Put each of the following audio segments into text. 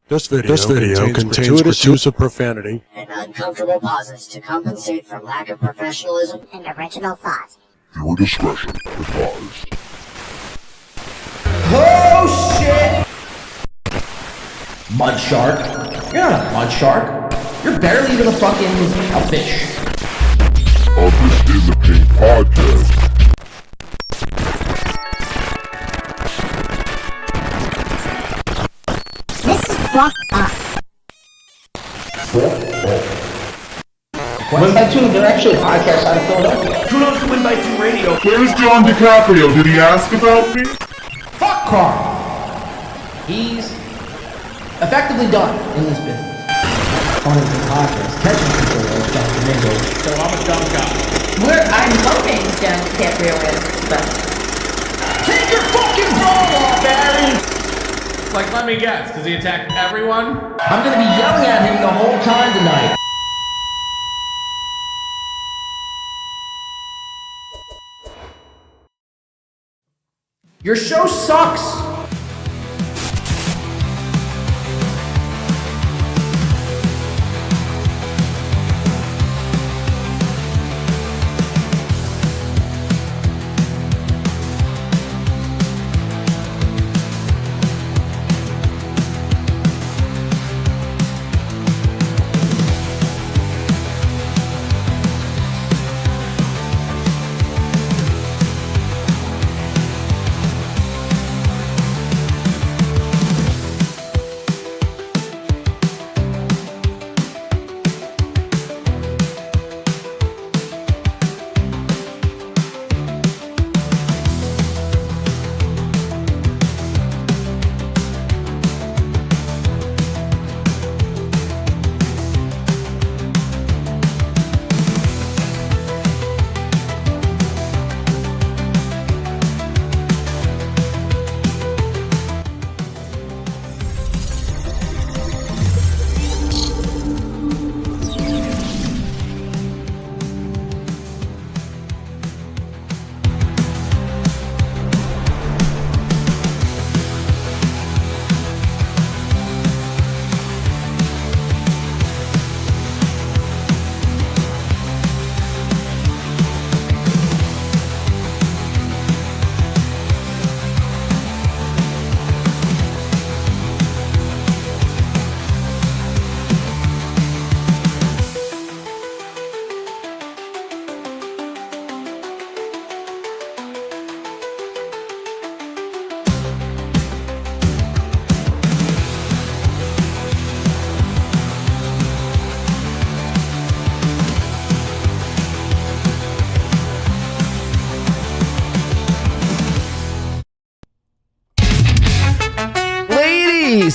This video contains gratuitous use of profanity and uncomfortable pauses to compensate for lack of professionalism and original thought. Viewer discretion advised. Oh shit! Mud shark. You're not a mud shark. You're barely even a fish. This is a Pink Podcast. This is fucked up. Win by Two, they're actually a podcast out of Philadelphia. Who knows to Win by Two radio? Where's John Di Caprio? Did he ask about me? Fuck Carl! He's effectively done in this business. On the podcast, catching people like John Di. So I'm a dumb guy. I'm hoping John Di Caprio is, but... Take your fucking ball off, Barry! Like, let me guess, does he attack everyone? I'm gonna be yelling at him the whole time tonight. Your show sucks!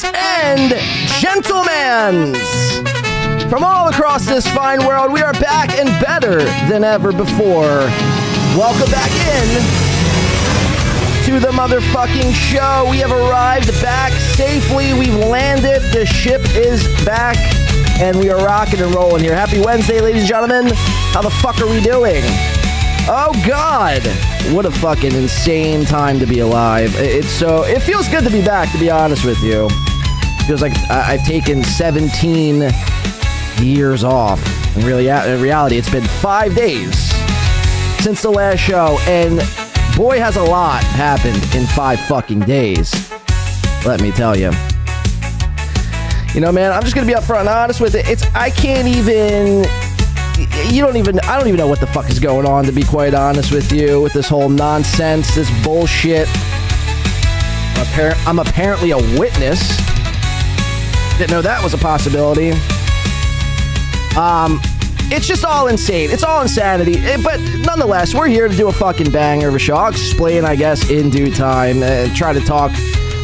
And gentlemen, from all across this fine world, we are back and better than ever before. Welcome back in to the motherfucking show. We have arrived back safely. We've landed. The ship is back, and we are rocking and rolling here. Happy Wednesday, ladies and gentlemen. How the fuck are we doing? Oh, God. What a fucking insane time to be alive. It feels good to be back, to be honest with you. It feels like I've taken 17 years off. In reality, it's been 5 days since the last show, and boy, has a lot happened in 5 fucking days. Let me tell you. You know, man, I'm just gonna be upfront and honest with it. I don't even know what the fuck is going on, to be quite honest with you, with this whole nonsense, this bullshit. I'm apparently a witness. Didn't know that was a possibility. It's just all insane. It's all insanity. But nonetheless, we're here to do a fucking banger of a show. I'll explain, I guess, in due time. Try to talk,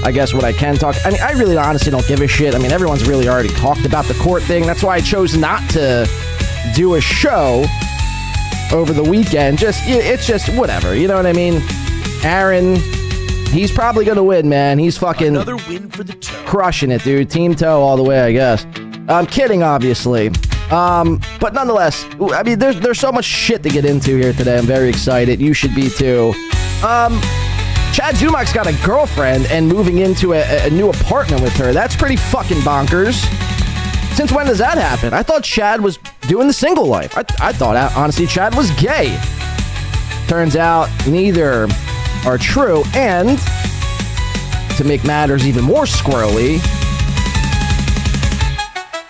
I guess, what I can talk. I mean, I really honestly don't give a shit. I mean, everyone's really already talked about the court thing. That's why I chose not to do a show over the weekend. It's just whatever, you know what I mean? Aaron, he's probably gonna win, man. He's fucking another win for the toe. Crushing it, dude. Team toe all the way, I guess. I'm kidding, obviously. But nonetheless, I mean, there's so much shit to get into here today. I'm very excited. You should be too. Chad Zumock's got a girlfriend and moving into a new apartment with her. That's pretty fucking bonkers. Since when does that happen? I thought Chad was doing the single life. I thought, honestly, Chad was gay. Turns out neither are true. And to make matters even more squirrely,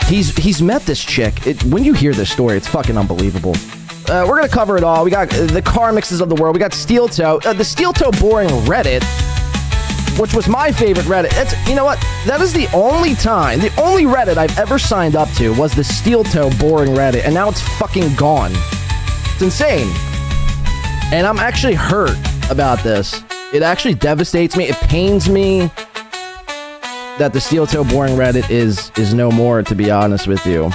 he's met this chick. When you hear this story, it's fucking unbelievable. We're going to cover it all. We got the Carmixes of the world. We got Steel Toe. The Steel Toe boring Reddit, which was my favorite Reddit. You know what? That is the only Reddit I've ever signed up to was the Steel Toe boring Reddit, and now it's fucking gone. It's insane. And I'm actually hurt about this. It actually devastates me. It pains me that the Steel Toe boring Reddit is no more, to be honest with you.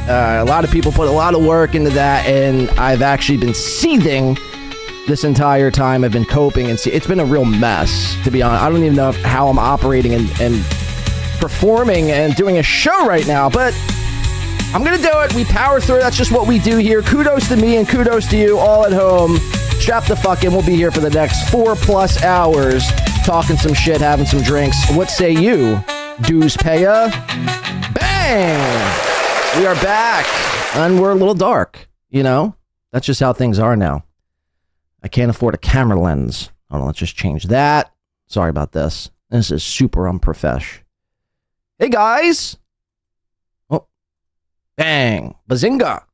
A lot of people put a lot of work into that, and I've actually been seething this entire time. I've been coping, and it's been a real mess, to be honest. I don't even know how I'm operating and performing and doing a show right now, but I'm gonna do it. We power through. That's just what we do here. Kudos to me and kudos to you all at home. Strap the fuck in. We'll be here for the next 4+ hours, talking some shit, having some drinks. What say you? Dues paya? Bang! We are back, and we're a little dark, you know? That's just how things are now. I can't afford a camera lens. Hold on, let's just change that. Sorry about this. This is super unprofesh. Hey, guys! Oh, bang! Bazinga!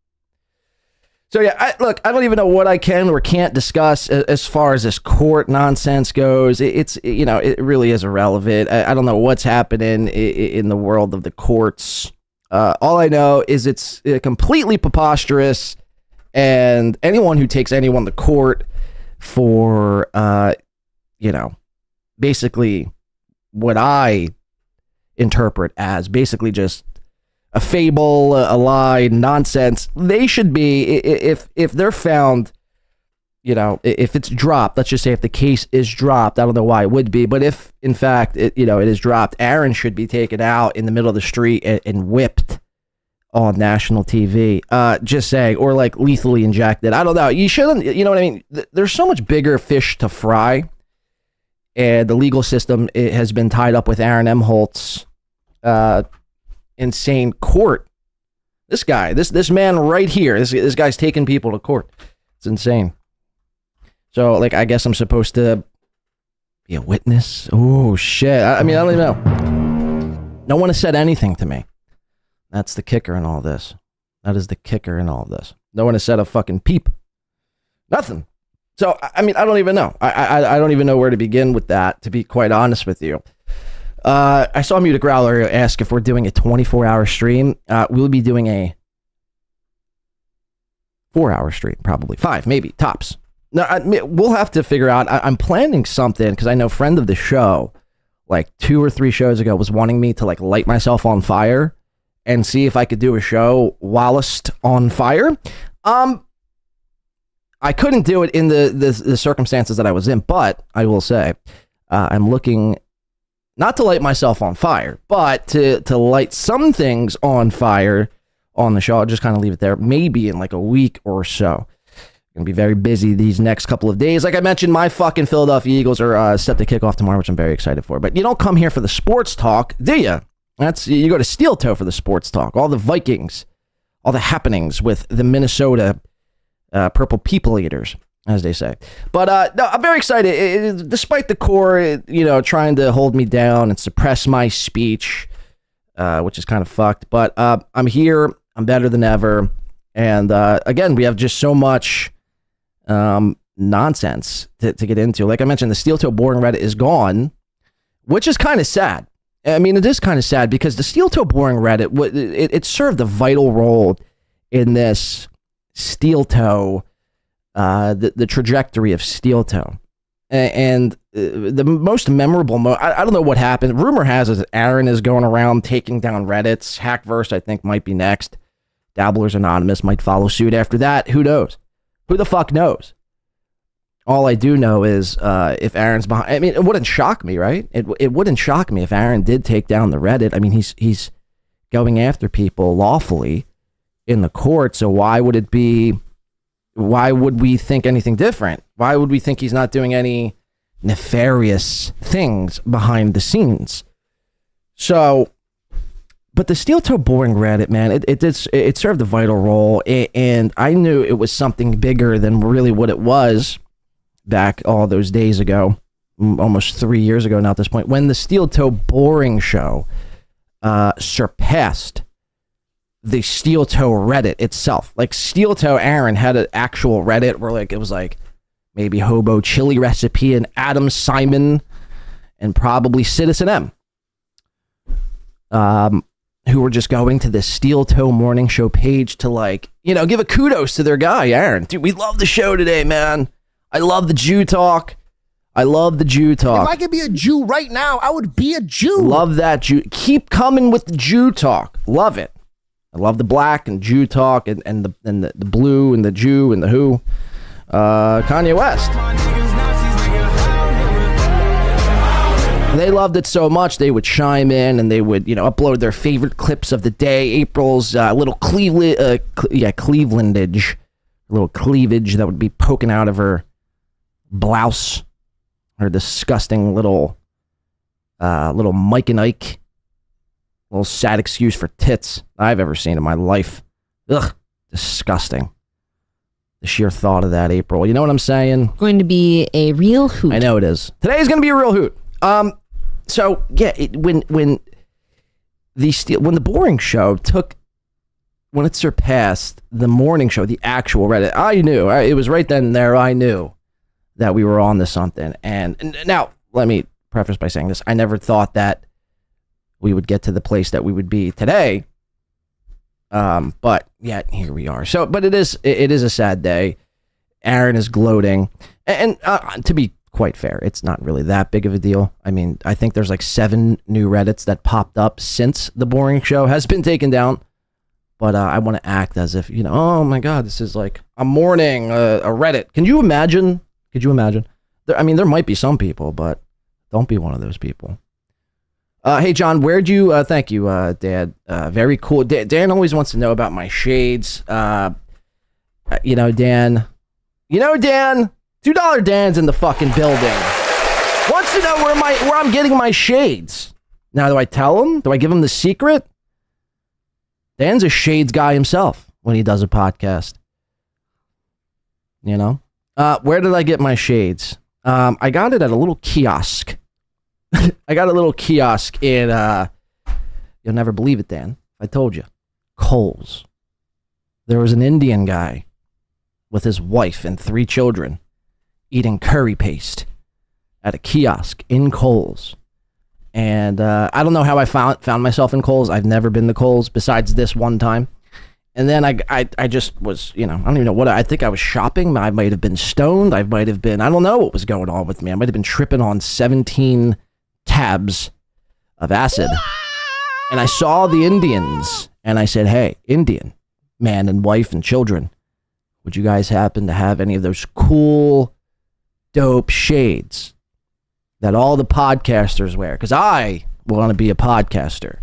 So, yeah, I don't even know what I can or can't discuss as far as this court nonsense goes. It really is irrelevant. I don't know what's happening in the world of the courts. All I know is it's completely preposterous, and anyone who takes anyone to court for, basically what I interpret as basically just a fable, a lie, nonsense, they should be, if they're found, if it's dropped, let's just say if the case is dropped, I don't know why it would be, but if in fact it is dropped, Aaron should be taken out in the middle of the street and whipped on national TV, just saying, or like lethally injected. I don't know. You shouldn't, you know what I mean? There's so much bigger fish to fry, and the legal system has been tied up with Aaron Imholte's insane court. This guy, this man right here, this guy's taking people to court. It's insane. So, like, I guess I'm supposed to be a witness? Oh, shit. I mean, I don't even know. No one has said anything to me. That's the kicker in all this. That is the kicker in all this. No one has said a fucking peep. Nothing. So, I mean, I don't even know. I don't even know where to begin with that, to be quite honest with you. I saw Muted Growler ask if we're doing a 24-hour stream. We'll be doing a 4-hour stream, probably. 5, maybe, tops. No, we'll have to figure out. I'm planning something, because I know friend of the show, like 2 or 3 shows ago, was wanting me to like light myself on fire and see if I could do a show whilst on fire. I couldn't do it in the circumstances that I was in, but I will say I'm looking not to light myself on fire, but to light some things on fire on the show. I'll just kind of leave it there, maybe in like a week or so. Gonna be very busy these next couple of days. Like I mentioned, my fucking Philadelphia Eagles are set to kick off tomorrow, which I'm very excited for. But you don't come here for the sports talk, do you? You go to Steel Toe for the sports talk. All the Vikings, all the happenings with the Minnesota Purple People Eaters, as they say. But no, I'm very excited. Despite the core, trying to hold me down and suppress my speech, which is kind of fucked. But I'm here. I'm better than ever. And again, we have just so much nonsense to get into. Like I mentioned, the Steel Toe boring Reddit is gone, which is kind of sad. I mean, it is kind of sad because the Steel Toe boring Reddit, it served a vital role in this Steel Toe, the trajectory of Steel Toe. And the most memorable I don't know what happened. Rumor has it Aaron is going around taking down Reddits. Hackverse, I think, might be next. Dabblers Anonymous might follow suit after that. Who knows? Who the fuck knows? All I do know is if Aaron's behind. I mean, it wouldn't shock me, right? It wouldn't shock me if Aaron did take down the Reddit. I mean, he's going after people lawfully in the court. So why would we think anything different? Why would we think he's not doing any nefarious things behind the scenes. So, but the steel toe boring Reddit, man, it served a vital role, and I knew it was something bigger than really what it was back all those days ago, almost 3 years ago now at this point, when the steel toe boring show surpassed the steel toe Reddit itself. Like, steel toe Aaron had an actual Reddit where like it was like maybe Hobo Chili Recipe and Adam Simon and probably Citizen M, who were just going to the Steel Toe Morning Show page to, like, you know, give a kudos to their guy, Aaron. Dude, we love the show today, man. I love the Jew talk. I love the Jew talk. If I could be a Jew right now, I would be a Jew. Love that Jew. Keep coming with the Jew talk. Love it. I love the black and Jew talk and the blue and the Jew and the who. Kanye West. They loved it so much they would chime in and they would, you know, upload their favorite clips of the day. April's little Clevelandage, little cleavage that would be poking out of her blouse, her disgusting little Mike and Ike, little sad excuse for tits I've ever seen in my life. Ugh, disgusting. The sheer thought of that, April. You know what I'm saying? Going to be a real hoot. I know it is. Today's going to be a real hoot. So yeah, when the boring show when it surpassed the morning show, the actual Reddit, I knew it was right then and there. I knew that we were on to something. And now let me preface by saying this: I never thought that we would get to the place that we would be today. But yet here we are. So, but it is a sad day. Aaron is gloating, and to be quite fair, it's not really that big of a deal. I mean, I think there's like 7 new Reddits that popped up since the boring show has been taken down. But I want to act as if, you know, oh my God, this is like a morning, a Reddit. Can you imagine? Could you imagine? There might be some people, but don't be one of those people. Hey, John, where'd you, thank you, Dad. Very cool. Dan always wants to know about my shades. Dan, $2 Dan's in the fucking building. Wants to know where I'm getting my shades. Now, do I tell him? Do I give him the secret? Dan's a shades guy himself when he does a podcast. You know? Where did I get my shades? I got it at a little kiosk. I got a little kiosk in, you'll never believe it, Dan. I told you. Kohl's. There was an Indian guy with his wife and 3 children eating curry paste at a kiosk in Kohl's. And I don't know how I found myself in Kohl's. I've never been to Kohl's besides this one time. And then I just was, I don't even know what, I think I was shopping. I might have been stoned. I don't know what was going on with me. I might have been tripping on 17 tabs of acid. And I saw the Indians and I said, hey, Indian man and wife and children, would you guys happen to have any of those cool, dope shades that all the podcasters wear? Because I want to be a podcaster.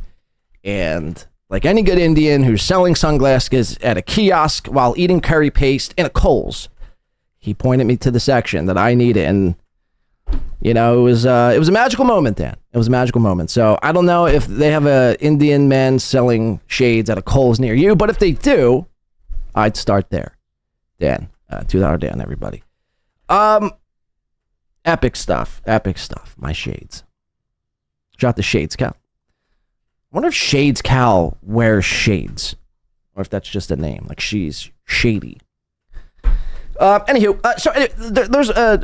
And like any good Indian who's selling sunglasses at a kiosk while eating curry paste in a Kohl's, he pointed me to the section that I needed. And, it was a magical moment, Dan. It was a magical moment. So I don't know if they have a Indian man selling shades at a Kohl's near you, but if they do, I'd start there. Dan, $2 Dan, everybody. Epic stuff. My shades. Shout out to Shades Cal. I wonder if Shades Cal wears shades, or if that's just a name, like she's shady. Anywho,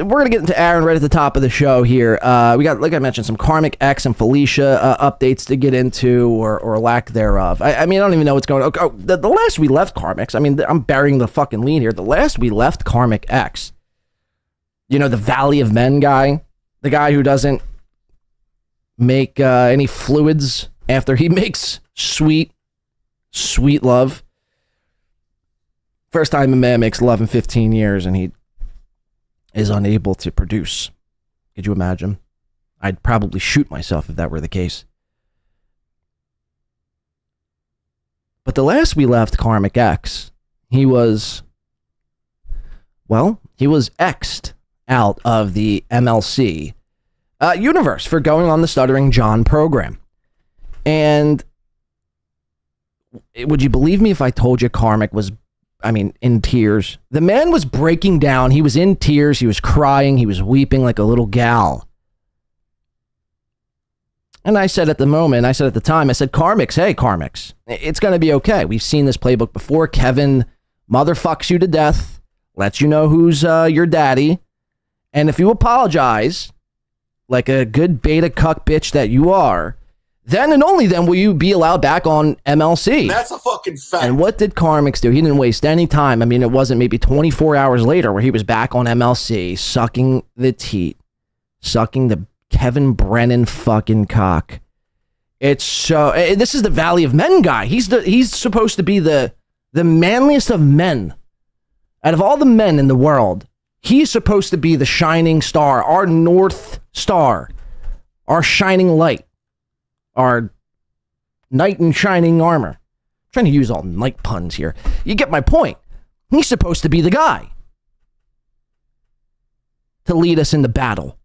we're gonna get into Aaron right at the top of the show here. We got, like I mentioned, some Karmic X and Felicia updates to get into, or lack thereof. I mean, I don't even know what's going on. Oh, the last we left Karmix, I mean, I'm burying the fucking lead here. The last we left Karmic X, the Valley of Men guy, the guy who doesn't make any fluids after he makes sweet love. First time a man makes love in 15 years and he is unable to produce. Could you imagine? I'd probably shoot myself if that were the case. But the last we left KarmicX, he was X'd out of the MLC universe for going on the Stuttering John program. And would you believe me if I told you Karmic was, in tears? The man was breaking down. He was in tears. He was crying. He was weeping like a little gal. And I said at the time, Karmix, hey, Karmix, it's going to be okay. We've seen this playbook before. Kevin motherfucks you to death, lets you know who's your daddy. And if you apologize, like a good beta cuck bitch that you are, then and only then will you be allowed back on MLC. That's a fucking fact. And what did Karmix do? He didn't waste any time. It wasn't maybe 24 hours later where he was back on MLC, sucking the teat, sucking the Kevin Brennan fucking cock. It's so. This is the Valley of Men guy. He's supposed to be the manliest of men. Out of all the men in the world, he's supposed to be the shining star, our North Star, our shining light, our knight in shining armor. I'm trying to use all night puns here. You get my point. He's supposed to be the guy to lead us into battle.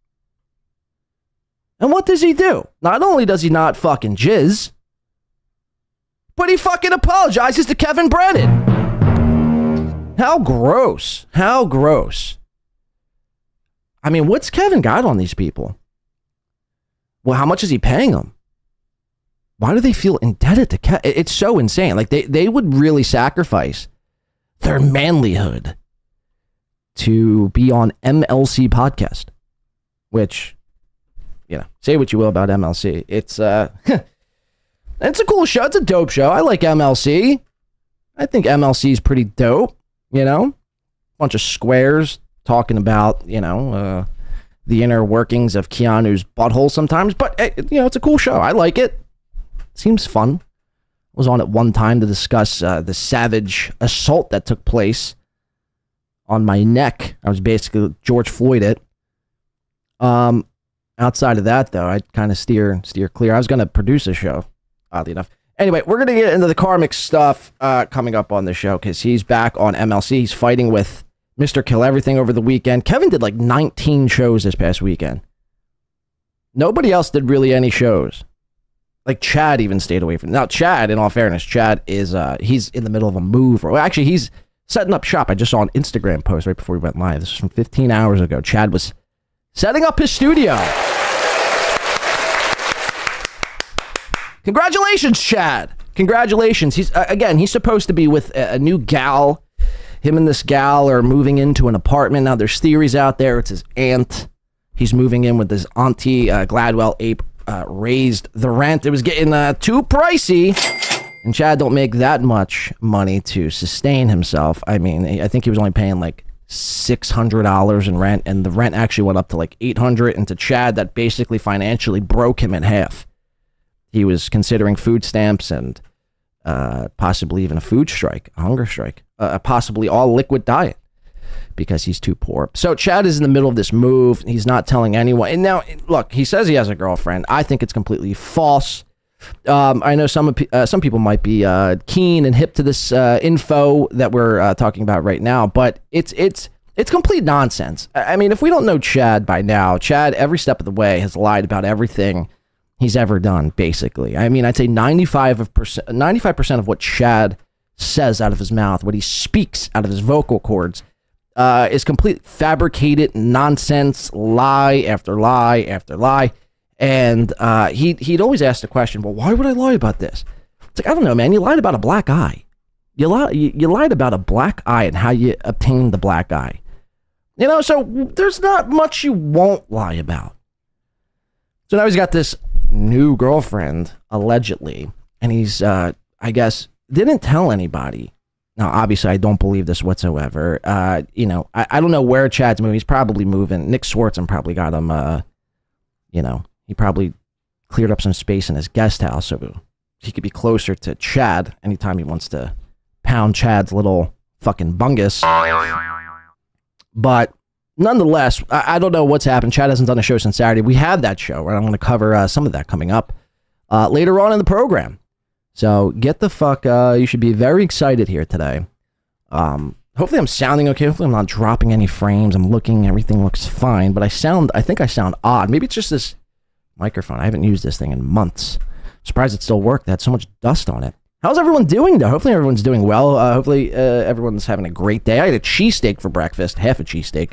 And what does he do? Not only does he not fucking jizz, but he fucking apologizes to Kevin Brennan. How gross. How gross. What's Kevin got on these people? Well, how much is he paying them? Why do they feel indebted to Kevin? It's so insane. Like, they would really sacrifice their manlyhood to be on MLC podcast, which... say what you will about MLC. It's it's a cool show. It's a dope show. I like MLC. I think MLC is pretty dope. Bunch of squares talking about, the inner workings of Keanu's butthole sometimes. But, it's a cool show. I like it. Seems fun. I was on it one time to discuss the savage assault that took place on my neck. I was basically George Floyd it. Outside of that, though, I kind of steer clear. I was going to produce a show, oddly enough. Anyway, we're going to get into the Karmic stuff coming up on the show because he's back on MLC. He's fighting with Mr. Kill Everything over the weekend. Kevin did like 19 shows this past weekend. Nobody else did really any shows. Like Chad even stayed away from. Now, Chad, in all fairness, Chad is he's in the middle of a move. Or actually, he's setting up shop. I just saw an Instagram post right before we went live. This was from 15 hours ago. Chad was setting up his studio. Congratulations, Chad. Congratulations. He's supposed to be with a new gal. Him and this gal are moving into an apartment. Now, there's theories out there. It's his aunt. He's moving in with his auntie, Gladwell Ape, raised the rent. It was getting too pricey. And Chad don't make that much money to sustain himself. I think he was only paying like $600 in rent, and the rent actually went up to like $800. And to Chad, that basically financially broke him in half. He was considering food stamps and possibly even a food strike, a hunger strike, possibly all liquid diet because he's too poor. So Chad is in the middle of this move. He's not telling anyone. And now, look, he says he has a girlfriend. I think it's completely false. I know some people might be keen and hip to this info that we're talking about right now, but it's complete nonsense. If we don't know Chad by now, Chad every step of the way has lied about everything he's ever done, basically. I'd say 95% of what Chad says out of his mouth, what he speaks out of his vocal cords, is complete fabricated nonsense, lie after lie after lie. And he'd always ask the question, well, why would I lie about this? It's like, I don't know, man. You lied about a black eye. You lied about a black eye and how you obtained the black eye. So there's not much you won't lie about. So now he's got this new girlfriend, allegedly, and he's, I guess, didn't tell anybody. Now, obviously, I don't believe this whatsoever. I don't know where Chad's moving. He's probably moving. Nick Swartzen probably got him, he probably cleared up some space in his guest house so he could be closer to Chad anytime he wants to pound Chad's little fucking bungus. But nonetheless, I don't know what's happened. Chad hasn't done a show since Saturday. We have that show, right? I'm going to cover some of that coming up later on in the program. So get the fuck, you should be very excited here today. Hopefully I'm sounding okay. Hopefully I'm not dropping any frames. I'm looking, everything looks fine, but I think I sound odd. Maybe it's just this microphone. I haven't used this thing in months. Surprised it still worked. It had so much dust on it. How's everyone doing though? Hopefully everyone's doing well. Hopefully everyone's having a great day. I had a cheesesteak for breakfast, half a cheesesteak.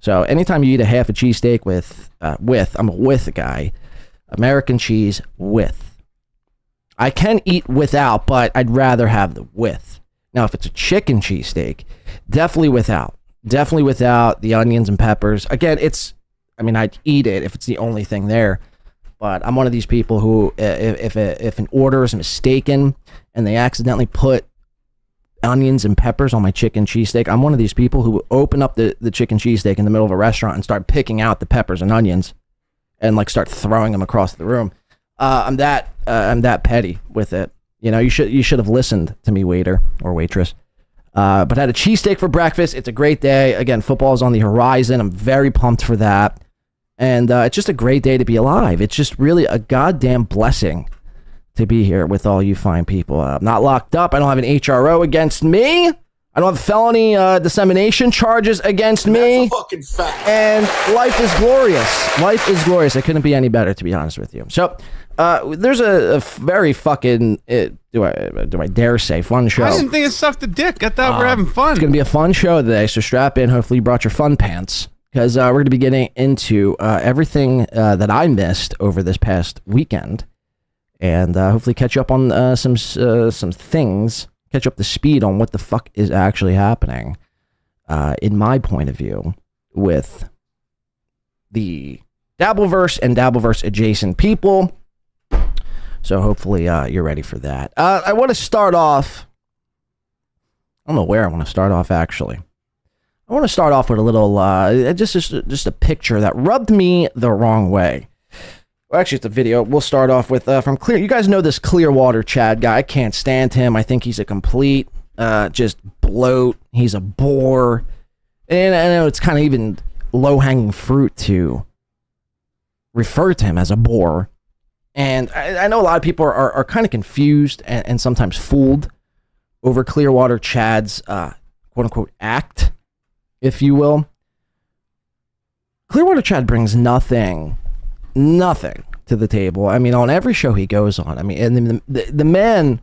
So anytime you eat a half a cheesesteak I'm a with guy. American cheese with. I can eat without, but I'd rather have the with. Now, if it's a chicken cheesesteak, definitely without. Definitely without the onions and peppers. Again, I'd eat it if it's the only thing there. But I'm one of these people who, if an order is mistaken and they accidentally put onions and peppers on my chicken cheesesteak, I'm one of these people who open up the chicken cheesesteak in the middle of a restaurant and start picking out the peppers and onions and like start throwing them across the room. I'm that petty with it. You know, you should have listened to me, waiter or waitress. But I had a cheesesteak for breakfast. It's a great day. Again, football is on the horizon. I'm very pumped for that. And it's just a great day to be alive. It's just really a goddamn blessing to be here with all you fine people. I'm not locked up. I don't have an HRO against me. I don't have felony dissemination charges against me. That's a fucking fact. And life is glorious. Life is glorious. It couldn't be any better, to be honest with you. So there's a very fucking, do I dare say, fun show. I didn't think it sucked a dick. I thought we're having fun. It's going to be a fun show today, so strap in. Hopefully you brought your fun pants, because we're going to be getting into everything that I missed over this past weekend, and hopefully catch up on some things, catch up the speed on what the fuck is actually happening, in my point of view, with the Dabverse and Dabverse adjacent people. So hopefully you're ready for that. I want to start off. I don't know where I want to start off, actually. I want to start off with a little, just a picture that rubbed me the wrong way. Well, actually, it's a video. We'll start off with from Clear. You guys know this Clearwater Chad guy. I can't stand him. I think he's a complete, just bloat. He's a bore. And I know it's kind of even low-hanging fruit to refer to him as a bore. And I know a lot of people are kind of confused and sometimes fooled over Clearwater Chad's quote-unquote act, if you will. Clearwater Chad brings nothing to the table. I mean, on every show he goes on, I mean, and the man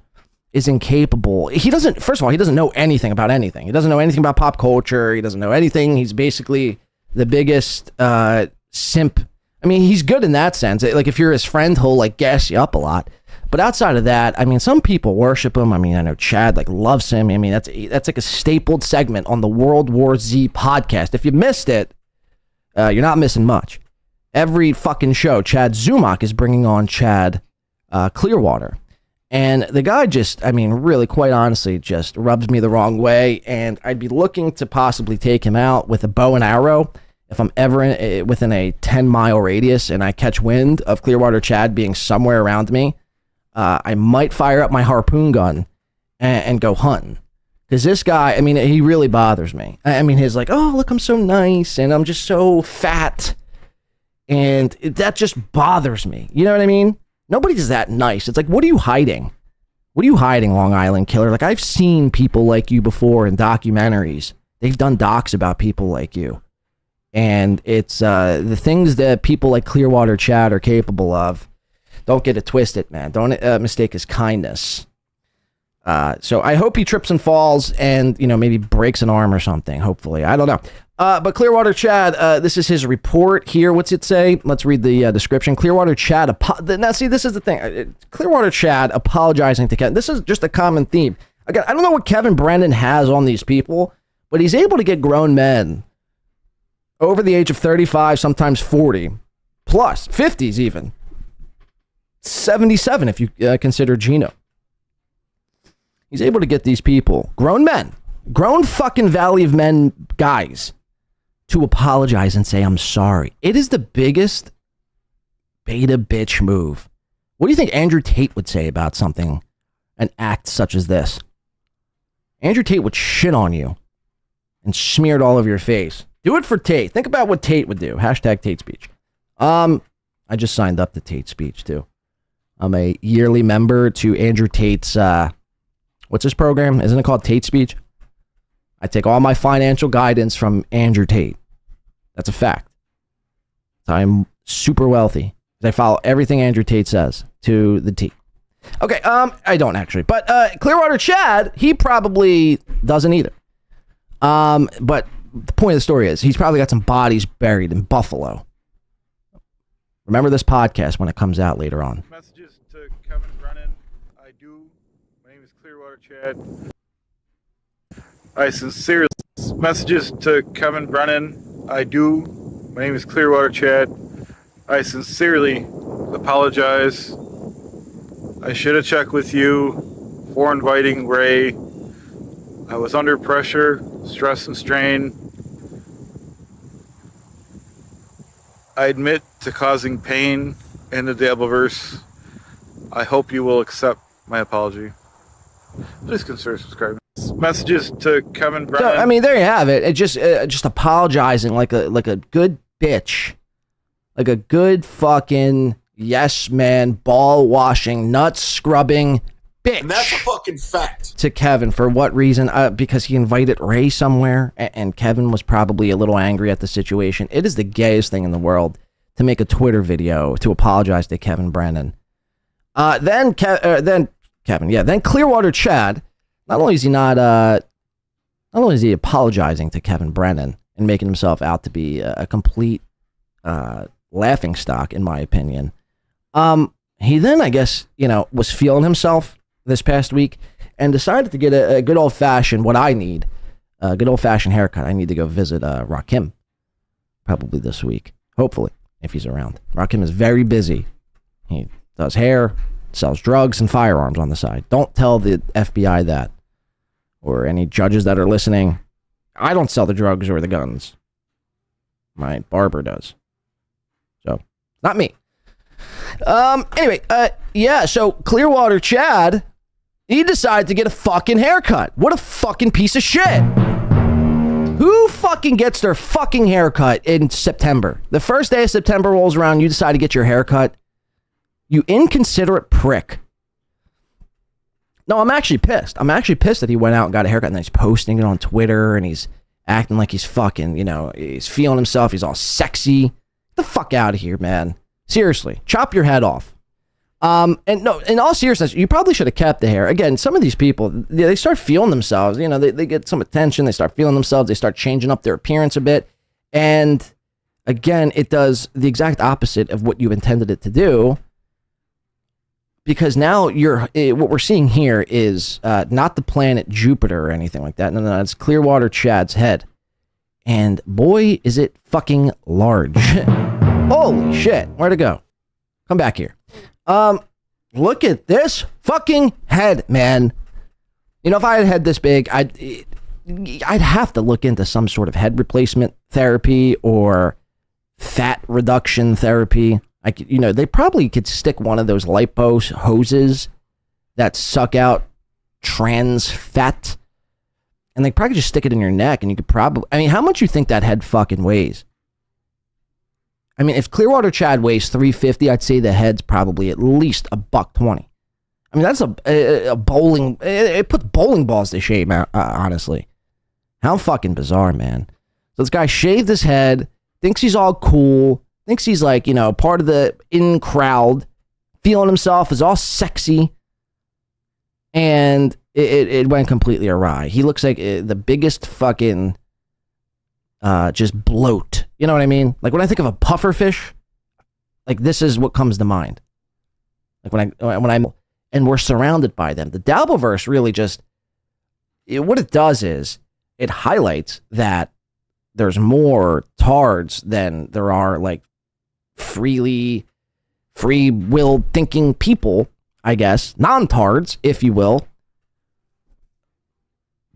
is incapable. First of all, he doesn't know anything about anything. He doesn't know anything about pop culture. He doesn't know anything. He's basically the biggest simp. I mean, he's good in that sense. Like, if you're his friend, he'll like gas you up a lot. But outside of that, I mean, some people worship him. I mean, I know Chad like loves him. I mean, that's like a stapled segment on the World War Z podcast. If you missed it, you're not missing much. Every fucking show, Chad Zumock is bringing on Chad Clearwater. And the guy just, I mean, really, quite honestly, just rubs me the wrong way. And I'd be looking to possibly take him out with a bow and arrow. If I'm ever within a 10-mile radius and I catch wind of Clearwater Chad being somewhere around me, I might fire up my harpoon gun and go hunting. Because this guy, I mean, he really bothers me. I mean, he's like, oh, look, I'm so nice, and I'm just so fat. And that just bothers me. You know what I mean? Nobody's that nice. It's like, what are you hiding? What are you hiding, Long Island Killer? Like, I've seen people like you before in documentaries. They've done docs about people like you. And it's the things that people like Clearwater Chad are capable of. Don't get it twisted, man. Don't mistake his kindness. So I hope he trips and falls and, you know, maybe breaks an arm or something, hopefully. I don't know. But Clearwater Chad, this is his report here. What's it say? Let's read the description. Clearwater Chad. Now, see, this is the thing. Clearwater Chad apologizing to Kevin. This is just a common theme. Again, I don't know what Kevin Brennan has on these people, but he's able to get grown men over the age of 35, sometimes 40, plus 50s even. 77 if you consider Gino. He's able to get these people, grown men, grown fucking Valley of Men guys, to apologize and say, I'm sorry. It is the biggest beta bitch move. What do you think Andrew Tate would say about something, an act such as this? Andrew Tate would shit on you and smear it all over your face. Do it for Tate. Think about what Tate would do. Hashtag Tate Speech. I just signed up to Tate Speech too. I'm a yearly member to Andrew Tate's, what's his program? Isn't it called Tate Speech? I take all my financial guidance from Andrew Tate. That's a fact. I'm super wealthy. I follow everything Andrew Tate says to the T. Okay, I don't actually. But Clearwater Chad, he probably doesn't either. But the point of the story is he's probably got some bodies buried in Buffalo. Remember this podcast when it comes out later on. Messages to Kevin Brennan. I do. My name is Clearwater Chad. I sincerely. Messages to Kevin Brennan. I do. My name is Clearwater Chad. I sincerely apologize. I should have checked with you for inviting Ray. I was under pressure, stress and strain. I admit to causing pain in the Dabverse. I hope you will accept my apology. Please consider subscribing. Messages to Kevin Brennan. So, I mean, there you have it. It just apologizing like a good bitch, like a good fucking yes man, ball washing, nut scrubbing bitch. And that's a fucking fact. To Kevin for what reason? Because he invited Ray somewhere, and Kevin was probably a little angry at the situation. It is the gayest thing in the world to make a Twitter video to apologize to Kevin Brennan. Then Clearwater Chad. Not only is he apologizing to Kevin Brennan and making himself out to be a complete laughing stock, in my opinion. He then, I guess, was feeling himself this past week and decided to get a good old fashioned, what I need, a good old fashioned haircut. I need to go visit Rakim probably this week, hopefully, if he's around. Rakim is very busy. He does hair, sells drugs and firearms on the side. Don't tell the FBI that, or any judges that are listening. I don't sell the drugs or the guns. My barber does. So, not me. Anyway, so Clearwater Chad, he decided to get a fucking haircut. What a fucking piece of shit. Who fucking gets their fucking haircut in September? The first day of September rolls around, you decide to get your haircut. You inconsiderate prick. No, I'm actually pissed. I'm actually pissed that he went out and got a haircut and then he's posting it on Twitter and he's acting like he's fucking, he's feeling himself. He's all sexy. Get the fuck out of here, man. Seriously, chop your head off. And no, in all seriousness, you probably should have kept the hair. Again, some of these people, they start feeling themselves. They get some attention. They start feeling themselves. They start changing up their appearance a bit. And again, it does the exact opposite of what you intended it to do. Because now what we're seeing here is not the planet Jupiter or anything like that. No, it's Clearwater Chad's head. And boy, is it fucking large. Holy shit. Where'd it go? Come back here. Look at this fucking head, man. If I had a head this big, I'd have to look into some sort of head replacement therapy or fat reduction therapy. They probably could stick one of those lipo hoses that suck out trans fat, and they probably just stick it in your neck, and you could probably, how much you think that head fucking weighs? If Clearwater Chad weighs 350, I'd say the head's probably at least $120. That's a bowling, it puts bowling balls to shame, honestly. How fucking bizarre, man. So this guy shaved his head, thinks he's all cool, thinks he's like, part of the in crowd, feeling himself, is all sexy, and it went completely awry. He looks like the biggest fucking just bloat. You know what I mean? Like when I think of a puffer fish, like this is what comes to mind. Like when I'm, and we're surrounded by them. The Dabverse really just, what it does is it highlights that there's more tards than there are like free will thinking people, I guess, non-tards, if you will.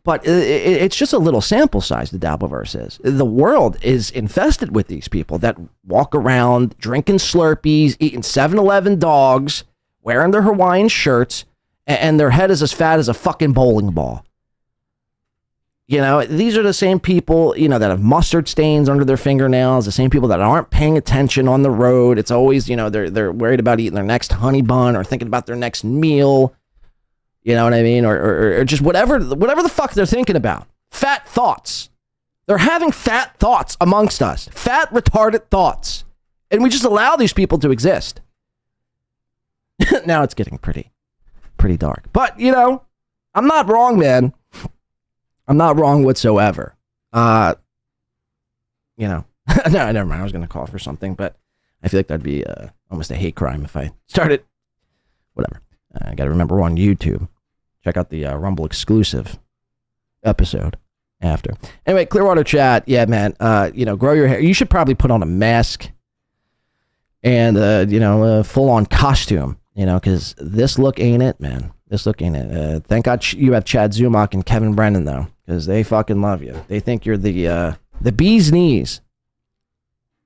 But it's just a little sample size, the Dabverse is. The world is infested with these people that walk around drinking Slurpees, eating 7-Eleven dogs, wearing their Hawaiian shirts, and their head is as fat as a fucking bowling ball. These are the same people, that have mustard stains under their fingernails, the same people that aren't paying attention on the road. It's always, they're worried about eating their next honey bun or thinking about their next meal. You know what I mean? Or just whatever the fuck they're thinking about. Fat thoughts. They're having fat thoughts amongst us. Fat, retarded thoughts. And we just allow these people to exist. Now it's getting pretty dark. But, you know, I'm not wrong, man. I'm not wrong whatsoever. You know. No, never mind. I was going to call for something, but I feel like that'd be almost a hate crime if I started. Whatever. I got to remember we're on YouTube. Check out the Rumble exclusive episode after. Anyway, Clearwater Chad. Yeah, man. You know, grow your hair. You should probably put on a mask and, you know, a full-on costume, you know, because this look ain't it, man. This look ain't it. Thank God you have Chad Zumock and Kevin Brennan, though, because they fucking love you. They think you're the bee's knees.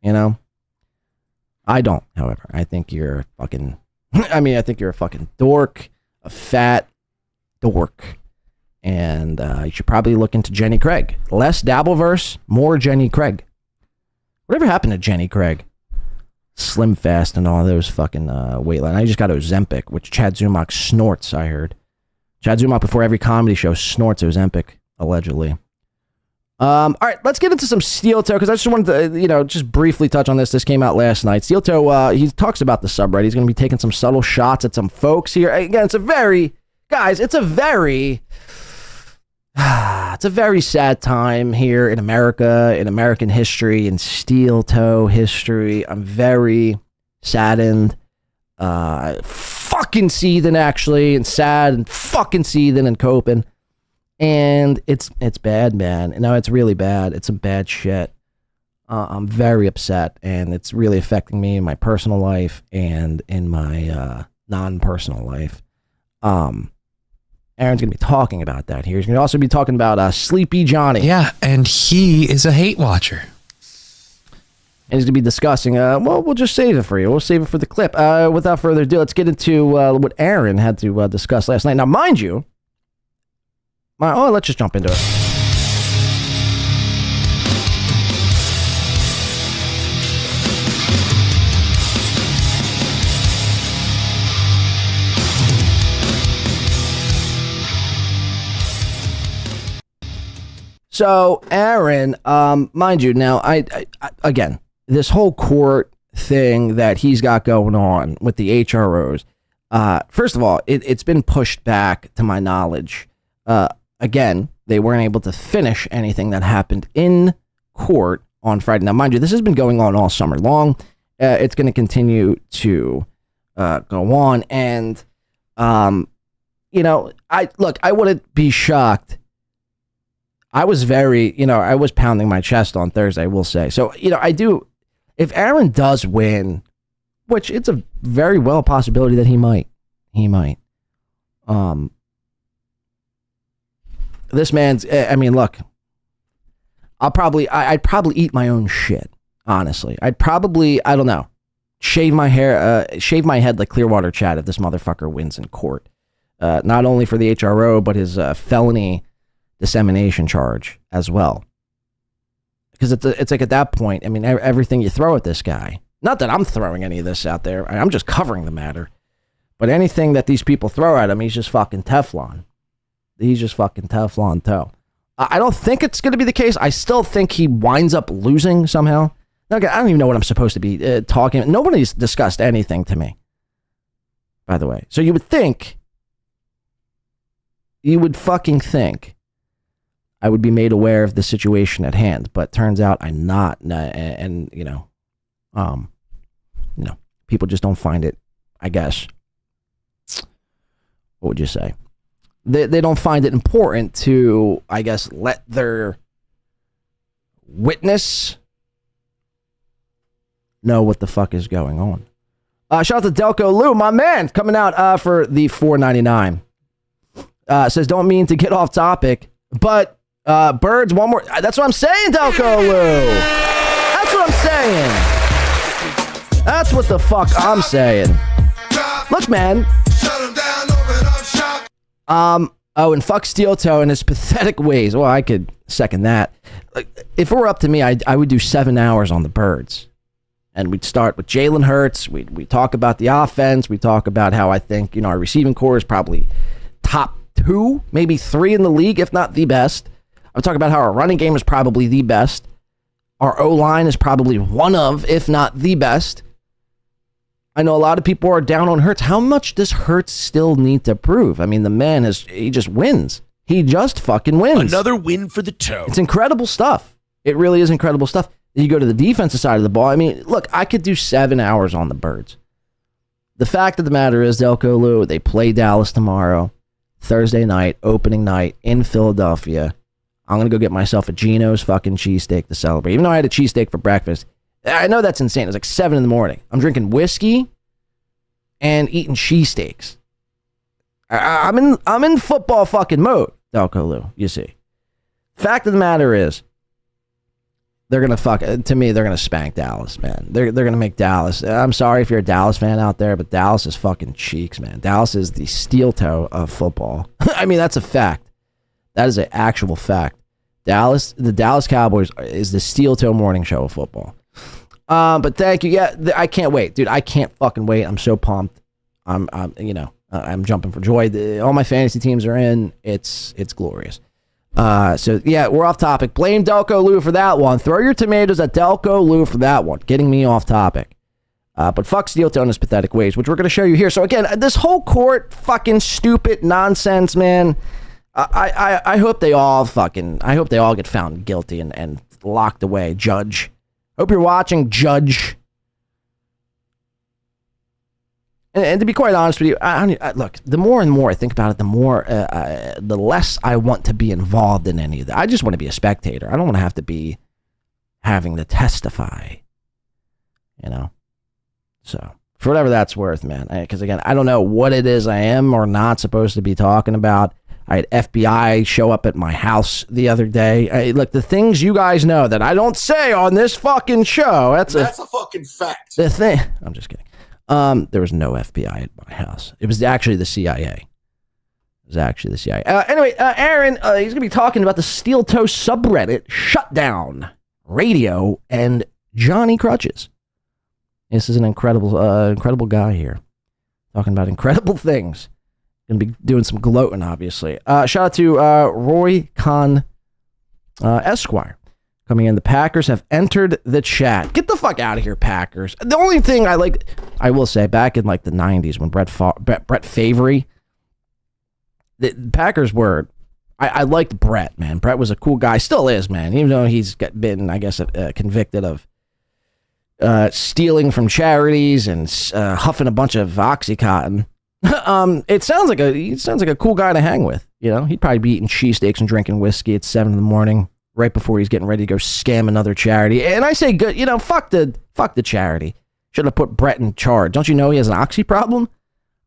You know? I don't, however. I think you're fucking... I think you're a fucking dork. A fat dork. And you should probably look into Jenny Craig. Less Dabverse, more Jenny Craig. Whatever happened to Jenny Craig? Slim Fast and all those fucking weight line. I just got Ozempic, which Chad Zumock snorts, I heard. Chad Zumock, before every comedy show, snorts Ozempic, allegedly. All right, let's get into some Steel Toe, because I just wanted to, you know, just briefly touch on this. This came out last night. Steel Toe, he talks about the subreddit. He's going to be taking some subtle shots at some folks here. Again, it's a very sad time here in America, in American history, in Steel Toe history. I'm very saddened, fucking seething, actually, and sad, and fucking seething and coping. And it's bad, man. No, it's really bad. It's some bad shit. I'm very upset, and it's really affecting me in my personal life and in my non-personal life. Aaron's going to be talking about that here. He's going to also be talking about Sleepy Johnny. Yeah, and he is a hate watcher. And he's going to be discussing, well, we'll just save it for you. We'll save it for the clip. Without further ado, let's get into what Aaron had to discuss last night. Now, mind you, let's just jump into it. So, Aaron, mind you, now, I again, this whole court thing that he's got going on with the HROs, first of all, it's been pushed back, to my knowledge. Again, they weren't able to finish anything that happened in court on Friday. Now, mind you, this has been going on all summer long. It's going to continue to go on. And, you know, I wouldn't be shocked. I was I was pounding my chest on Thursday, I will say. So, you know, if Aaron does win, which it's a very well possibility that he might. This man's, look, I'd probably eat my own shit, honestly. I'd probably, I don't know, shave my head like Clearwater Chad if this motherfucker wins in court. Not only for the HRO, but his felony dissemination charge as well. Because it's like at that point, everything you throw at this guy, not that I'm throwing any of this out there, I'm just covering the matter, but anything that these people throw at him, he's just fucking Teflon. He's just fucking Teflon toe. I don't think it's going to be the case. I still think he winds up losing somehow. Okay, I don't even know what I'm supposed to be talking. Nobody's discussed anything to me, by the way. So you would fucking think I would be made aware of the situation at hand, but turns out I'm not. And people just don't find it, I guess. What would you say? They don't find it important to, I guess, let their witness know what the fuck is going on. Shout out to Delco Lou, my man, coming out for the $4.99. Says, don't mean to get off topic, but birds, one more. That's what I'm saying, Delco Lou. That's what I'm saying. That's what the fuck I'm saying. Look, man. And fuck Steel Toe and his pathetic ways. Well, I could second that. If it were up to me, I would do 7 hours on the birds. And we'd start with Jalen Hurts. We'd talk about the offense. We talk about how I think, our receiving core is probably top 2, maybe 3 in the league, if not the best. I'm talking about how our running game is probably the best. Our O-line is probably one of, if not the best. I know a lot of people are down on Hurts. How much does Hurts still need to prove? I mean, the man he just wins. He just fucking wins. Another win for the toe. It's incredible stuff. It really is incredible stuff. You go to the defensive side of the ball. I mean, look, I could do 7 hours on the Birds. The fact of the matter is, Delco Lou, they play Dallas tomorrow, Thursday night, opening night in Philadelphia. I'm going to go get myself a Geno's fucking cheesesteak to celebrate. Even though I had a cheesesteak for breakfast. I know that's insane. It was like 7 in the morning. I'm drinking whiskey and eating cheesesteaks. I'm in football fucking mode, Delco Lou, you see. Fact of the matter is, they're going to spank Dallas, man. They're going to make Dallas. I'm sorry if you're a Dallas fan out there, but Dallas is fucking cheeks, man. Dallas is the steel toe of football. I mean, that's a fact. That is an actual fact. The Dallas Cowboys is the steel toe morning show of football. But thank you. Yeah, I can't wait, dude. I can't fucking wait. I'm so pumped. I'm jumping for joy. All my fantasy teams are in. It's glorious. So yeah, we're off topic. Blame Delco Lou for that one. Throw your tomatoes at Delco Lou for that one. Getting me off topic. But fuck steel toe in his pathetic ways, which we're gonna show you here. So again, this whole court fucking stupid nonsense, man. I hope they all get found guilty and locked away. Judge. Hope you're watching, Judge. And to be quite honest with you, look, the more and more I think about it, the less I want to be involved in any of that. I just want to be a spectator. I don't want to have to be having to testify, So, for whatever that's worth, man. Because, again, I don't know what it is I am or not supposed to be talking about. I had FBI show up at my house the other day. Look, the things you guys know that I don't say on this fucking show. That's a fucking fact. The thing. I'm just kidding. There was no FBI at my house. It was actually the CIA. Anyway, Aaron, he's going to be talking about the steel toe subreddit, Shutdown, Radio, and Johnny Crutches. This is an incredible guy here. Talking about incredible things. Going to be doing some gloating, obviously. Shout out to Roy Kahn Esquire. Coming in, the Packers have entered the chat. Get the fuck out of here, Packers. The only thing I will say, back in like the 90s when Brett Favre, the Packers were, I liked Brett, man. Brett was a cool guy. Still is, man. Even though he's been, I guess, convicted of stealing from charities and huffing a bunch of Oxycontin. It sounds like a cool guy to hang with. He'd probably be eating cheesesteaks and drinking whiskey at 7 in the morning. Right before he's getting ready to go scam another charity. And I say good, fuck the charity. Should have put Brett in charge. Don't you know he has an oxy problem?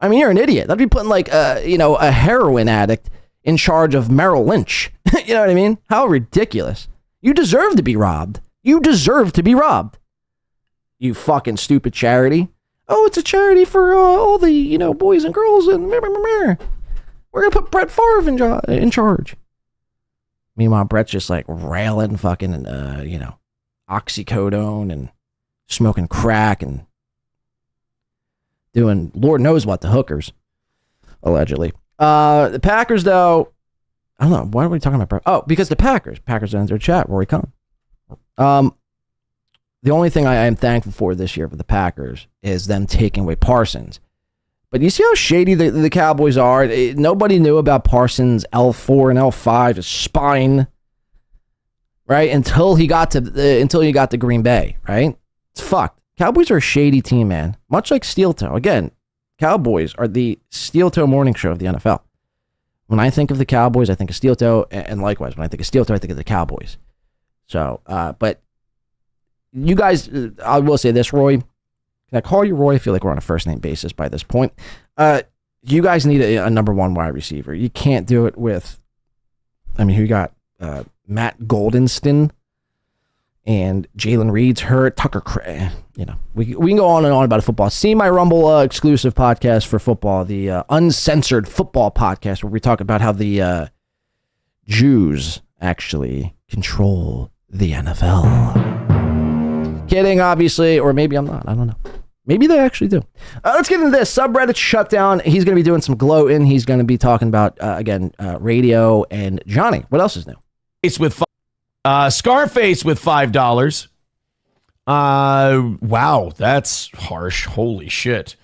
I mean, you're an idiot. That'd be putting like a heroin addict in charge of Merrill Lynch. You know what I mean? How ridiculous. You deserve to be robbed. You fucking stupid charity. Oh, it's a charity for all the, boys and girls and we're going to put Brett Favre in charge. Meanwhile, Brett's just like railing fucking, oxycodone and smoking crack and doing Lord knows what to hookers, allegedly. The Packers, though, I don't know. Why are we talking about Brett? Oh, because the Packers entered their chat, Rory Kahn. The only thing I am thankful for this year for the Packers is them taking away Parsons. But you see how shady the Cowboys are? Nobody knew about Parsons' L4 and L5 spine, right? Until he got to Green Bay, right? It's fucked. Cowboys are a shady team, man. Much like Steel Toe. Again, Cowboys are the Steel Toe morning show of the NFL. When I think of the Cowboys, I think of Steel Toe, and likewise, when I think of Steel Toe, I think of the Cowboys. So, but you guys, I will say this, Roy. Can I call you Roy? I feel like we're on a first name basis by this point. You guys need a number one wide receiver. You can't do it with, who you got? Matt Goldenston and Jalen Reed's hurt. Tucker Craig. We can go on and on about football. See my Rumble exclusive podcast for football, the uncensored football podcast, where we talk about how the Jews actually control the NFL. Kidding, obviously, or maybe I'm not. I don't know. Maybe they actually do. Let's get into this. Subreddit Shutdown. He's going to be doing some gloating. He's going to be talking about, radio and Johnny. What else is new? Scarface with $5. Wow, that's harsh. Holy shit.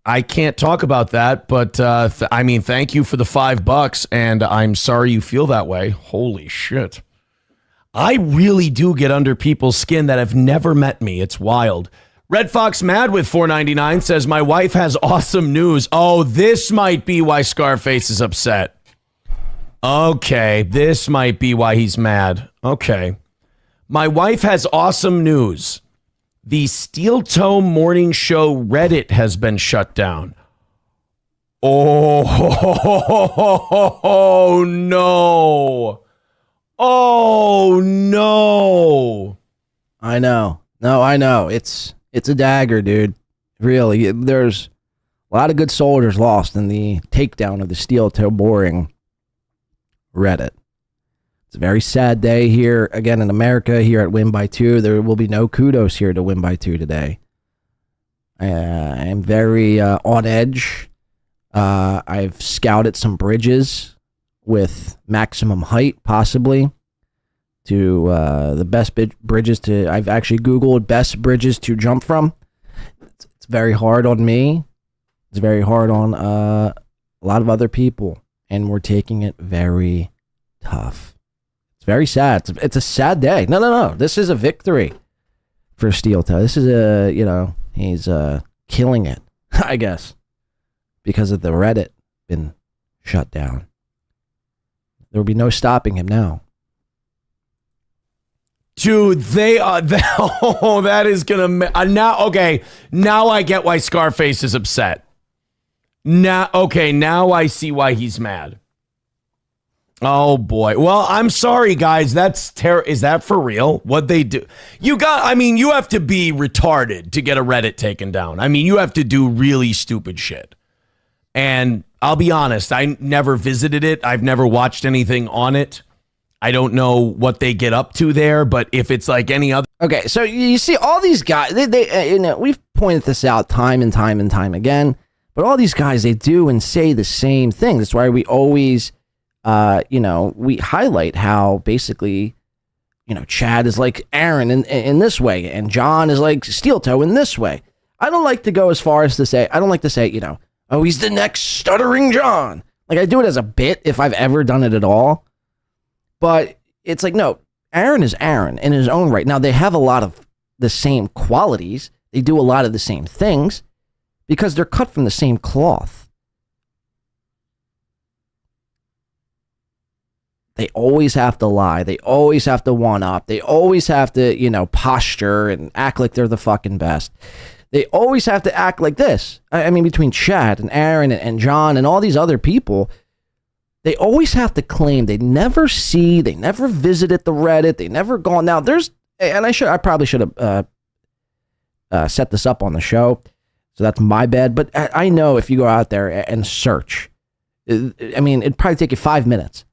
I can't talk about that, but thank you for the $5, and I'm sorry you feel that way. Holy shit. I really do get under people's skin that have never met me. It's wild. Red Fox Mad with $4.99 says, my wife has awesome news. Oh, this might be why Scarface is upset. Okay, this might be why he's mad. Okay. My wife has awesome news. The Steel Toe Morning Show Reddit has been shut down. Oh, no. Oh, no. I know. No, I know. It's a dagger, dude. Really. There's a lot of good soldiers lost in the takedown of the Steel Toe Boring Reddit. It's a very sad day here, again, in America, here at Win by 2. There will be no kudos here to Win by 2 today. I am very on edge. I've scouted some bridges with maximum height, possibly, to the best bridges to... I've actually Googled best bridges to jump from. It's very hard on me. It's very hard on a lot of other people, and we're taking it very tough. It's very sad. It's a sad day. No. This is a victory for Steel Toe. This is he's killing it, I guess, because of the Reddit been shut down. There will be no stopping him now. Dude, they are... that is going to... now, okay, now I get why Scarface is upset. Now I see why he's mad. Oh boy. Well, I'm sorry, guys. That's Is that for real? What'd they do? You have to be retarded to get a Reddit taken down. I mean, you have to do really stupid shit. And I'll be honest, I never visited it. I've never watched anything on it. I don't know what they get up to there, but if it's like any other... Okay, so you see all these guys, we've pointed this out time and time and time again, but all these guys, they do and say the same thing. That's why we always... we highlight how basically, Chad is like Aaron in this way, and John is like Steel Toe in this way. I don't like to go as far as to say, oh, he's the next stuttering John. Like, I do it as a bit if I've ever done it at all. But it's like, no, Aaron is Aaron in his own right. Now, they have a lot of the same qualities. They do a lot of the same things because they're cut from the same cloth. They always have to lie. They always have to one-up. They always have to, posture and act like they're the fucking best. They always have to act like this. I mean, between Chad and Aaron and John and all these other people, they always have to claim they never visited the Reddit. They never gone. Now, I probably should have set this up on the show. So that's my bad. But I know if you go out there and search, it'd probably take you 5 minutes.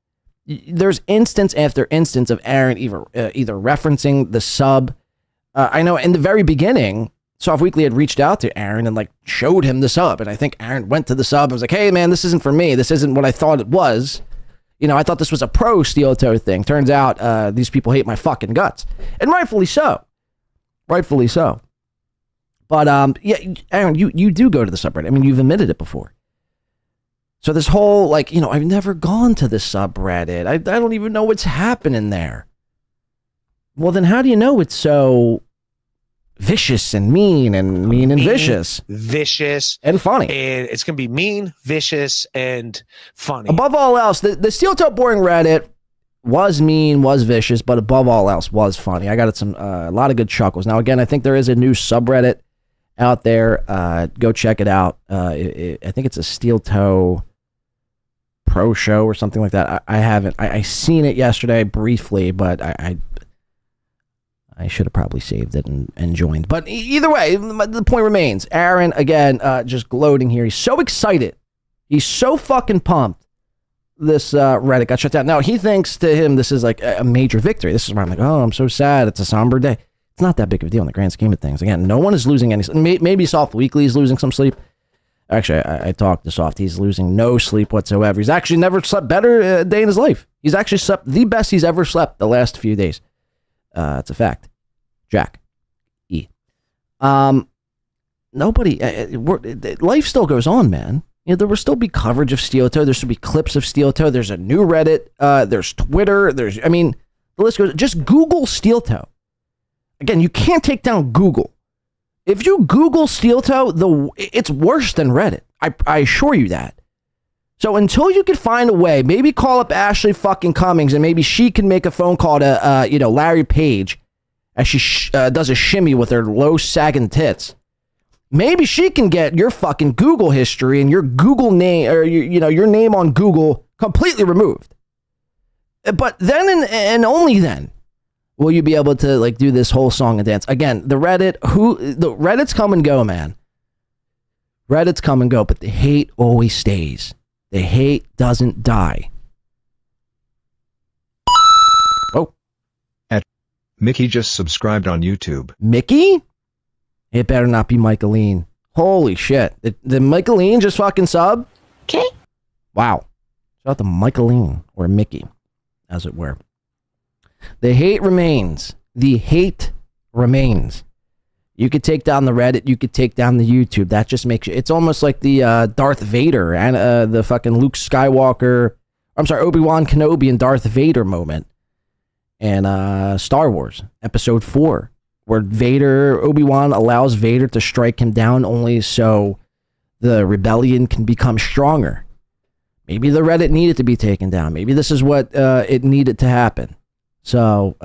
There's instance after instance of Aaron either referencing the sub. I know in the very beginning, Soft Weekly had reached out to Aaron and showed him the sub. And I think Aaron went to the sub and was like, hey man, this isn't for me. This isn't what I thought it was. I thought this was a pro Steel Toe thing. Turns out these people hate my fucking guts. And rightfully so. Rightfully so. But yeah, Aaron, you do go to the subreddit. I mean, you've admitted it before. So this whole, I've never gone to the subreddit. I don't even know what's happening there. Well, then how do you know it's so vicious and mean and vicious? Vicious. And funny. And it's going to be mean, vicious, and funny. Above all else, the Steel Toe Boring Reddit was mean, was vicious, but above all else was funny. I got a lot of good chuckles. Now, again, I think there is a new subreddit out there. Go check it out. I think it's a Steel Toe Pro Show or something like that. I haven't. I seen it yesterday briefly, but I should have probably saved it and joined. But either way, the point remains. Aaron, again, just gloating here. He's so excited. He's so fucking pumped. This Reddit got shut down. Now, he thinks to him this is like a major victory. This is where I'm like, oh, I'm so sad. It's a somber day. It's not that big of a deal in the grand scheme of things. Again, no one is losing any sleep. Maybe Soft Weekly is losing some sleep. Actually, I talked to Soft. He's losing no sleep whatsoever. He's actually never slept better a day in his life. He's actually slept the best he's ever slept the last few days. It's a fact. Jack. E. Nobody, life still goes on, man. You know, there will still be coverage of steel toe. There still be clips of steel toe. There's a new Reddit. There's Twitter. The list goes. Just Google steel toe. Again, you can't take down Google. If you Google steel toe, it's worse than Reddit. I assure you that. So until you can find a way, maybe call up Ashley fucking Cummings and maybe she can make a phone call to Larry Page as she does a shimmy with her low sagging tits. Maybe she can get your fucking Google history and your Google name or your name on Google completely removed. But then and only then will you be able to like do this whole song and dance. Again, the Reddit's come and go, man. Reddit's come and go, but the hate always stays. The hate doesn't die. Oh. Mickey just subscribed on YouTube. Mickey? It better not be Michaeline. Holy shit. Did Michaeline just fucking sub? Okay. Wow. Shout out to Michaeline, or Mickey, as it were. The hate remains. The hate remains. You could take down the Reddit. You could take down the YouTube. That just makes you... It's almost like the Darth Vader and the fucking Luke Skywalker... I'm sorry, Obi-Wan Kenobi and Darth Vader moment. And Star Wars, Episode 4. Where Obi-Wan allows Vader to strike him down only so the rebellion can become stronger. Maybe the Reddit needed to be taken down. Maybe this is what it needed to happen. So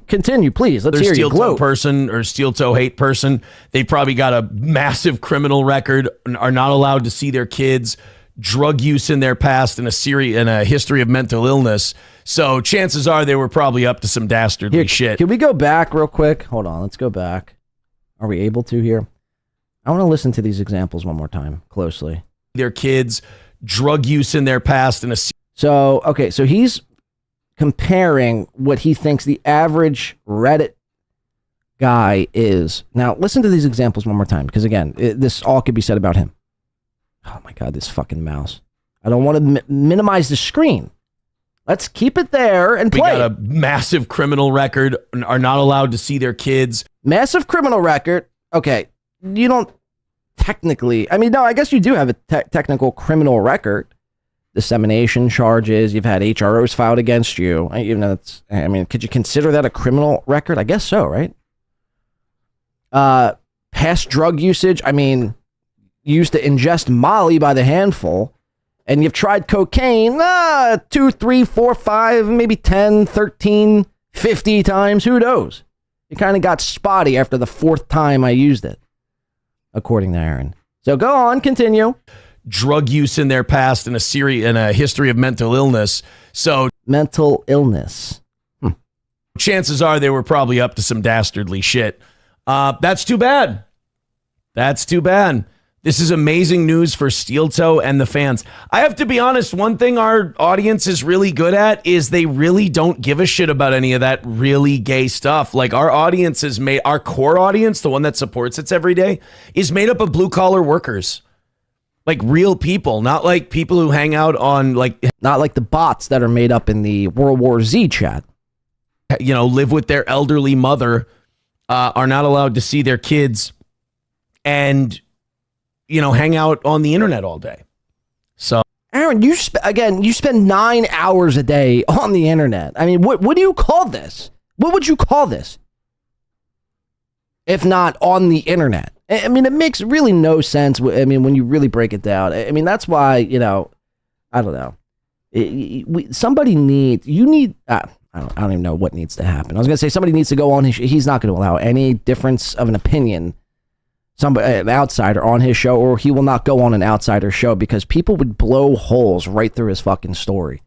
continue, please. Let's hear you steel toe gloat. person or steel toe hate person. They probably got a massive criminal record, are not allowed to see their kids, drug use in their past, and a history of mental illness. So chances are they were probably up to some dastardly shit. Can we go back real quick? Hold on, let's go back. Are we able to here? I want to listen to these examples one more time closely. Their kids, drug use in their past, and so he's comparing what he thinks the average Reddit guy is. Now, listen to these examples one more time, because again, this all could be said about him. Oh my God, this fucking mouse. I don't want to minimize the screen. Let's keep it there and play. We got a massive criminal record, are not allowed to see their kids. Massive criminal record. Okay, you don't technically... I mean, no, I guess you do have a technical criminal record. Dissemination charges. You've had HROs filed against you. Even though it's... I mean, could you consider that a criminal record? I guess so, right? Past drug usage. I mean, you used to ingest Molly by the handful. And you've tried cocaine 2, 3, 4, 5, maybe 10, 13, 50 times. Who knows? You kind of got spotty after the 4th time I used it, according to Aaron. So go on, continue. Drug use in their past and a history of mental illness. So mental illness. Chances are they were probably up to some dastardly shit. That's too bad. That's too bad. This is amazing news for Steel Toe and the fans. I have to be honest, one thing our audience is really good at is they really don't give a shit about any of that really gay stuff. Like our audience is our core audience, the one that supports us every day, is made up of blue collar workers. Like real people, not like people who hang out on not like the bots that are made up in the World War Z chat. Live with their elderly mother, are not allowed to see their kids, and hang out on the internet all day. So, Aaron, you spend 9 hours a day on the internet. I mean, what do you call this? What would you call this? If not on the internet. I mean, it makes really no sense. I mean, when you really break it down. I mean, that's why, I don't know. I don't even know what needs to happen. I was going to say somebody needs to go on he's not going to allow any difference of an opinion, an outsider on his show, or he will not go on an outsider show because people would blow holes right through his fucking story.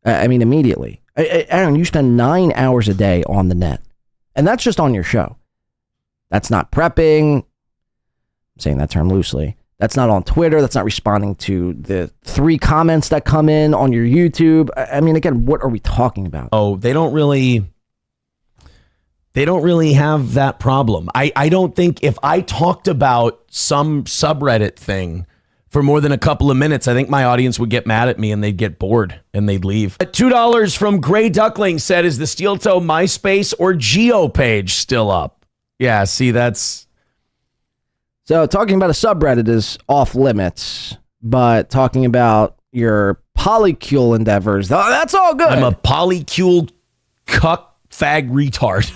I mean, immediately. Aaron, you spend 9 hours a day on the net, and that's just on your show. That's not prepping. I'm saying that term loosely. That's not on Twitter. That's not responding to the 3 comments that come in on your YouTube. I mean, again, what are we talking about? Oh, they don't really... They don't really have that problem. I don't think if I talked about some subreddit thing for more than a couple of minutes, I think my audience would get mad at me and they'd get bored and they'd leave. $2 from Gray Duckling said, is the Steel Toe MySpace or Geo page still up? Yeah, see, that's... So talking about a subreddit is off limits, but talking about your polycule endeavors, that's all good. I'm a polycule cuck fag retard.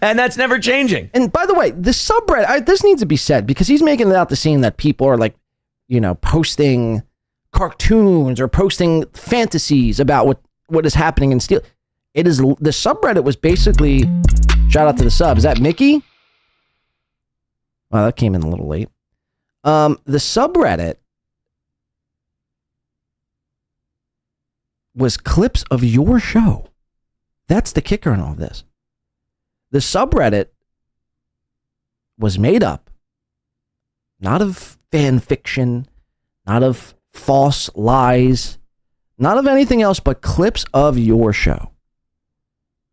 and that's never changing. And by the way, the subreddit, this needs to be said because he's making it out the scene that people are like, you know, posting cartoons or posting fantasies about what is happening in Steel. It is, the subreddit was basically, shout out to the sub. Is that Mickey? Well, that came in a little late. The subreddit was clips of your show. That's the kicker in all this. The subreddit was made up, not of fan fiction, not of false lies, not of anything else but clips of your show.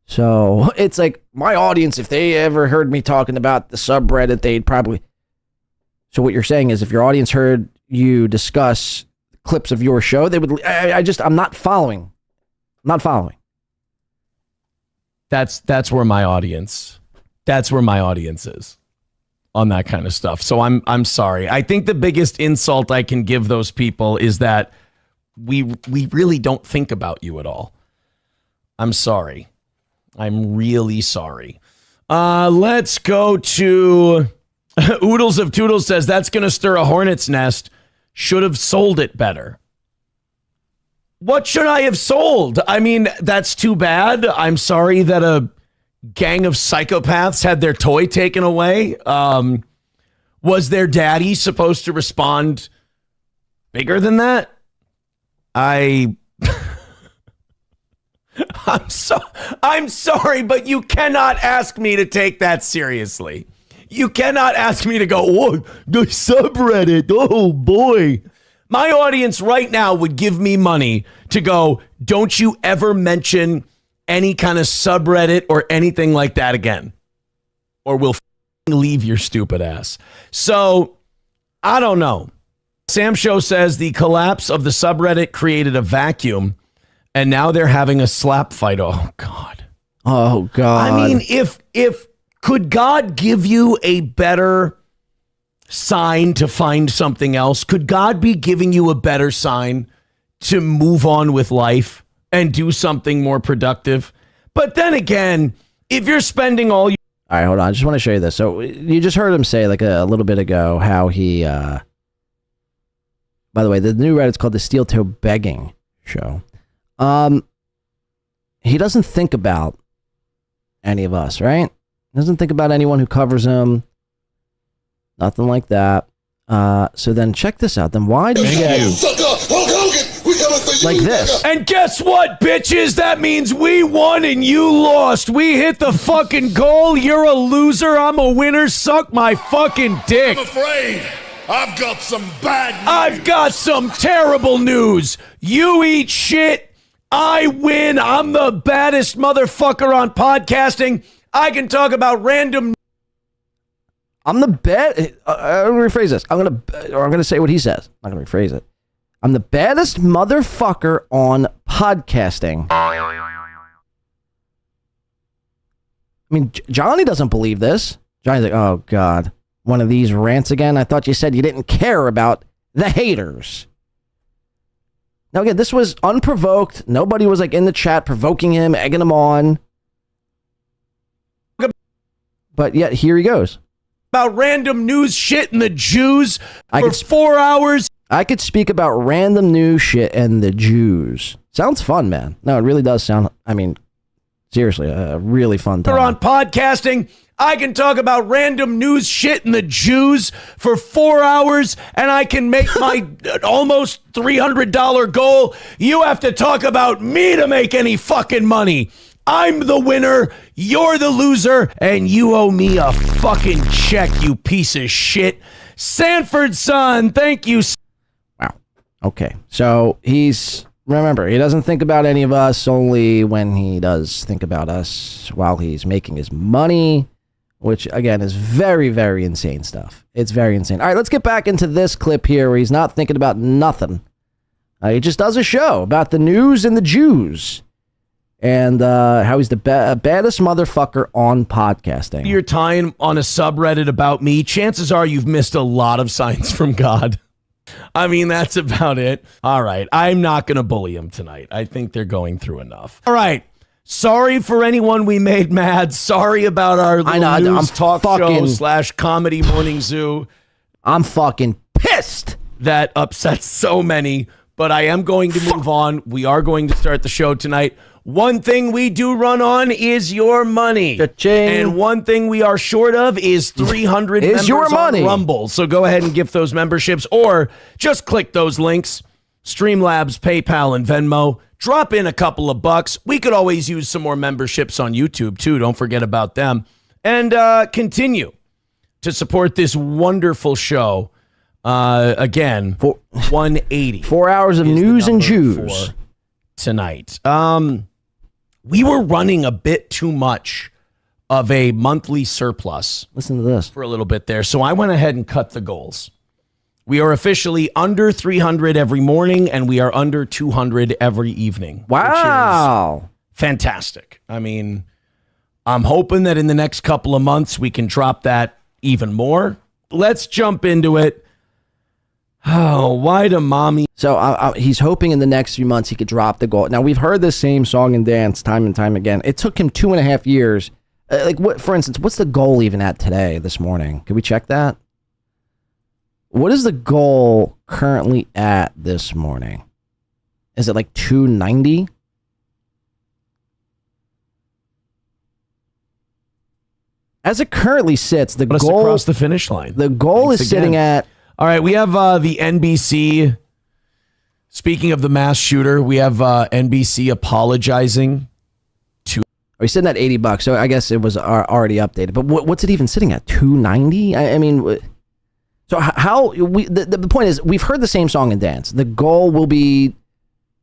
So it's like my audience, if they ever heard me talking about the subreddit, they'd probably... So what you're saying is if your audience heard you discuss clips of your show, they would... I'm not following. I'm not following. That's where my audience is on that kind of stuff. So I'm sorry. I think the biggest insult I can give those people is that we really don't think about you at all. I'm sorry. I'm really sorry. Let's go to Oodles of Toodles says that's going to stir a hornet's nest. Should have sold it better. What should I have sold? I mean, that's too bad. I'm sorry that a gang of psychopaths had their toy taken away. Was their daddy supposed to respond bigger than that? I'm sorry, but you cannot ask me to take that seriously. You cannot ask me to go, oh, the subreddit, oh boy. My audience right now would give me money to go, don't you ever mention any kind of subreddit or anything like that again, or we'll leave your stupid ass. So, I don't know. Sam Show says the collapse of the subreddit created a vacuum, and now they're having a slap fight. Oh, God. Oh, God. I mean, if could God give you a better sign to find something else? Could God be giving you a better sign to move on with life and do something more productive? But then again, if you're spending all right, hold on. I just want to show you this. So you just heard him say like a little bit ago how he, by the way, the new Reddit's called the Steel Toe Begging Show. He doesn't think about any of us, right? He doesn't think about anyone who covers him. Nothing like that. So then check this out. Then why did you get like this? And guess what, bitches? That means we won and you lost. We hit the fucking goal. You're a loser. I'm a winner. Suck my fucking dick. I'm afraid I've got some bad news. I've got some terrible news. You eat shit. I win. I'm the baddest motherfucker on podcasting. I can talk about random. I'm the bad. I'm gonna rephrase this. I'm gonna say what he says. I'm not gonna rephrase it. I'm the baddest motherfucker on podcasting. I mean, Johnny doesn't believe this. Johnny's like, oh God, one of these rants again. I thought you said you didn't care about the haters. Now again, this was unprovoked. Nobody was like in the chat provoking him, egging him on. But yet here he goes. About random news shit and the Jews for 4 hours. I could speak about random news shit and the Jews. Sounds fun, man. No, it really does sound, I mean, seriously, a really fun time. On podcasting, I can talk about random news shit and the Jews for 4 hours, and I can make my almost $300 goal. You have to talk about me to make any fucking money. I'm the winner, you're the loser, and you owe me a fucking check, you piece of shit. Sanford son, thank you. Wow. Okay. So he's Remember, he doesn't think about any of us, only when he does think about us while he's making his money, which, again, is very, very insane stuff. It's very insane. All right, let's get back into this clip here where he's not thinking about nothing. He just does a show about the news and the Jews and how he's the baddest motherfucker on podcasting. Your time on a subreddit about me, chances are you've missed a lot of signs from God. I mean, that's about it. All right. I'm not going to bully him tonight. I think they're going through enough. All right. Sorry for anyone we made mad. Sorry about our news talk show / comedy morning zoo. I'm fucking pissed. That upsets so many, but I am going to move on. We are going to start the show tonight. One thing we do run on is your money. Cha-ching. And one thing we are short of is 300 members your money. on Rumble. So go ahead and gift those memberships or just click those links. Streamlabs, PayPal, and Venmo. Drop in a couple of bucks. We could always use some more memberships on YouTube too. Don't forget about them. And continue to support this wonderful show. Again, 180. 4 hours of news and Jews tonight. We were running a bit too much of a monthly surplus. Listen to this. For a little bit there. So I went ahead and cut the goals. We are officially under 300 every morning, and we are under 200 every evening. Wow. Which is fantastic. I mean, I'm hoping that in the next couple of months, we can drop that even more. Let's jump into it. Oh, why do mommy? So he's hoping in the next few months he could drop the goal. Now, we've heard this same song and dance time and time again. It took him 2.5 years. What, for instance, what's the goal even at today, this morning? Can we check that? What is the goal currently at this morning? Is it like 290? As it currently sits, the goal across the finish line. The goal is sitting at. All right, we have the NBC. Speaking of the mass shooter, we have NBC apologizing to. He's sitting at $80, so I guess it was already updated. But what's it even sitting at? 290? I mean, so how we? The point is, we've heard the same song and dance. The goal will be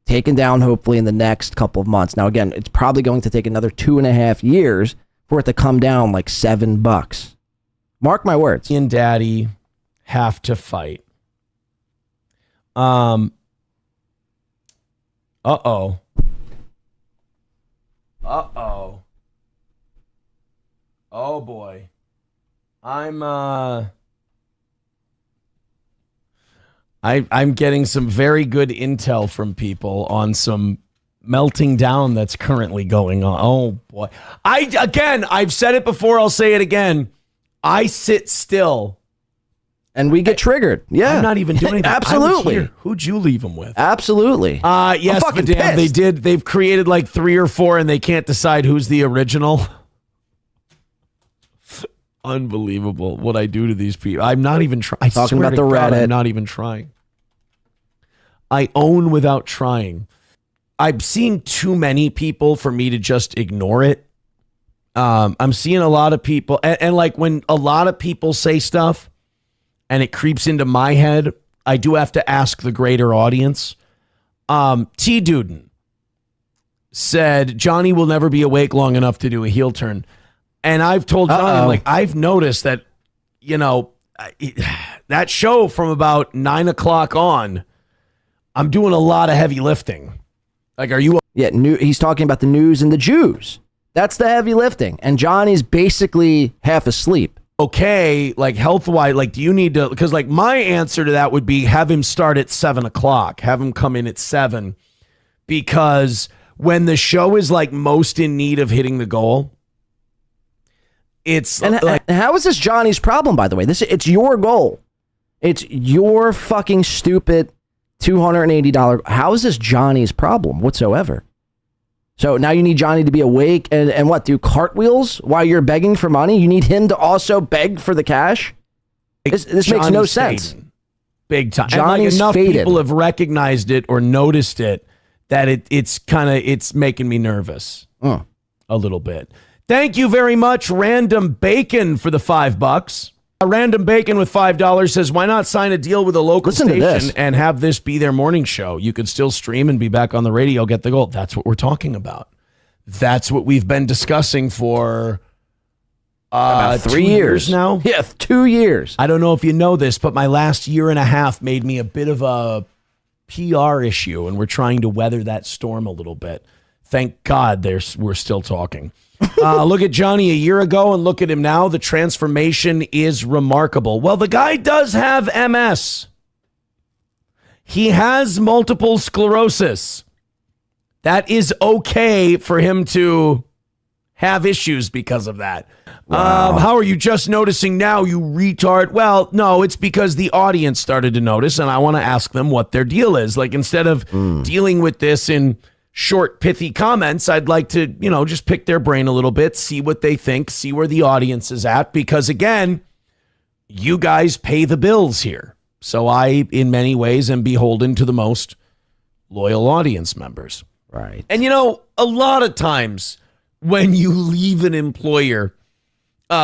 taken down hopefully in the next couple of months. Now, again, it's probably going to take another 2.5 years for it to come down like $7. Mark my words. And Daddy have to fight. Uh-oh. Oh boy. I'm getting some very good intel from people on some melting down that's currently going on. Oh boy. I've said it before, I'll say it again. I sit still. And we get triggered. Yeah. I'm not even doing anything. Absolutely. Who'd you leave them with? Absolutely. Yes, madame, they did. They've created like 3 or 4 and they can't decide who's the original. Unbelievable what I do to these people. I'm not even trying. Talking about the Reddit. I'm not even trying. I own without trying. I'm seeing too many people for me to just ignore it. I'm seeing a lot of people. And like when a lot of people say stuff, and it creeps into my head, I do have to ask the greater audience. T. Duden said, Johnny will never be awake long enough to do a heel turn. And I've told Johnny, like, I've noticed that, you know, that show from about 9 o'clock on, I'm doing a lot of heavy lifting. Like, are you? Yeah, he's talking about the news and the Jews. That's the heavy lifting. And Johnny's basically half asleep. Okay, like health-wise, like do you need to, because like my answer to that would be have him start at 7 o'clock, have him come in at 7, because when the show is like most in need of hitting the goal, it's and like, how is this Johnny's problem, by the way? It's your goal. It's your fucking stupid $280. How is this Johnny's problem whatsoever? So now you need Johnny to be awake and what, do cartwheels while you're begging for money? You need him to also beg for the cash? This makes no sense. Fading. Big time. Johnny's and like enough faded. people have recognized it or noticed it that it's making me nervous a little bit. Thank you very much, Random Bacon, for the $5. A Random Bacon with $5 says, why not sign a deal with a local station and have this be their morning show? You could still stream and be back on the radio, get the gold. That's what we're talking about. That's what we've been discussing for about 3 years now. Yeah, 2 years. I don't know if you know this, but my last year and a half made me a bit of a PR issue, and we're trying to weather that storm a little bit. Thank God we're still talking. Look at Johnny a year ago and look at him now. The transformation is remarkable. Well, the guy does have MS. He has multiple sclerosis. That is okay for him to have issues because of that. Wow. How are you just noticing now, you retard? Well, no, it's because the audience started to notice, and I want to ask them what their deal is. Like, instead of dealing with this in short, pithy comments, I'd like to, just pick their brain a little bit, see what they think, see where the audience is at. Because again, you guys pay the bills here. So I, in many ways, am beholden to the most loyal audience members. Right. And a lot of times when you leave an employer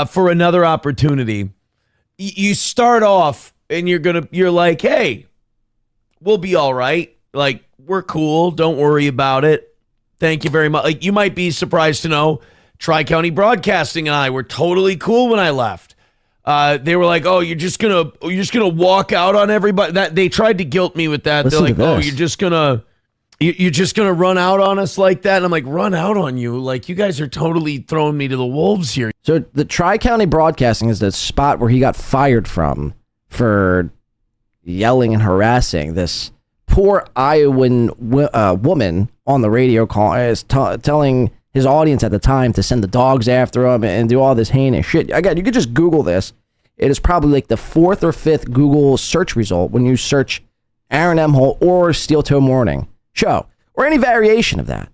for another opportunity, you start off and you're like, hey, we'll be all right. Like, we're cool. Don't worry about it. Thank you very much. Like, you might be surprised to know Tri-County Broadcasting and I were totally cool when I left. They were like, "Oh, you're just gonna walk out on everybody." That they tried to guilt me with that. They're like, "Oh, you're just gonna run out on us like that?" And I'm like, "Run out on you? Like, you guys are totally throwing me to the wolves here." So the Tri-County Broadcasting is the spot where he got fired from for yelling and harassing this poor Iowan woman on the radio call, is telling his audience at the time to send the dogs after him and do all this heinous shit. Again, you could just Google this. It is probably like the 4th or 5th Google search result when you search Aaron Imholte or Steel Toe Morning Show or any variation of that.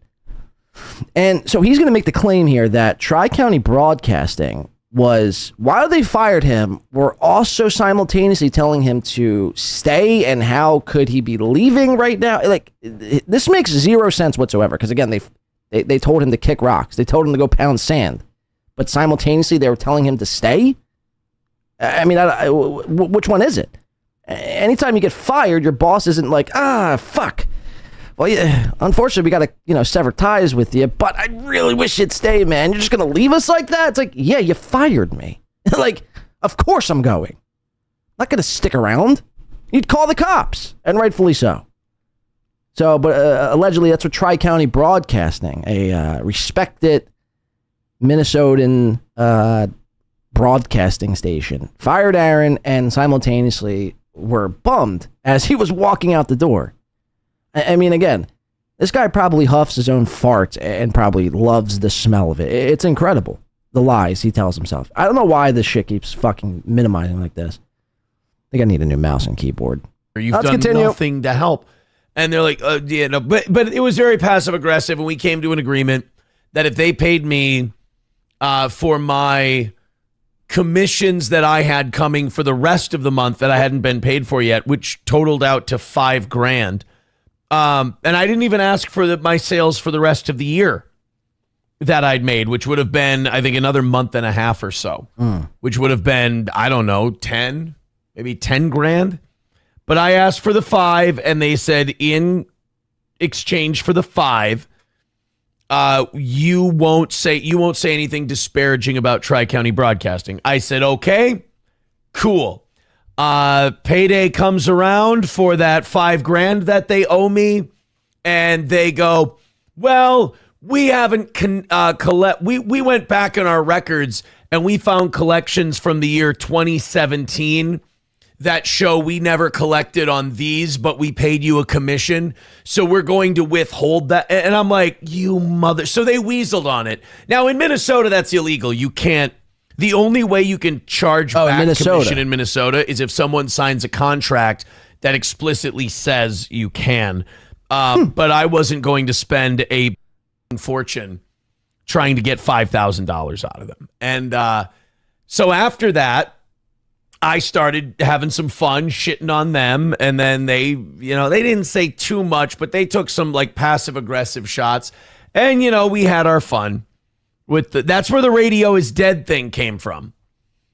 And so he's going to make the claim here that Tri-County Broadcasting was, while they fired him, were also simultaneously telling him to stay, and how could he be leaving right now? Like, this makes zero sense whatsoever, because again, they told him to kick rocks. They told him to go pound sand. But simultaneously, they were telling him to stay? I mean, which one is it? Anytime you get fired, your boss isn't like, fuck. Well, yeah, unfortunately, we got to, sever ties with you, but I really wish you'd stay, man. You're just going to leave us like that? It's like, yeah, you fired me. Like, of course I'm going. I'm not going to stick around. You'd call the cops, and rightfully so. So, but allegedly, that's what Tri-County Broadcasting, a respected Minnesotan broadcasting station, fired Aaron and simultaneously were bummed as he was walking out the door. I mean, again, this guy probably huffs his own farts and probably loves the smell of it. It's incredible, the lies he tells himself. I don't know why this shit keeps fucking minimizing like this. I think I need a new mouse and keyboard. You've done nothing to help. And they're like, but it was very passive aggressive, and we came to an agreement that if they paid me for my commissions that I had coming for the rest of the month that I hadn't been paid for yet, which totaled out to $5,000. And I didn't even ask for my sales for the rest of the year that I'd made, which would have been, I think, another month and a half or so, which would have been, I don't know, maybe $10,000. But I asked for the 5, and they said, in exchange for the 5, you won't say anything disparaging about Tri-County Broadcasting. I said, okay, cool. Payday comes around for that $5,000 that they owe me, and they go, well, we haven't we went back in our records and we found collections from the year 2017 that show we never collected on these, but we paid you a commission, so we're going to withhold that. And I'm like, you mother. So they weaseled on it. Now in Minnesota, that's illegal. You can't. The only way you can charge back commission in Minnesota is if someone signs a contract that explicitly says you can. But I wasn't going to spend a fortune trying to get $5,000 out of them. And so after that, I started having some fun shitting on them. And then they didn't say too much, but they took some like passive aggressive shots. And, we had our fun. That's where the radio is dead thing came from.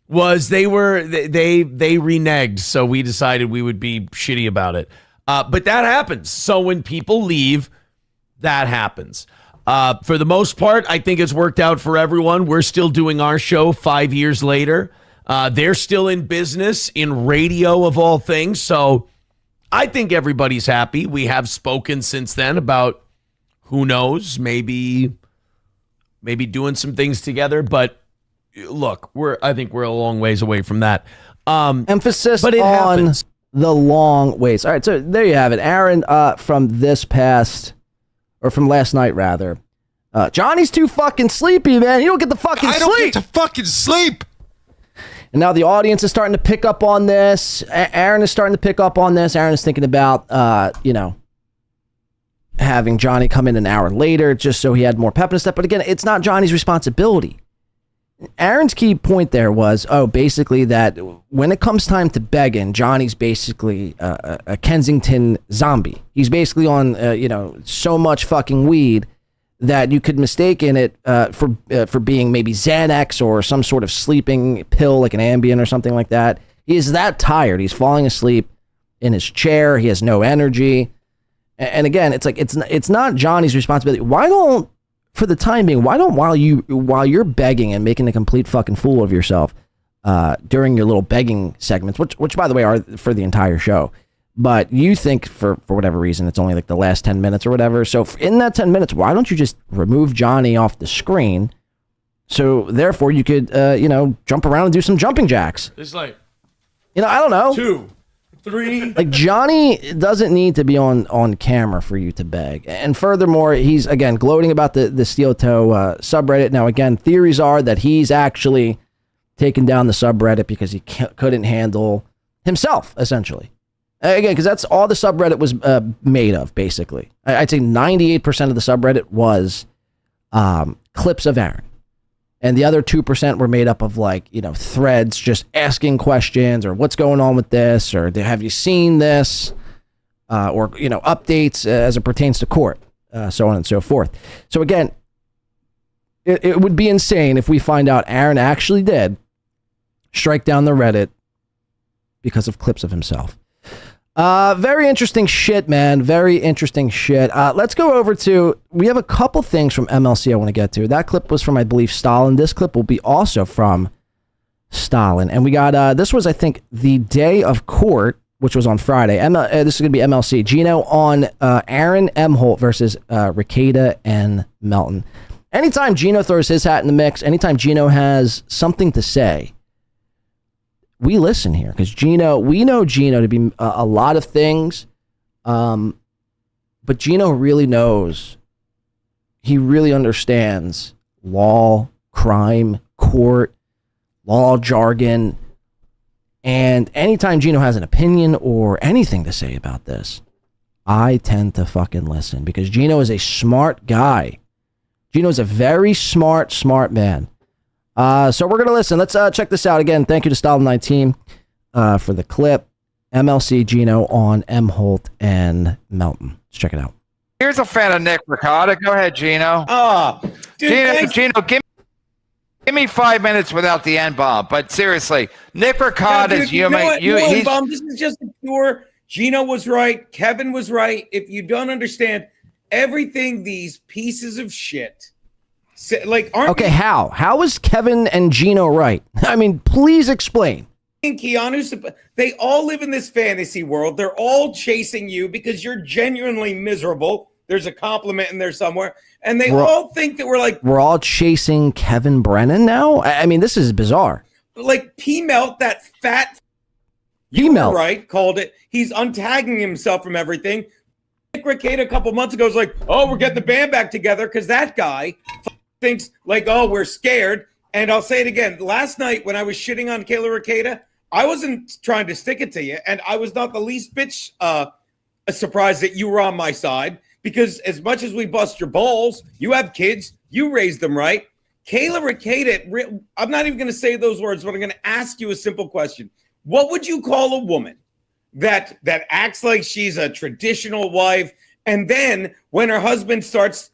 was they reneged, so we decided we would be shitty about it. But that happens. So when people leave, that happens. For the most part, I think it's worked out for everyone. We're still doing our show 5 years later. They're still in business, in radio of all things. So I think everybody's happy. We have spoken since then about, who knows, maybe doing some things together. But look, I think we're a long ways away from that. Emphasis but it on happens. the long ways. All right, so there you have it. Aaron, from last night, rather. Johnny's too fucking sleepy, man. You don't get the fucking sleep. I don't get to fucking sleep. And now the audience is starting to pick up on this. Aaron is starting to pick up on this. Aaron is thinking about, having Johnny come in an hour later just so he had more pep and stuff. But again, it's not Johnny's responsibility. Aaron's key point there was, basically that when it comes time to begging, Johnny's basically a Kensington zombie. He's basically on, so much fucking weed that you could mistake in it for being maybe Xanax or some sort of sleeping pill like an Ambien or something like that. He is that tired. He's falling asleep in his chair. He has no energy. And again, it's like it's not Johnny's responsibility. For the time being, while you're begging and making a complete fucking fool of yourself during your little begging segments, which by the way are for the entire show, but you think for whatever reason it's only like the last 10 minutes or whatever. So in that 10 minutes, why don't you just remove Johnny off the screen? So therefore you could jump around and do some jumping jacks. It's like, I don't know. 2, 3. Like Johnny doesn't need to be on camera for you to beg. And furthermore, he's again gloating about the steel toe subreddit. Now again, theories are that he's actually taken down the subreddit because he couldn't handle himself, essentially. Again, because that's all the subreddit was made of, basically. I'd say 98% of the subreddit was clips of Aaron. And the other 2% were made up of threads just asking questions or what's going on with this or have you seen this or, updates as it pertains to court, so on and so forth. So again, it would be insane if we find out Aaron actually did strike down the Reddit because of clips of himself. Very interesting shit, man. Very interesting shit. Let's go over to, we have a couple things from MLC I want to get to. That clip was from, I believe, Stalin. This clip will be also from Stalin. And we got, this was, I think, the day of court, which was on Friday. This is going to be MLC. Gino on Aaron Imholte versus Rekieta and Melton. Anytime Gino throws his hat in the mix, anytime Gino has something to say, we listen here because we know Gino to be a lot of things, but Gino really knows, he really understands law, crime, court, law jargon, and anytime Gino has an opinion or anything to say about this, I tend to fucking listen because Gino is a smart guy. Gino is a very smart man. So we're going to listen. Let's check this out. Again, thank you to Stalin19 for the clip. MLC Gino on Imholte and Melton. Let's check it out. Here's a fan of Nick Ricotta. Go ahead, Gino. Gino, give me 5 minutes without the N-bomb. But seriously, Nick Ricotta is human. This is just a pure, Gino was right. Kevin was right. If you don't understand everything these pieces of shit how is Kevin and Gino right? I mean, please explain. Keanu, they all live in this fantasy world. They're all chasing you because you're genuinely miserable. There's a compliment in there somewhere, and they all think that we're all chasing Kevin Brennan now. I mean, this is bizarre. Like P-Melt, that fat P-Melt, right? Called it. He's untagging himself from everything. Nick Rekieta a couple months ago was like, "Oh, we're getting the band back together," because that guy thinks we're scared. And I'll say it again. Last night when I was shitting on Kayla Rekieta, I wasn't trying to stick it to you, and I was not the least bitch surprised that you were on my side, because as much as we bust your balls, you have kids, you raised them right. Kayla Rekieta, I'm not even going to say those words, but I'm going to ask you a simple question. What would you call a woman that acts like she's a traditional wife, and then when her husband tells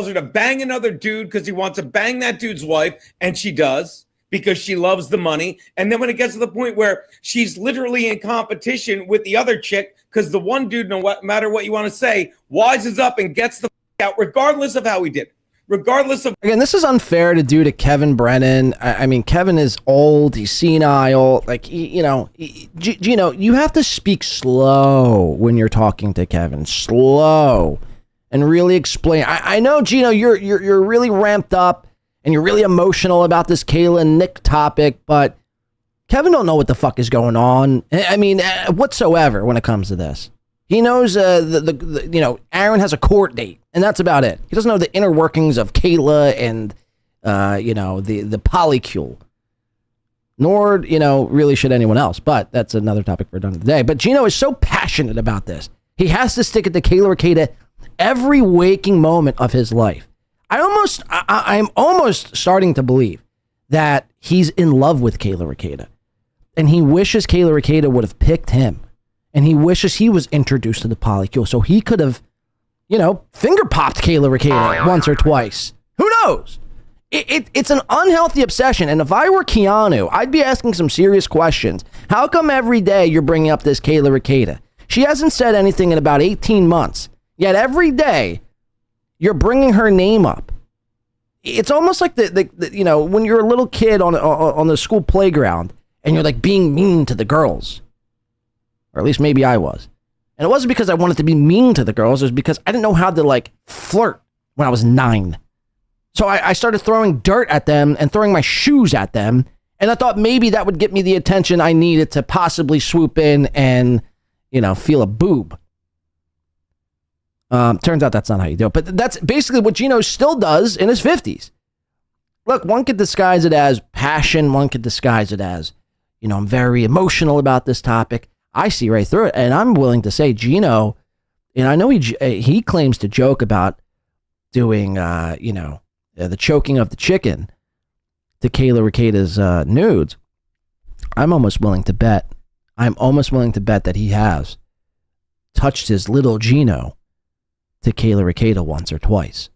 her to bang another dude because he wants to bang that dude's wife, and she does, because she loves the money. And then when it gets to the point where she's literally in competition with the other chick, because the one dude, no matter what you want to say, wises up and gets the out, regardless of how he did it. Regardless of... Again, this is unfair to do to Kevin Brennan. I mean, Kevin is old. He's senile. Like, Gino, you have to speak slow when you're talking to Kevin. Slow. And really explain. I know, Gino, you're really ramped up and you're really emotional about this Kayla and Nick topic, but Kevin don't know what the fuck is going on. I mean, whatsoever when it comes to this. He knows Aaron has a court date, and that's about it. He doesn't know the inner workings of Kayla and the polycule. Nor, really should anyone else. But that's another topic for another day. But Gino is so passionate about this. He has to stick it to Kayla Rekieta every waking moment of his life. I'm almost starting to believe that he's in love with Kayla Rekieta. And he wishes Kayla Rekieta would have picked him. And he wishes he was introduced to the polycule so he could have, finger popped Kayla Rekieta once or twice. Who knows? It's an unhealthy obsession. And if I were Keanu, I'd be asking some serious questions. How come every day you're bringing up this Kayla Rekieta? She hasn't said anything in about 18 months. Yet every day you're bringing her name up. It's almost like when you're a little kid on the school playground and you're like being mean to the girls. Or at least maybe I was. And it wasn't because I wanted to be mean to the girls. It was because I didn't know how to flirt when I was 9. So I started throwing dirt at them and throwing my shoes at them. And I thought maybe that would get me the attention I needed to possibly swoop in and, feel a boob. Turns out that's not how you do it. But that's basically what Gino still does in his 50s. Look, one could disguise it as passion. One could disguise it as, I'm very emotional about this topic. I see right through it. And I'm willing to say Gino, and I know he claims to joke about doing, the choking of the chicken to Kayla Rekieta's nudes. I'm almost willing to bet that he has touched his little Gino to Kayla Rekieta once or twice.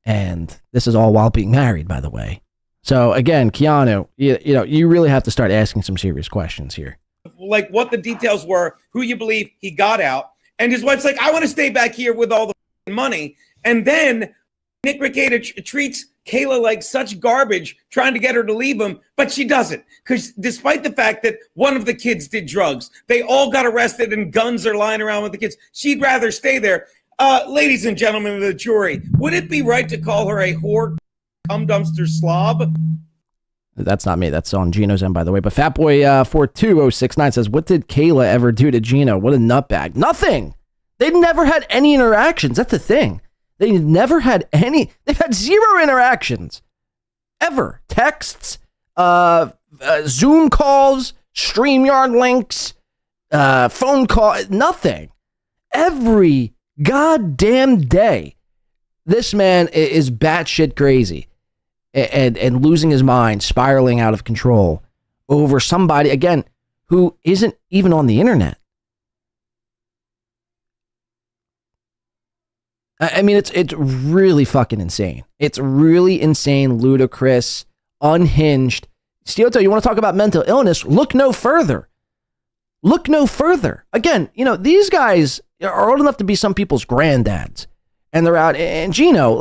And this is all while being married, by the way. So again, Keanu, you really have to start asking some serious questions here. Like what the details were, who you believe he got out. And his wife's like, I want to stay back here with all the money. And then Nick Rekieta treats Kayla like such garbage, trying to get her to leave him, but she doesn't. Because despite the fact that one of the kids did drugs, they all got arrested and guns are lying around with the kids, she'd rather stay there. Ladies and gentlemen of the jury, would it be right to call her a whore, cum dumpster slob? That's not me. That's on Gino's end, by the way. But Fatboy42069 says, what did Kayla ever do to Gino? What a nutbag. Nothing. They'd never had any interactions. That's the thing. They never had any. They've had 0 interactions. Ever. Texts, Zoom calls, StreamYard links, phone call, nothing. Every goddamn day, this man is batshit crazy. And losing his mind, spiraling out of control over somebody, again, who isn't even on the internet. I mean, it's really fucking insane. It's really insane, ludicrous, unhinged. Steelto, you want to talk about mental illness? Look no further. Look no further. Again, these guys are old enough to be some people's granddads. And they're out, and Gino,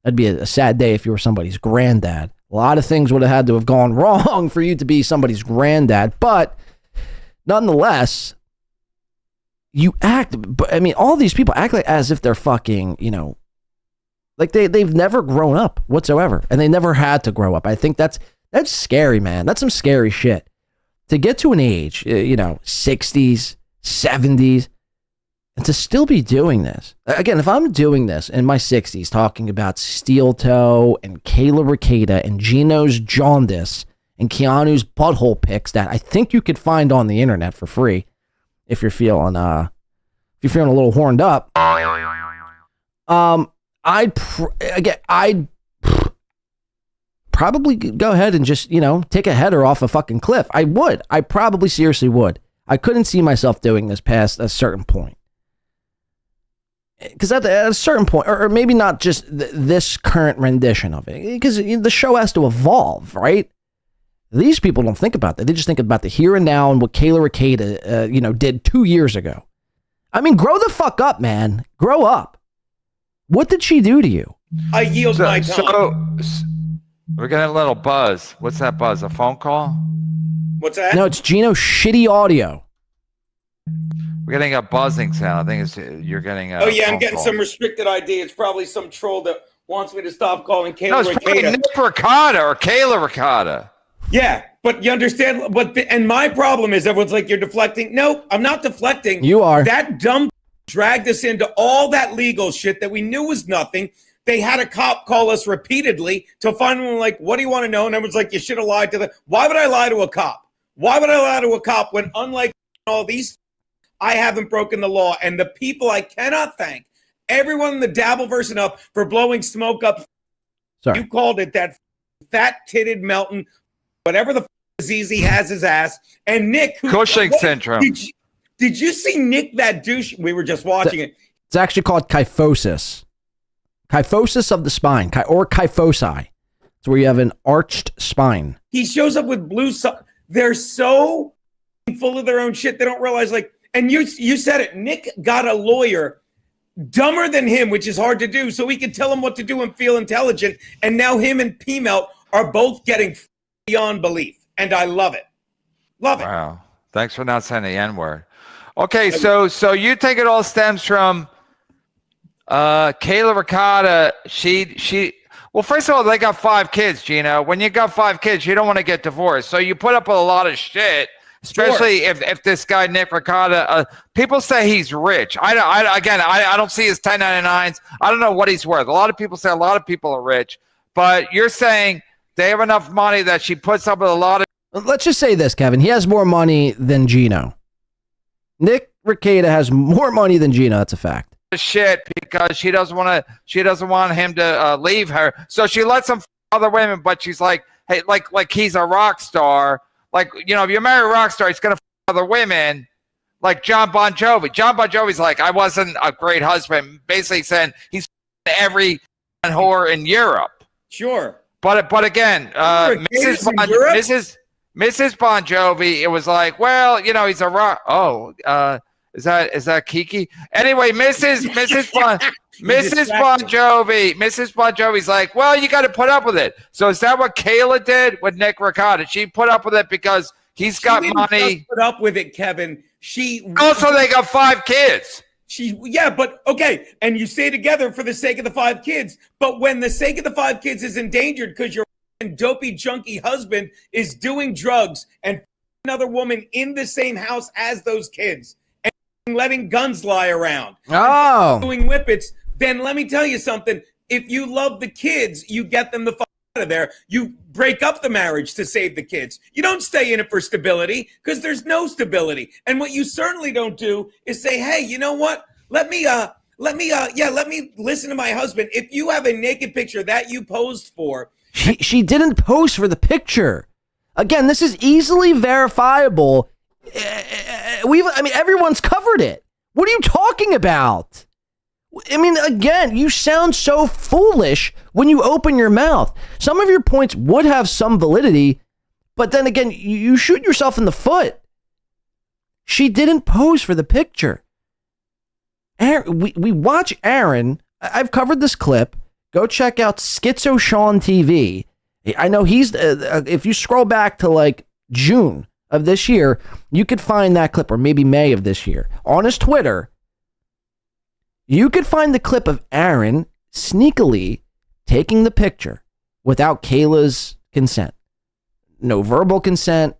that'd be a sad day if you were somebody's granddad. A lot of things would have had to have gone wrong for you to be somebody's granddad. But nonetheless, all these people act like as if they're fucking, like they've never grown up whatsoever. And they never had to grow up. I think that's scary, man. That's some scary shit. To get to an age, 60s, 70s, and to still be doing this. Again, if I'm doing this in my 60s, talking about steel toe and Kayla Rekieta and Gino's jaundice and Keanu's butthole pics that I think you could find on the internet for free if you're feeling a little horned up. I'd probably go ahead and just, take a header off a fucking cliff. I would. I probably seriously would. I couldn't see myself doing this past a certain point. because at a certain point, or maybe not just this current rendition of it, because the show has to evolve, right? These people don't think about that. They just think about the here and now and what Kayla Rekieta, did 2 years ago. I mean, grow the fuck up, man. Grow up. What did she do to you? I yield my time. So we're getting a little buzz. What's that buzz? A phone call? What's that? No, it's Gino's shitty audio. We're getting a buzzing sound. I think you're getting a Oh, yeah, I'm phone getting call. some restricted ID. It's probably some troll that wants me to stop calling Kayla No, it's probably Rekieta. Nick Ricotta or Kayla Ricotta. Yeah, but you understand. And my problem is everyone's like, you're deflecting. No, I'm not deflecting. You are. That dumb dragged us into all that legal shit that we knew was nothing. They had a cop call us repeatedly to finally like, what do you want to know? And everyone's like, you should have lied to the. Why would I lie to a cop? Why would I lie to a cop when, unlike all these, I haven't broken the law? And the people I cannot thank, everyone in the Dabverse and up for blowing smoke up. Sorry. You called it that fat-titted Melton. Whatever the disease he has his ass, and Nick Cushing syndrome. Did you see Nick that douche? We were just watching it. It's actually called kyphosis. Kyphosis of the spine, or kyphosi. It's where you have an arched spine. He shows up with blue. They're so full of their own shit. They don't realize and you said it. Nick got a lawyer dumber than him, which is hard to do, so he could tell him what to do and feel intelligent. And now him and P-Melt are both getting beyond belief, and I love it. Love it. Wow. Thanks for not saying the N-word. Okay, so you think it all stems from Kayla Ricotta. She well, first of all, they got 5 kids, Gino. When you got 5 kids, you don't want to get divorced. So you put up with a lot of shit, especially if this guy Nick Ricotta, people say he's rich. I don't see his 1099s. I don't know what he's worth. A lot of people say a lot of people are rich, but you're saying they have enough money that she puts up with a lot of. Let's just say this, Kevin. He has more money than Gino. Nick Rekieta has more money than Gino. That's a fact. Shit, because she doesn't want him to leave her, so she lets him f other women. But she's like, hey, like he's a rock star. Like, if you marry a rock star, he's gonna f other women. Like John Bon Jovi. John Bon Jovi's like, I wasn't a great husband. Basically saying he's every whore in Europe. Sure. But again, Mrs. Bon Jovi, it was like, well, he's a rock. Oh, is that Kiki? Anyway, Mrs. Bon Jovi's like, well, you got to put up with it. So is that what Kayla did with Nick Ricotta? She put up with it because he's got money. Just put up with it, Kevin. She also they got 5 kids. But okay, and you stay together for the sake of the 5 kids. But when the sake of the 5 kids is endangered because your dopey, junky husband is doing drugs and another woman in the same house as those kids and letting guns lie around, doing whippets, then let me tell you something. If you love the kids, you get them the fuck out of there. You break up the marriage to save the kids. You don't stay in it for stability because there's no stability. And what you certainly don't do is say, hey, you know what? Let me listen to my husband. If you have a naked picture that you posed for. She didn't pose for the picture. Again, this is easily verifiable. Everyone's covered it. What are you talking about? I mean, again, you sound so foolish when you open your mouth. Some of your points would have some validity, but then again, you shoot yourself in the foot. She didn't pose for the picture. We watch Aaron. I've covered this clip. Go check out Schizo Sean TV. I know he's, if you scroll back to like June of this year, you could find that clip, or maybe May of this year, on his Twitter. You could find the clip of Aaron sneakily taking the picture without Kayla's consent. No verbal consent.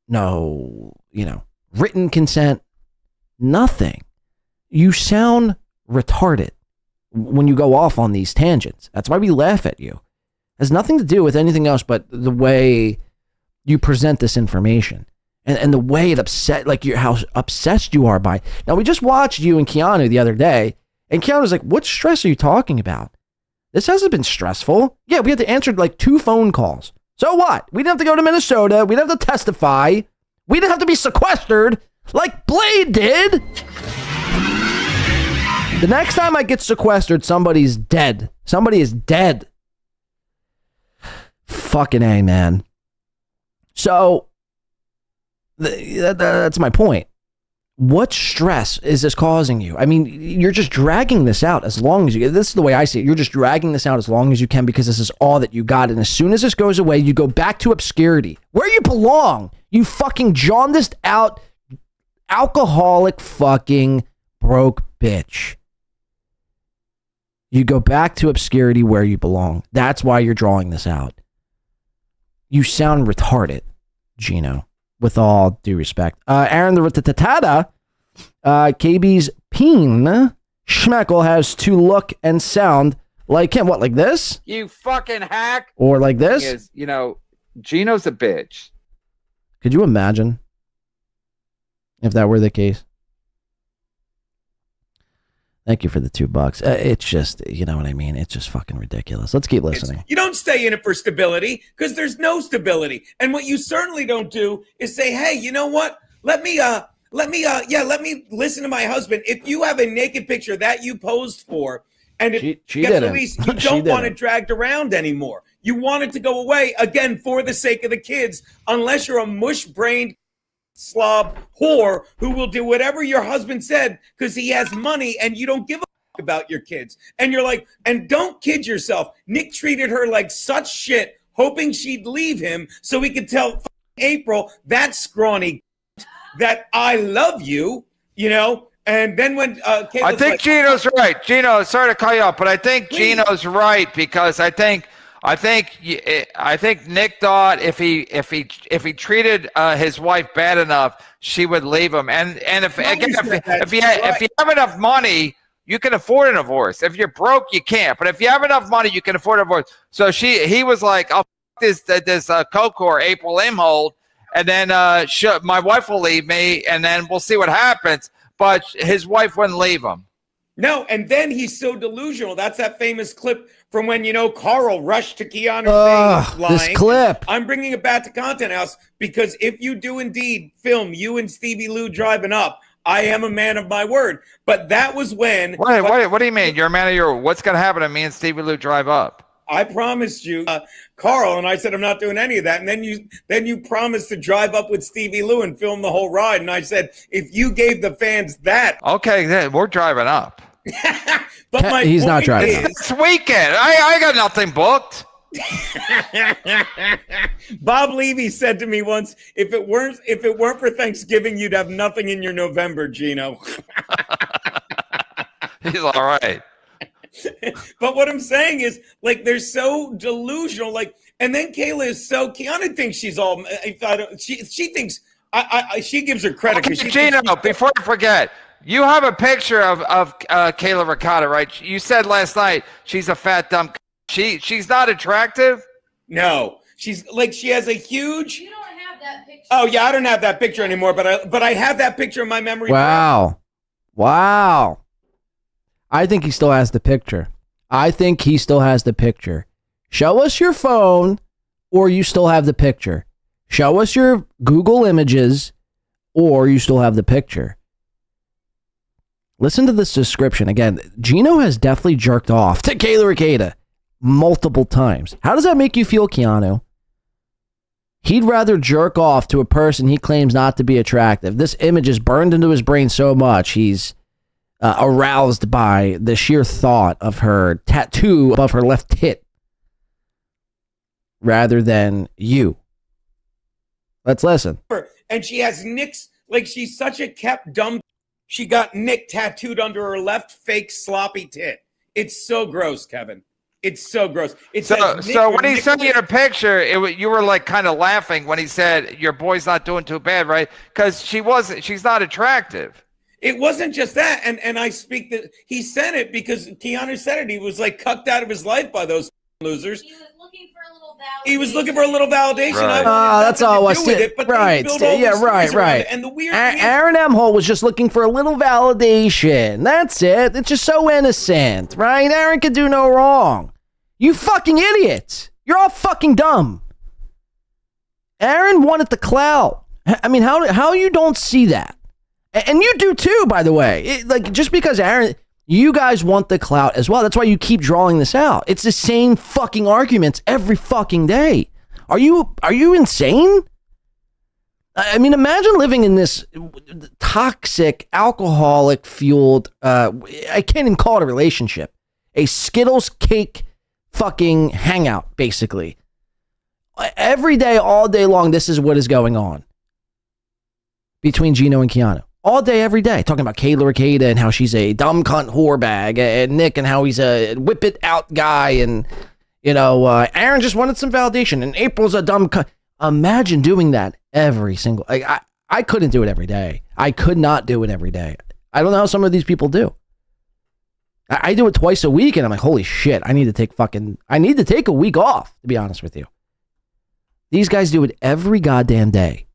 No, written consent. Nothing. You sound retarded when you go off on these tangents. That's why we laugh at you. It has nothing to do with anything else but the way you present this information. And the way it how obsessed you are by. Now, we just watched you and Keanu the other day, and Keanu's like, what stress are you talking about? This hasn't been stressful. Yeah, we had to answer like 2 phone calls. So what? We didn't have to go to Minnesota. We didn't have to testify. We didn't have to be sequestered like Blade did. The next time I get sequestered, somebody's dead. Somebody is dead. Fucking A, man. So, that's my point. What stress is this causing you? I mean, you're just dragging this out as long as you... This is the way I see it. You're just dragging this out as long as you can because this is all that you got. And as soon as this goes away, you go back to obscurity. Where you belong. You fucking jaundiced out, alcoholic fucking broke bitch. You go back to obscurity where you belong. That's why you're drawing this out. You sound retarded, Gino. With all due respect. Aaron the Ratatatata, KB's peen schmeckle has to look and sound like him. What, like this? You fucking hack. Or like this? Is, Gino's a bitch. Could you imagine if that were the case? Thank you for the $2. It's just, you know what I mean? It's just fucking ridiculous. Let's keep listening. You don't stay in it for stability because there's no stability. And what you certainly don't do is say, hey, you know what? Let me listen to my husband. If you have a naked picture that you posed for, and if she did at least you don't want it dragged around anymore. You want it to go away, again, for the sake of the kids, unless you're a mush-brained slob whore who will do whatever your husband said because he has money and you don't give a fuck about your kids. And you're like, and don't kid yourself. Nick treated her like such shit, hoping she'd leave him so he could tell April, that scrawny, that I love you, And then when I think Gino's right. Gino, sorry to cut you off, but I think Gino's right because I think Nick thought if he treated his wife bad enough, she would leave him. And if you have enough money, you can afford a divorce. If you're broke, you can't. But if you have enough money, you can afford a divorce. So he was like, "I'll this Coco April Imholte, and then my wife will leave me, and then we'll see what happens." But his wife wouldn't leave him. No, and then he's so delusional. That's that famous clip from when, Carl rushed to Keanu's line. This clip. I'm bringing it back to Content House because if you do indeed film you and Stevie Lou driving up, I am a man of my word. But that was when... What do you mean? You're a man of your word. What's going to happen if me and Stevie Lou drive up? I promised you, Carl, and I said I'm not doing any of that. And then you promised to drive up with Stevie Lou and film the whole ride. And I said, if you gave the fans that... Okay, then we're driving up. But he's not driving. It's this weekend. I got nothing booked. Bob Levy said to me once, if it weren't for Thanksgiving, you'd have nothing in your November, Gino. He's all right. But what I'm saying is, they're so delusional. And then Kayla is so... Kiana thinks she's all... She thinks... she gives her credit. Okay, Gino, before I forget, you have a picture of Kayla Rekieta, right? You said last night she's a fat, dumb... She's not attractive? No. She's she has a huge... You don't have that picture. Oh, yeah, I don't have that picture anymore, but I have that picture in my memory. Wow. I think he still has the picture. Show us your phone, or you still have the picture. Show us your Google Images, or you still have the picture. Listen to this description. Again, Gino has definitely jerked off to Kayla Rekieta multiple times. How does that make you feel, Keanu? He'd rather jerk off to a person he claims not to be attractive. This image is burned into his brain so much, he's aroused by the sheer thought of her tattoo above her left tit rather than you. Let's listen. And she has Nick's, she's such a kept dumb. She got Nick tattooed under her left fake sloppy tit. It's so gross, Kevin. It's so gross. So when he sent you the picture, you were kind of laughing when he said your boy's not doing too bad, right? Because she's not attractive. It wasn't just that, and I speak that he sent it because Keanu said it. He was cucked out of his life by those losers. He was looking for a little validation. Right. That's all I was saying. Right. Yeah, right. And the weird Aaron Mholt was just looking for a little validation. That's it. It's just so innocent, right? Aaron could do no wrong. You fucking idiots. You're all fucking dumb. Aaron wanted the clout. I mean, how you don't see that? And you do too, by the way. Just because Aaron, You guys want the clout as well. That's why you keep drawing this out. It's the same fucking arguments every fucking day. Are you insane? I mean, imagine living in this toxic, alcoholic fueled, I can't even call it a relationship, a Skittles cake fucking hangout, basically. Every day, all day long, this is what is going on between Gino and Keanu. All day, every day, talking about Kayla Rekieta and how she's a dumb cunt whore bag, and Nick and how he's a whip it out guy, and Aaron just wanted some validation, and April's a dumb cunt. Imagine doing that every single. I couldn't do it every day. I could not do it every day. I don't know how some of these people do. I do it twice a week, and I'm like, holy shit! I need to take a week off. To be honest with you, these guys do it every goddamn day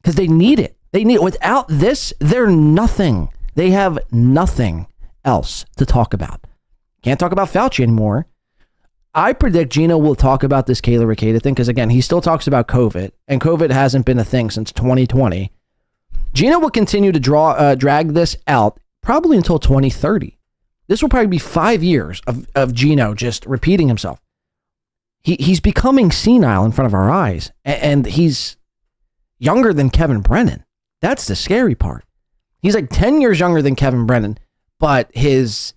because they need it. Without this, they're nothing. They have nothing else to talk about. Can't talk about Fauci anymore. I predict Gino will talk about this Kayla Rekieta thing because, again, he still talks about COVID, and COVID hasn't been a thing since 2020. Gino will continue to drag this out probably until 2030. This will probably be 5 years of Gino just repeating himself. He's becoming senile in front of our eyes, and he's younger than Kevin Brennan. That's the scary part. He's like 10 years younger than Kevin Brennan, but his,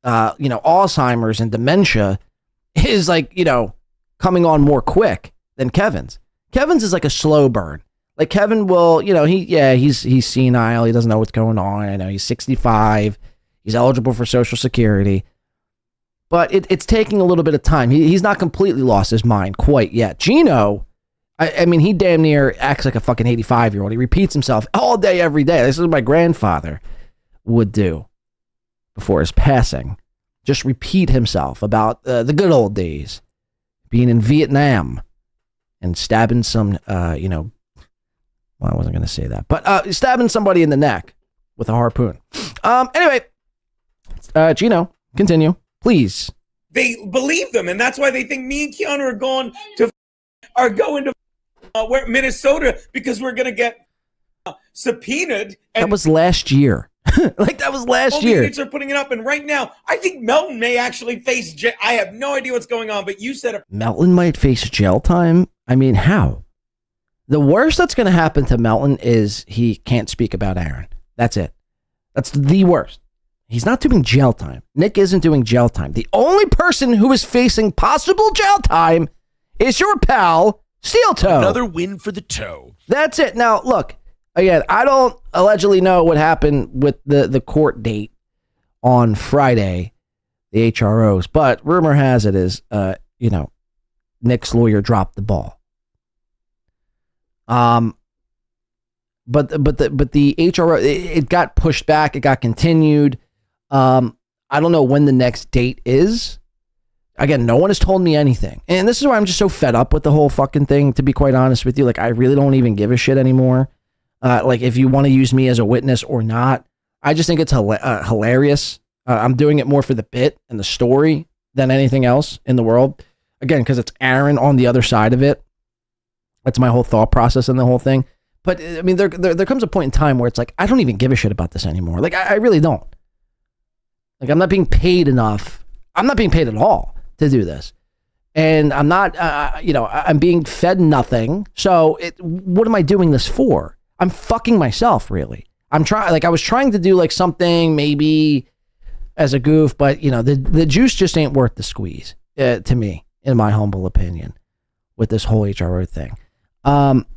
Alzheimer's and dementia is like, coming on more quick than Kevin's. Kevin's is like a slow burn. Like Kevin will, he's senile. He doesn't know what's going on. I know he's 65. He's eligible for Social Security. But it's taking a little bit of time. He's not completely lost his mind quite yet. Gino, I mean, he damn near acts like a fucking 85-year-old. He repeats himself all day, every day. This is what my grandfather would do before his passing. Just repeat himself about the good old days, being in Vietnam and stabbing some, well, I wasn't going to say that, but stabbing somebody in the neck with a harpoon. Anyway, Gino, continue, please. They believe them, and that's why they think me and Keanu are going to Minnesota because we're going to get subpoenaed. And that was last year. That was last year. All are putting it up, and right now, I think Melton may actually face jail. I have no idea what's going on, but you said Melton might face jail time. I mean, how? The worst that's going to happen to Melton is he can't speak about Aaron. That's it. That's the worst. He's not doing jail time. Nick isn't doing jail time. The only person who is facing possible jail time is your pal, Steel Toe. Another win for the toe. That's it. Now, look, again, I don't allegedly know what happened with the court date on Friday, the HROs, but rumor has it is, Nick's lawyer dropped the ball. But the HRO, it got pushed back. It got continued. I don't know when the next date is. Again, no one has told me anything. And this is why I'm just so fed up with the whole fucking thing, to be quite honest with you. Like, I really don't even give a shit anymore. Like, if you want to use me as a witness or not, I just think it's hilarious. I'm doing it more for the bit and the story than anything else in the world. Again, because it's Aaron on the other side of it. That's my whole thought process in the whole thing. But, I mean, there comes a point in time where it's like, I don't even give a shit about this anymore. Like, I really don't. Like, I'm not being paid enough. I'm not being paid at all to do this. And I'm not, I'm being fed nothing. So what am I doing this for? I'm fucking myself, really. I was trying to do like something maybe as a goof, but the juice just ain't worth the squeeze to me, in my humble opinion, with this whole HRO thing.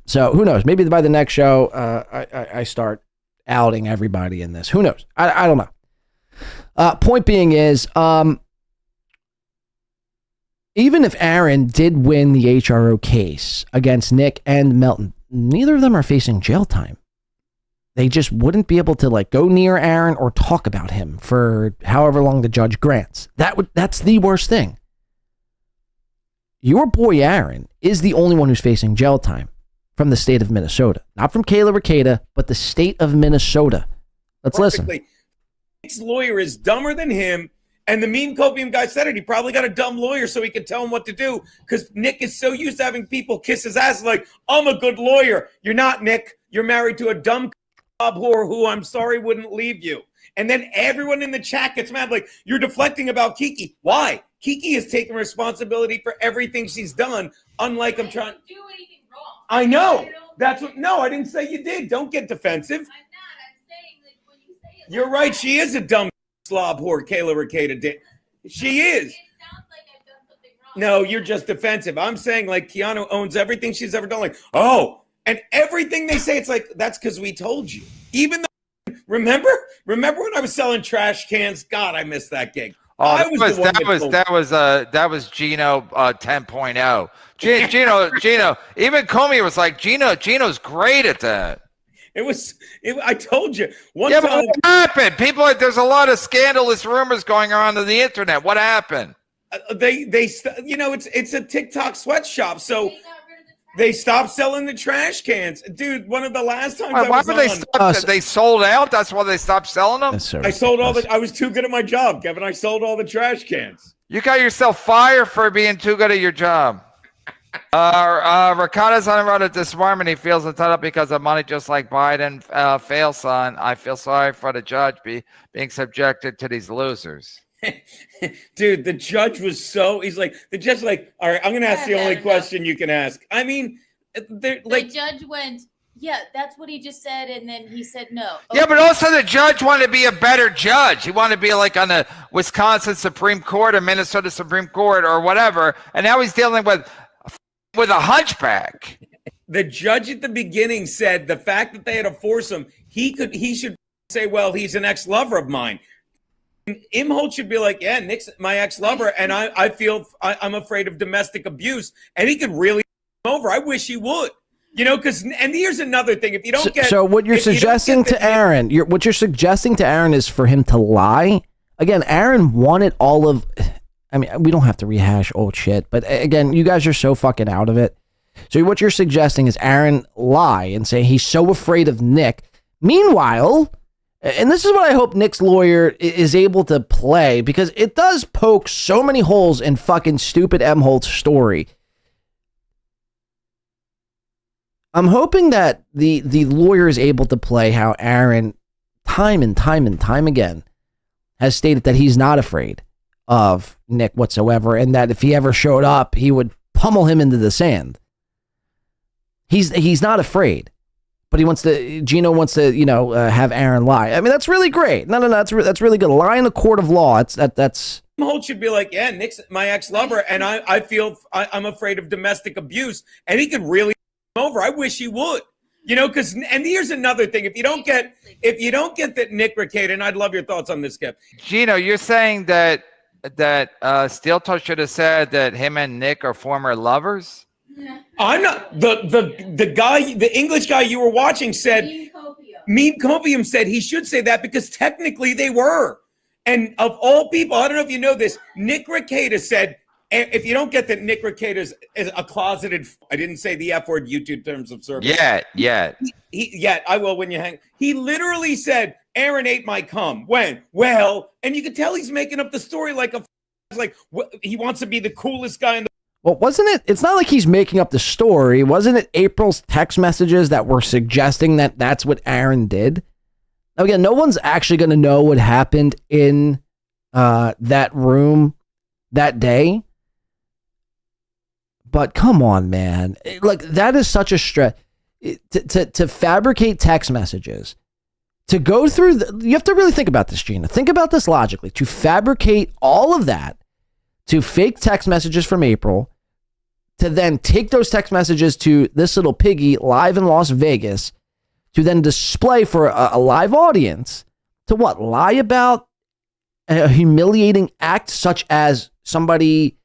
So who knows? Maybe by the next show, I start outing everybody in this. Who knows? I don't know. Point being is, even if Aaron did win the HRO case against Nick and Melton, neither of them are facing jail time. They just wouldn't be able to like go near Aaron or talk about him for however long the judge grants. That's the worst thing. Your boy Aaron is the only one who's facing jail time from the state of Minnesota. Not from Kayla Rekieta, but the state of Minnesota. Let's listen. Nick's lawyer is dumber than him. And the meme copium guy said it. He probably got a dumb lawyer so he could tell him what to do, because Nick is so used to having people kiss his ass like, I'm a good lawyer. You're not, Nick. You're married to a dumb. slob whore who I'm sorry wouldn't leave you. And then everyone in the chat gets mad, like, you're deflecting about Kiki. Why? Kiki is taking responsibility for everything she's done, unlike I'm trying. Do anything wrong. I know. That's what. No, I didn't say you did. Don't get defensive. I'm not. I'm saying that when you say it. You're right. She is a dumb slob whore, Kayla Rekieta did. She is. It sounds like I've done something wrong. No, you're just defensive. I'm saying like Keanu owns everything she's ever done. Like, oh, and everything they say, it's like, that's because we told you. Even though, remember when I was selling trash cans? God, I missed that gig. Oh, that was Geno 10.0. Geno. Even Comey was like, Geno's great at that. I told you. But what happened? There's a lot of scandalous rumors going around on the internet. What happened? It's a TikTok sweatshop, so they stopped selling the trash cans, dude. One of the last times they sold out. That's why they stopped selling them. I sold all I was too good at my job, Kevin. I sold all the trash cans. You got yourself fired for being too good at your job. Ricardo's on the road to disbarment. He feels entitled because of money, just like Biden fails son. I feel sorry for the judge being subjected to these losers. Dude, the judge was he's like, the judge like, all right, I'm going to ask the only question you can ask. I mean, the judge went, yeah, that's what he just said. And then he said, no. Okay. Yeah, but also the judge wanted to be a better judge. He wanted to be like on the Wisconsin Supreme Court or Minnesota Supreme Court or whatever. And now he's dealing with a hunchback. The judge at the beginning said the fact that they had to force him, he should say, well, he's an ex-lover of mine. Imholte should be like, yeah, Nick's my ex-lover, and I feel I'm afraid of domestic abuse, and he could really over. I wish he would, because and here's another thing: if you don't get so what you're suggesting to Aaron, what you're suggesting to Aaron is for him to lie again. Aaron wanted all of. I mean, we don't have to rehash old shit, but again, you guys are so fucking out of it. So what you're suggesting is Aaron lie and say he's so afraid of Nick. Meanwhile. And this is what I hope Nick's lawyer is able to play, because it does poke so many holes in fucking stupid Mholt's story. I'm hoping that the lawyer is able to play how Aaron, time and time again, has stated that he's not afraid of Nick whatsoever, and that if he ever showed up, he would pummel him into the sand. He's not afraid. But Gino wants to, have Aaron lie. I mean, that's really great. No, that's really good. A lie in a court of law. That's. Imholte should be like, yeah, Nick's my ex-lover, and I feel I'm afraid of domestic abuse, and he could really over. I wish he would, because and here's another thing: if you don't get that Nick Rekieta, and I'd love your thoughts on this, Kev. Gino, you're saying that Steel Toe should have said that him and Nick are former lovers. I'm not the guy, the English guy you were watching said Meme Copium said he should say that because technically they were. And of all people, I don't know if you know this, Nick Rekieta said, if you don't get that Nick Rekieta is a closeted, I didn't say the F word, YouTube terms of service. Yeah. I will when you hang. He literally said, Aaron ate my cum. When? Well, and you can tell he's making up the story like he wants to be the coolest guy in the. Well, wasn't it? It's not like he's making up the story. Wasn't it April's text messages that were suggesting that that's what Aaron did? Now, again, no one's actually going to know what happened in that room that day. But come on, man. Like, that is such a stretch. To fabricate text messages, to go through, you have to really think about this, Gina. Think about this logically. To fabricate all of that, to fake text messages from April, to then take those text messages to this little piggy live in Las Vegas, to then display for a live audience, to what? Lie about a humiliating act such as somebody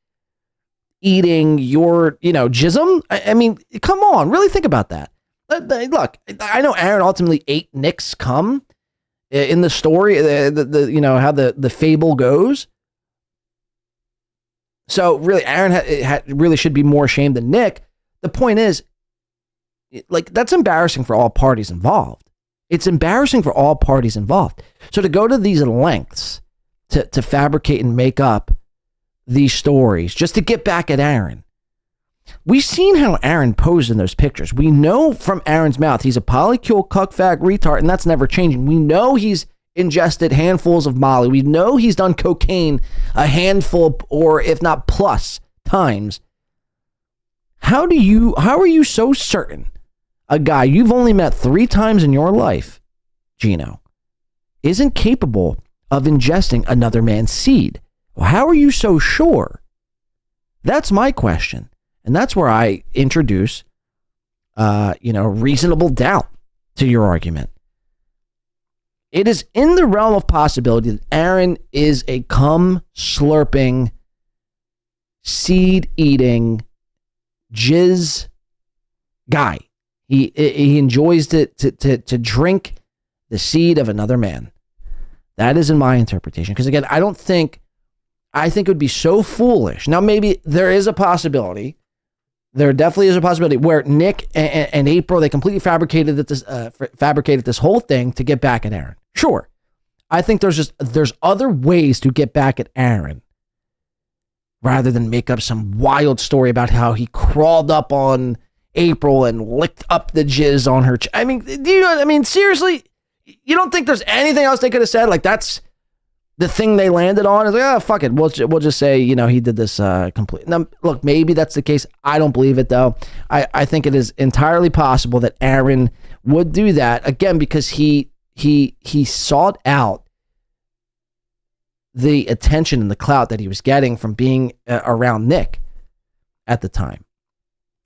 eating your, jism? I mean, come on, really think about that. Look, I know Aaron ultimately ate Nick's cum in the story, how the fable goes. So really, Aaron really should be more ashamed than Nick. The point is, that's embarrassing for all parties involved. It's embarrassing for all parties involved. So to go to these lengths to fabricate and make up these stories just to get back at Aaron, we've seen how Aaron posed in those pictures. We know from Aaron's mouth he's a polycule cuckfag retard, and that's never changing. We know he's ingested handfuls of Molly. We know he's done cocaine a handful, or if not plus times. How are you so certain a guy you've only met 3 times in your life, Gino, isn't capable of ingesting another man's seed? How are you so sure? That's my question. And that's where I introduce, reasonable doubt to your argument. It is in the realm of possibility that Aaron is a cum slurping, seed eating, jizz guy. He enjoys to drink the seed of another man. That is in my interpretation. Because again, I think it would be so foolish. Now, maybe there is a possibility. There definitely is a possibility where Nick and April, they completely fabricated this whole thing to get back at Aaron. Sure. I think there's other ways to get back at Aaron rather than make up some wild story about how he crawled up on April and licked up the jizz on her. Seriously, you don't think there's anything else they could have said? Like, that's the thing they landed on. Is like, oh, fuck it. We'll just say, he did this complete. Now, look, maybe that's the case. I don't believe it, though. I think it is entirely possible that Aaron would do that, again, because he sought out the attention and the clout that he was getting from being around Nick at the time.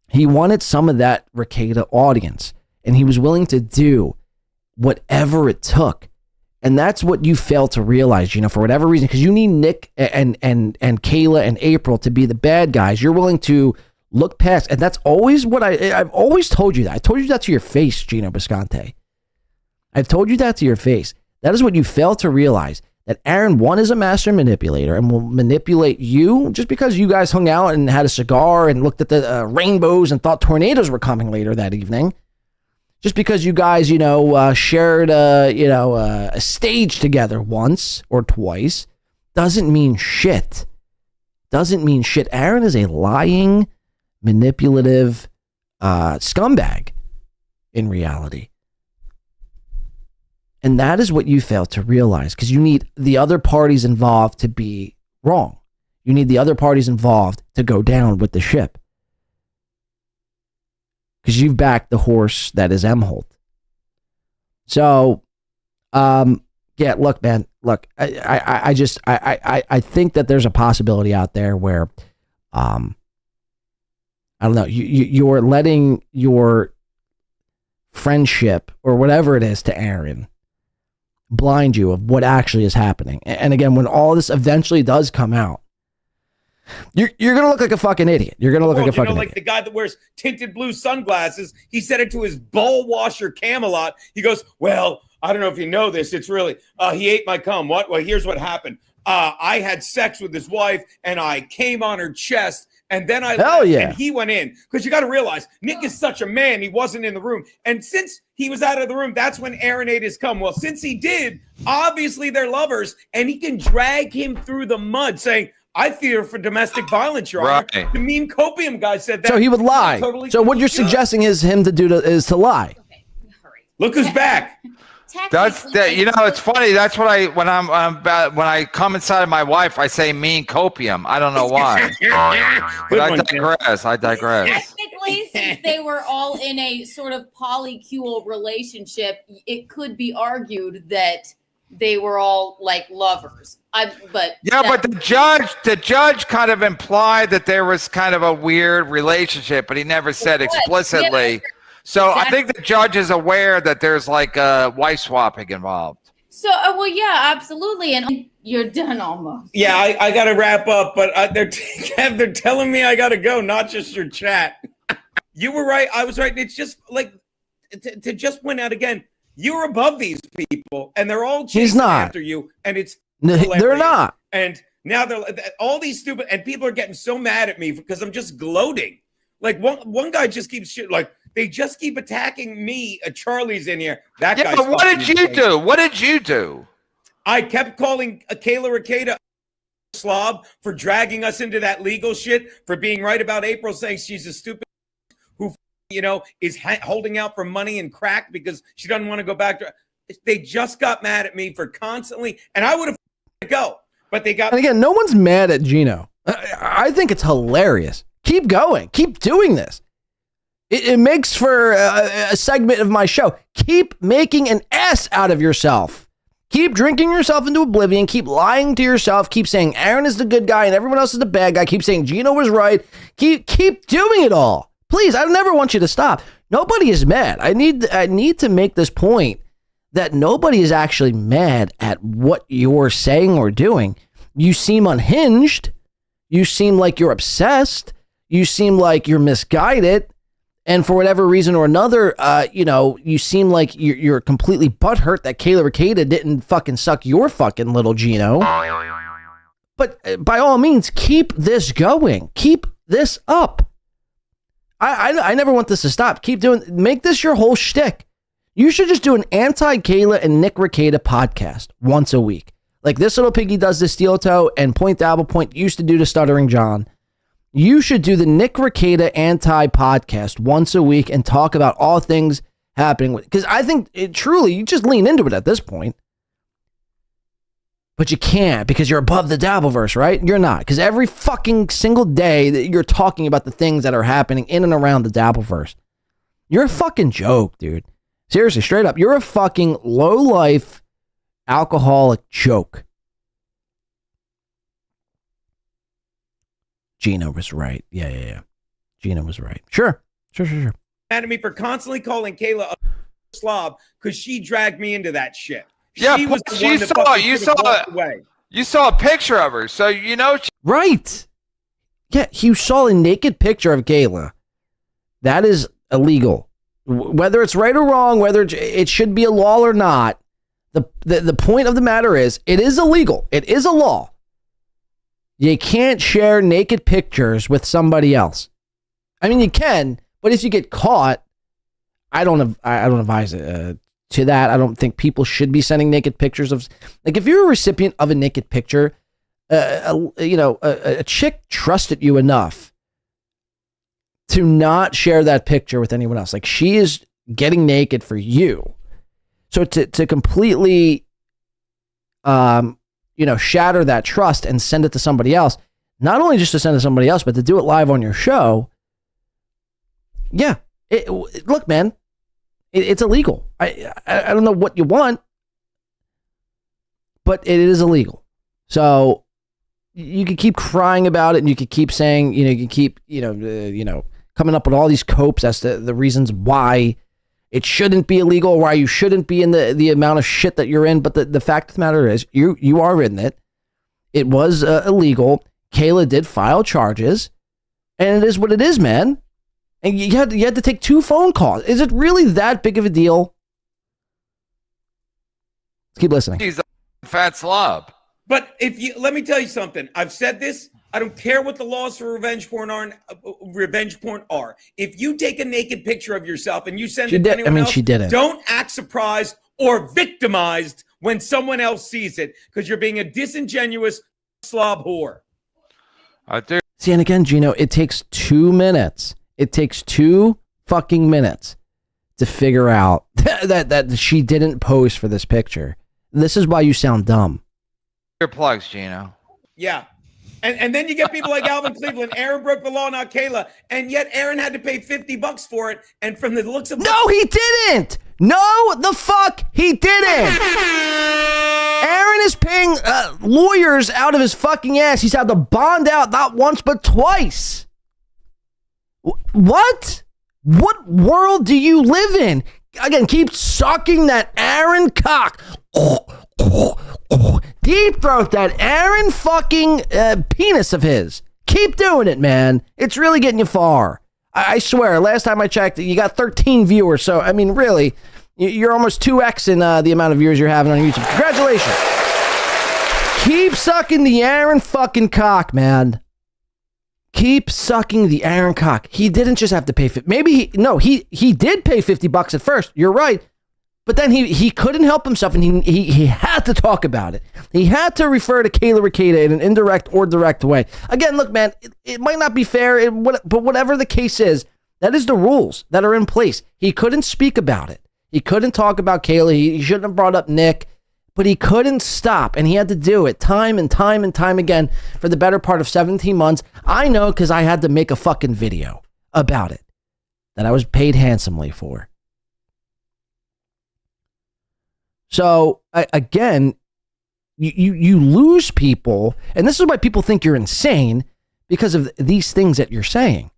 He wanted some of that Rekieta audience, and he was willing to do whatever it took. And that's what you fail to realize, for whatever reason, because you need Nick and Kayla and April to be the bad guys. You're willing to look past, and that's always what I've always told you that. I told you that to your face, Geno Biscontes. I've told you that to your face. That is what you fail to realize, that Aaron, one, is a master manipulator and will manipulate you just because you guys hung out and had a cigar and looked at the rainbows and thought tornadoes were coming later that evening. Just because you guys, shared a stage together once or twice doesn't mean shit. Doesn't mean shit. Aaron is a lying, manipulative scumbag in reality. And that is what you fail to realize, because you need the other parties involved to be wrong. You need the other parties involved to go down with the ship. Because you've backed the horse that is Imholte. So, look, man, I think that there's a possibility out there where, I don't know, you're letting your friendship or whatever it is to Aaron blind you of what actually is happening. And again, when all this eventually does come out, you're gonna look like a fucking idiot. You're gonna look like a fucking idiot. Like the guy that wears tinted blue sunglasses. He said it to his bull washer Camelot. He goes, "Well, I don't know if you know this. It's really he ate my cum. What? Well, here's what happened. I had sex with his wife, and I came on her chest." And then and he went in, because you got to realize Nick is such a man. He wasn't in the room. And since he was out of the room, that's when Aaron ate his cum. Well, since he did, obviously they're lovers, and he can drag him through the mud saying, "I fear for domestic violence, Your Honor." The meme copium guy said that. So he would lie. So what you're suggesting is him to do is to lie. Look who's back. That's that. It's funny. That's what when I come inside of my wife, I say mean copium. I don't know why. But I digress. Technically, since they were all in a sort of polycule relationship, it could be argued that they were all like lovers. But the judge kind of implied that there was kind of a weird relationship, but he never said explicitly. Yeah. So exactly. I think the judge is aware that there's like wife swapping involved. So, yeah, absolutely. And you're done almost. Yeah, I got to wrap up, but they're telling me I got to go, not just your chat. You were right. I was right. It's just like to just point out again, you're above these people, and they're all chasing after you, and it's they're not. And now they're all these stupid, and people are getting so mad at me because I'm just gloating. Like one guy just keeps shit like. They just keep attacking me. Charlie's in here. That guy's but what did you do? What did you do? I kept calling Kayla Rekieta slob for dragging us into that legal shit, for being right about April saying she's a stupid who, is holding out for money and crack because she doesn't want to go back to. They just got mad at me for constantly, and I would have go, but they got. And again, no one's mad at Gino. I think it's hilarious. Keep going. Keep doing this. It makes for a segment of my show. Keep making an ass out of yourself. Keep drinking yourself into oblivion. Keep lying to yourself. Keep saying Aaron is the good guy and everyone else is the bad guy. Keep saying Gino was right. Keep doing it all. Please, I never want you to stop. Nobody is mad. I need to make this point that nobody is actually mad at what you're saying or doing. You seem unhinged. You seem like you're obsessed. You seem like you're misguided. And for whatever reason or another, you seem like you're completely butthurt that Kayla Rekieta didn't fucking suck your fucking little Gino. But by all means, keep this going. Keep this up. I never want this to stop. Make this your whole shtick. You should just do an anti-Kayla and Nick Rekieta podcast once a week. Like this little piggy does the steel toe and Point Dabble Point used to do to Stuttering John. You should do the Nick Rekieta anti-podcast once a week and talk about all things happening. Because I think you just lean into it at this point. But you can't because you're above the Dabverse, right? You're not. Because every fucking single day that you're talking about the things that are happening in and around the Dabverse. You're a fucking joke, dude. Seriously, straight up. You're a fucking low-life alcoholic joke. Gino was right. Yeah. Gino was right. Sure. Mad at me for constantly calling Kayla a slob because she dragged me into that shit. Yeah, she was the one that fucking you saw a picture of her, so you know. Right. Yeah, you saw a naked picture of Kayla. That is illegal. Whether it's right or wrong, whether it should be a law or not, the point of the matter is, it is illegal. It is a law. You can't share naked pictures with somebody else. I mean, you can, but if you get caught, I don't advise to that. I don't think people should be sending naked pictures of. Like, if you're a recipient of a naked picture, a chick trusted you enough to not share that picture with anyone else. Like, she is getting naked for you. So to completely, shatter that trust and send it to somebody else, not only just to send it to somebody else, but to do it live on your show. Yeah. Look, man, it's illegal. I don't know what you want, but it is illegal. So you could keep crying about it and you could keep saying, you can keep, coming up with all these copes as to the reasons why it shouldn't be illegal, or why you shouldn't be in the amount of shit that you're in. But the fact of the matter is, you are in it. It was illegal. Kayla did file charges, and it is what it is, man. And you had to take 2 phone calls. Is it really that big of a deal? Let's keep listening. She's a fat slob. But let me tell you something. I've said this. I don't care what the laws for revenge porn are. If you take a naked picture of yourself and you send it to anyone else, she didn't. Don't act surprised or victimized when someone else sees it, because you're being a disingenuous slob whore. See, and again, Gino, it takes 2 minutes. It takes 2 fucking minutes to figure out that she didn't pose for this picture. This is why you sound dumb. Your plugs, Gino. Yeah. And then you get people like Alvin Cleveland. Aaron broke the law, not Kayla. And yet Aaron had to pay $50 for it. And from the looks of... No, he didn't! No, the fuck, he didn't! Aaron is paying lawyers out of his fucking ass. He's had to bond out not once, but twice. What? What world do you live in? Again, keep sucking that Aaron cock. Deep throat that Aaron fucking penis of his. Keep doing it, man. It's really getting you far. I swear, last time I checked, you got 13 viewers. So, I mean, really, you're almost 2x in the amount of viewers you're having on YouTube. Congratulations. Keep sucking the Aaron fucking cock, man. Keep sucking the Aaron cock. He didn't just have to pay. Maybe he did pay $50 at first. You're right. But then he couldn't help himself, and he had to talk about it. He had to refer to Kayla Rekieta in an indirect or direct way. Again, look, man, it might not be fair, but whatever the case is, that is the rules that are in place. He couldn't speak about it. He couldn't talk about Kayla. He shouldn't have brought up Nick, but he couldn't stop, and he had to do it time and time and time again for the better part of 17 months. I know because I had to make a fucking video about it that I was paid handsomely for. So again, you lose people, and this is why people think you're insane, because of these things that you're saying.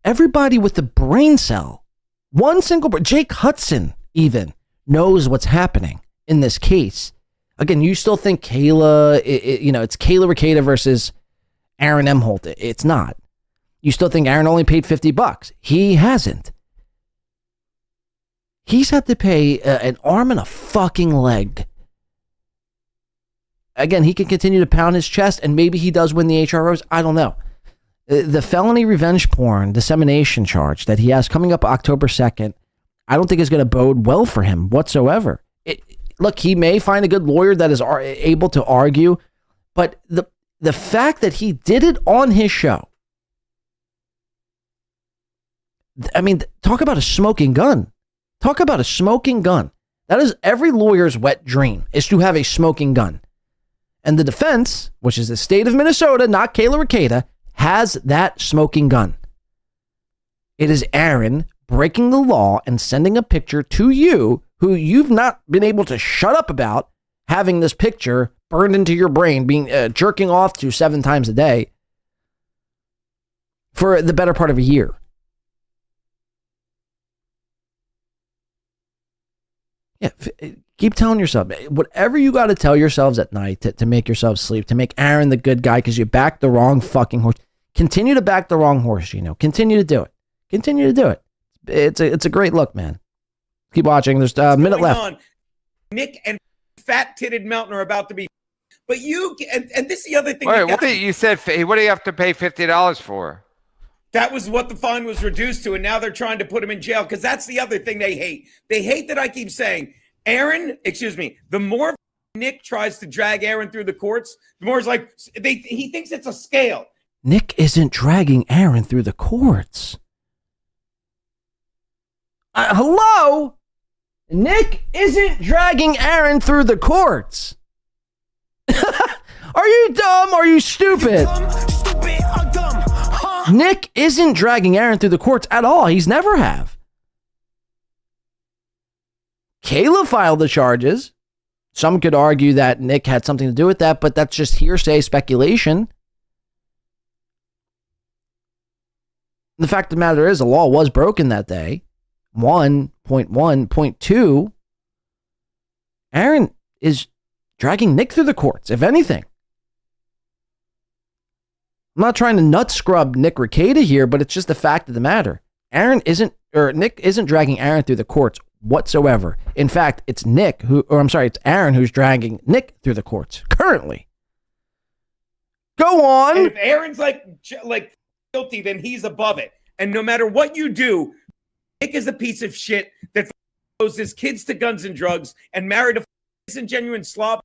Everybody with the brain cell, one single, Jake Hudson even knows what's happening in this case. Again, you still think Kayla, it's Kayla Rekieta versus Aaron Imholte. It's not. You still think Aaron only paid $50. He hasn't. He's had to pay an arm and a fucking leg. Again, he can continue to pound his chest, and maybe he does win the HROs. I don't know. The felony revenge porn dissemination charge that he has coming up October 2nd, I don't think is going to bode well for him whatsoever. Look, he may find a good lawyer that is able to argue, but the fact that he did it on his show, I mean, talk about a smoking gun. Talk about a smoking gun. That is every lawyer's wet dream, is to have a smoking gun. And the defense, which is the state of Minnesota, not Kayla Rekieta, has that smoking gun. It is Aaron breaking the law and sending a picture to you who you've not been able to shut up about, having this picture burned into your brain, being jerking off to 7 times a day for the better part of a year. Yeah, keep telling yourself, whatever you got to tell yourselves at night to make yourselves sleep, to make Aaron the good guy because you backed the wrong fucking horse. Continue to back the wrong horse, Gino. Continue to do it. Continue to do it. It's a great look, man. Keep watching. There's a minute left. On? Nick and fat-titted Melton are about to be... But you... And this is the other thing... Wait, what did you said? What do you have to pay $50 for? That was what the fine was reduced to, and now they're trying to put him in jail, because that's the other thing they hate. They hate that I keep saying, the more Nick tries to drag Aaron through the courts, the more it's like, he thinks it's a scale. Nick isn't dragging Aaron through the courts. Hello? Nick isn't dragging Aaron through the courts. Are you dumb? Are you stupid? Nick isn't dragging Aaron through the courts at all. He's never have. Kayla filed the charges. Some could argue that Nick had something to do with that, but that's just hearsay speculation. The fact of the matter is, the law was broken that day. 1.1.2. Aaron is dragging Nick through the courts, if anything. I'm not trying to nut scrub Nick Rekieta here, but it's just the fact of the matter. Nick isn't dragging Aaron through the courts whatsoever. In fact, it's it's Aaron who's dragging Nick through the courts currently. Go on. And if Aaron's like guilty, then he's above it. And no matter what you do, Nick is a piece of shit that throws his kids to guns and drugs and married a disingenuous slob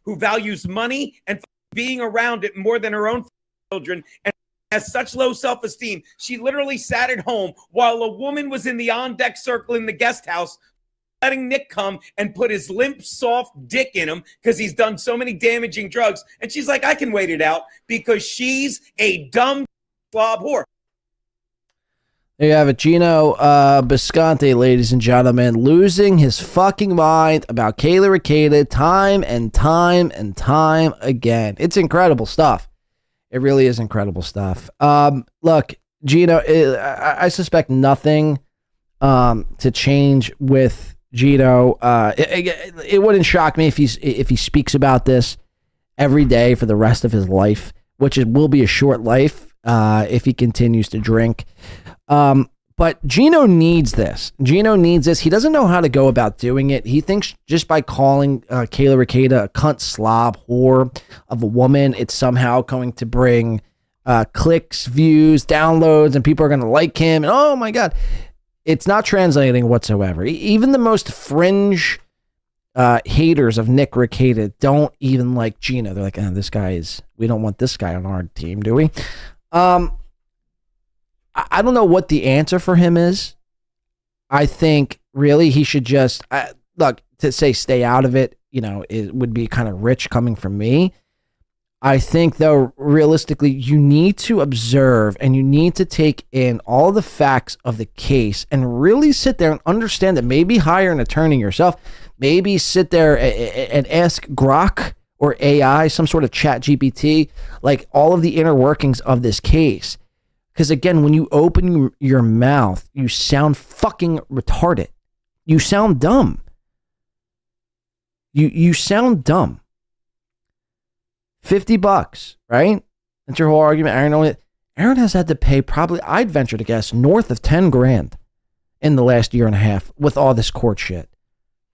who values money and being around it more than her own children and has such low self-esteem. She literally sat at home while a woman was in the on-deck circle in the guest house, letting Nick come and put his limp, soft dick in him because he's done so many damaging drugs. And she's like, I can wait it out because she's a dumb slob whore. There you have it. Geno Biscontes, ladies and gentlemen, losing his fucking mind about Kayla Rekieta time and time and time again. It's incredible stuff. It really is incredible stuff. Look, Gino, I suspect nothing to change with Gino. It wouldn't shock me if he speaks about this every day for the rest of his life, which will be a short life if he continues to drink. But Gino needs this. Gino needs this. He doesn't know how to go about doing it. He thinks just by calling Kayla Rekieta a cunt, slob, whore of a woman, it's somehow going to bring clicks, views, downloads, and people are going to like him. And oh my God. It's not translating whatsoever. Even the most fringe haters of Nick Rekieta don't even like Gino. They're like, we don't want this guy on our team, do we? I don't know what the answer for him is. I think really he should just, look, to say stay out of it, it would be kind of rich coming from me. I think, though, realistically, you need to observe and you need to take in all the facts of the case and really sit there and understand that maybe hire an attorney yourself. Maybe sit there and ask Grok or AI, some sort of chat GPT, like all of the inner workings of this case. Because again, when you open your mouth, you sound fucking retarded. You sound dumb. You sound dumb. $50, right? That's your whole argument. Aaron has had to pay probably, I'd venture to guess, north of 10 grand in the last year and a half with all this court shit.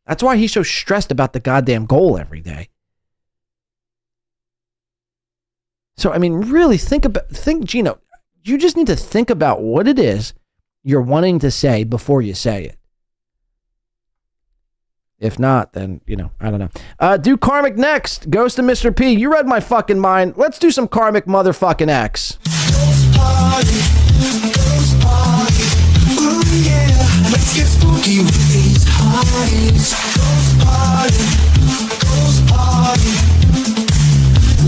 That's why he's so stressed about the goddamn goal every day. So, I mean, really think, Gino, you just need to think about what it is you're wanting to say before you say it. If not, then, I don't know. Do Karmic next. Goes to Mr. P. You read my fucking mind. Let's do some Karmic motherfucking X. Let's get spooky with these highs.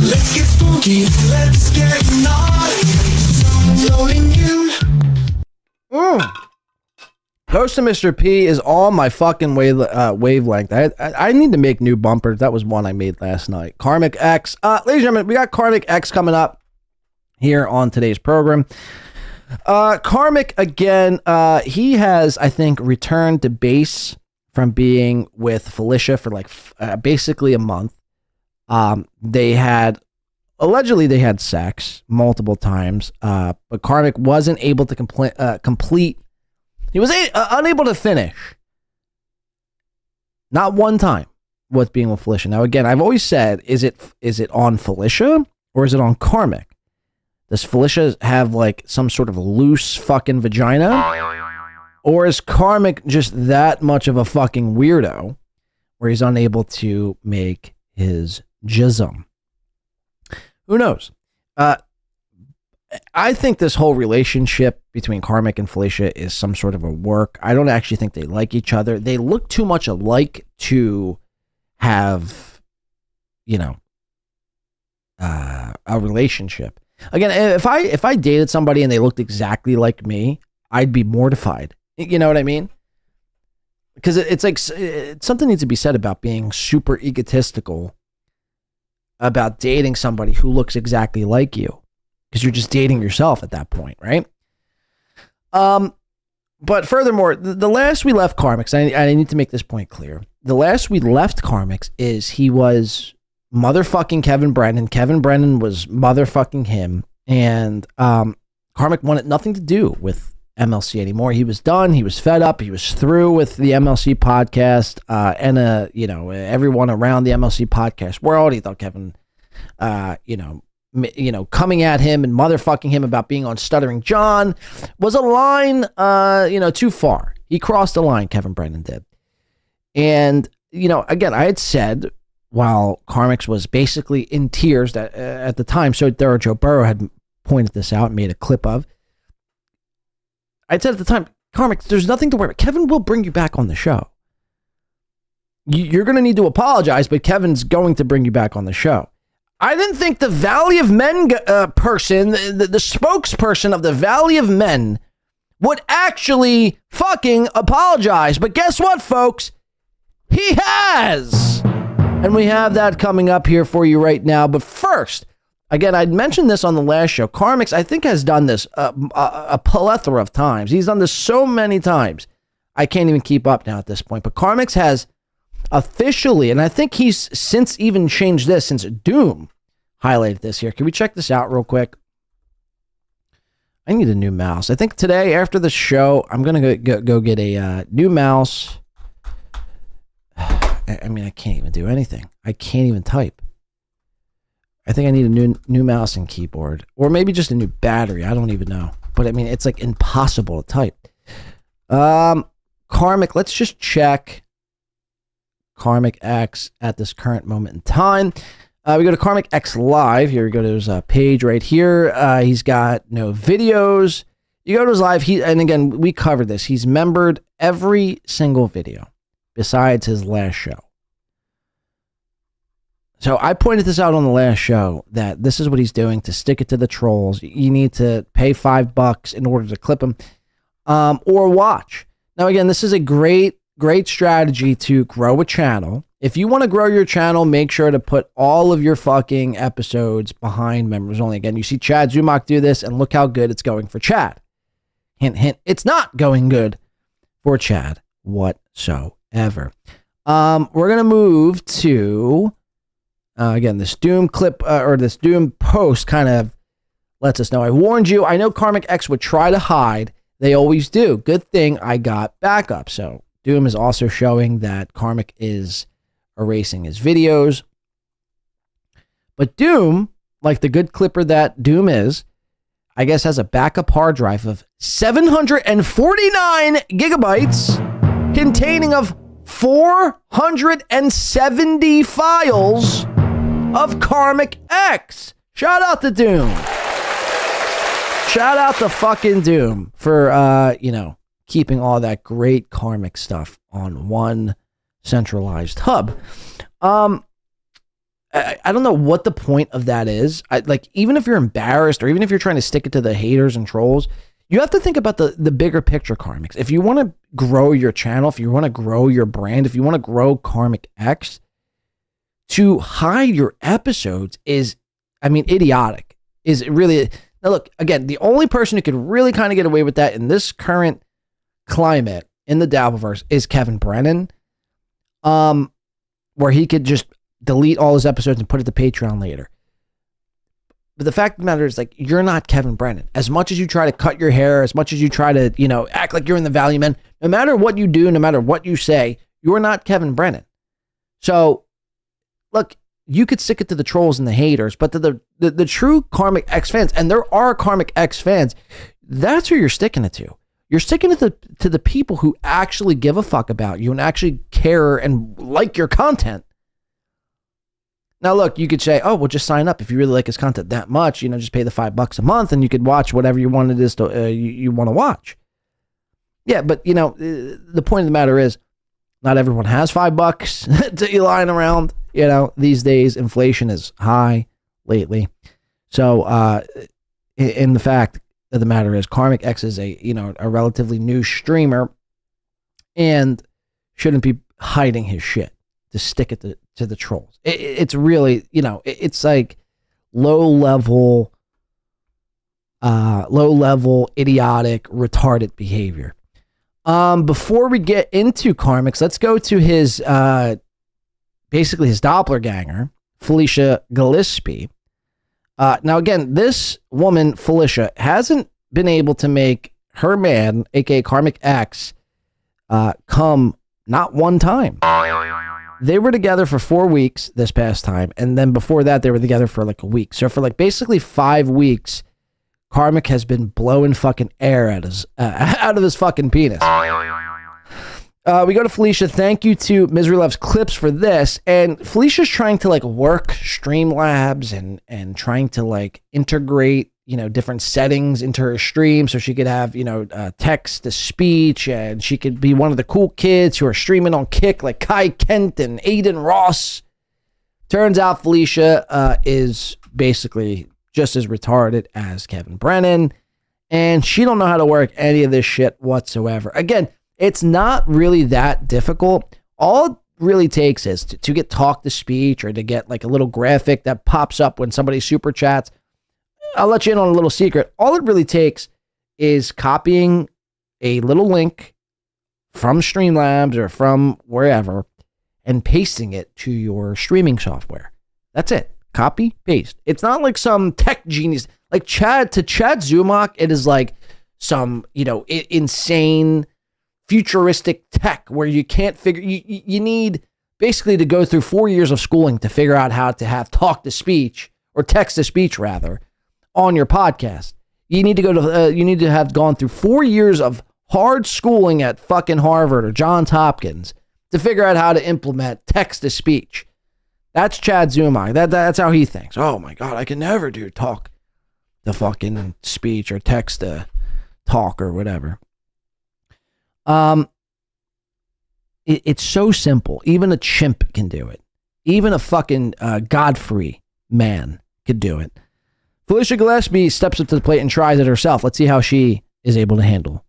Let's get spooky. Let's get naughty. Ghost of Mr. P is all my fucking wavelength. I need to make new bumpers. That was one I made last night. Karmic X. Ladies and gentlemen, we got Karmic X coming up here on today's program. Karmic, again, he has, I think, returned to base from being with Felicia for basically a month. Allegedly they had sex multiple times, but Karmic wasn't able to complete. He was unable to finish. Not one time with being with Felicia. Now, again, I've always said, is it on Felicia or is it on Karmic? Does Felicia have some sort of loose fucking vagina? Or is Karmic just that much of a fucking weirdo where he's unable to make his jism? Who knows? I think this whole relationship between Karmic and Felicia is some sort of a work. I don't actually think they like each other. They look too much alike to have, a relationship. Again, if I dated somebody and they looked exactly like me, I'd be mortified. You know what I mean? Because it's like something needs to be said about being super egotistical about dating somebody who looks exactly like you. Because you're just dating yourself at that point, right? But furthermore, the last we left Karmix, I need to make this point clear. The last we left Karmix is he was motherfucking Kevin Brennan. Kevin Brennan was motherfucking him. And Karmic wanted nothing to do with MLC anymore. He was done. He was fed up. He was through with the MLC podcast and everyone around the MLC podcast world. He thought Kevin, coming at him and motherfucking him about being on Stuttering John was a line, too far. He crossed the line, Kevin Brennan did. And, again, I had said, while Karmix was basically in tears at the time, so there Joe Burrow had pointed this out and made a clip of. I said at the time, Karmix, there's nothing to worry about. Kevin will bring you back on the show. You're going to need to apologize, but Kevin's going to bring you back on the show. I didn't think the Valley of Men person, the spokesperson of the Valley of Men, would actually fucking apologize. But guess what, folks? He has! And we have that coming up here for you right now. But first, again, I'd mentioned this on the last show. Karmix, I think, has done this a plethora of times. He's done this so many times. I can't even keep up now at this point. But Karmix has officially, and I think he's since even changed this, since Doom highlighted this here. Can we check this out real quick? I need a new mouse. I think today, after the show, I'm going to go get a new mouse. I mean, I can't even do anything. I can't even type. I think I need a new mouse and keyboard. Or maybe just a new battery. I don't even know. But I mean, it's like impossible to type. Karmic, let's just check KarmicX at this current moment in time. We go to KarmicX Live. Here we go to his page right here. He's got no videos. You go to his live, and again, we covered this. He's membered every single video besides his last show. So I pointed this out on the last show that this is what he's doing to stick it to the trolls. You need to pay $5 in order to clip him or watch. Now, again, this is a great strategy to grow a channel. If you want to grow your channel, make sure to put all of your fucking episodes behind members only. Again, you see Chad Zumock do this, and look how good it's going for Chad. Hint, hint, it's not going good for Chad whatsoever. We're going to move to, again, this Doom clip, or this Doom post kind of lets us know. I warned you. I know KarmicX would try to hide. They always do. Good thing I got backup. So Doom is also showing that Karmic is erasing his videos. But Doom, like the good clipper that Doom is, I guess has a backup hard drive of 749 gigabytes containing of 470 files of Karmic X. Shout out to Doom. Shout out to fucking Doom for, keeping all that great Karmic stuff on one centralized hub. I don't know what the point of that is. Even if you're embarrassed or even if you're trying to stick it to the haters and trolls, you have to think about the bigger picture, Karmics. If you want to grow your channel, if you want to grow your brand, if you want to grow Karmic X, to hide your episodes is, idiotic. Is it really? Now, look, again, the only person who could really kind of get away with that in this current climate in the Dabverse is Kevin Brennan, where he could just delete all his episodes and put it to Patreon later. But the fact of the matter is, you're not Kevin Brennan. As much as you try to cut your hair, as much as you try to, act like you're in the Valley Men, no matter what you do, no matter what you say, you're not Kevin Brennan. So, look, you could stick it to the trolls and the haters, but to the true Karmic X fans, and there are Karmic X fans, that's who you're sticking it to. You're sticking it to the people who actually give a fuck about you and actually care and like your content. Now, look, you could say, oh, well, just sign up if you really like his content that much. Just pay the $5 a month and you could watch whatever you want it is to you want to watch. Yeah, but the point of the matter is, not everyone has $5 to be lying around. These days inflation is high lately. So, in the fact of the matter is, Karmic X is a relatively new streamer and shouldn't be hiding his shit to stick it to the trolls. It's really, it's like low level, idiotic, retarded behavior. Before we get into Karmix, let's go to his, basically his doppelganger, Felicia Gillespie. Now, again, this woman, Felicia, hasn't been able to make her man, aka Karmic X, come not one time. They were together for 4 weeks this past time, and then before that, they were together for a week. So for basically 5 weeks, Karmic has been blowing fucking air at his out of his fucking penis. We go to Felicia. Thank you to Misery Loves Clips for this. And Felicia's trying to work Streamlabs and trying to integrate, different settings into her stream so she could have, text to speech, and she could be one of the cool kids who are streaming on Kick like Kai Kent and Aiden Ross. Turns out Felicia is basically just as retarded as Kevin Brennan, and she don't know how to work any of this shit whatsoever. Again, it's not really that difficult. All it really takes is to get talk to speech or to get a little graphic that pops up when somebody super chats. I'll let you in on a little secret. All it really takes is copying a little link from Streamlabs or from wherever and pasting it to your streaming software. That's it. Copy, paste. It's not like some tech genius. To Chad Zumock, it is some, insane futuristic tech where you can't figure, you need basically to go through 4 years of schooling to figure out how to have talk to speech or text to speech rather on your podcast. You need to have gone through 4 years of hard schooling at fucking Harvard or Johns Hopkins to figure out how to implement text-to-speech. That's Chad Zumock. That's how he thinks. Oh my God, I can never do talk to fucking speech or text to talk or whatever. It's so simple. Even a chimp can do it. Even a fucking Godfrey man could do it. Felicia Gillespie steps up to the plate and tries it herself. Let's see how she is able to handle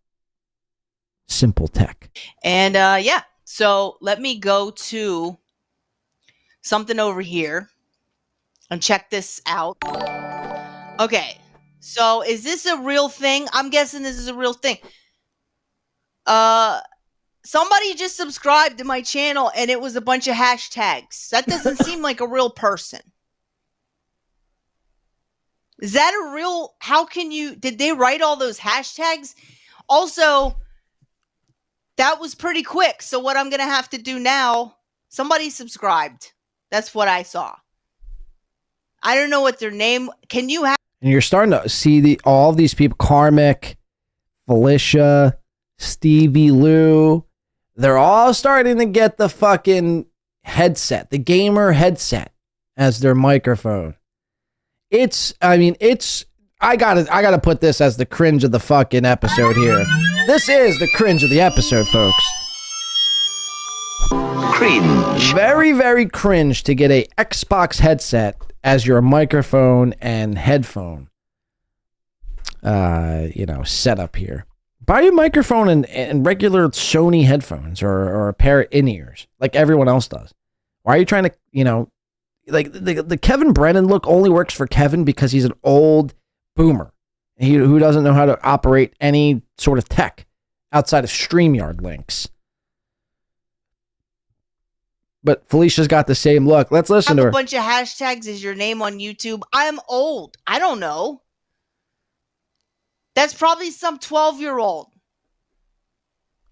simple tech. And yeah, so let me go to something over here and check this out. Okay, so is this a real thing? I'm guessing this is a real thing. Somebody just subscribed to my channel and it was a bunch of hashtags. That doesn't seem like a real person. Is that a real, how can you, did they write all those hashtags? Also, that was pretty quick. So what I'm going to have to do now, somebody subscribed. That's what I saw. I don't know what their name, can you have? And you're starting to see all of these people, Karmic, Felicia, Stevie Lou, they're all starting to get the fucking headset, the gamer headset as their microphone. I gotta put this as the cringe of the fucking episode here. This is the cringe of the episode, folks. Cringe. Very, very cringe to get a Xbox headset as your microphone and headphone, setup here. Buy a microphone and regular Sony headphones or a pair of in-ears like everyone else does. Why are you trying to, like the Kevin Brennan look only works for Kevin because he's an old boomer who doesn't know how to operate any sort of tech outside of StreamYard links. But Felicia's got the same look. Let's listen to her. A bunch of hashtags is your name on YouTube. I'm old. I don't know. That's probably some 12-year-old.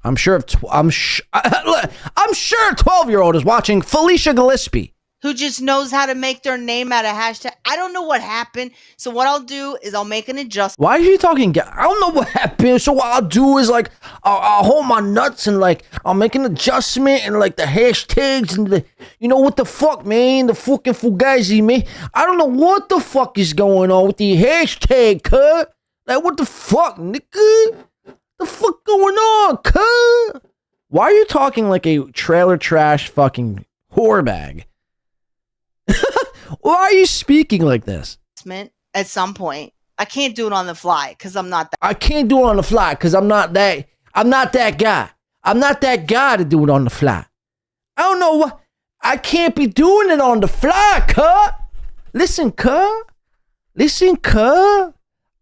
I'm sure a 12-year-old is watching Felicia Gillespie, who just knows how to make their name out of hashtag. I don't know what happened. So what I'll do is I'll make an adjustment. Why are you talking? I don't know what happened. So what I'll do is I'll hold my nuts and I'll make an adjustment and the hashtags and what the fuck, man, the fucking fugazi, man. I don't know what the fuck is going on with the hashtag, cuz. What the fuck, nigga? The fuck going on, cuz? Why are you talking like a trailer trash fucking whore bag? Why are you speaking like this? At some point. I can't do it on the fly because I'm not that. I can't do it on the fly because I'm not that guy. I'm not that guy to do it on the fly. I don't know what. I can't be doing it on the fly, cuz. Listen, cuz.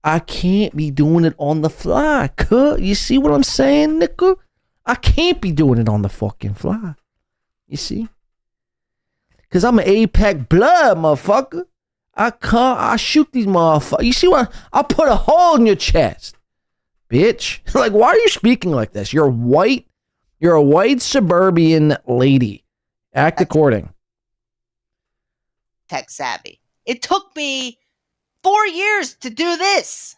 I can't be doing it on the fly, cuz. You see what I'm saying, nigga? I can't be doing it on the fucking fly. You see? Because I'm an APEC blood, motherfucker. I shoot these motherfuckers. You see what? I'll put a hole in your chest, bitch. Why are you speaking like this? You're white. You're a white suburban lady. Act according. Tech savvy. It took me 4 years to do this.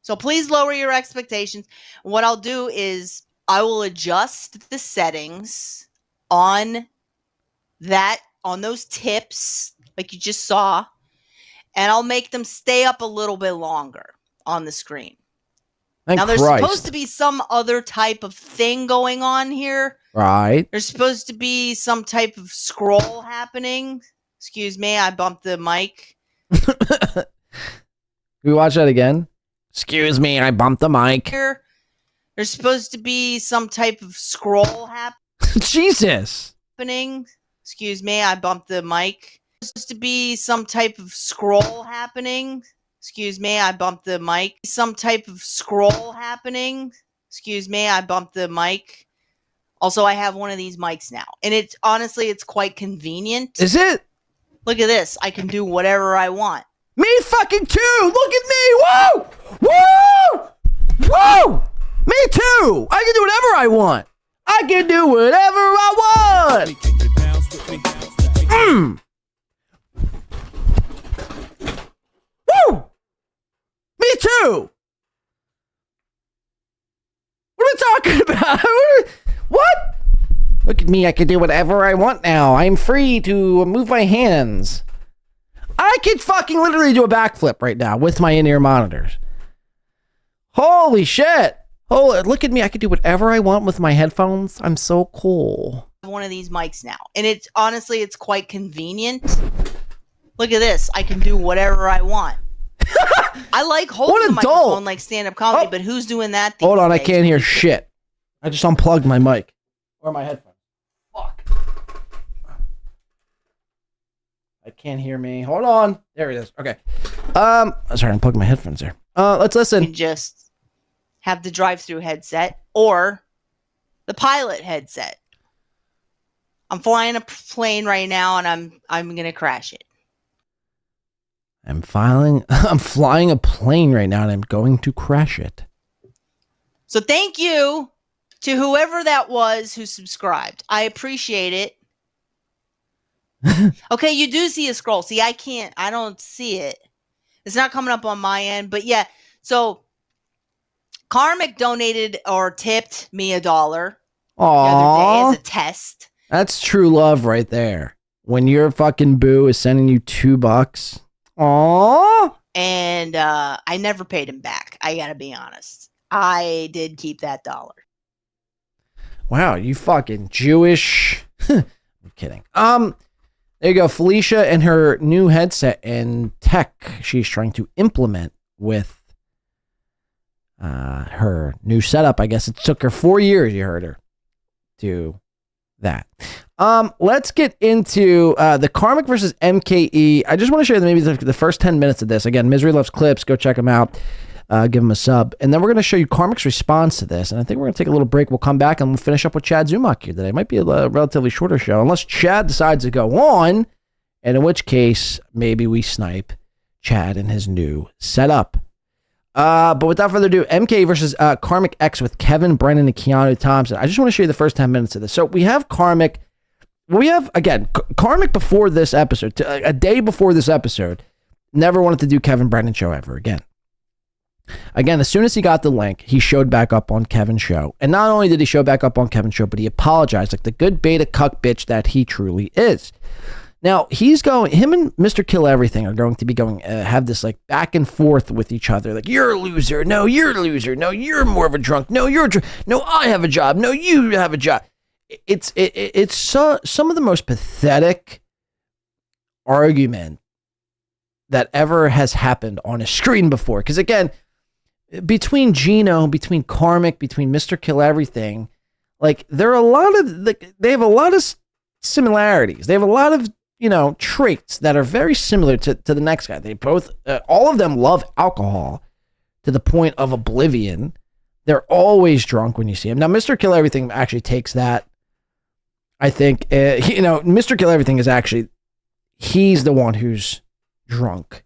So please lower your expectations. What I'll do is I will adjust the settings on those tips, like you just saw, and I'll make them stay up a little bit longer on the screen. Now, there's supposed to be some other type of thing going on here. Right. There's supposed to be some type of scroll happening. Excuse me, I bumped the mic. Can we watch that again? Excuse me, I bumped the mic. Here, there's supposed to be some type of scroll Jesus. happening. Excuse me, I bumped the mic. There's supposed to be some type of scroll happening. Excuse me, I bumped the mic. Some type of scroll happening. Excuse me, I bumped the mic. Also, I have one of these mics now. And it's quite convenient. Is it? Look at this. I can do whatever I want. Me fucking too. Look at me. Whoa. Whoa. Whoa. Me too. I can do whatever I want. I can do whatever I want. Woo. Me too. What talking about? What? Look at me. I can do whatever I want now. I'm free to move my hands. I could fucking literally do a backflip right now with my in-ear monitors. Holy shit. Oh, look at me. I can do whatever I want with my headphones. I'm so cool. One of these mics now, and it's honestly, it's quite convenient. Look at this. I can do whatever I want. I like holding the microphone like stand-up comedy, but who's doing that these Hold on. I days? can't hear shit. I just unplugged my mic. Or my headphones. Fuck. I can't hear me. Hold on. There it is. Okay. Sorry, unplugged my headphones there. Let's listen. You can just have the drive-through headset or the pilot headset. I'm flying a plane right now, and I'm gonna crash it. I'm flying a plane right now, and I'm going to crash it. So thank you to whoever that was who subscribed. I appreciate it. Okay, you do see a scroll. See, I don't see it. It's not coming up on my end, but yeah. So Karmic donated or tipped me $1 the other day as a test. That's true love right there. When your fucking boo is sending you $2. Aww. And I never paid him back. I gotta be honest. I did keep that $1. Wow, you fucking Jewish. I'm kidding. There you go. Felicia and her new headset and tech she's trying to implement with her new setup. I guess it took her 4 years, you heard her, do that. Let's get into the Karmic versus MKE. I just want to share maybe the first 10 minutes of this. Again, Misery Loves Clips. Go check them out. Give them a sub. And then we're going to show you Karmic's response to this. And I think we're going to take a little break. We'll come back and we'll finish up with Chad Zumock here today. It might be a relatively shorter show, unless Chad decides to go on, and in which case, maybe we snipe Chad and his new setup. But without further ado, MK versus Karmic X with Kevin Brennan and Keanu Thompson. I just want to show you the first 10 minutes of this. So we have Karmic. We have, again, Karmic before this episode, a day before this episode, never wanted to do Kevin Brennan show ever again. Again, as soon as he got the link, he showed back up on Kevin's show. And not only did he show back up on Kevin's show, but he apologized like the good beta cuck bitch that he truly is. Now, him and Mr. Kill Everything are going to be have this like back and forth with each other. Like, you're a loser. No, you're a loser. No, you're more of a drunk. No, you're a drunk. No, I have a job. No, you have a job. It's some of the most pathetic argument that ever has happened on a screen before. Because again, between Gino, between Karmic, between Mr. Kill Everything, like they have a lot of similarities. They have a lot of, traits that are very similar to the next guy. They both, all of them love alcohol to the point of oblivion. They're always drunk when you see him. Now, Mr. Kill Everything actually takes that. I think, Mr. Kill Everything is actually, he's the one who's drunk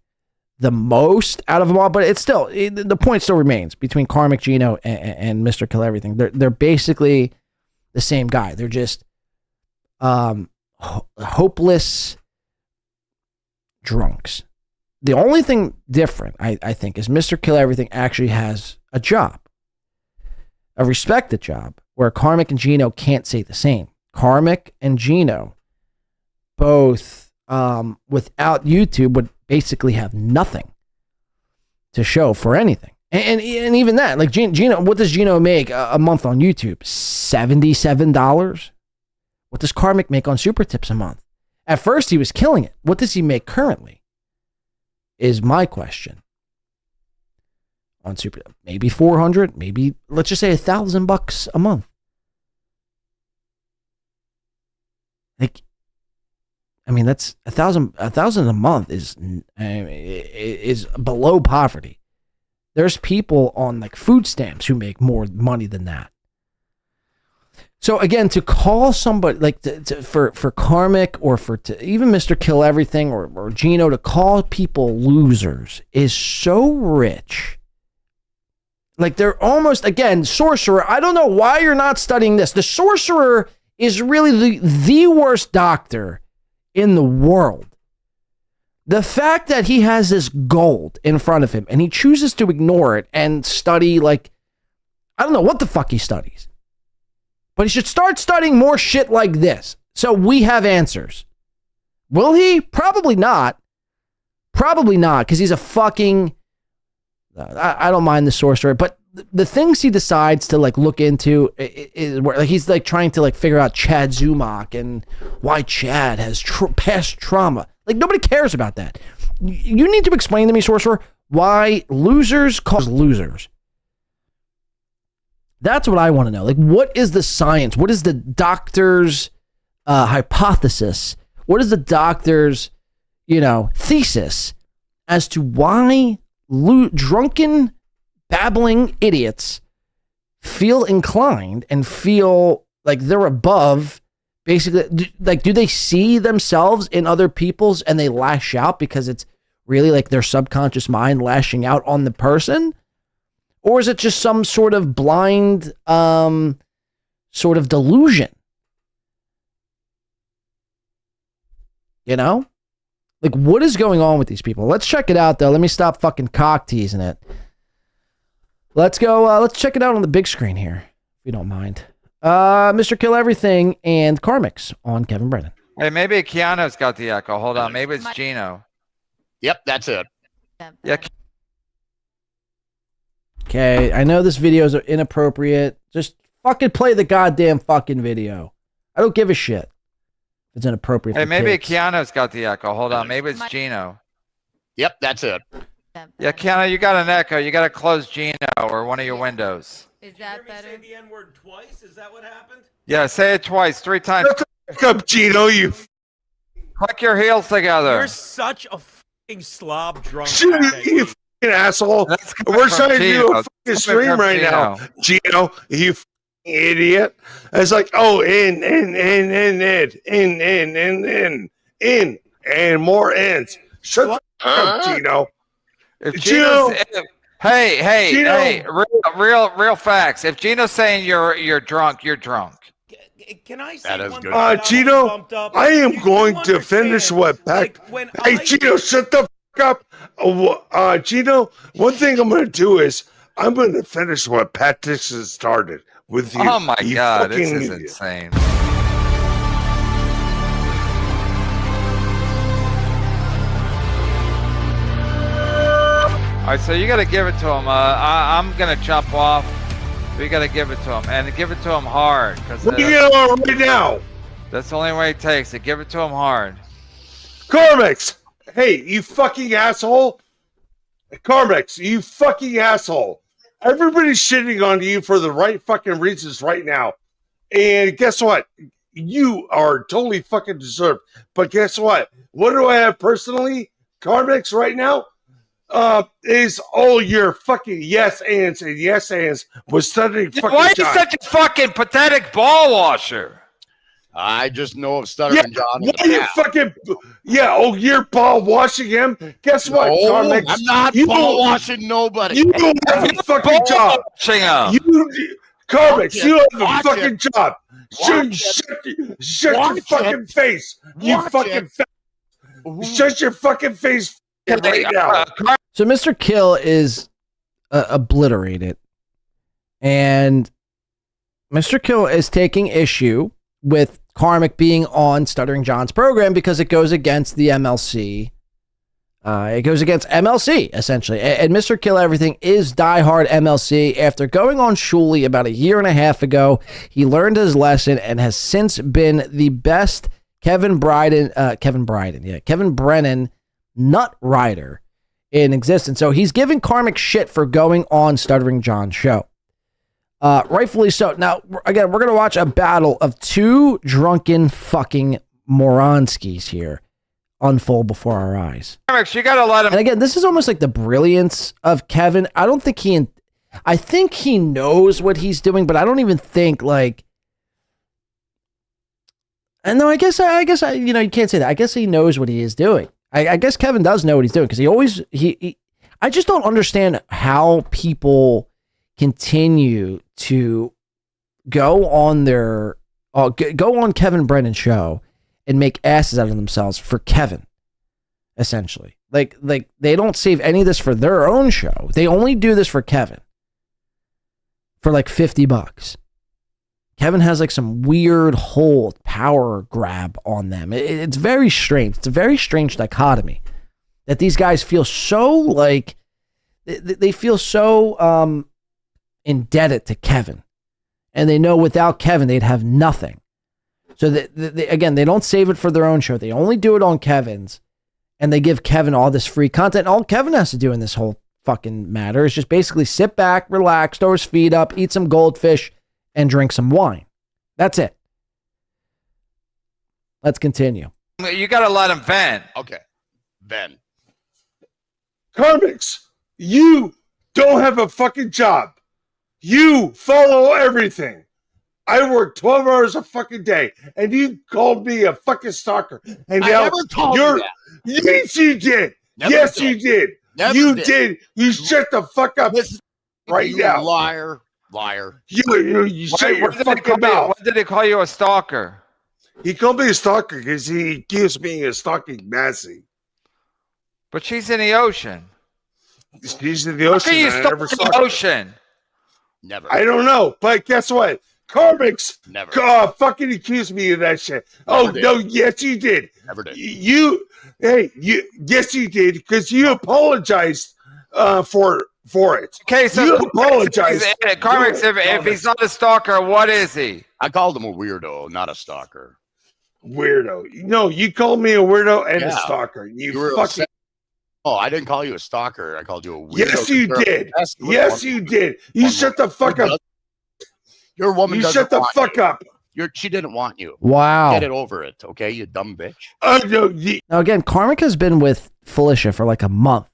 the most out of them all, but it's still, the point still remains between Karmic, Gino, and Mr. Kill Everything. They're basically the same guy. They're just hopeless drunks. The only thing different, I think, is Mr. Kill Everything actually has a job, a respected job, where Karmic and Gino can't say the same. Karmic and Gino both, without YouTube, would basically have nothing to show for anything. And even that, like Gino, what does Gino make a month on YouTube? $77? What does Karmic make on Super Tips a month? At first, he was killing it. What does he make currently? Is my question. On Super, maybe 400, maybe let's just say $1,000 a month. Like, I mean, that's $1,000 a month is below poverty. There's people on like food stamps who make more money than that. So again, to call somebody like for Karmic or even Mr. Kill Everything or Gino to call people losers is so rich. Like they're almost, again, sorcerer. I don't know why you're not studying this. The sorcerer is really the worst doctor in the world. The fact that he has this gold in front of him and he chooses to ignore it and study, like, I don't know what the fuck he studies. But he should start studying more shit like this. So we have answers. Will he? Probably not. Probably not, because he's a fucking... I don't mind the sorcerer, but the things he decides to like look into is where like he's like trying to like figure out Chad Zumock and why Chad has past trauma. Like nobody cares about that. You need to explain to me, sorcerer, why losers cause losers. That's what I want to know. Like, what is the science? What is the doctor's hypothesis? What is the doctor's, thesis as to why drunken, babbling idiots feel inclined and feel like they're above, basically, like, do they see themselves in other people's and they lash out because it's really like their subconscious mind lashing out on the person? Or is it just some sort of blind, sort of delusion? Like, what is going on with these people? Let's check it out, though. Let me stop fucking cock teasing it. Let's go. Let's check it out on the big screen here, if you don't mind. Mr. Kill Everything and Carmix on Kevin Brennan. Hey, maybe Keanu's got the echo. Hold on. Maybe it's Gino. Yep, that's it. Yeah. Okay, I know this video is inappropriate. Just fucking play the goddamn fucking video. I don't give a shit. It's inappropriate. Hey, for maybe kids. Keanu's got the echo. Hold on. Maybe it's Gino. Yep, that's it. Yeah, Keanu, you got an echo. You got to close Gino or one of your windows. Is that better? Say the N-word twice? Is that what happened? Yeah, say it twice, 3 times. Wake up, Gino, you. Click your heels together. You're such a fucking slob drunk. You fucking asshole. We're trying to do a fucking stream right now. Gino, you fucking idiot. It's like, oh, in, and more ends. Shut the fuck up, Gino. If Gino. Hey, real facts. If Gino's saying you're drunk, you're drunk. Can I say That is one good. thing? Gino, I am going to finish what Pack. Hey, Gino, shut the fuck up. Gino, one thing I'm going to do is I'm going to finish what Pat Dixon started with you. Oh my you God, this fucking is idiot. insane. All right, so you got to give it to him. I'm going to jump off. We got to give it to him, and give it to him hard. What are you getting on right now? That's the only way it takes. To give it to him hard. Karmix! Hey, you fucking asshole! Karmix, you fucking asshole! Everybody's shitting on you for the right fucking reasons right now. And guess what? You are totally fucking deserved. But guess what? What do I have personally? Karmix right now? Is all your fucking yes ands and yes ands was stuttering fucking Why are you John. such a fucking pathetic ball washer? I just know of Stuttering John. You're ball washing him. Guess what, Karmix? I'm not ball washing nobody. You don't have a fucking job. Karmix, you don't have a fucking job. Shut your fucking face. You fucking shut your fucking face right now. So Mr. Kill is obliterated. And Mr. Kill is taking issue with Karmic being on Stuttering John's program because it goes against the MLC. It goes against MLC, essentially. And Mr. Kill Everything is diehard MLC. After going on Shuli about a year and a half ago, he learned his lesson and has since been the best Kevin Brennan nut rider in existence. So he's giving Karmic shit for going on Stuttering John's show. Rightfully so. Now, again, we're going to watch a battle of two drunken fucking moronskis here unfold before our eyes. You gotta let him. And again, this is almost like the brilliance of Kevin. I don't think I think he knows what he's doing, but I don't even think like. And no, I guess you can't say that. I guess he knows what he is doing. I guess Kevin does know what he's doing because he always I just don't understand how people continue to go on Kevin Brennan's show and make asses out of themselves for Kevin, essentially. Like they don't save any of this for their own show. They only do this for Kevin for like $50 Kevin has like some weird hold, power grab on them. It's very strange. It's a very strange dichotomy that these guys feel so like they feel so indebted to Kevin, and they know without Kevin they'd have nothing. So again, they don't save it for their own show. They only do it on Kevin's, and they give Kevin all this free content. All Kevin has to do in this whole fucking matter is just basically sit back, relax, throw his feet up, eat some goldfish, and drink some wine. That's it. Let's continue. You got to let him vent. Okay. Vent. Karmix, you don't have a fucking job. You follow everything. I work 12 hours a fucking day, and you called me a fucking stalker. And I now never told you that. Yes, you did. Never yes, did. you did. Never you did. did. You shut the fuck up right You now. liar. You shut your fucking mouth. What did he call you a stalker? He called me a stalker because he accused me of stalking Massey. But she's in the ocean. She's in the ocean. How can you I stalk never in saw the her. ocean? Never. I don't know, but guess what? Karmix Never. Fucking accused me of that shit. Never Oh did. no, yes you did. Never did. Yes you did because you apologized for it. Okay, so you apologized. Karmix, if he's not a stalker, what is he? I called him a weirdo, not a stalker. Weirdo. No, you called me a weirdo and a Yeah. stalker. You You were fucking. upset. Oh, I didn't call you a stalker. I called you a weirdo. Yes, you You're did. obsessed with Yes, one- you did. You shut the fuck up. Your woman You doesn't shut the want fuck you. up. She didn't want you. Wow. Get it over it, okay? You dumb bitch. No, Now again, Karmic has been with Felicia for like a month.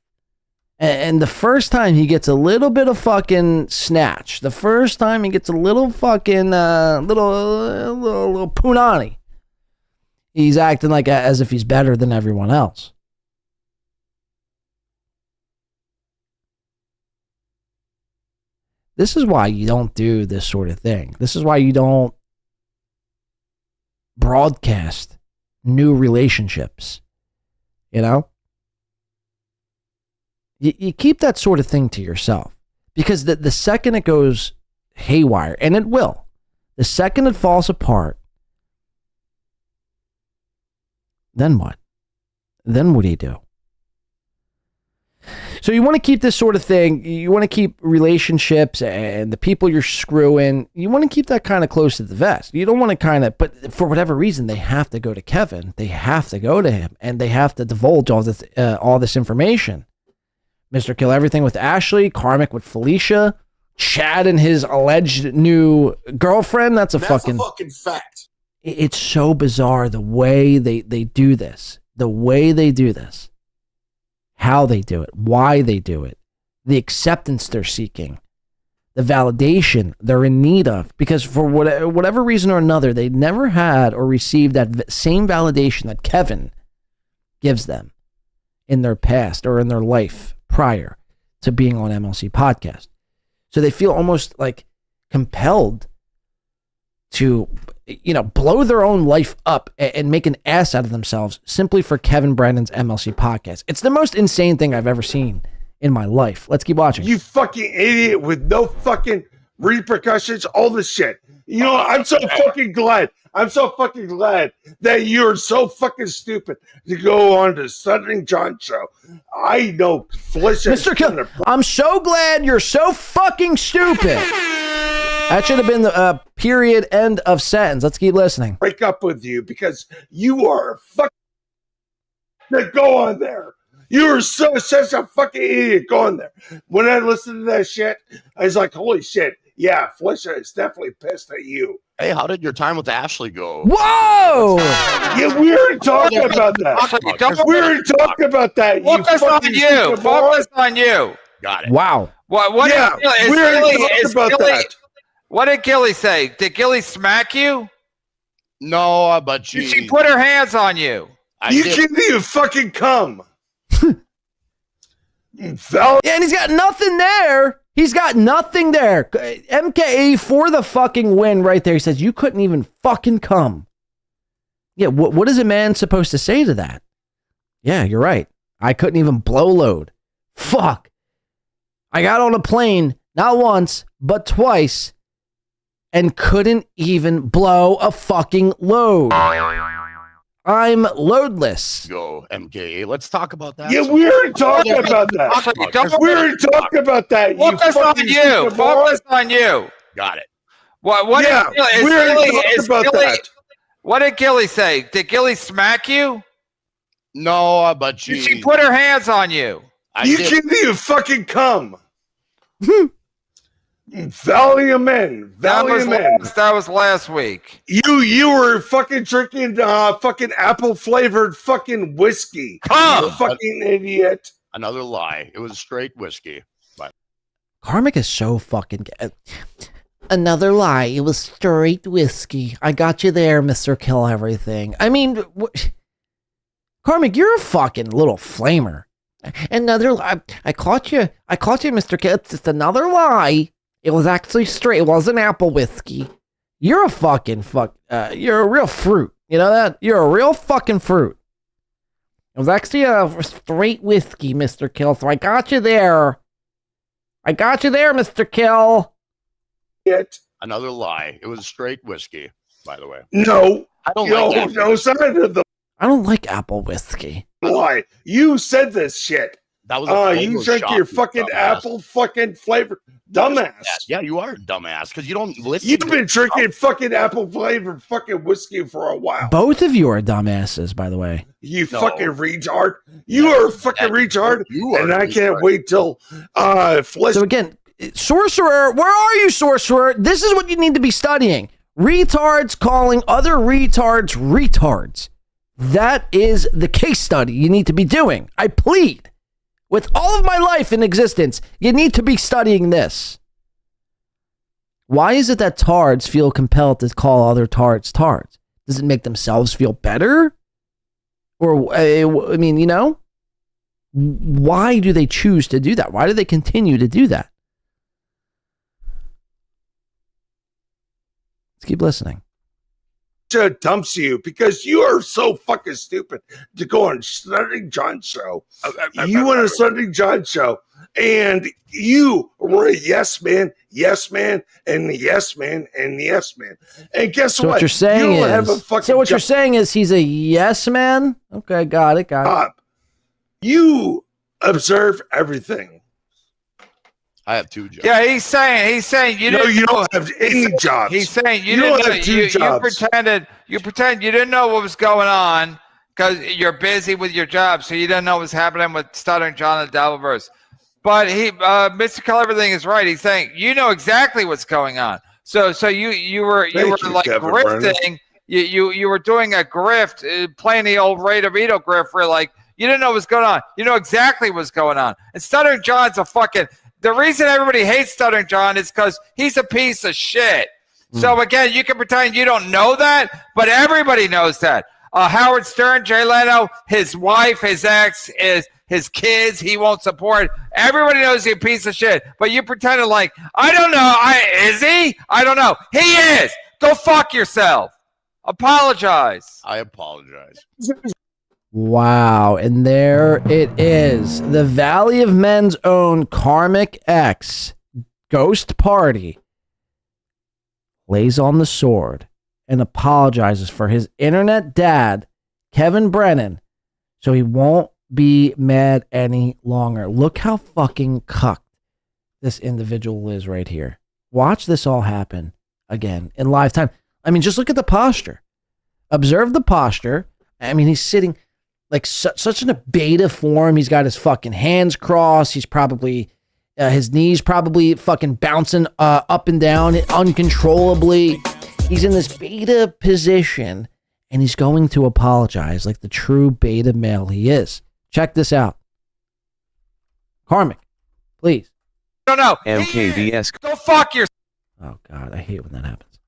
And the first time he gets a little bit of fucking snatch. The first time he gets a little fucking little punani. He's acting like as if he's better than everyone else. This is why you don't do this sort of thing. This is why you don't broadcast new relationships. You know? You keep that sort of thing to yourself. Because the second it goes haywire, and it will, the second it falls apart, then what? Then what do you do? So you want to keep this sort of thing, you want to keep relationships and the people you're screwing, you want to keep that kind of close to the vest. You don't want to kind of, but for whatever reason, they have to go to Kevin. They have to go to him, and they have to divulge all this information. Mr. Kill Everything with Ashley, Karmic with Felicia, Chad and his alleged new girlfriend. That's a fucking fact. It's so bizarre the way they do this. The way they do this. How they do it. Why they do it. The acceptance they're seeking. The validation they're in need of. Because for whatever reason or another, they never had or received that same validation that Kevin gives them in their past or in their life prior to being on MLC podcast. So they feel almost like compelled to, blow their own life up and make an ass out of themselves simply for Kevin Brandon's MLC podcast. It's the most insane thing I've ever seen in my life. Let's keep watching. You fucking idiot with no fucking repercussions, all this shit. You know, I'm so fucking glad. I'm so fucking glad that you're so fucking stupid to go on to Southern John show. I know Felicia. Mr. Kill, I'm so glad you're so fucking stupid. That should have been the period end of sentence. Let's keep listening. Break up with you because you are fucking to go on there. You are such a fucking idiot going there. When I listened to that shit, I was like, holy shit. Yeah, Felicia is definitely pissed at you. Hey, how did your time with Ashley go? Whoa! Yeah, we already talked about that. We already talked about that. Focus on you. Focus on you. Got it. Wow. What Yeah, we already talked about that. What did Gilly say? Did Gilly smack you? No, but She put her hands on you. You can't even fucking come. Yeah, and he's got nothing there. He's got nothing there. MKE for the fucking win right there. He says, you couldn't even fucking come. Yeah, what is a man supposed to say to that? Yeah, you're right. I couldn't even blow load. Fuck. I got on a plane, not once, but twice, and couldn't even blow a fucking load. I'm loadless. Go, MKA. Let's talk about that. Yeah, we already talked about that. We already talked about that. Focus on you. Focus on you. Got it. What Yeah, is we already Gilly, talked is about Gilly, that. What did Gilly say? Did Gilly smack you? No, but She put her hands on you. You can't even fucking come. Valiant men. Valiant men. That was last week. You were fucking drinking fucking apple flavored fucking whiskey. You fucking idiot. Another lie. It was straight whiskey. But Karmic is so fucking. Another lie. It was straight whiskey. I got you there, Mr. Kill Everything. I mean, Karmic, you're a fucking little flamer. Another lie. I caught you, Mr. Kill. It's just another lie. It was actually straight. It wasn't apple whiskey. You're a fucking you're a real fruit. You know that? You're a real fucking fruit. It was actually a straight whiskey, Mr. Kill. So I got you there. I got you there, Mr. Kill. another lie. It was straight whiskey, by the way. No. I don't no, like apple no, side of the I don't like apple whiskey. lie. You said this shit. That was you drink your fucking apple fucking flavor. Dumbass. Yeah, you are a dumbass because you don't listen. You've been drinking fucking apple flavored fucking whiskey for a while. Both of you are dumbasses, by the way. You fucking retard. You are a fucking retard. And I can't wait till So again, sorcerer, where are you, sorcerer? This is what you need to be studying. Retards calling other retards retards. That is the case study you need to be doing. I plead. With all of my life in existence, you need to be studying this. Why is it that tards feel compelled to call other tards tards? Does it make themselves feel better? Or, I mean, you know? Why do they choose to do that? Why do they continue to do that? Let's keep listening. Dumps you because you are so fucking stupid to go on Studying John show. You went on Studying John show and you were a yes man, and yes man, and yes man. And guess So what? what you're saying You don't have a is, fucking so what you're job. saying is he's a yes man? Okay, got it. You observe everything. I have 2 jobs. Yeah, he's saying you No, didn't. you know- don't have any jobs. He's saying you don't didn't know. have 2 jobs. You pretend you didn't know what was going on because you're busy with your job, so you didn't know what was happening with Stuttering John and Dabverse. But Mr. Call Everything is right. He's saying you know exactly what's going on. So you were like Kevin grifting. You were doing a grift, playing the old Ray DeVito grift, where like you didn't know what's going on. You know exactly what's going on. And Stuttering John's a fucking. The reason everybody hates Stuttering John is because he's a piece of shit. So again, you can pretend you don't know that, but everybody knows that. Howard Stern, Jay Leno, his wife, his ex, his kids, he won't support. Everybody knows he's a piece of shit, but you pretended like, I don't know. Is he? I don't know. He is. Go fuck yourself. Apologize. I apologize. Wow, and there it is. The Valley of Men's own Karmic X Ghost Party lays on the sword and apologizes for his internet dad, Kevin Brennan, so he won't be mad any longer. Look how fucking cucked this individual is right here. Watch this all happen again in live time. I mean, just look at the posture. Observe the posture. I mean, he's sitting like such in a beta form. He's got his fucking hands crossed. He's probably, his knees probably fucking bouncing up and down uncontrollably. He's in this beta position and he's going to apologize like the true beta male he is. Check this out. Karmic, please. I don't know. MKVS. Go fuck yourself. Oh, God, I hate when that happens.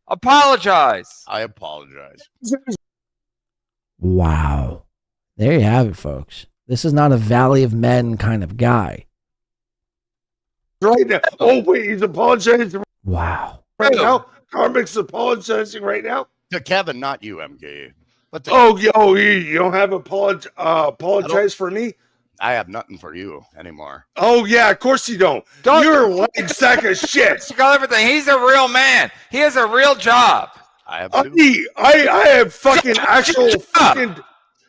Apologize. I apologize. Wow. There you have it, folks. This is not a Valley of Men kind of guy. Right now. Oh, wait, he's apologizing Wow. right now. Karmic's apologizing right now. To Kevin, not you, MKA. But You don't have apologize for me? I have nothing for you anymore. Oh yeah, of course you don't. You're a lame sack of shit. Everything. He's a real man. He has a real job. I have. I have fucking actual fucking.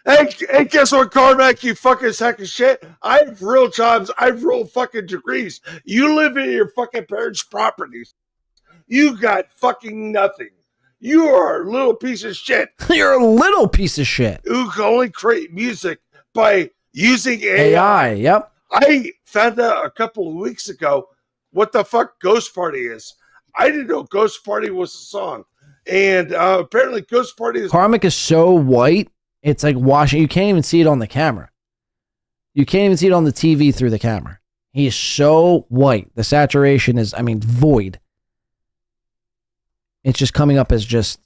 Hey, guess what, Carmack? You fucking sack of shit. I have real jobs. I have real fucking degrees. You live in your fucking parents' properties. You got fucking nothing. You are a little piece of shit. You're a little piece of shit. Who can only create music by using AI. Yep. I found out a couple of weeks ago what the fuck Ghost Party is. I didn't know Ghost Party was a song. And apparently Ghost Party is... Karmic is so white, it's like washing. You can't even see it on the camera. You can't even see it on the TV through the camera. He is so white. The saturation is, void. It's just coming up as just...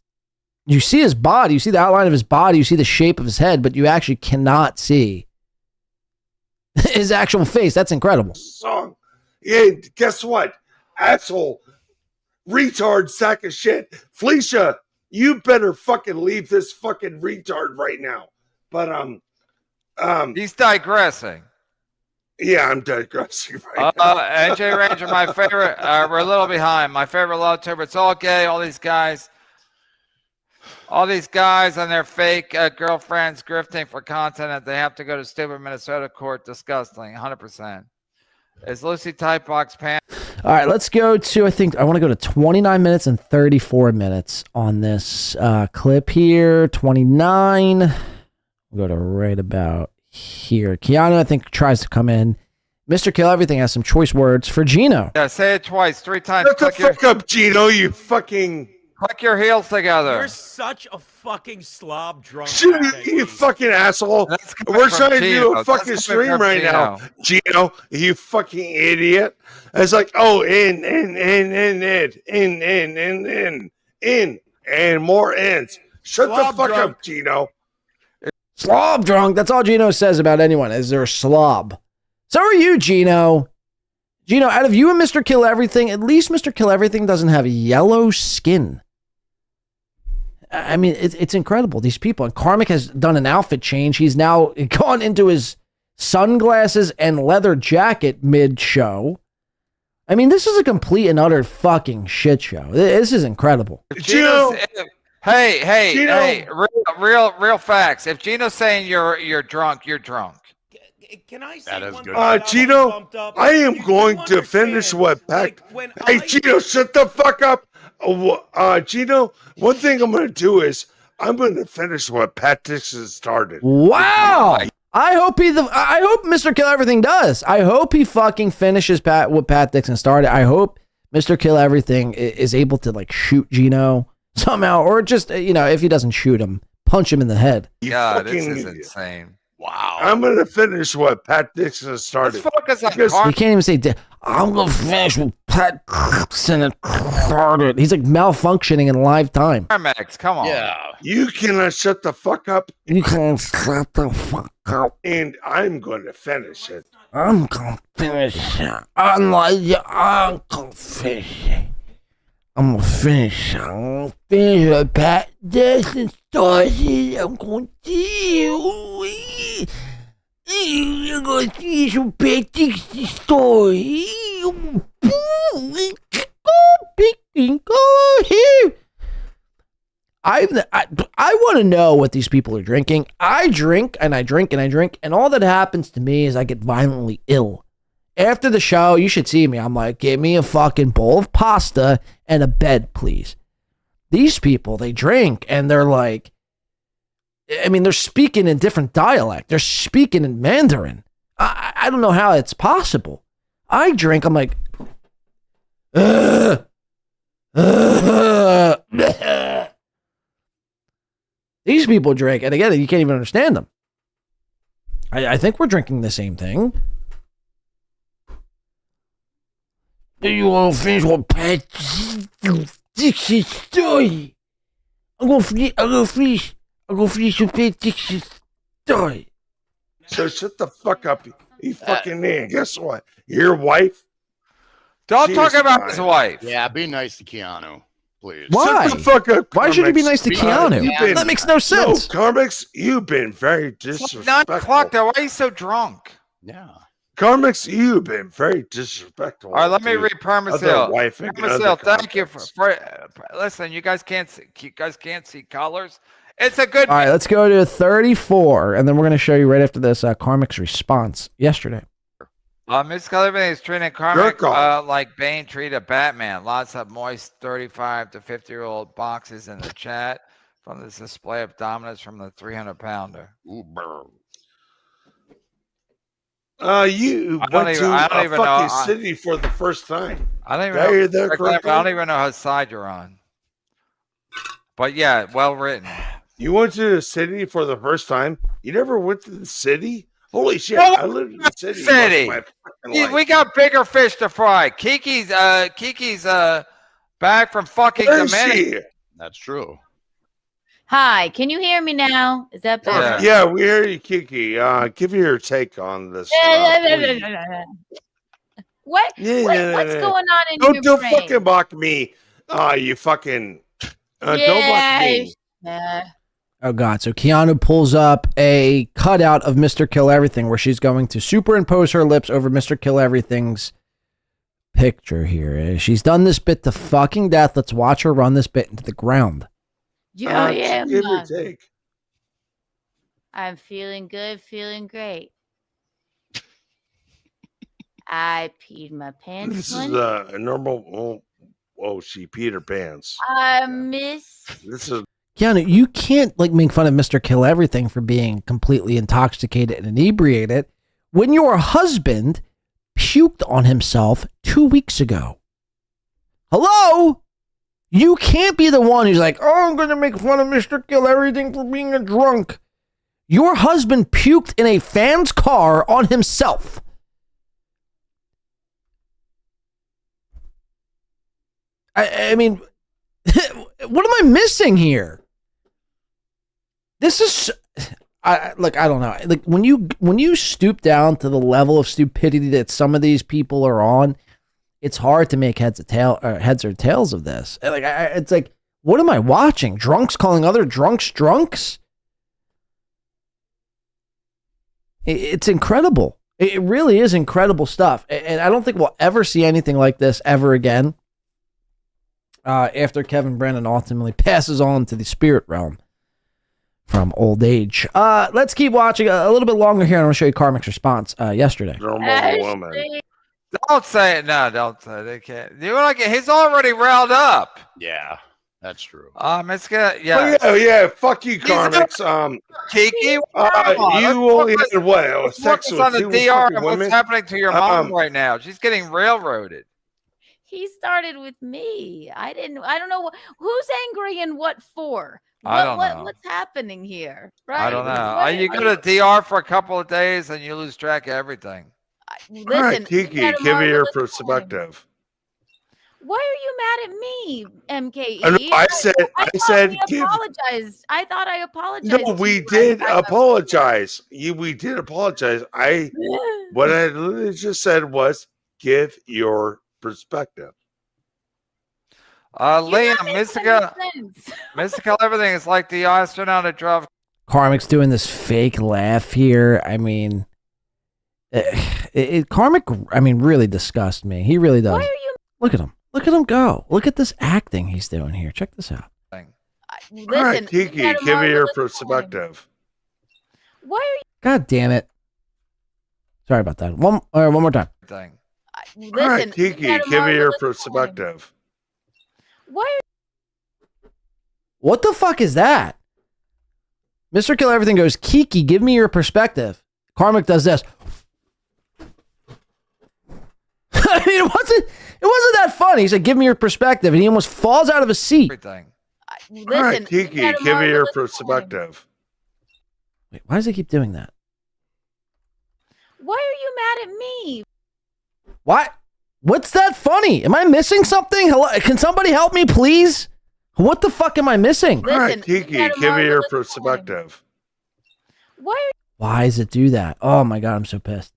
You see his body. You see the outline of his body. You see the shape of his head, but you actually cannot see his actual face. That's incredible. Song. Yeah, guess what? Asshole. Retard sack of shit. Felicia, you better fucking leave this fucking retard right now. But he's digressing. Yeah, I'm digressing right now. NJ Ranger, my favorite. We're a little behind. My favorite love tuber. It's all gay. All these guys and their fake girlfriends grifting for content that they have to go to stupid Minnesota court. Disgusting. 100%. Is Lucy Typebox Pan? All right, let's go to, I want to go to 29 minutes and 34 minutes on this clip here. 29. We'll go to right about here. Keanu, I think, tries to come in. Mr. Kill Everything has some choice words for Gino. Yeah, say it twice, 3 times. Shut the fuck up, Gino, you fucking... Click your heels together. You're such a fucking slob drunk. You fucking asshole. We're trying to do a fucking stream right now. Gino, you fucking idiot. It's like, oh, in, and more ends. Shut the fuck up, Gino. Slob drunk. That's all Gino says about anyone, is they're a slob. So are you, Gino. Gino, out of you and Mr. Kill Everything, at least Mr. Kill Everything doesn't have yellow skin. It's incredible. These people. And Karmic has done an outfit change. He's now gone into his sunglasses and leather jacket mid-show. This is a complete and utter fucking shit show. This is incredible. Gino, hey, real facts. If Gino's saying you're drunk, you're drunk. Can I say that is good. Gino, I am going to finish what Pat... Hey, Gino, shut the fuck up. Gino, one thing I'm going to do is I'm going to finish what Pat Dixon started. Wow. I hope Mr. Kill Everything does. I hope he fucking finishes what Pat Dixon started. I hope Mr. Kill Everything is able to shoot Gino somehow, or just, if he doesn't shoot him, punch him in the head. Yeah, this is insane. Wow. I'm going to finish what Pat Dixon started. Let's focus on He can't even say, I'm going to finish with Pat Dixon started. He's malfunctioning in live time. Karmix, come on. Yeah. You cannot shut the fuck up. You can't shut the fuck up. And I'm going to finish it. I'm going to finish it. I'm going to finish it. I'm going to finish it. I'm going to finish what Pat Dixon started. I'm going to I'm going to finish what Pat Dixon started. Go here. I want to know what these people are drinking. I drink and I drink and I drink, and all that happens to me is I get violently ill. After the show, you should see me. I'm like, give me a fucking bowl of pasta and a bed, please. These people, they drink and they're like, they're speaking in different dialect. They're speaking in Mandarin. I don't know how it's possible. I drink, I'm like, These people drink, and again, you can't even understand them. I think we're drinking the same thing. Do you want to finish what Pat Dixon's story? I'm going to finish with Pat Dixon's story. So shut the fuck up, you fucking man. Guess what? Your wife? Don't talk about his wife. Yeah, be nice to Keanu, please. Why? Shut the fuck up, Why should you be Karmix. nice to Keanu? That makes no sense. No, Karmix, you've been very It's disrespectful. 9 o'clock though. Why are you so drunk? Yeah. Karmix, you've been very disrespectful. All right, let me read Permis Hill. Wife and Permis other Hill, thank you contacts. for listen. You guys can't see colors. It's a good. All right, let's go to 34, and then we're going to show you right after this Karmic's response yesterday. Miss Everything is treating Karmic like Bane treated Batman. Lots of moist 35 to 50-year-old boxes in the chat from this display of dominance from the 300-pounder. You I don't went even- to I don't a even fucking know- city for the first time. I don't even Did I know. hear that I correctly? don't even know what side you're on. But yeah, well written. You went to the city for the first time? You never went to the city? Holy shit, No, I lived in the city. most of City. my fucking Yeah, life. we got bigger fish to fry. Kiki's back from fucking Where is Dominican. she? That's true. Hi, can you hear me now? Is that better? Yeah, we hear you, Kiki. Give me your take on this. please. What? Yeah, What's going on in Don't your don't brain? fucking mock me. You fucking don't mock me. Yeah. Oh God! So Keanu pulls up a cutout of Mr. Kill Everything, where she's going to superimpose her lips over Mr. Kill Everything's picture here. She's done this bit to fucking death. Let's watch her run this bit into the ground. Yeah, Give me a take. I'm feeling good, feeling great. I peed my pants. This is one. a normal. Oh, she peed her pants. I miss. This is Keanu, you can't like make fun of Mr. Kill Everything for being completely intoxicated and inebriated when your husband puked on himself 2 weeks ago. Hello? You can't be the one who's like, oh, I'm going to make fun of Mr. Kill Everything for being a drunk. Your husband puked in a fan's car on himself. I mean, what am I missing here? This is, I don't know. Like when you stoop down to the level of stupidity that some of these people are on, it's hard to make heads or tails of this. And it's like, what am I watching? Drunks calling other drunks drunks? It's incredible. It really is incredible stuff. And I don't think we'll ever see anything like this ever again. After Kevin Brennan ultimately passes on to the spirit realm from old age. Let's keep watching a little bit longer here. And I'm going to show you Karmic's response yesterday. normal woman. Don't say it. No, don't say it. They can't. You want to get? He's already riled up. Yeah, that's true. It's good. Yeah. Oh yeah. Fuck you, Karmix. Kiki, you only had what? Sex Focus with on the two DR fucking and women? what's happening to your mom right now. She's getting railroaded. He started with me. I don't know who's angry and what for. I don't know. What's happening here? Right? I don't know. You go to DR for a couple of days and you lose track of everything. Listen, All right, Kiki, give me your perspective. Why are you mad at me, MKE? I said, we apologized. I thought I apologized. No, we did apologize. We did apologize. What I literally just said was, give your perspective. Liam, Mystical everything is like the astronaut that drove. Karmic's doing this fake laugh here. I mean, Karmic, I mean, really disgusts me. He really does. Why are you? Look at him. Look at him go. Look at this acting he's doing here. Check this out. Listen, All right, Kiki, give me your perspective. Why are you? God damn it. Sorry about that. One more time. Thing. Listen, All right, Kiki, give me your perspective. Why are you? What the fuck is that? Mr. Kill Everything goes, Kiki, give me your perspective. Karmic does this. I mean, it wasn't that funny. He said, give me your perspective. And he almost falls out of his seat. Everything. Listen, All right, Kiki, give me your perspective. Wait, why does he keep doing that? Why are you mad at me? What? What's that funny? Am I missing something? Hello? Can somebody help me, please? What the fuck am I missing? All right, Kiki, give me your perspective. Why does it do that? Oh my God, I'm so pissed.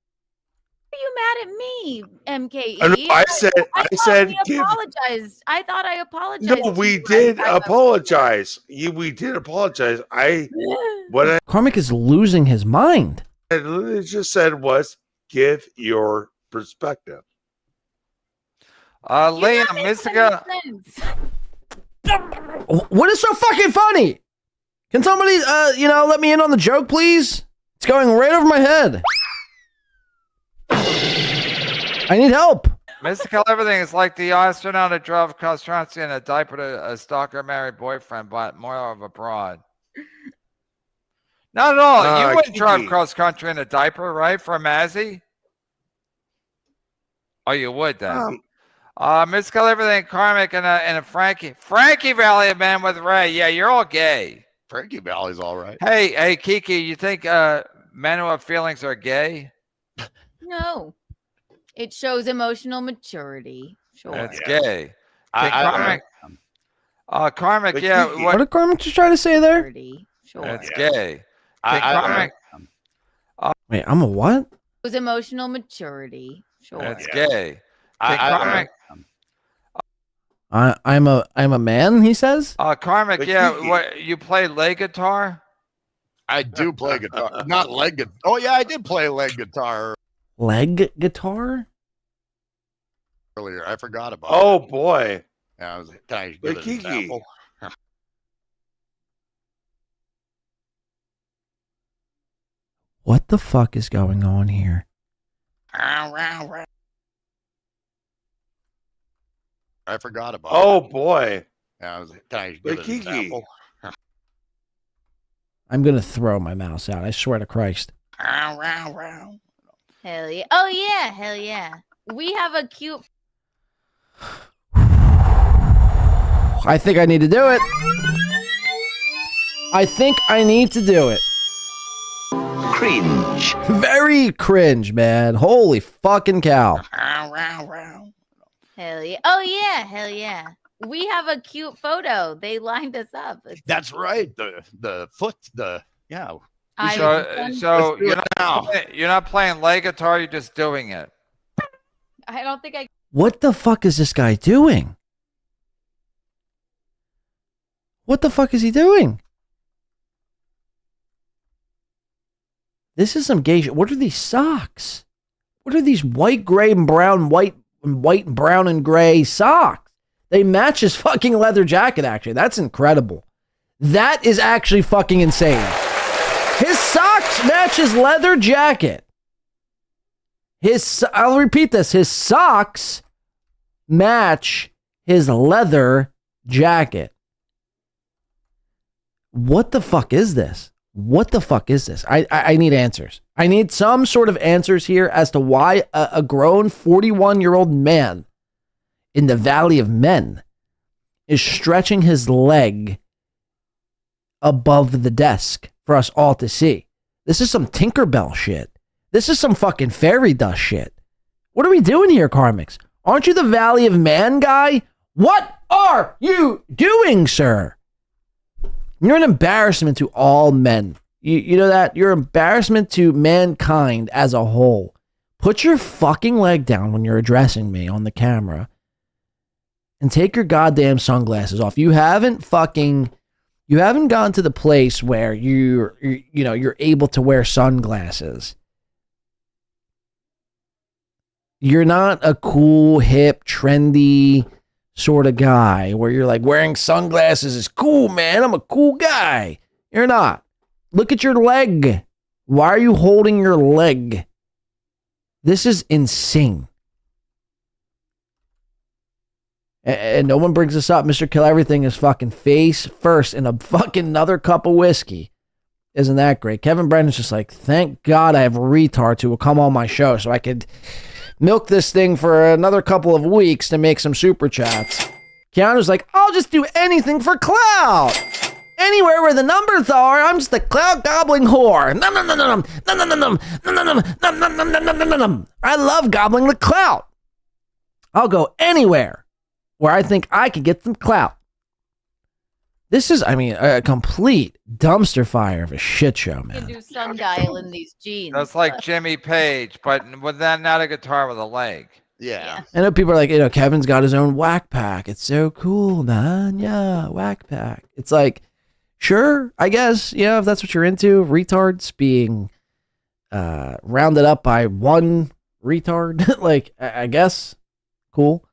Why are you mad at me, MKE? I said, we give. apologized. I thought I apologized. No, we did apologize. We did apologize. What Karmic is losing his mind. I literally just said was, give your perspective. Liam, Mystical. What is so fucking funny? Can somebody, let me in on the joke, please? It's going right over my head. I need help. Mystical everything is like the astronaut that drove cross country in a diaper to a stalker married boyfriend, but more of a broad. Not at all. You wouldn't drive cross country in a diaper, right? For a Mazzy? Oh, you would then. Mystical everything, Karmic and a Frankie. Frankie Valley, a man with Ray. Yeah, you're all gay. Frankie Valley's all right. Hey, Kiki, you think men who have feelings are gay? No. It shows emotional maturity. Sure. It's gay. Karmic, yeah. What did Karmic just try to say there? Sure. It's gay. Karmic. Wait, I'm a what? It was emotional maturity. Sure. It's gay. Karmic. I'm a man, he says? Karmic, yeah. What, you play leg guitar? I do play guitar. Not leg guitar. Oh, yeah, I did play leg guitar Leg guitar? earlier. I forgot about Oh, boy. Yeah, can I give an example? What the fuck is going on here? I forgot about Oh, boy. Yeah, can I give an example? I'm going to throw my mouse out. I swear to Christ. Hell yeah. Oh, yeah. Hell yeah. We have a cute. I think I need to do it. I think I need to do it. Cringe. Very cringe, man. Holy fucking cow. Hell yeah. Oh, yeah. Hell yeah. We have a cute photo. They lined us up. That's right. The foot, yeah. So you're not playing leg guitar, you're just doing it. I don't think I. What the fuck is this guy doing? What the fuck is he doing? This is some gay shit. What are these socks? What are these white, gray, and brown, white, brown, and gray socks? They match his fucking leather jacket, actually. That's incredible. That is actually fucking insane. His socks match his leather jacket. I'll repeat this. His socks match his leather jacket. What the fuck is this? What the fuck is this? I need answers. I need some sort of answers here as to why a grown 41-year-old man in the Valley of Men is stretching his leg above the desk for us all to see. This is some Tinkerbell shit. This is some fucking fairy dust shit. What are we doing here, Karmics? Aren't you the Valley of Man guy? What are you doing, sir? You're an embarrassment to all men. You know that? You're an embarrassment to mankind as a whole. Put your fucking leg down when you're addressing me on the camera and take your goddamn sunglasses off. You haven't gone to the place where you're able to wear sunglasses. You're not a cool, hip, trendy sort of guy where you're like, wearing sunglasses is cool, man. I'm a cool guy. You're not. Look at your leg. Why are you holding your leg? This is insane. And no one brings this up. Mr. Kill Everything is fucking face first in a fucking another cup of whiskey. Isn't that great? Kevin Brennan's just like, thank God I have retards who will come on my show so I could milk this thing for another couple of weeks to make some super chats. Keanu's like, I'll just do anything for clout. Anywhere where the numbers are, I'm just a clout gobbling whore. I love gobbling the clout. I'll go anywhere where I think I could get some clout. This is, a complete dumpster fire of a shit show, man. Do sundial in these jeans. That's like Jimmy Page, but with that, not a guitar with a leg. Yeah. I know people are like, Kevin's got his own whack pack. It's so cool, man. Yeah, whack pack. It's like, sure, I guess, if that's what you're into, retards being rounded up by one retard. Like, I guess. Cool.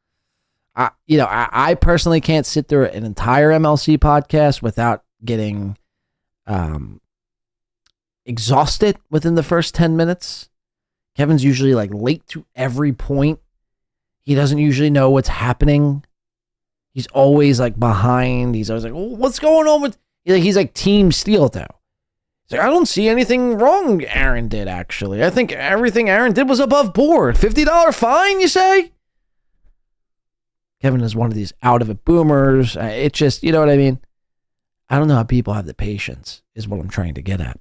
I personally can't sit through an entire MLC podcast without getting exhausted within the first 10 minutes. Kevin's usually like late to every point. He doesn't usually know what's happening. He's always like behind. He's always like, oh, what's going on with... He's like Team Steel though. He's like, I don't see anything wrong Aaron did, actually. I think everything Aaron did was above board. $50 fine, you say? Kevin is one of these out of it boomers. It just, you know what I mean? I don't know how people have the patience, is what I'm trying to get at.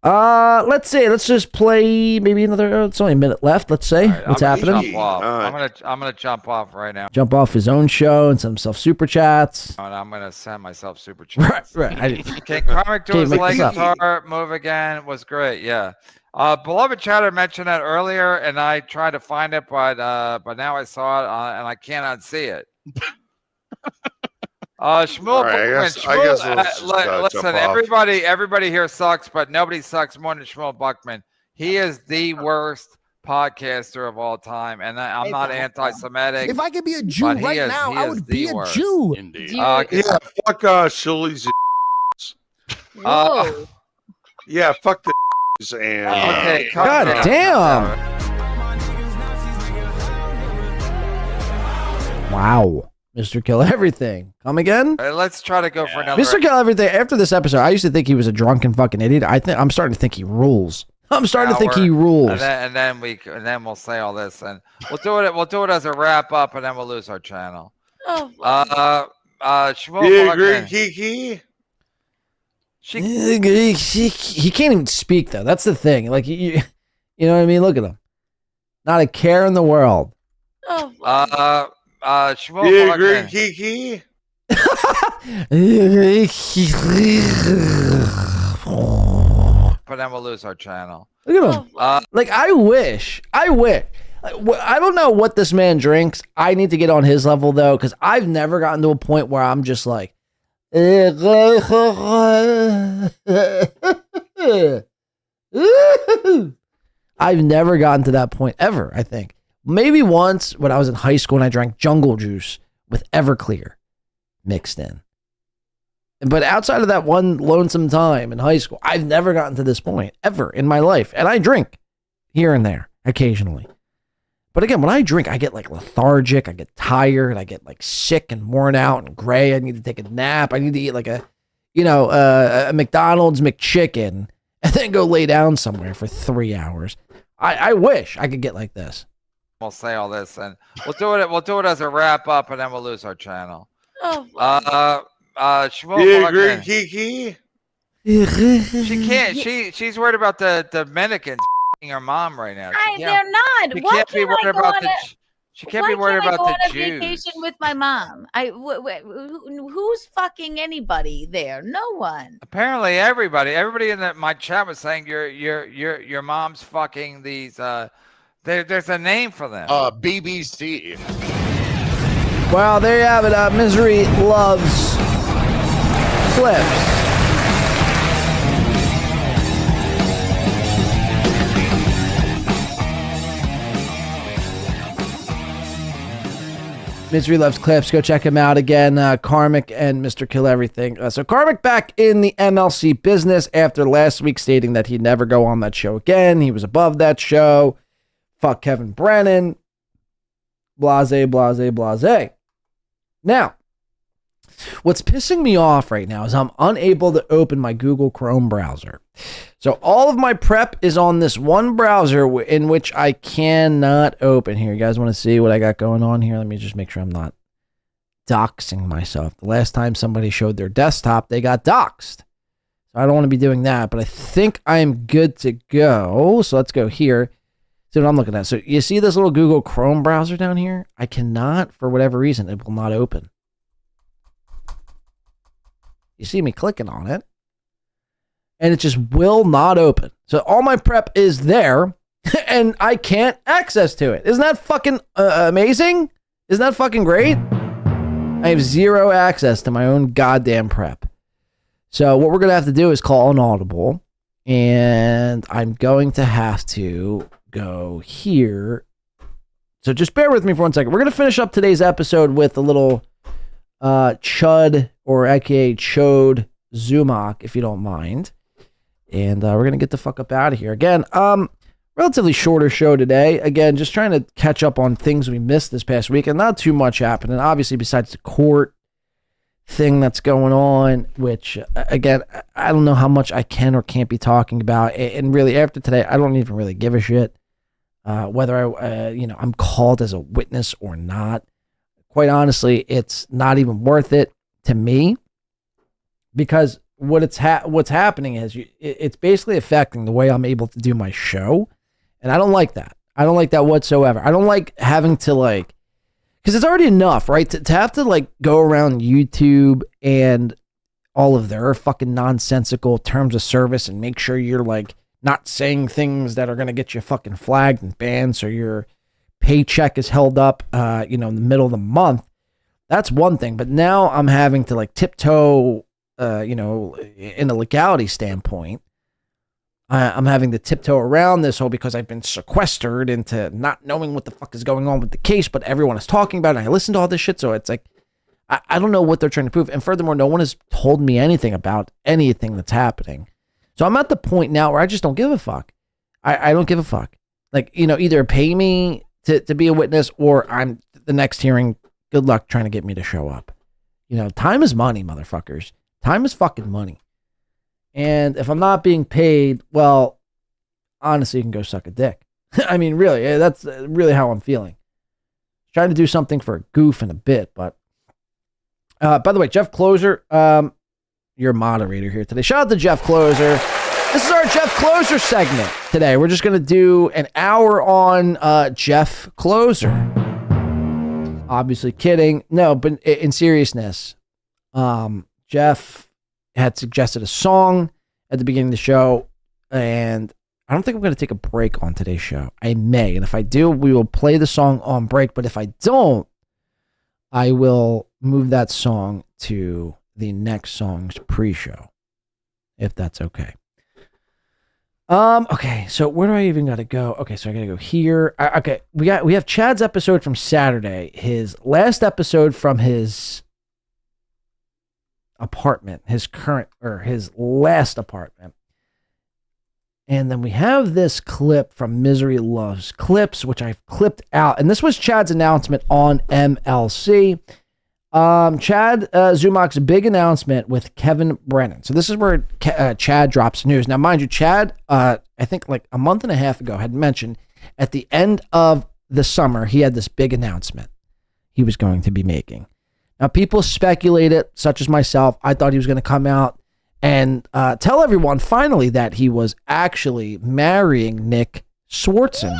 Let's see. Let's just play maybe another. It's only a minute left. Let's say what's happening. I'm gonna jump off right now. Jump off his own show and send himself super chats. And I'm gonna send myself super chats. Right. Can Karmic do his leg guitar move again? Was great. Yeah. Beloved chatter mentioned that earlier, and I tried to find it, but now I saw it and I can't unsee it. Shmuel, listen, everybody here sucks, but nobody sucks more than Shmuel Buckman. He is the worst podcaster of all time, and I'm not anti-Semitic. If I could be a Jew right now, I would be a Jew. Indeed. Yeah, fuck Shully's. Yeah, fuck the and okay, God damn. Wow. Mr. Kill Everything. Come again? Let's try to go for another. Mr. Kill Everything. After this episode, I used to think he was a drunken fucking idiot. I'm starting to think he rules. I'm starting to think he rules. And then we'll say all this, and we'll do it. We'll do it as a wrap up, and then we'll lose our channel. Shmuel Kiki. He can't even speak though. That's the thing. Like you know what I mean? Look at him. Not a care in the world. Shmuel Kiki. But then we'll lose our channel. Look at him. Like I wish. I don't know what this man drinks. I need to get on his level though, because I've never gotten to a point where I'm just like, I've never gotten to that point ever, I think. Maybe once when I was in high school and I drank jungle juice with Everclear mixed in. But outside of that one lonesome time in high school, I've never gotten to this point ever in my life. And I drink here and there occasionally. But again, when I drink, I get like lethargic, I get tired, I get like sick and worn out and gray. I need to take a nap. I need to eat like a McDonald's McChicken and then go lay down somewhere for 3 hours. I wish I could get like this. We'll say all this, and we'll do it. We'll do it as a wrap up, and then we'll lose our channel. Shmuel Kiki. She can't. She's worried about the Dominicans her mom right now. They're not. Why can't I go on she can't be worried about the Jews. Vacation with my mom. Who's fucking anybody there? No one. Apparently, everybody in my chat was saying your mom's fucking these. There's a name for them. BBC. Well, there you have it. Misery loves clips. Misery loves clips. Go check him out again. Karmic and Mr. Kill Everything. So Karmic back in the MLC business after last week stating that he'd never go on that show again. He was above that show. Fuck Kevin Brennan. Blase, blase, blase. Now, what's pissing me off right now is I'm unable to open my Google Chrome browser. So all of my prep is on this one browser in which I cannot open. Here, you guys want to see what I got going on here? Let me just make sure I'm not doxing myself. The last time somebody showed their desktop, they got doxed. So I don't want to be doing that, but I think I'm good to go. So let's go here. See what I'm looking at. So you see this little Google Chrome browser down here? I cannot, for whatever reason, it will not open. You see me clicking on it, and it just will not open. So all my prep is there, and I can't access to it. Isn't that fucking amazing? Isn't that fucking great? I have zero access to my own goddamn prep. So what we're going to have to do is call an audible And I'm going to have to go here. So just bear with me for 1 second. We're going to finish up today's episode with a little Chud, or aka Chode Zumock, if you don't mind. And we're going to get the fuck up out of here. Again, relatively shorter show today. Again, just trying to catch up on things we missed this past week. And not too much happening, obviously, besides the court thing that's going on, which, again, I don't know how much I can or can't be talking about. And really, after today, I don't even really give a shit whether I'm called as a witness or not. Quite honestly, it's not even worth it to me, because what's happening is it's basically affecting the way I'm able to do my show, and I don't like that. I don't like that whatsoever. I don't like having to because it's already enough, right? To have to go around YouTube and all of their fucking nonsensical terms of service and make sure you're not saying things that are going to get you fucking flagged and banned, so your paycheck is held up, in the middle of the month. That's one thing. But now I'm having to tiptoe, in a legality standpoint. I'm having to tiptoe around this whole, because I've been sequestered into not knowing what the fuck is going on with the case, but everyone is talking about it, and I listen to all this shit, so it's I don't know what they're trying to prove. And furthermore, no one has told me anything about anything that's happening. So I'm at the point now where I just don't give a fuck. I don't give a fuck. Either pay me to be a witness, or I'm the next hearing. Good luck trying to get me to show up. Time is money, motherfuckers. Time is fucking money. And if I'm not being paid, well, honestly, you can go suck a dick. I mean, really, that's really how I'm feeling. Trying to do something for a goof and a bit, but by the way, Jeff Closer, your moderator here today. Shout out to Jeff Closer. This is our Jeff Closer segment today. We're just going to do an hour on Jeff Closer. Obviously kidding. No, but in seriousness, Jeff had suggested a song at the beginning of the show, and I don't think I'm going to take a break on today's show. I may, and if I do, we will play the song on break, but if I don't, I will move that song to the next song's pre-show, if that's okay. Okay, so where do I even gotta go? Okay, so I gotta go here. Okay, we have Chad's episode from Saturday, his last episode from his apartment, his last apartment. And then we have this clip from Misery Loves Clips, which I've clipped out. And this was Chad's announcement on MLC. Chad Zumock's big announcement with Kevin Brennan. So this is where Chad drops news. Now, mind you, Chad, I think a month and a half ago, had mentioned at the end of the summer, he had this big announcement he was going to be making. Now, people speculated, such as myself. I thought he was going to come out and tell everyone finally that he was actually marrying Nick Swartzen.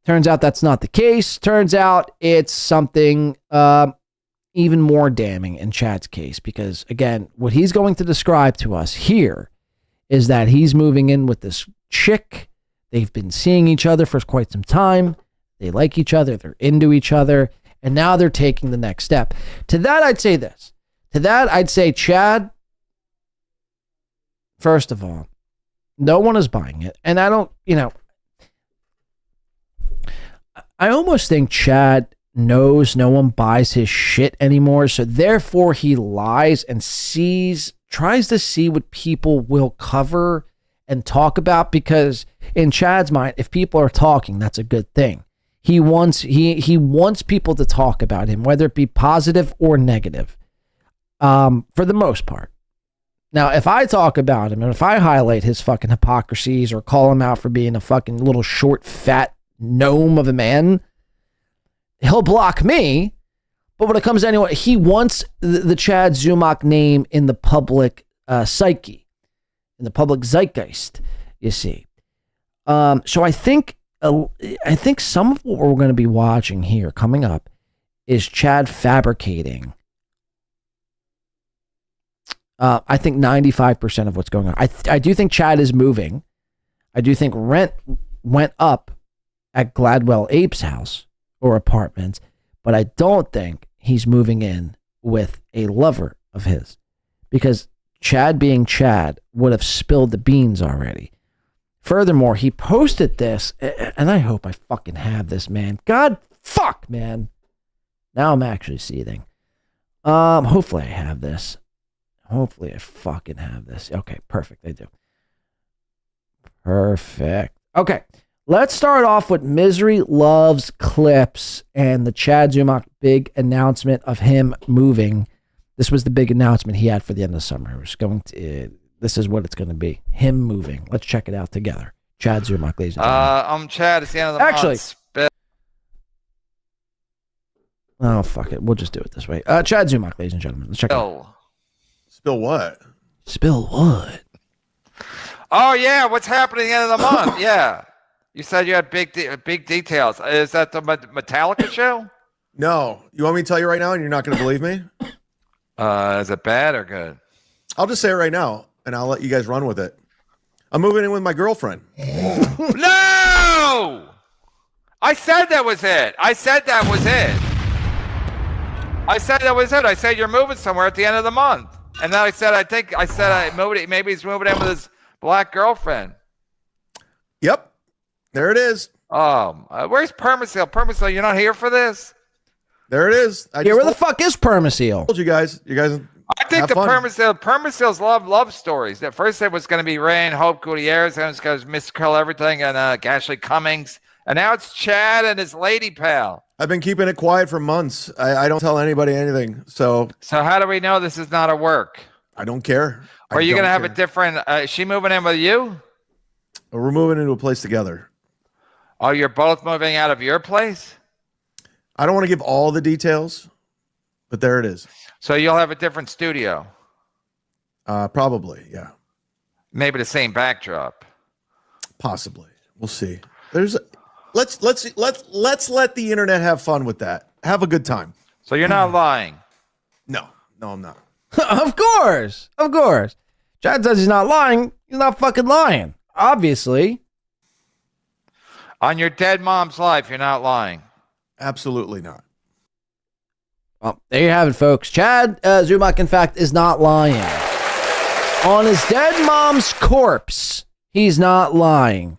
Turns out that's not the case. Turns out it's something even more damning in Chad's case, because, again, what he's going to describe to us here is that he's moving in with this chick. They've been seeing each other for quite some time. They like each other. They're into each other. And now they're taking the next step. To that, I'd say this. To that, I'd say, Chad, first of all, no one is buying it. And I don't, I almost think Chad knows no one buys his shit anymore. So therefore he lies and tries to see what people will cover and talk about, because in Chad's mind, if people are talking, that's a good thing. He wants people to talk about him, whether it be positive or negative, for the most part. Now, if I talk about him and if I highlight his fucking hypocrisies or call him out for being a fucking little short, fat gnome of a man, he'll block me. But when it comes to anyone, he wants the Chad Zumock name in the public psyche, in the public zeitgeist, you see. So I think some of what we're going to be watching here coming up is Chad fabricating. I think 95% of what's going on. I do think Chad is moving. I do think rent went up at Gladwell Ape's house or apartment, but I don't think he's moving in with a lover of his. because Chad being Chad would have spilled the beans already. Furthermore, he posted this, and I hope I fucking have this, man. God, fuck, man. Now I'm actually seething. Hopefully I have this. Hopefully I fucking have this. Okay, perfect. I do. Perfect. Okay, let's start off with Misery Loves Clips and the Chad Zumock big announcement of him moving. This was the big announcement he had for the end of summer. It was going to, this is what it's going to be. Him moving. Let's check it out together. Chad Zumock, ladies and gentlemen. I'm Chad. It's the end of the month. Oh, fuck it. We'll just do it this way. Chad Zumock, ladies and gentlemen. Let's check it out. Spill what? Spill what? Oh, yeah. What's happening at the end of the month? Yeah. You said you had big details. Is that the Metallica show? No. You want me to tell you right now and you're not going to believe me? Is it bad or good? I'll just say it right now and I'll let you guys run with it. I'm moving in with my girlfriend. No! I said that was it. I said that was it. I said you're moving somewhere at the end of the month. And then I said maybe he's moving in with his black girlfriend. Yep. There it is. Where's Permaseal? Permaseal, you're not here for this? There it is. Where the fuck is Permaseal? Told you guys. I think the Permaseals love stories. At first it was going to be Rain, Hope Gutierrez, and it's going to miscurl everything, and Ashley Cummings. And now it's Chad and his lady pal. I've been keeping it quiet for months. I don't tell anybody anything. So how do we know this is not a work? I don't care. Are you going to have a different... is she moving in with you? We're moving into a place together. Oh, you're both moving out of your place? I don't want to give all the details, but there it is. So you'll have a different studio? Probably, yeah. Maybe the same backdrop? Possibly. We'll see. Let's let the internet have fun with that. Have a good time. So you're not lying? No, I'm not. Of course. Chad says he's not lying. He's not fucking lying. Obviously. On your dead mom's life, you're not lying. Absolutely not. Well, there you have it, folks. Chad Zumock, in fact, is not lying. On his dead mom's corpse, he's not lying.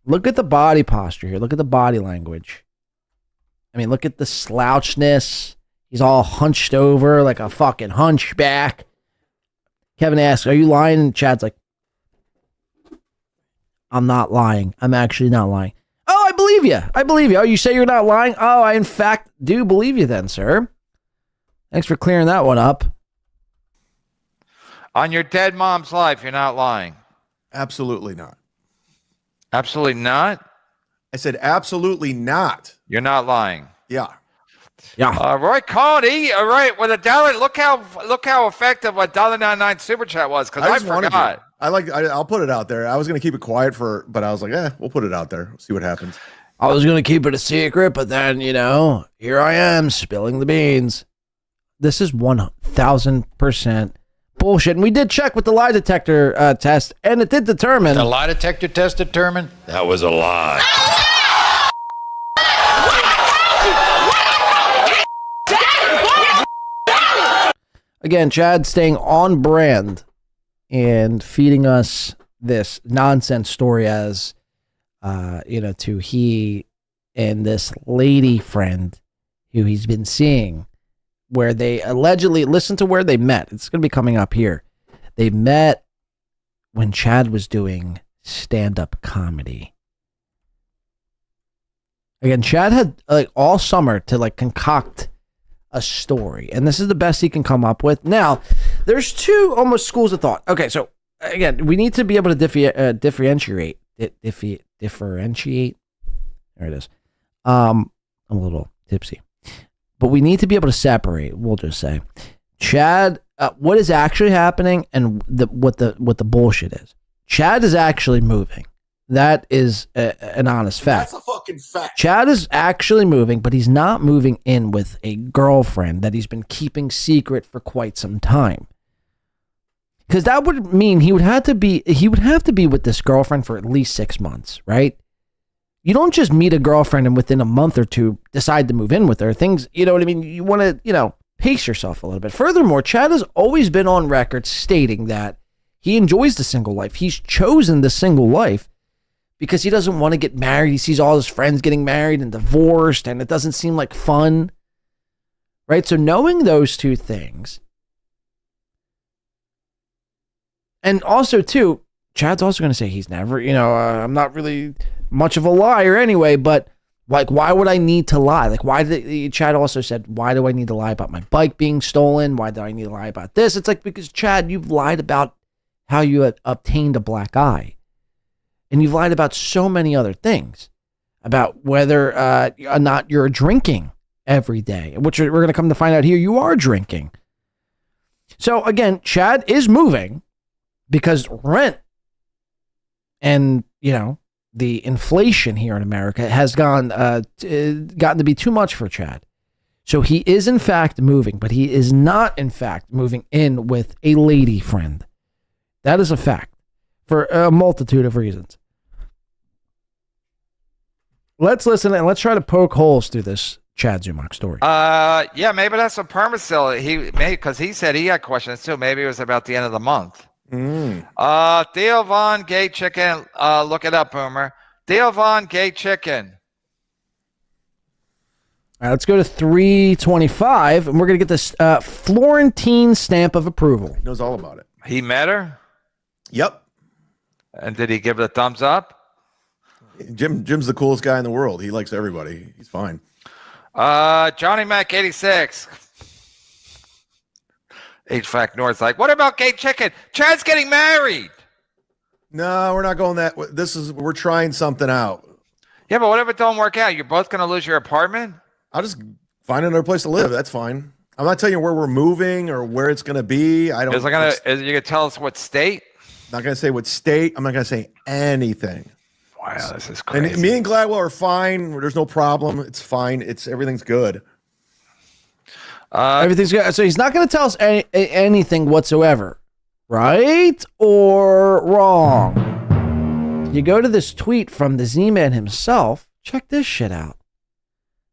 Look at the body posture here. Look at the body language. I mean, look at the slouchness. He's all hunched over like a fucking hunchback. Kevin asks, are you lying? And Chad's like, I'm not lying. I'm actually not lying. Oh, I believe you. Oh, you say you're not lying? Oh, I in fact do believe you then, sir. Thanks for clearing that one up. On your dead mom's life, you're not lying. Absolutely not. Absolutely not? I said absolutely not. You're not lying. Yeah. Roy Coney. All right. With $1, look how effective a $1.99 super chat was, because I forgot. I'll put it out there. I was going to keep it quiet but I was like, we'll put it out there. See what happens. I was going to keep it a secret, but then, here I am spilling the beans. This is 1000% bullshit. And we did check with the lie detector test, and it did determine. The lie detector test determined that was a lie. Again, Chad staying on brand and feeding us this nonsense story as, to he and this lady friend who he's been seeing, where they allegedly, listen to where they met. It's going to be coming up here. They met when Chad was doing stand-up comedy. Again, Chad had all summer to concoct a story, and this is the best he can come up with. Now, there's two almost schools of thought. Okay, so again, we need to be able to differentiate. Differentiate. There it is. I'm a little tipsy, but we need to be able to separate. We'll just say, Chad, what is actually happening and what the bullshit is. Chad is actually moving. That is an honest fact. That's a fucking fact. Chad is actually moving, but he's not moving in with a girlfriend that he's been keeping secret for quite some time. Because that would mean he would have to be with this girlfriend for at least 6 months, right? You don't just meet a girlfriend and within a month or two decide to move in with her. Things, you know what I mean? You want to, pace yourself a little bit. Furthermore, Chad has always been on record stating that he enjoys the single life. He's chosen the single life because he doesn't want to get married. He sees all his friends getting married and divorced, and it doesn't seem like fun. Right? So knowing those two things, and also, too, Chad's also going to say he's never, I'm not really much of a liar anyway, but like, why would I need to lie? Like, Chad also said, why do I need to lie about my bike being stolen? Why do I need to lie about this? It's like, because Chad, you've lied about how you had obtained a black eye. And you've lied about so many other things, about whether or not you're drinking every day, which we're going to come to find out here, you are drinking. So again, Chad is moving because rent and, the inflation here in America has gotten to be too much for Chad. So he is in fact moving, but he is not in fact moving in with a lady friend. That is a fact for a multitude of reasons. Let's listen and let's try to poke holes through this Chad Zumock story. Yeah, maybe that's a permacil. Because he said he had questions too. Maybe it was about the end of the month. Theo Von Gay Chicken. Look it up, Boomer. Theo Von Gay Chicken. All right, let's go to 325, and we're going to get this Florentine stamp of approval. He knows all about it. He met her? Yep. And did he give it a thumbs up? Jim's the coolest guy in the world. He likes everybody. He's fine. Johnny Mac 86. HVAC North's like, what about Gay Chicken? Chad's getting married. No, we're not going that. We're trying something out. Yeah, but what if it don't work out? You're both going to lose your apartment? I'll just find another place to live. That's fine. I'm not telling you where we're moving or where it's going to be. I don't. Is you going to tell us what state? Not going to say what state. I'm not going to say anything. Wow, this is crazy. And me and Gladwell are fine. There's no problem. It's fine. Everything's good. Everything's good. So he's not going to tell us anything whatsoever, right or wrong? You go to this tweet from the Z-Man himself. Check this shit out.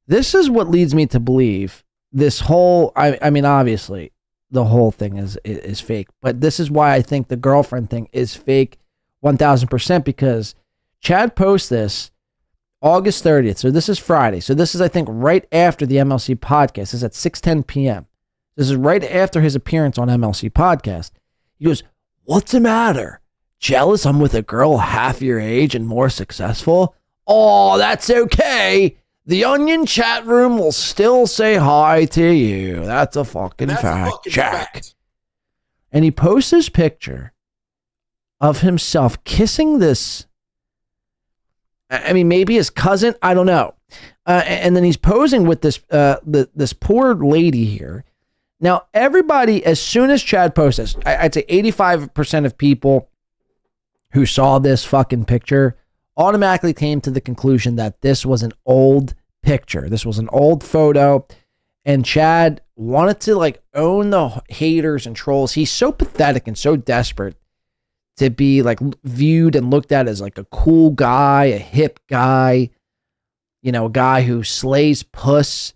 This is what leads me to believe this whole. I mean, obviously, the whole thing is fake, but this is why I think the girlfriend thing is fake, 1,000%, because Chad posts this August 30th. So this is Friday. So this is, I think, right after the MLC podcast. This is at 6:10 p.m. This is right after his appearance on MLC podcast. He goes, "What's the matter? Jealous I'm with a girl half your age and more successful? Oh, that's okay. The Onion chat room will still say hi to you. That's a fucking fact, Jack." And he posts this picture of himself kissing this, I mean, maybe his cousin, I don't know. And then he's posing with this this poor lady here. Now, everybody, as soon as Chad posts this, I'd say 85% of people who saw this fucking picture automatically came to the conclusion that this was an old picture. This was an old photo. And Chad wanted to like own the haters and trolls. He's so pathetic and so desperate to be like viewed and looked at as like a cool guy, a hip guy, a guy who slays puss.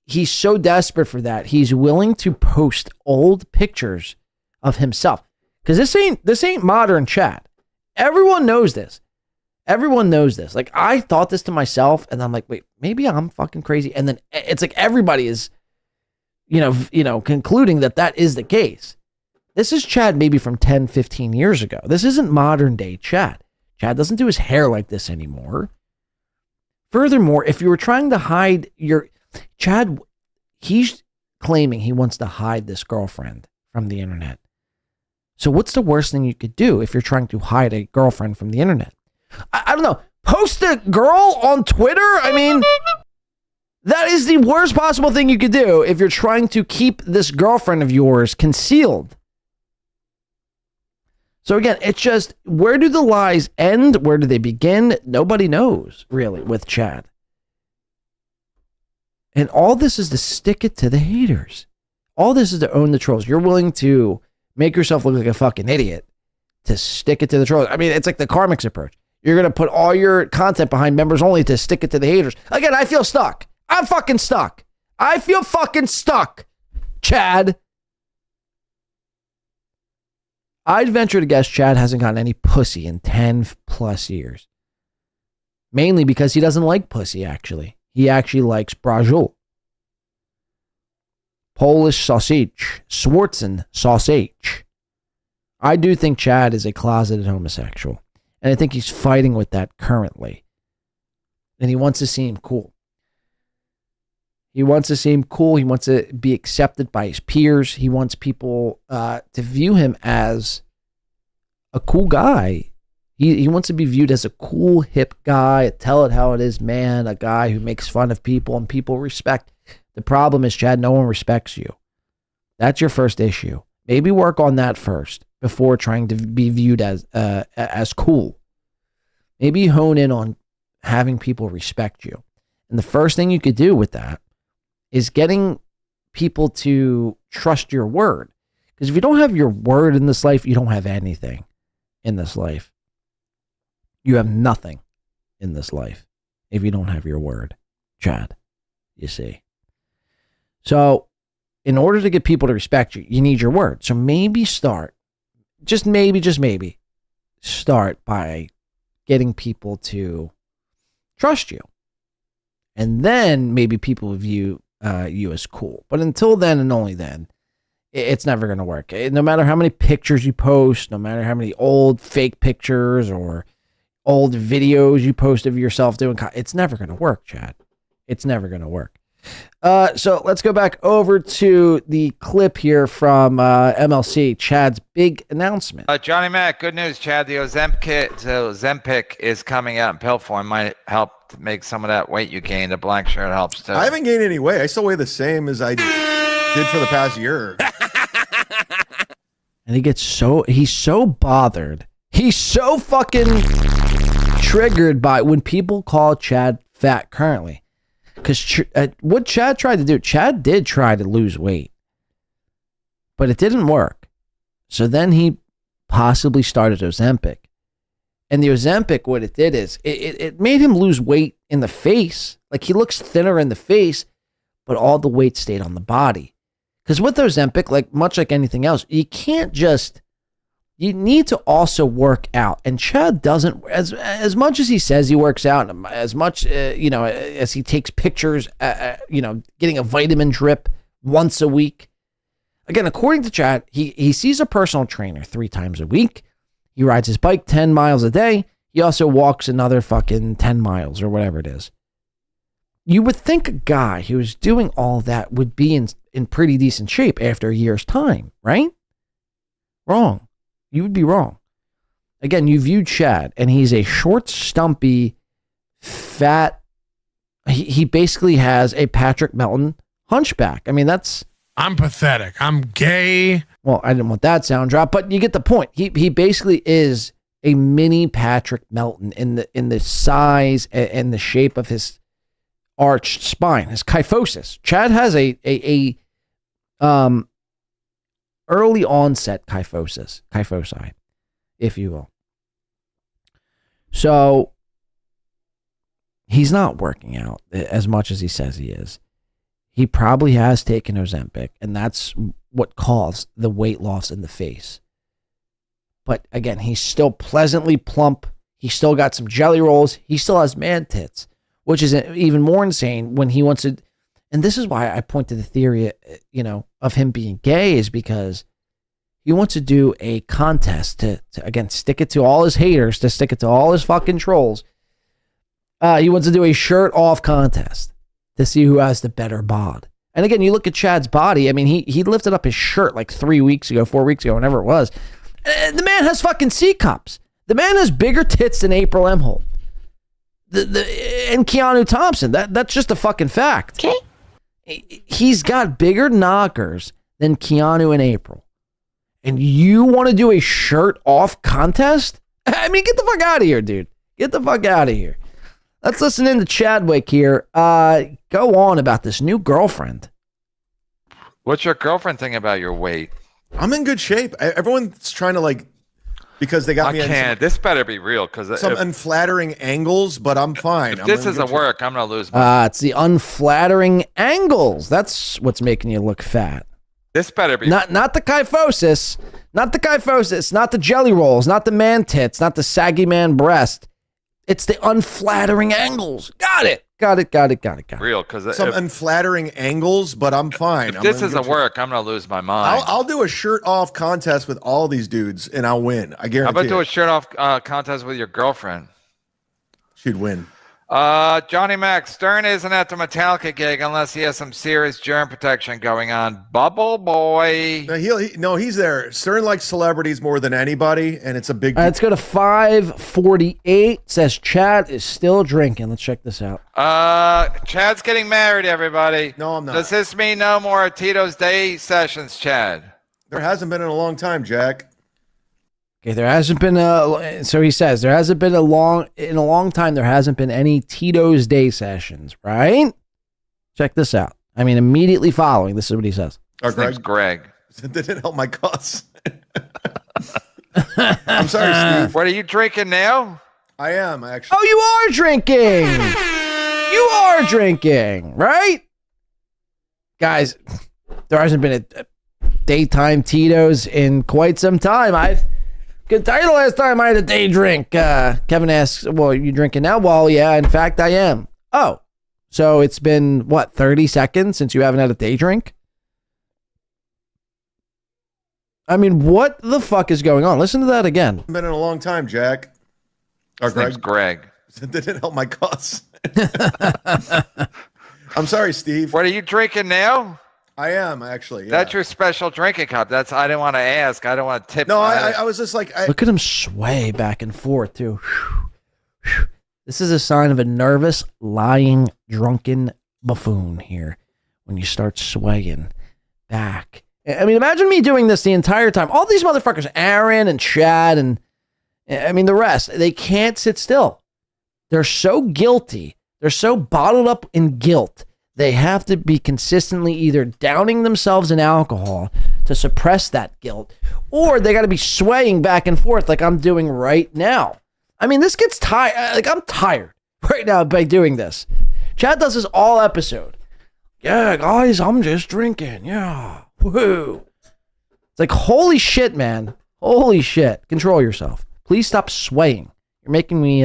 He's so desperate for that. He's willing to post old pictures of himself. Because this ain't modern Chad. Everyone knows this. Everyone knows this. Like, I thought this to myself, and I'm like, wait, maybe I'm fucking crazy. And then it's like everybody is, concluding that is the case. This is Chad maybe from 10, 15 years ago. This isn't modern day Chad. Chad doesn't do his hair like this anymore. Furthermore, if you were trying to hide Chad, he's claiming he wants to hide this girlfriend from the internet. So what's the worst thing you could do if you're trying to hide a girlfriend from the internet? I don't know. Post a girl on Twitter? I mean, that is the worst possible thing you could do if you're trying to keep this girlfriend of yours concealed. So again, it's just, where do the lies end? Where do they begin? Nobody knows, really, with Chad. And all this is to stick it to the haters. All this is to own the trolls. You're willing to make yourself look like a fucking idiot to stick it to the trolls. I mean, it's like the Karmics approach. You're going to put all your content behind members only to stick it to the haters. Again, I feel stuck. I'm fucking stuck. I feel fucking stuck Chad. I'd venture to guess Chad hasn't gotten any pussy in 10 plus years. Mainly because he doesn't like pussy, actually. He actually likes brajol. Polish sausage. Schwarzen sausage. I do think Chad is a closeted homosexual. And I think he's fighting with that currently. And he wants to seem cool. He wants to seem cool. He wants to be accepted by his peers. He wants people to view him as a cool guy. He wants to be viewed as a cool, hip guy, tell it how it is, man, a guy who makes fun of people and people respect. The problem is, Chad, no one respects you. That's your first issue. Maybe work on that first before trying to be viewed as cool. Maybe hone in on having people respect you. And the first thing you could do with that is getting people to trust your word. Because if you don't have your word in this life, you don't have anything in this life. You have nothing in this life if you don't have your word, Chad, you see. So in order to get people to respect you, you need your word. So maybe start, just maybe, start by getting people to trust you. And then maybe people view you as cool. But until then and only then, it's never going to work. No matter how many pictures you post, no matter how many old fake pictures or old videos you post of yourself doing, it's never going to work, Chad. It's never going to work. So let's go back over to the clip here from MLC, Chad's big announcement. Johnny Mac, good news, Chad. The Ozempic is coming out in pill form. Might help to make some of that weight you gained. The black shirt helps too. I haven't gained any weight. I still weigh the same as I did for the past year. And he's so bothered. He's so fucking triggered by when people call Chad fat currently. Because what Chad tried to do, Chad did try to lose weight, but it didn't work. So then he possibly started Ozempic. And the Ozempic, what it did is, it made him lose weight in the face. Like, he looks thinner in the face, but all the weight stayed on the body. Because with Ozempic, like much like anything else, you can't just, you need to also work out. And Chad doesn't, as much as he says he works out, as much, as he takes pictures, getting a vitamin drip once a week. Again, according to Chad, he sees a personal trainer 3 times a week. He rides his bike 10 miles a day. He also walks another fucking 10 miles or whatever it is. You would think a guy who's doing all that would be in pretty decent shape after a year's time, right? Wrong. You would be wrong. Again, you viewed Chad, and he's a short, stumpy, fat. He basically has a Patrick Melton hunchback. I mean, I'm pathetic. I'm gay. Well, I didn't want that sound drop, but you get the point. He basically is a mini Patrick Melton in the size and the shape of his arched spine, his kyphosis. Chad has a early onset kyphosi, if you will. So he's not working out as much as he says he is. He probably has taken Ozempic, and that's what caused the weight loss in the face. But again, he's still pleasantly plump. He's still got some jelly rolls. He still has man tits, which is even more insane when he wants to. And this is why I point to the theory, of him being gay, is because he wants to do a contest to again, stick it to all his haters, to stick it to all his fucking trolls. He wants to do a shirt off contest to see who has the better bod. And again, you look at Chad's body. I mean, he lifted up his shirt like 3 weeks ago, 4 weeks ago, whenever it was. The man has fucking C cups. The man has bigger tits than April Imholte. And Keanu Thompson. That's just a fucking fact. Okay. He's got bigger knockers than Keanu and April. And you want to do a shirt off contest? I mean, get the fuck out of here, dude. Get the fuck out of here. Let's listen in to Chadwick here. Go on about this new girlfriend. What's your girlfriend think about your weight? I'm in good shape. Everyone's trying to because they got me. I can't. This better be real because some unflattering angles, but I'm fine. If this doesn't work, I'm gonna lose my. It's the unflattering angles. That's what's making you look fat. This better be not the kyphosis, not the jelly rolls, not the man tits, not the saggy man breast. It's the unflattering angles. Got it. real, because Some unflattering angles, but I'm fine. if this doesn't work, I'm gonna lose my mind. I'll do a shirt off contest with all these dudes, and I'll win. I How guarantee. about do a it. shirt off contest with your girlfriend? She'd win. Johnny Mac, Stern isn't at the Metallica gig unless he has some serious germ protection going on. Bubble boy. No, he's there. Stern likes celebrities more than anybody, and it's a big. Let's go to 548. Says Chad is still drinking. Let's check this out. Chad's getting married, everybody. No, I'm not. Does this mean no more Tito's Day sessions, Chad? There hasn't been in a long time, Jack. Okay, there hasn't been so he says there hasn't been in a long time. There hasn't been any Tito's Day sessions, right? Check this out. I mean, immediately following, this is what he says. His name's Greg. That didn't help my cause. I'm sorry, Steve. What are you drinking now? I am actually. Oh, you are drinking. You are drinking, right? Guys, there hasn't been a daytime Tito's in quite some time. Could tell you the last time I had a day drink. Kevin asks, well, you drinking now? Well, yeah, in fact, I am. Oh, so it's been, 30 seconds since you haven't had a day drink? I mean, what the fuck is going on? Listen to that again. Been in a long time, Jack. His name's Greg. That didn't help my cause. I'm sorry, Steve. What are you drinking now? I am actually. Yeah. That's your special drinking cup. I didn't want to ask. I don't want to tip. No, I was just like. Look at him sway back and forth, too. This is a sign of a nervous, lying, drunken buffoon here when you start swaying back. I mean, imagine me doing this the entire time. All these motherfuckers, Aaron and Chad and, I mean, the rest, they can't sit still. They're so guilty. They're so bottled up in guilt. They have to be consistently either downing themselves in alcohol to suppress that guilt, or they got to be swaying back and forth like I'm doing right now. I mean, this gets tired. Like, I'm tired right now by doing this. Chad does this all episode. Yeah, guys, I'm just drinking. Yeah. Woohoo. It's like, holy shit, man. Holy shit. Control yourself. Please stop swaying. You're making me,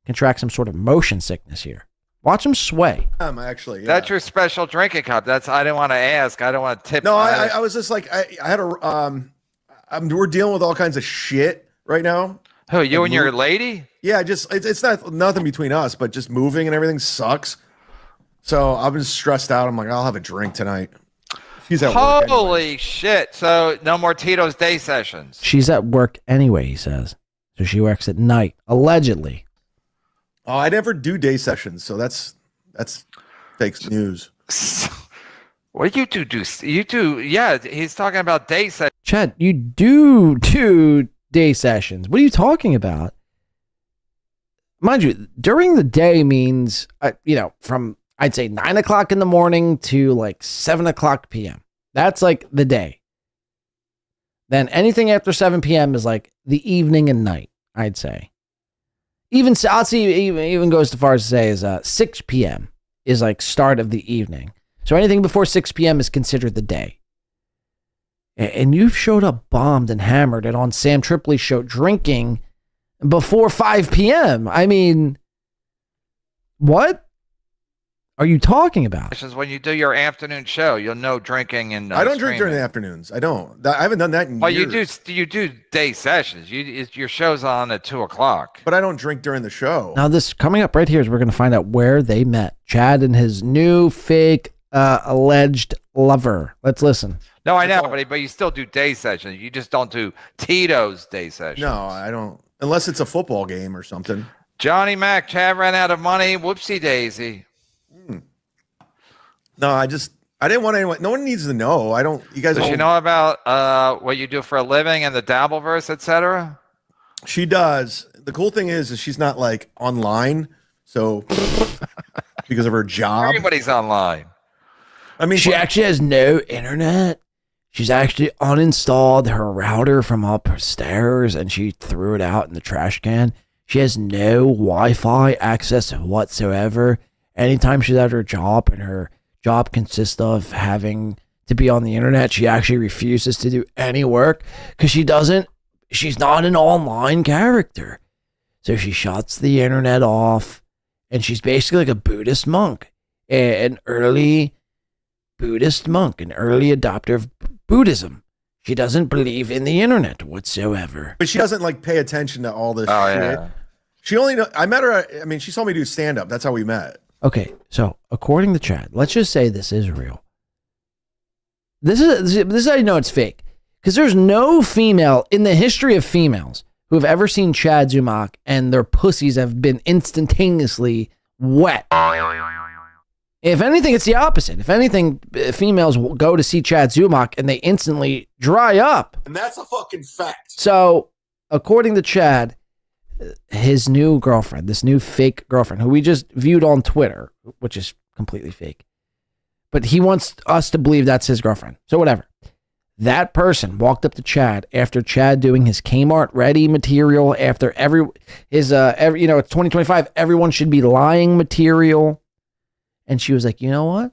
contract some sort of motion sickness here. Watch him sway. Actually. Yeah. That's your special drinking cup. I didn't want to ask. I don't want to tip. No, I was just like, I had we're dealing with all kinds of shit right now. Who, you and your lady? Yeah, just it's not nothing between us, but just moving and everything sucks. So I'm just stressed out. I'm like, I'll have a drink tonight. She's at work Holy shit. So no more Tito's Day sessions. She's at work anyway, he says. So she works at night, allegedly. Oh, I never do day sessions, so that's fake news. What do you do? You do? Yeah, he's talking about day sessions. Chad, you do day sessions. What are you talking about? Mind you, during the day means, from I'd say 9 o'clock in the morning to like 7 o'clock p.m. That's like the day. Then anything after 7 p.m. is like the evening and night, I'd say. I'll see even goes as far as to say is 6 p.m. is like start of the evening. So anything before 6 p.m. is considered the day. And you've showed up bombed and hammered and on Sam Tripoli's show drinking before 5 p.m. I mean, what are you talking about? When you do your afternoon show, you'll know drinking and I don't drink during the afternoons. I don't. I haven't done that in years. You do day sessions. Your show's on at 2 o'clock. But I don't drink during the show. Now this coming up right here is we're going to find out where they met. Chad and his new fake alleged lover. Let's listen. No, I know, but you still do day sessions. You just don't do Tito's day sessions. No, I don't. Unless it's a football game or something. Johnny Mac, Chad ran out of money. Whoopsie daisy. No, I didn't want anyone. No one needs to know. I don't. You guys. Does she know about what you do for a living and the Dabverse, etc.? She does. The cool thing is she's not like online, so because of her job. Everybody's online. I mean, she actually has no internet. She's actually uninstalled her router from upstairs and she threw it out in the trash can. She has no Wi-Fi access whatsoever. Anytime she's at her job, and her job consists of having to be on the internet. She actually refuses to do any work because she's not an online character. So she shuts the internet off, and she's basically like a Buddhist monk, an early Buddhist monk, an early adopter of Buddhism. She doesn't believe in the internet whatsoever. But she doesn't like pay attention to all this shit. Yeah. She only I met her, I mean, she saw me do stand up. That's how we met. Okay, so according to Chad, let's just say this is real. This is how you know it's fake. Because there's no female in the history of females who have ever seen Chad Zumock and their pussies have been instantaneously wet. If anything, it's the opposite. If anything, females will go to see Chad Zumock and they instantly dry up. And that's a fucking fact. So, according to Chad, his new girlfriend, this new fake girlfriend, who we just viewed on Twitter, which is completely fake, but he wants us to believe that's his girlfriend. So whatever. That person walked up to Chad after Chad doing his Kmart ready material, after it's 2025, everyone should be lying material. And she was like, you know what?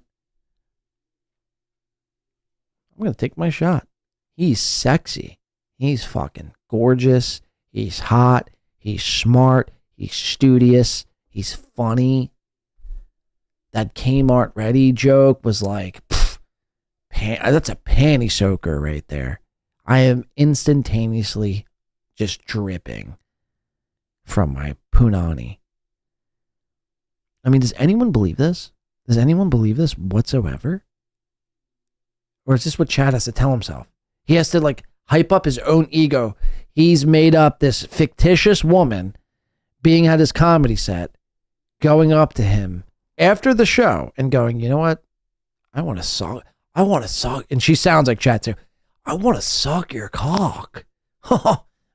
I'm going to take my shot. He's sexy. He's fucking gorgeous. He's hot. He's smart. He's studious. He's funny. That Kmart ready joke was like, that's a panty soaker right there. I am instantaneously just dripping from my punani. I mean, does anyone believe this? Does anyone believe this whatsoever? Or is this what Chad has to tell himself? He has to like hype up his own ego. He's made up this fictitious woman being at his comedy set, going up to him after the show and going, you know what? I want to suck. And she sounds like Chad too. I want to suck your cock.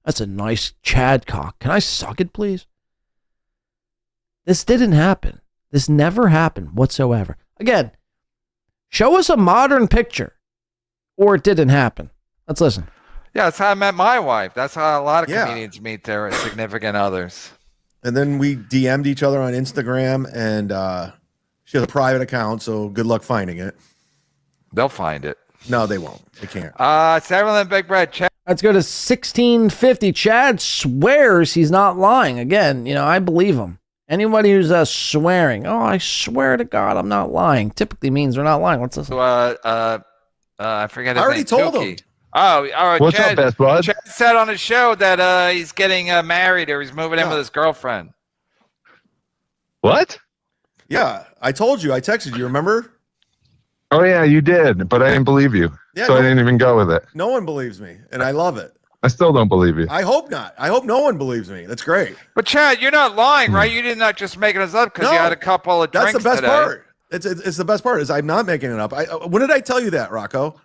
That's a nice Chad cock. Can I suck it, please? This didn't happen. This never happened whatsoever. Again, show us a modern picture or it didn't happen. Let's listen. Yeah, that's how I met my wife. That's how a lot of comedians meet their significant others. And then we DM'd each other on Instagram, and she has a private account, so good luck finding it. They'll find it. No, they won't. They can't. Several Big Bread. Let's go to 1650. Chad swears he's not lying. Again, I believe him. Anybody who's swearing, I swear to God, I'm not lying, typically means they're not lying. What's this? I forget his name. I already told him. Oh, What's Chad, up, best bud? Chad said on his show that he's getting married or he's moving in with his girlfriend. What? Yeah, I told you. I texted you, remember? Oh, yeah, you did, but I didn't believe you. Yeah, so I didn't even go with it. No one believes me, and I love it. I still don't believe you. I hope not. I hope no one believes me. That's great. But Chad, you're not lying, right? You did not just making us up because you had a couple of drinks. That's the best today. part. It's the best part is I'm not making it up. When did I tell you that, Rocco?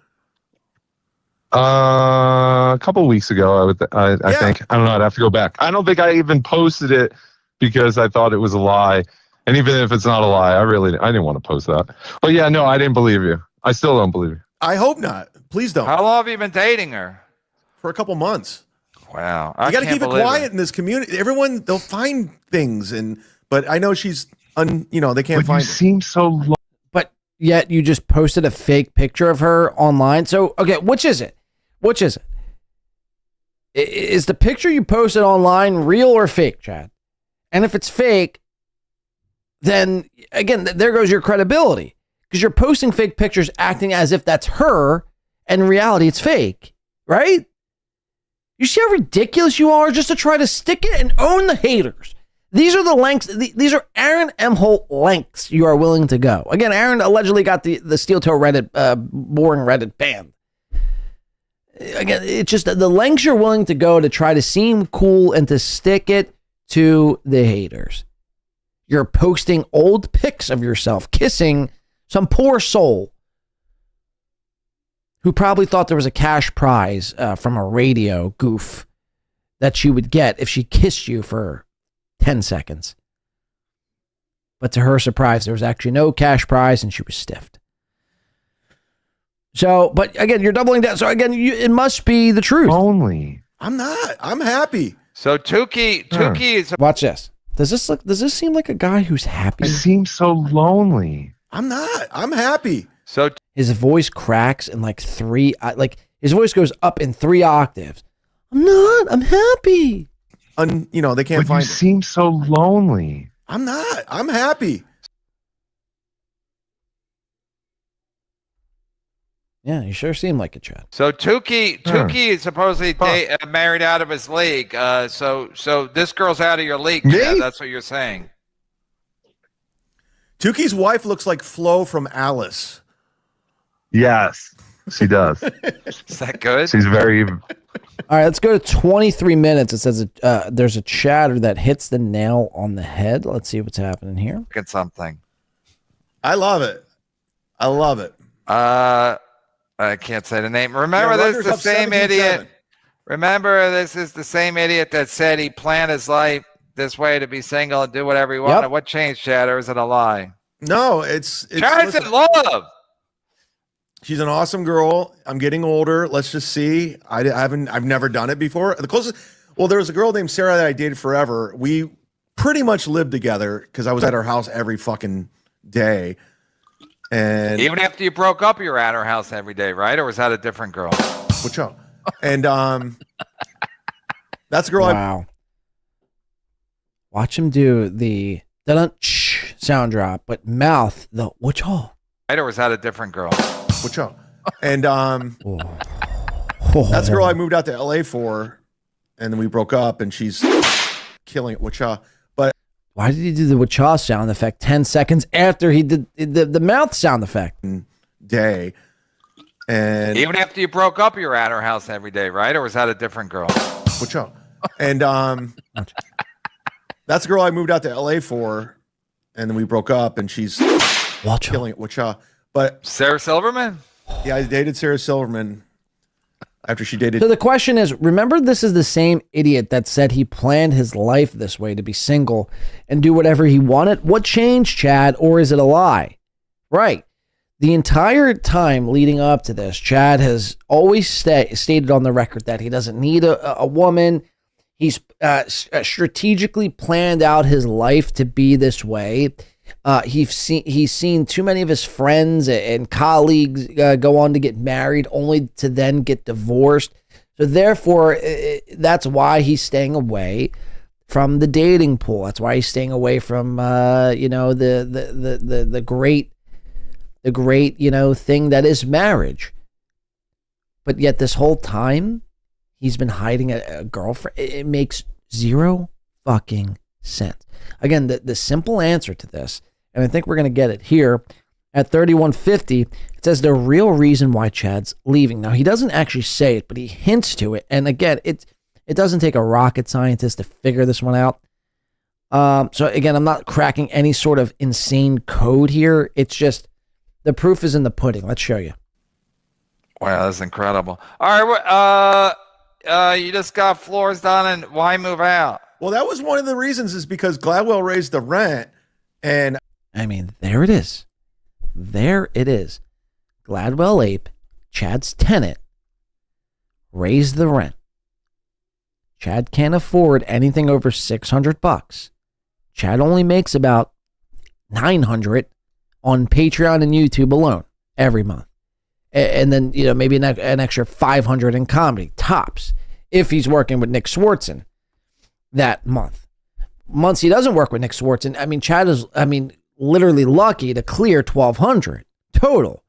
A couple of weeks ago, I think. I don't know. I'd have to go back. I don't think I even posted it because I thought it was a lie. And even if it's not a lie, I didn't want to post that. But yeah, no, I didn't believe you. I still don't believe you. I hope not. Please don't. How long have you been dating her? For a couple months. Wow. You got to keep it quiet in this community. Everyone, they'll find things. But I know she's, they can't find it. You seem so low. But yet you just posted a fake picture of her online. So, okay, which is it? Is the picture you posted online real or fake, Chad? And if it's fake, then again, there goes your credibility. Because you're posting fake pictures acting as if that's her, and in reality, it's fake, right? You see how ridiculous you are just to try to stick it and own the haters. These are the lengths. These are Aaron Imholte lengths you are willing to go. Again, Aaron allegedly got the steel toe Reddit, boring Reddit banned. Again, it's just the lengths you're willing to go to try to seem cool and to stick it to the haters. You're posting old pics of yourself kissing some poor soul who probably thought there was a cash prize from a radio goof that she would get if she kissed you for 10 seconds. But to her surprise, there was actually no cash prize and she was stiffed. So, but again, you're doubling down. So again, it must be the truth. Only. I'm not. I'm happy. So Tukey is... Watch this. Does this seem like a guy who's happy? I seem so lonely. I'm not. I'm happy. So his voice cracks in like his voice goes up in 3 octaves. I'm happy. They can't But find you seem so lonely. I'm not. I'm happy. Yeah, you sure seem like a Chad. So Tukey is supposedly married out of his league. So this girl's out of your league. Yeah, that's what you're saying. Tukey's wife looks like Flo from Alice. Yes, she does. Is that good? She's very. All right, let's go to 23 minutes. It says there's a chatter that hits the nail on the head. Let's see what's happening here. Look at something. I love it. I love it. I can't say the name. Remember, this is the same idiot. Remember, this is the same idiot that said he planned his life this way to be single and do whatever he wanted. Yep. What changed, Chad, or is it a lie? No, it's Chad's in love. She's an awesome girl. I'm getting older. Let's just see. I've never done it before. The closest, there was a girl named Sarah that I dated forever. We pretty much lived together because I was at her house every fucking day. And even after you broke up, you were at her house every day, right? Or was that a different girl? Which one? And that's a girl. Wow. Watch him do the da-dun-ch sound drop, but mouth the which all. Right, or was that a different girl? Which one? And that's a girl I moved out to LA for, and then we broke up, and she's killing it. But why did he do the wacha sound effect 10 seconds after he did the mouth sound effect? Day. And even after you broke up, you were at her house every day, right? Or was that a different girl? Which one? And that's a girl I moved out to LA for, and then we broke up, and she's killing it. But Sarah Silverman? Yeah, I dated Sarah Silverman after she dated. So the question is, remember, this is the same idiot that said he planned his life this way to be single and do whatever he wanted. What changed, Chad, or is it a lie? Right. The entire time leading up to this, Chad has always stated on the record that he doesn't need a woman. He's strategically planned out his life to be this way. He's seen too many of his friends and colleagues go on to get married only to then get divorced. So therefore, that's why he's staying away from the dating pool. That's why he's staying away from the great thing that is marriage. But yet this whole time he's been hiding a girlfriend. It makes zero fucking sense. Again, the simple answer to this, and I think we're going to get it here at 3150, it says the real reason why Chad's leaving. Now, he doesn't actually say it, but he hints to it. And again, it doesn't take a rocket scientist to figure this one out. So again, I'm not cracking any sort of insane code here. It's just the proof is in the pudding. Let's show you. Wow, that's incredible. All right, you just got floors done, and why move out? Well, that was one of the reasons, is because Gladwell raised the rent, and I mean, there it is. There it is. Gladwell Ape, Chad's tenant, raised the rent. Chad can't afford anything over $600. Chad only makes about $900 on Patreon and YouTube alone every month. And then, maybe an extra $500 in comedy, tops, if he's working with Nick Swartzen that month. Months he doesn't work with Nick Swartzen, I mean, Chad is, literally lucky to clear $1,200 total.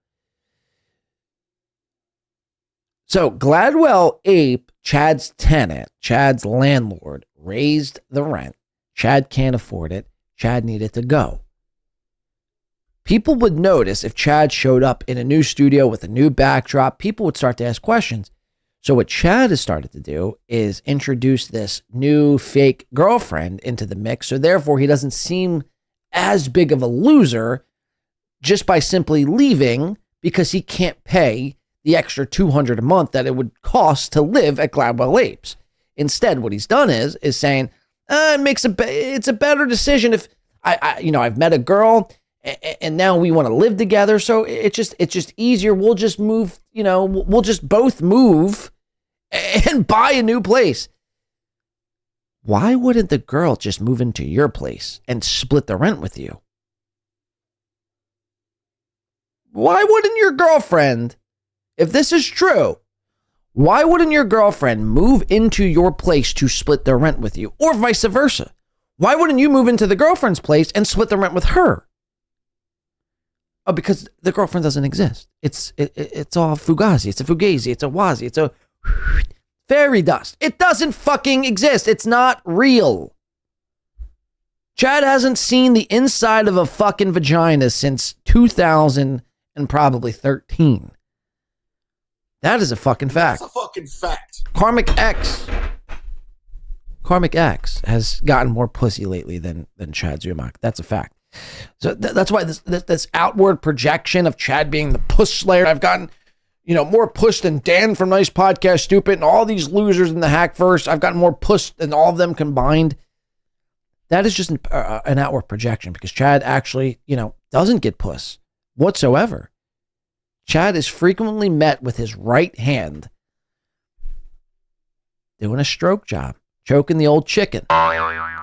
So Gladwell Ape, Chad's tenant, Chad's landlord, raised the rent. Chad can't afford it. Chad needed to go. People would notice if Chad showed up in a new studio with a new backdrop, people would start to ask questions. So what Chad has started to do is introduce this new fake girlfriend into the mix. So therefore, he doesn't seem as big of a loser just by simply leaving, because he can't pay the extra $200 a month that it would cost to live at Gladwell Apes. Instead, what he's done is saying, it's a better decision if I've met a girl and now we want to live together. So it's just easier. We'll just move, we'll just both move and buy a new place. Why wouldn't the girl just move into your place and split the rent with you? why wouldn't your girlfriend, if this is true, why wouldn't your girlfriend move into your place to split the rent with you, or vice versa? Why wouldn't you move into the girlfriend's place and split the rent with her? Oh, because the girlfriend doesn't exist. It's all fugazi. It's a fugazi. It's a wazi. It's a fairy dust. It doesn't fucking exist. It's not real. Chad hasn't seen the inside of a fucking vagina since 2000 and probably 13. That is a fucking fact. That's a fucking fact. KarmicX has gotten more pussy lately than Chad Zumock. That's a fact. So that's why this outward projection of Chad being the puss slayer. I've gotten, more puss than Dan from Nice Podcast Stupid and all these losers in the Hackverse. I've gotten more puss than all of them combined. That is just an outward projection because Chad actually, doesn't get puss whatsoever. Chad is frequently met with his right hand doing a stroke job, choking the old chicken. Because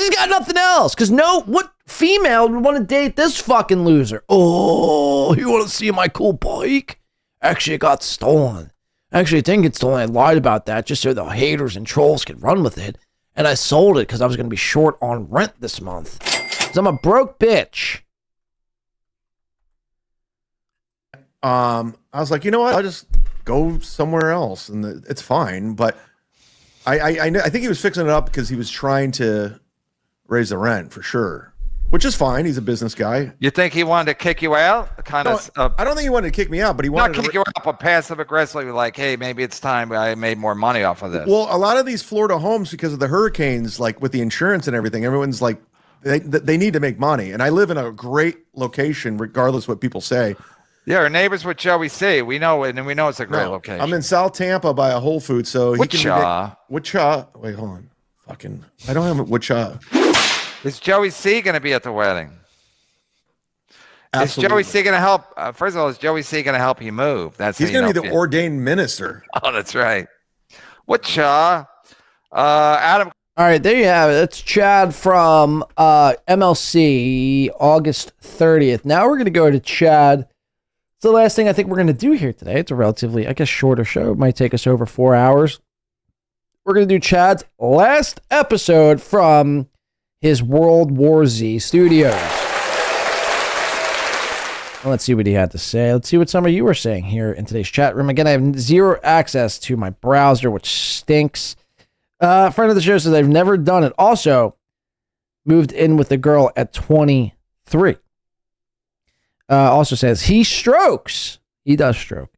he's got nothing else. Because what female would want to date this fucking loser? Oh, you want to see my cool bike? Actually, it got stolen. Actually, I didn't get stolen. I lied about that just so the haters and trolls could run with it. And I sold it because I was going to be short on rent this month. Because I'm a broke bitch. I was like, you know what? I'll just go somewhere else, and it's fine. But I think he was fixing it up because he was trying to raise the rent for sure, which is fine. He's a business guy. You think he wanted to kick you out? I don't think he wanted to kick me out, but he wanted to kick you out, but passive aggressively, like, hey, maybe it's time I made more money off of this. Well, a lot of these Florida homes, because of the hurricanes, like with the insurance and everything, everyone's like, they need to make money. And I live in a great location, regardless what people say. Yeah, our neighbors with Joey C. We know it, and we know it's a great location. I'm in South Tampa by a Whole Foods, so Wichita. Wichita. Wait, hold on. Fucking, I don't have a Wichita. Is Joey C going to be at the wedding? Absolutely. Is Joey C going to help? First of all, is Joey C going to help you move? He's going to be the ordained minister. Oh, that's right. Wichita. Adam. All right, there you have it. That's Chad from MLC, August 30th. Now we're going to go to Chad. It's the last thing I think we're going to do here today. It's a relatively, shorter show. It might take us over 4 hours. We're going to do Chad's last episode from his World War Z studios. Let's see what he had to say. Let's see what some of you were saying here in today's chat room. Again, I have zero access to my browser, which stinks. Friend of the show says I've never done it. Also, moved in with a girl at 23. Also says he strokes. He does stroke.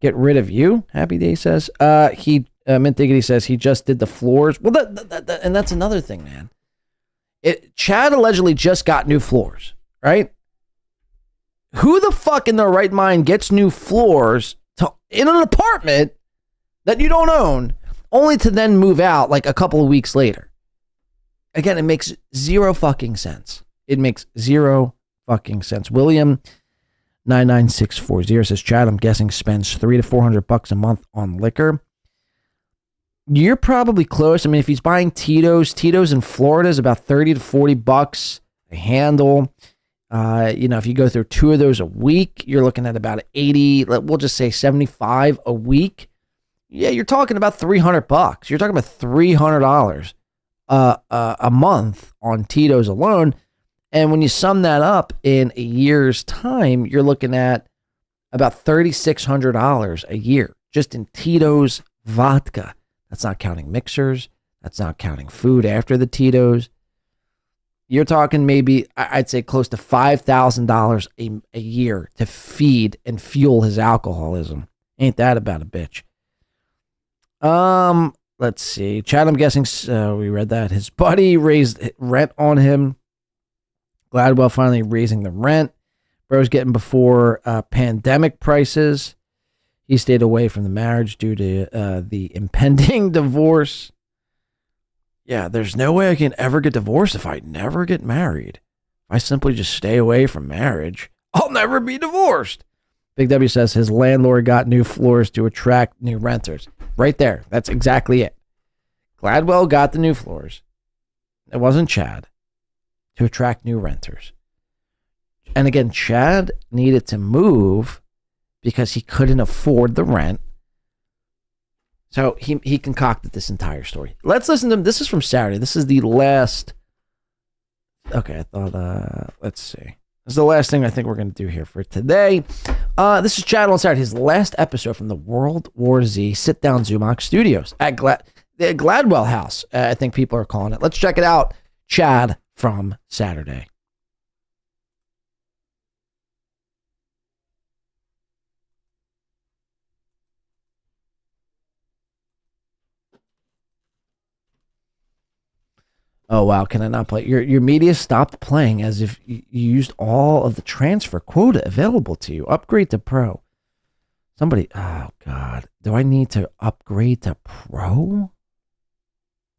Get rid of you. Happy Day says. Mint Diggity says he just did the floors. Well, and that's another thing, man. Chad allegedly just got new floors, right? Who the fuck in their right mind gets new floors in an apartment that you don't own, only to then move out like a couple of weeks later? Again, it makes zero fucking sense. It makes zero fucking sense. William 99640 says, Chad, I'm guessing spends $300 to $400 a month on liquor. You're probably close. I mean, if he's buying Tito's in Florida is about $30 to $40 a handle. If you go through 2 of those a week, you're looking at about 80, we'll just say 75 a week. Yeah, you're talking about $300. You're talking about $300 a month on Tito's alone. And when you sum that up in a year's time, you're looking at about $3,600 a year just in Tito's vodka. That's not counting mixers. That's not counting food after the Tito's. You're talking maybe, I'd say, close to $5,000 a year to feed and fuel his alcoholism. Ain't that about a bitch? Let's see. Chad, I'm guessing we read that. His buddy raised rent on him. Gladwell finally raising the rent. Bro's getting before pandemic prices. He stayed away from the marriage due to the impending divorce. Yeah, there's no way I can ever get divorced if I never get married. If I simply just stay away from marriage, I'll never be divorced. Big W says his landlord got new floors to attract new renters. Right there. That's exactly it. Gladwell got the new floors. It wasn't Chad. To attract new renters. And again, Chad needed to move because he couldn't afford the rent. So he concocted this entire story. Let's listen to him. This is from Saturday. This is the last. Okay, I thought, let's see. This is the last thing I think we're going to do here for today. This is Chad on Saturday, his last episode from the World War Z sit-down Zumock Studios at the Gladwell House, I think people are calling it. Let's check it out. Chad from Saturday. Oh, wow. Can I not play? Your media stopped playing as if you used all of the transfer quota available to you. Upgrade to Pro. Somebody, oh, God. Do I need to upgrade to Pro?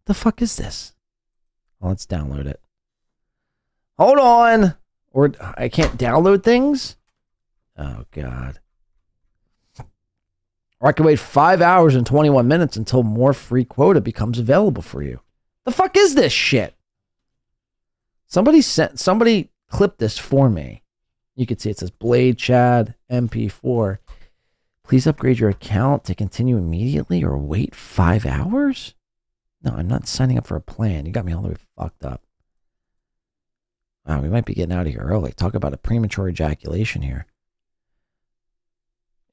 The fuck is this? Well, let's download it. Hold on. Or I can't download things? Oh, God. Or I can wait 5 hours and 21 minutes until more free quota becomes available for you. The fuck is this shit? Somebody clipped this for me. You can see it says Blade Chad MP4. Please upgrade your account to continue immediately or wait 5 hours? No, I'm not signing up for a plan. You got me all the way fucked up. Wow, we might be getting out of here early. Talk about a premature ejaculation here.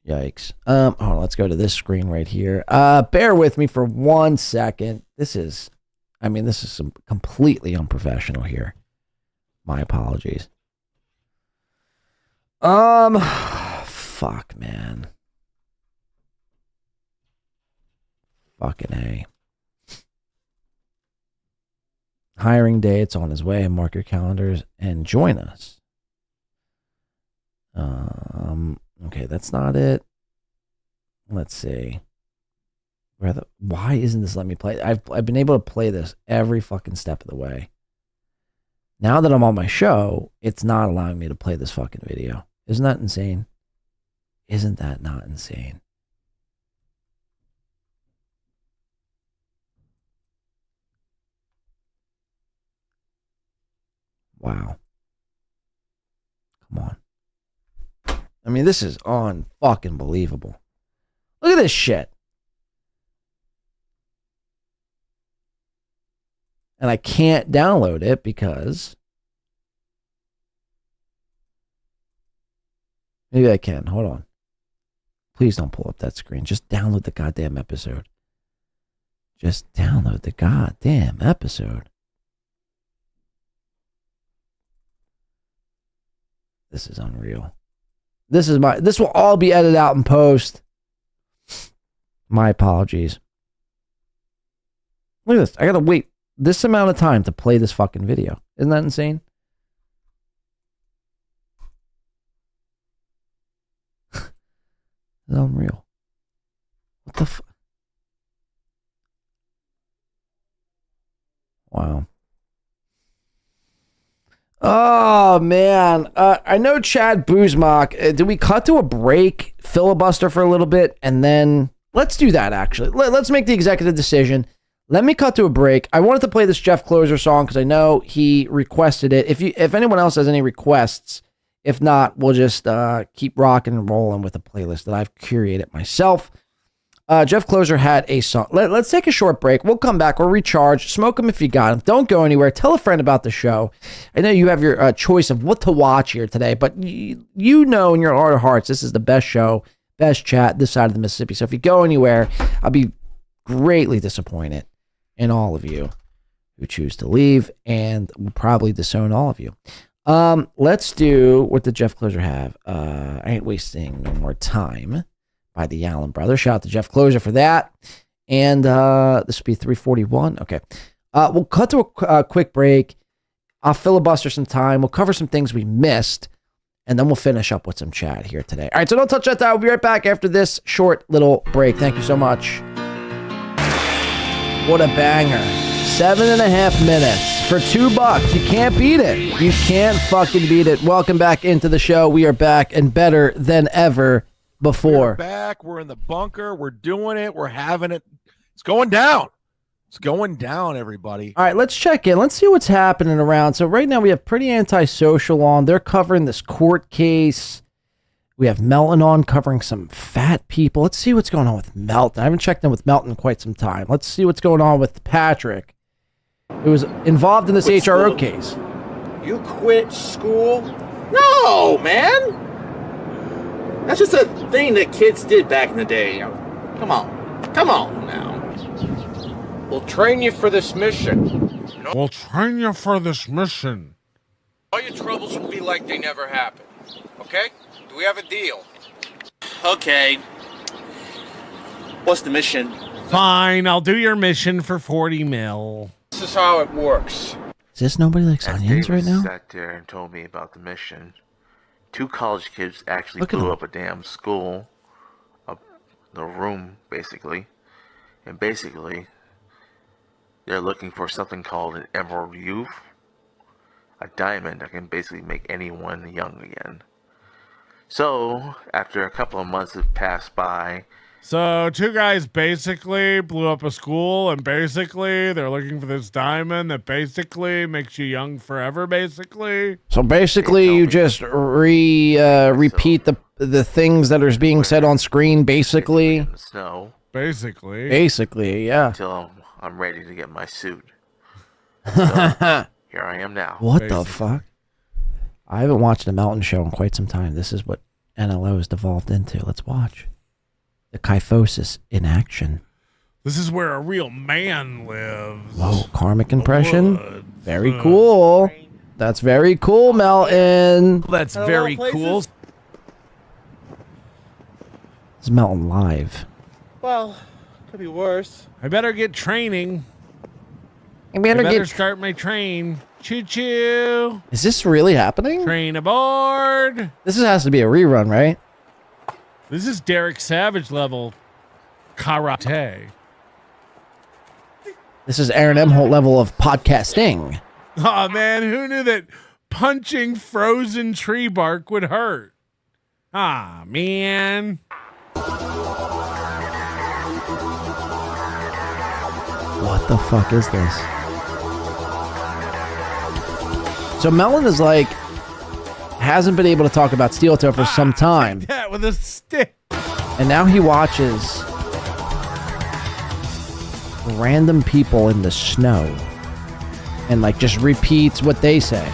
Yikes. Hold on, let's go to this screen right here. Bear with me for 1 second. This is some completely unprofessional here. My apologies. Fuck, man. Fucking A. Hiring day, it's on his way. Mark your calendars and join us. Okay, that's not it. Let's see. Why isn't this letting me play? I've been able to play this every fucking step of the way. Now that I'm on my show, it's not allowing me to play this fucking video. Isn't that insane? Isn't that not insane? Wow. Come on. I mean, this is fucking believable. Look at this shit. And I can't download it because maybe I can. Hold on. Please don't pull up that screen. Just download the goddamn episode. Just download the goddamn episode. This is unreal. This will all be edited out in post. My apologies. Look at this. I gotta wait this amount of time to play this fucking video. Isn't that insane? It's unreal. What the fuck? Wow. Oh, man. I know Chad Zumock. Do we cut to a break, filibuster for a little bit, and then let's do that, actually. Let's make the executive decision. Let me cut to a break. I wanted to play this Jeff Closer song because I know he requested it. If anyone else has any requests, if not, we'll just keep rocking and rolling with a playlist that I've curated myself. Jeff Closer had a song. Let's take a short break. We'll come back. We'll recharge. Smoke them if you got them. Don't go anywhere. Tell a friend about the show. I know you have your choice of what to watch here today, but you know in your heart of hearts, this is the best show, best chat this side of the Mississippi. So if you go anywhere, I'll be greatly disappointed in all of you who choose to leave, and will probably disown all of you. Let's do what did Jeff Closer have? I ain't wasting no more time. By the Allen Brothers. Shout out to Jeff Closer for that. And this will be 3:41. Okay. We'll cut to a quick break. I'll filibuster some time. We'll cover some things we missed. And then we'll finish up with some chat here today. All right, so don't touch that dial. We'll be right back after this short little break. Thank you so much. What a banger. 7.5 minutes for $2. You can't beat it. You can't fucking beat it. Welcome back into the show. We are back and better than ever before. We're back. We're in the bunker. We're doing it. We're having it. It's going down. It's going down, everybody. All right, let's check in. Let's see what's happening around. So right now we have Pretty Antisocial on. They're covering this court case. We have Melton on covering some fat people. Let's see what's going on with Melton. I haven't checked in with Melton in quite some time. Let's see what's going on with Patrick, who was involved in this HRO case. You quit school? No, man. That's just a thing that kids did back in the day. Come on. Come on now. We'll train you for this mission. We'll train you for this mission. All your troubles will be like they never happened. Okay? Do we have a deal? Okay. What's the mission? Fine, I'll do your mission for 40 mil. This is how it works. Is this Nobody Likes Onions right now? Sat there and told me about the mission. 2 college kids actually Look at blew them. up a damn school, the room basically, and basically they're looking for something called an emerald youth, a diamond that can basically make anyone young again. So after a couple of months have passed by. So 2 guys basically blew up a school, and basically they're looking for this diamond that basically makes you young forever, basically. So basically you just repeat the things that are being said on screen, basically. Snow. Basically. Basically, yeah. Until I'm ready to get my suit. So, here I am now. What the fuck? I haven't watched a Melton show in quite some time. This is what NLO has devolved into. Let's watch. The kyphosis in action. This is where a real man lives. Whoa, karmic impression. Very cool. That's very cool, Melton. That's very cool. This is Melton live. Well, could be worse. I better get training. I better start my train. Choo-choo. Is this really happening? Train aboard. This has to be a rerun, right? This is Derek Savage level karate. This is Aaron Imholte level of podcasting. Oh man, who knew that punching frozen tree bark would hurt? Ah, man. What the fuck is this? So Melton is like, hasn't been able to talk about steel toe for some time. Take that with a stick. And now he watches random people in the snow and like just repeats what they say.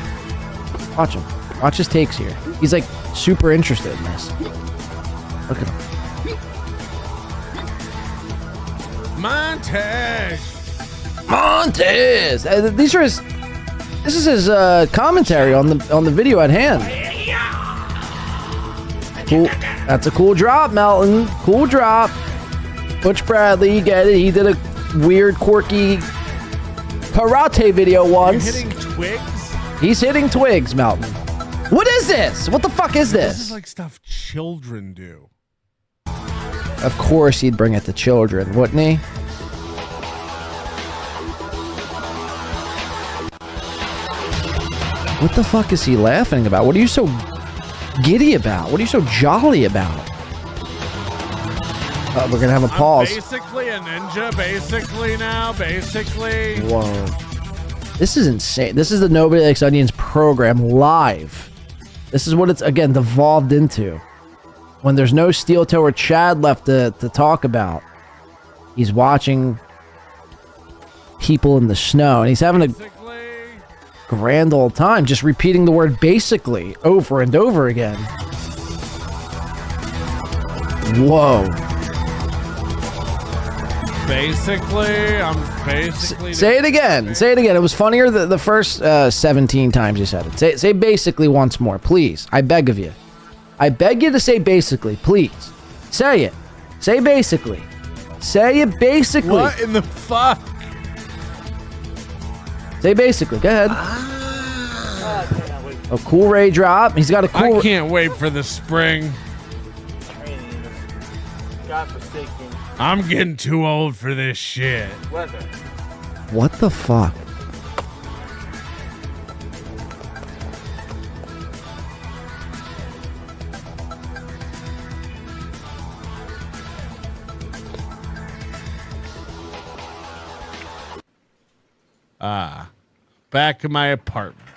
Watch him. Watch his takes here. He's like super interested in this. Look at him. Montage. These are his. This is his commentary on the video at hand. Cool. That's a cool drop, Melton. Cool drop. Butch Bradley, you get it. He did a weird, quirky karate video once. You're hitting twigs? He's hitting twigs, Melton. What is this? What the fuck is this? This is like stuff children do. Of course he'd bring it to children, wouldn't he? What the fuck is he laughing about? What are you so giddy about? What are you so jolly about? We're gonna have a pause. I'm basically a ninja, basically now, basically. Whoa. This is insane. This is the Nobody Likes Onions program live. This is what it's, again, devolved into. When there's no Steel Toe or Chad left to talk about, he's watching people in the snow, and he's having a grand old time just repeating the word basically over and over again. Whoa. Basically, I'm basically... Say it again. Say it again. It was funnier the first 17 times you said it. Say basically once more, please. I beg of you. I beg you to say basically, please. Say it. Say basically. Say it basically. What in the fuck? Say basically. Go ahead. A cool ray drop. He's got a cool... I can't wait for the spring. Godforsaken I'm getting too old for this shit. weather. What the fuck? Back in my apartment.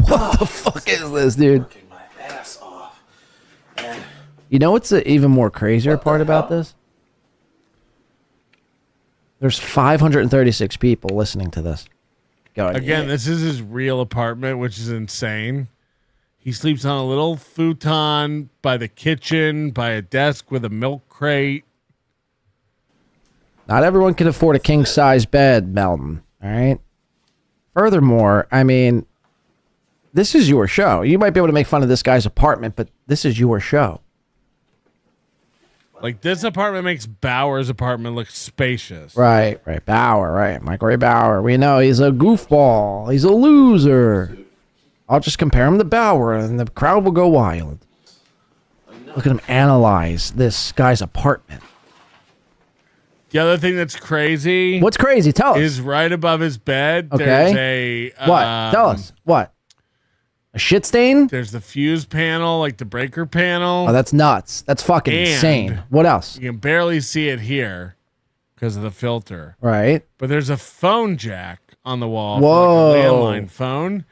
What the fuck is this, dude? My ass off. You know what's the even more crazier part about this? There's 536 people listening to this. Going, Again, this is his real apartment, which is insane. He sleeps on a little futon by the kitchen, by a desk with a milk crate. Not everyone can afford a king-size bed, Melton. All right? Furthermore, I mean, this is your show. You might be able to make fun of this guy's apartment, but this is your show. Like, this apartment makes Bauer's apartment look spacious. Right. Bauer, right. Michael Ray Bauer. We know he's a goofball. He's a loser. I'll just compare him to Bauer, and the crowd will go wild. Look at him analyze this guy's apartment. The other thing that's crazy. What's crazy? Tell us. Is right above his bed. Okay. There's a. What? Tell us. What? A shit stain? There's the fuse panel, like the breaker panel. Oh, that's nuts. That's fucking And insane. What else? You can barely see it here because of the filter. Right. But there's a phone jack on the wall Whoa. for like a landline phone.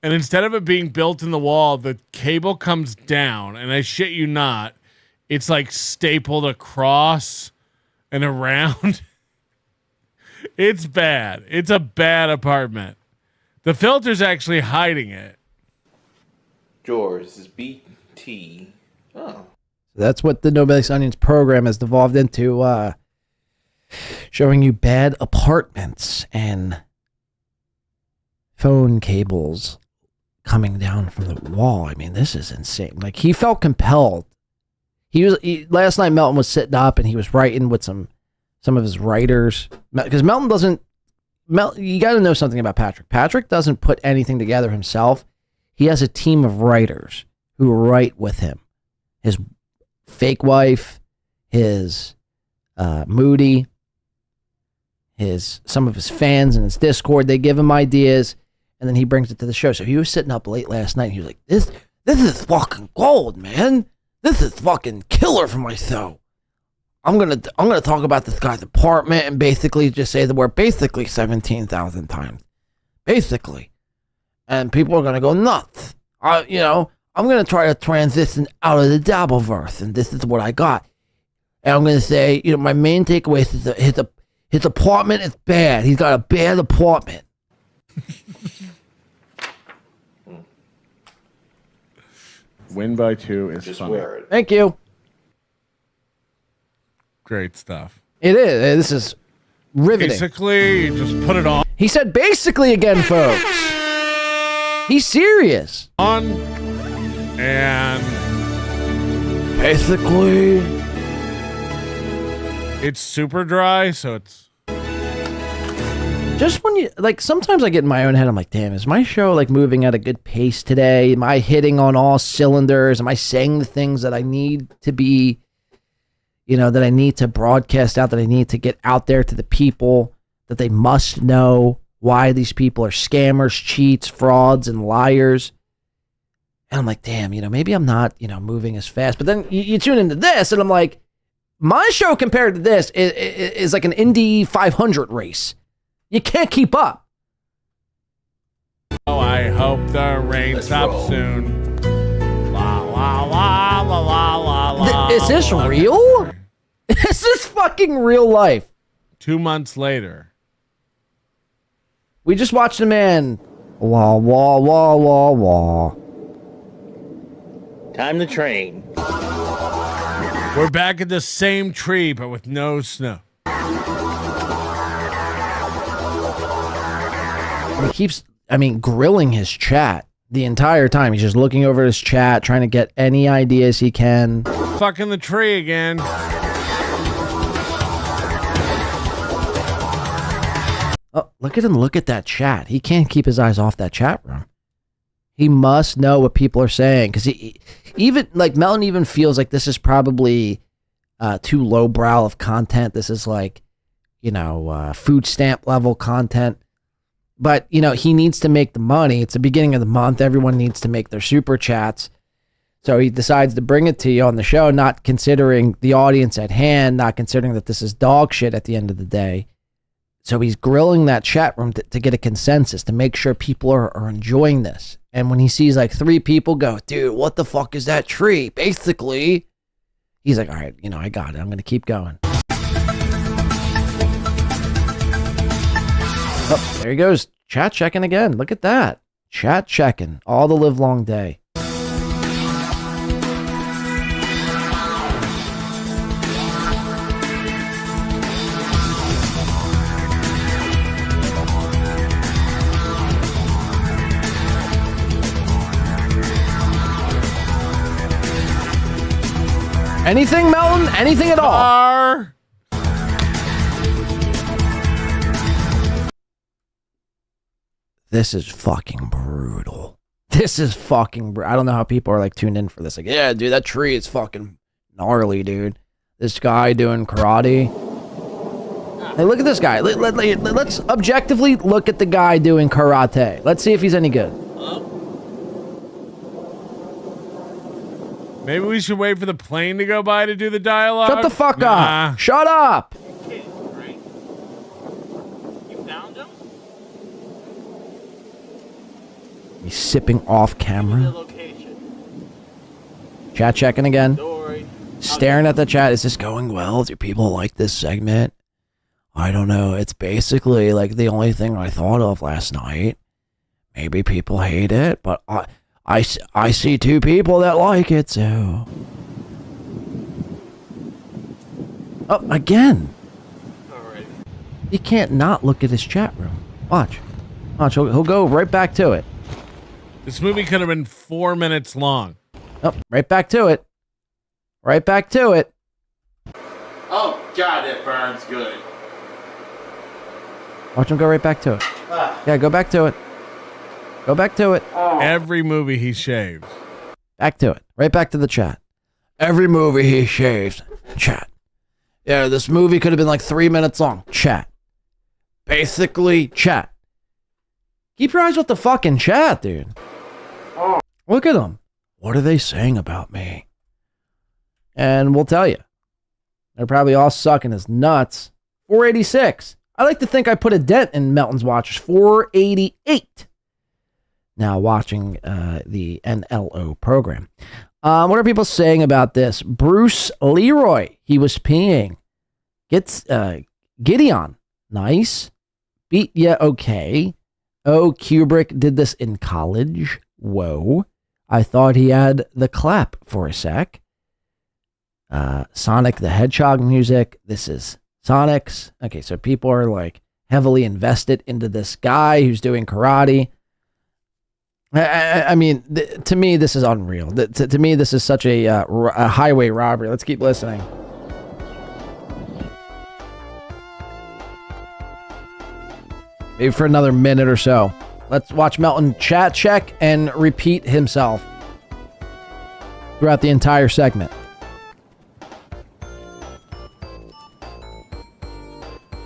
And instead of it being built in the wall, the cable comes down. And I shit you not, it's like stapled across and around. It's bad. It's a bad apartment. The filter's actually hiding it. George, this is BT. Oh. That's what the No Basics Onions program has devolved into, showing you bad apartments and phone cables coming down from the wall. I mean, this is insane. Like, he felt compelled. Last night Melton was sitting up and he was writing with some of his writers. Because Melton doesn't, you got to know something about Patrick. Patrick doesn't put anything together himself. He has a team of writers who write with him. His fake wife, his Moody, some of his fans in his Discord. They give him ideas, and then he brings it to the show. So he was sitting up late last night. And he was like, "This is fucking gold, man. This is fucking killer for my show. I'm gonna talk about this guy's apartment and basically just say the word basically 17,000 times, basically." And people are going to go nuts. I'm going to try to transition out of the Dabverse, and this is what I got. And I'm going to say, my main takeaway is his apartment is bad. He's got a bad apartment. Win by 2 is just funny. Thank you. Great stuff. It is. This is riveting. Basically, you just put it on. He said basically again, folks. He's serious. On and basically it's super dry, so it's just when you sometimes I get in my own head, I'm like, damn, is my show moving at a good pace today? Am I hitting on all cylinders? Am I saying the things that I need to be, that I need to broadcast out, that I need to get out there to the people, that they must know why these people are scammers, cheats, frauds, and liars? And I'm like, damn, maybe I'm not, moving as fast. But then you tune into this, and I'm like, my show compared to this is like an Indy 500 race. You can't keep up. Oh, I hope the rain stops soon. La la la la la la la. Is this real? Is this fucking real life? 2 months later. We just watched a man. Wah, wah, wah, wah, wah. Time to train. We're back at the same tree, but with no snow. He keeps, grilling his chat the entire time. He's just looking over his chat, trying to get any ideas he can. Fucking the tree again. Oh, look at him look at that chat. He can't keep his eyes off that chat room. He must know what people are saying, because Melton even feels like this is probably too lowbrow of content. This is food stamp level content. But, he needs to make the money. It's the beginning of the month. Everyone needs to make their super chats. So he decides to bring it to you on the show, not considering the audience at hand, not considering that this is dog shit at the end of the day. So he's grilling that chat room to get a consensus, to make sure people are enjoying this. And when he sees like 3 people go, dude, what the fuck is that tree? Basically, he's like, all right, I got it. I'm going to keep going. Oh, there he goes. Chat checking again. Look at that. Chat checking all the live long day. Anything, Melton? Anything at all? This is fucking brutal. This is fucking brutal. I don't know how people are like tuned in for this. Like, yeah, dude, that tree is fucking gnarly, dude. This guy doing karate. Hey, look at this guy. Let's objectively look at the guy doing karate. Let's see if he's any good. Maybe we should wait for the plane to go by to do the dialogue. Shut the fuck up. Shut up. He's sipping off camera. Chat checking again. Staring at the chat. Is this going well? Do people like this segment? I don't know. It's basically like the only thing I thought of last night. Maybe people hate it, but I see 2 people that like it, so. Oh, again. You can't not look at his chat room. Watch. He'll go right back to it. This movie could have been 4 minutes long. Oh, right back to it. Right back to it. Oh, God, it burns good. Watch him go right back to it. Yeah, go back to it. Go back to it. Every movie he shaves. Back to it. Right back to the chat. Every movie he shaves. Chat. Yeah, this movie could have been like 3 minutes long. Chat. Basically, chat. Keep your eyes with the fucking chat, dude. Look at them. What are they saying about me? And we'll tell you. They're probably all sucking his nuts. 486. I like to think I put a dent in Melton's watches. 488. Now watching the NLO program. What are people saying about this? Bruce Leroy. He was peeing. Gets Gideon. Nice. Beat ya okay. Oh, Kubrick did this in college. Whoa. I thought he had the clap for a sec. Sonic the Hedgehog music. This is Sonic's. Okay, so people are like heavily invested into this guy who's doing karate. I mean, to me, this is unreal. To me, this is such a highway robbery. Let's keep listening. Maybe for another minute or so. Let's watch Melton chat check and repeat himself throughout the entire segment.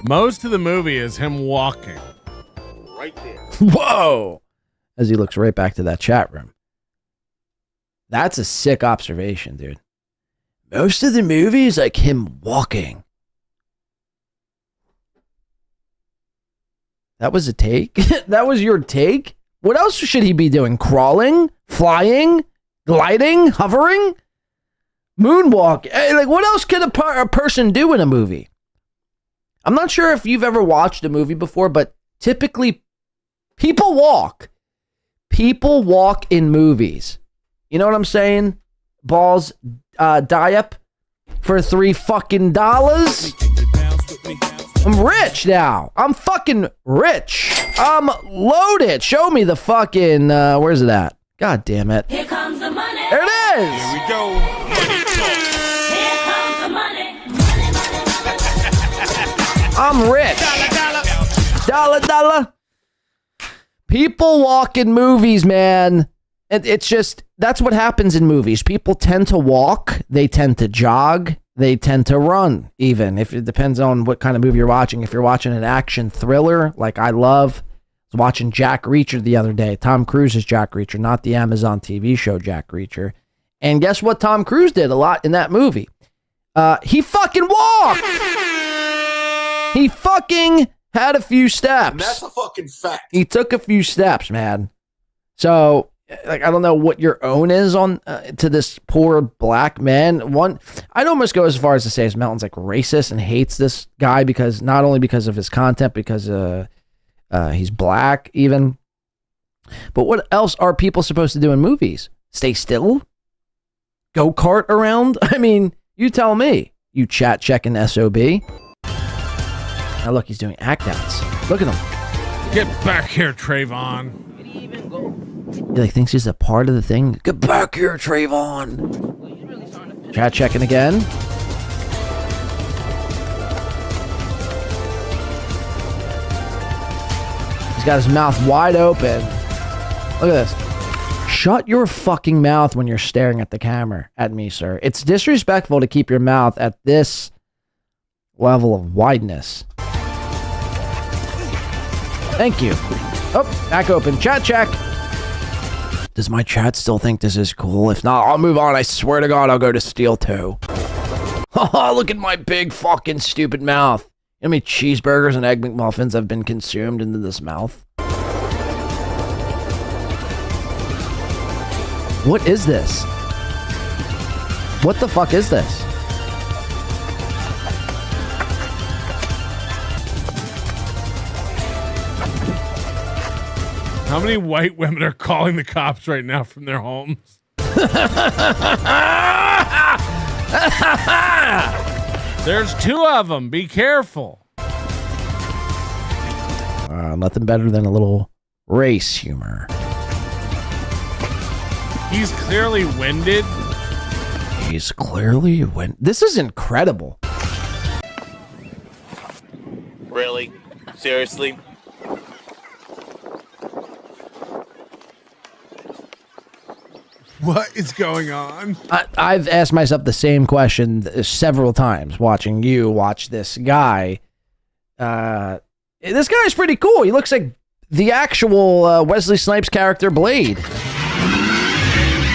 Most of the movie is him walking. Right there. Whoa! As he looks right back to that chat room. That's a sick observation, dude. Most of the movie is like him walking. That was a take? That was your take? What else should he be doing? Crawling? Flying? Gliding? Hovering? Moonwalk? Hey, like, what else could a person do in a movie? I'm not sure if you've ever watched a movie before, but typically people walk. People walk in movies. You know what I'm saying? Balls die up for $3 fucking. I'm rich now. I'm fucking rich. I'm loaded. Show me the fucking, where's it at? God damn it. Here comes the money. There it is. Here we go. Money talk. Here comes the money. I'm rich. Dollar. People walk in movies, man. It's just, that's what happens in movies. People tend to walk. They tend to jog. They tend to run, even. If it depends on what kind of movie you're watching. If you're watching an action thriller, like I love, I was watching Jack Reacher the other day. Tom Cruise's Jack Reacher, not the Amazon TV show Jack Reacher. And guess what Tom Cruise did a lot in that movie? He fucking walked! He fucking had a few steps. And that's a fucking fact. He took a few steps, man. So, like, I don't know what your own is on to this poor black man. One, I'd almost go as far as to say Melton's like racist and hates this guy because not only because of his content, because he's black even. But what else are people supposed to do in movies? Stay still? Go kart around? I mean, you tell me. You chat checking SOB. Now look, he's doing act outs. Look at him. Get back here, Trayvon. He like thinks he's a part of the thing. Get back here, Trayvon. Chat checking again. He's got his mouth wide open. Look at this. Shut your fucking mouth when you're staring at the camera at me, sir. It's disrespectful to keep your mouth at this level of wideness. Thank you. Oh, back open. Chat check. Does my chat still think this is cool? If not, I'll move on. I swear to God, I'll go to Steel 2. Oh, look at my big fucking stupid mouth. You know how many cheeseburgers and egg McMuffins have been consumed into this mouth? What is this? What the fuck is this? How many white women are calling the cops right now from their homes? There's 2 of them. Be careful. Nothing better than a little race humor. He's clearly winded. He's clearly winded. This is incredible. Really? Seriously? What is going on? I've asked myself the same question several times watching you watch this guy. This guy's pretty cool. He looks like the actual Wesley Snipes character Blade.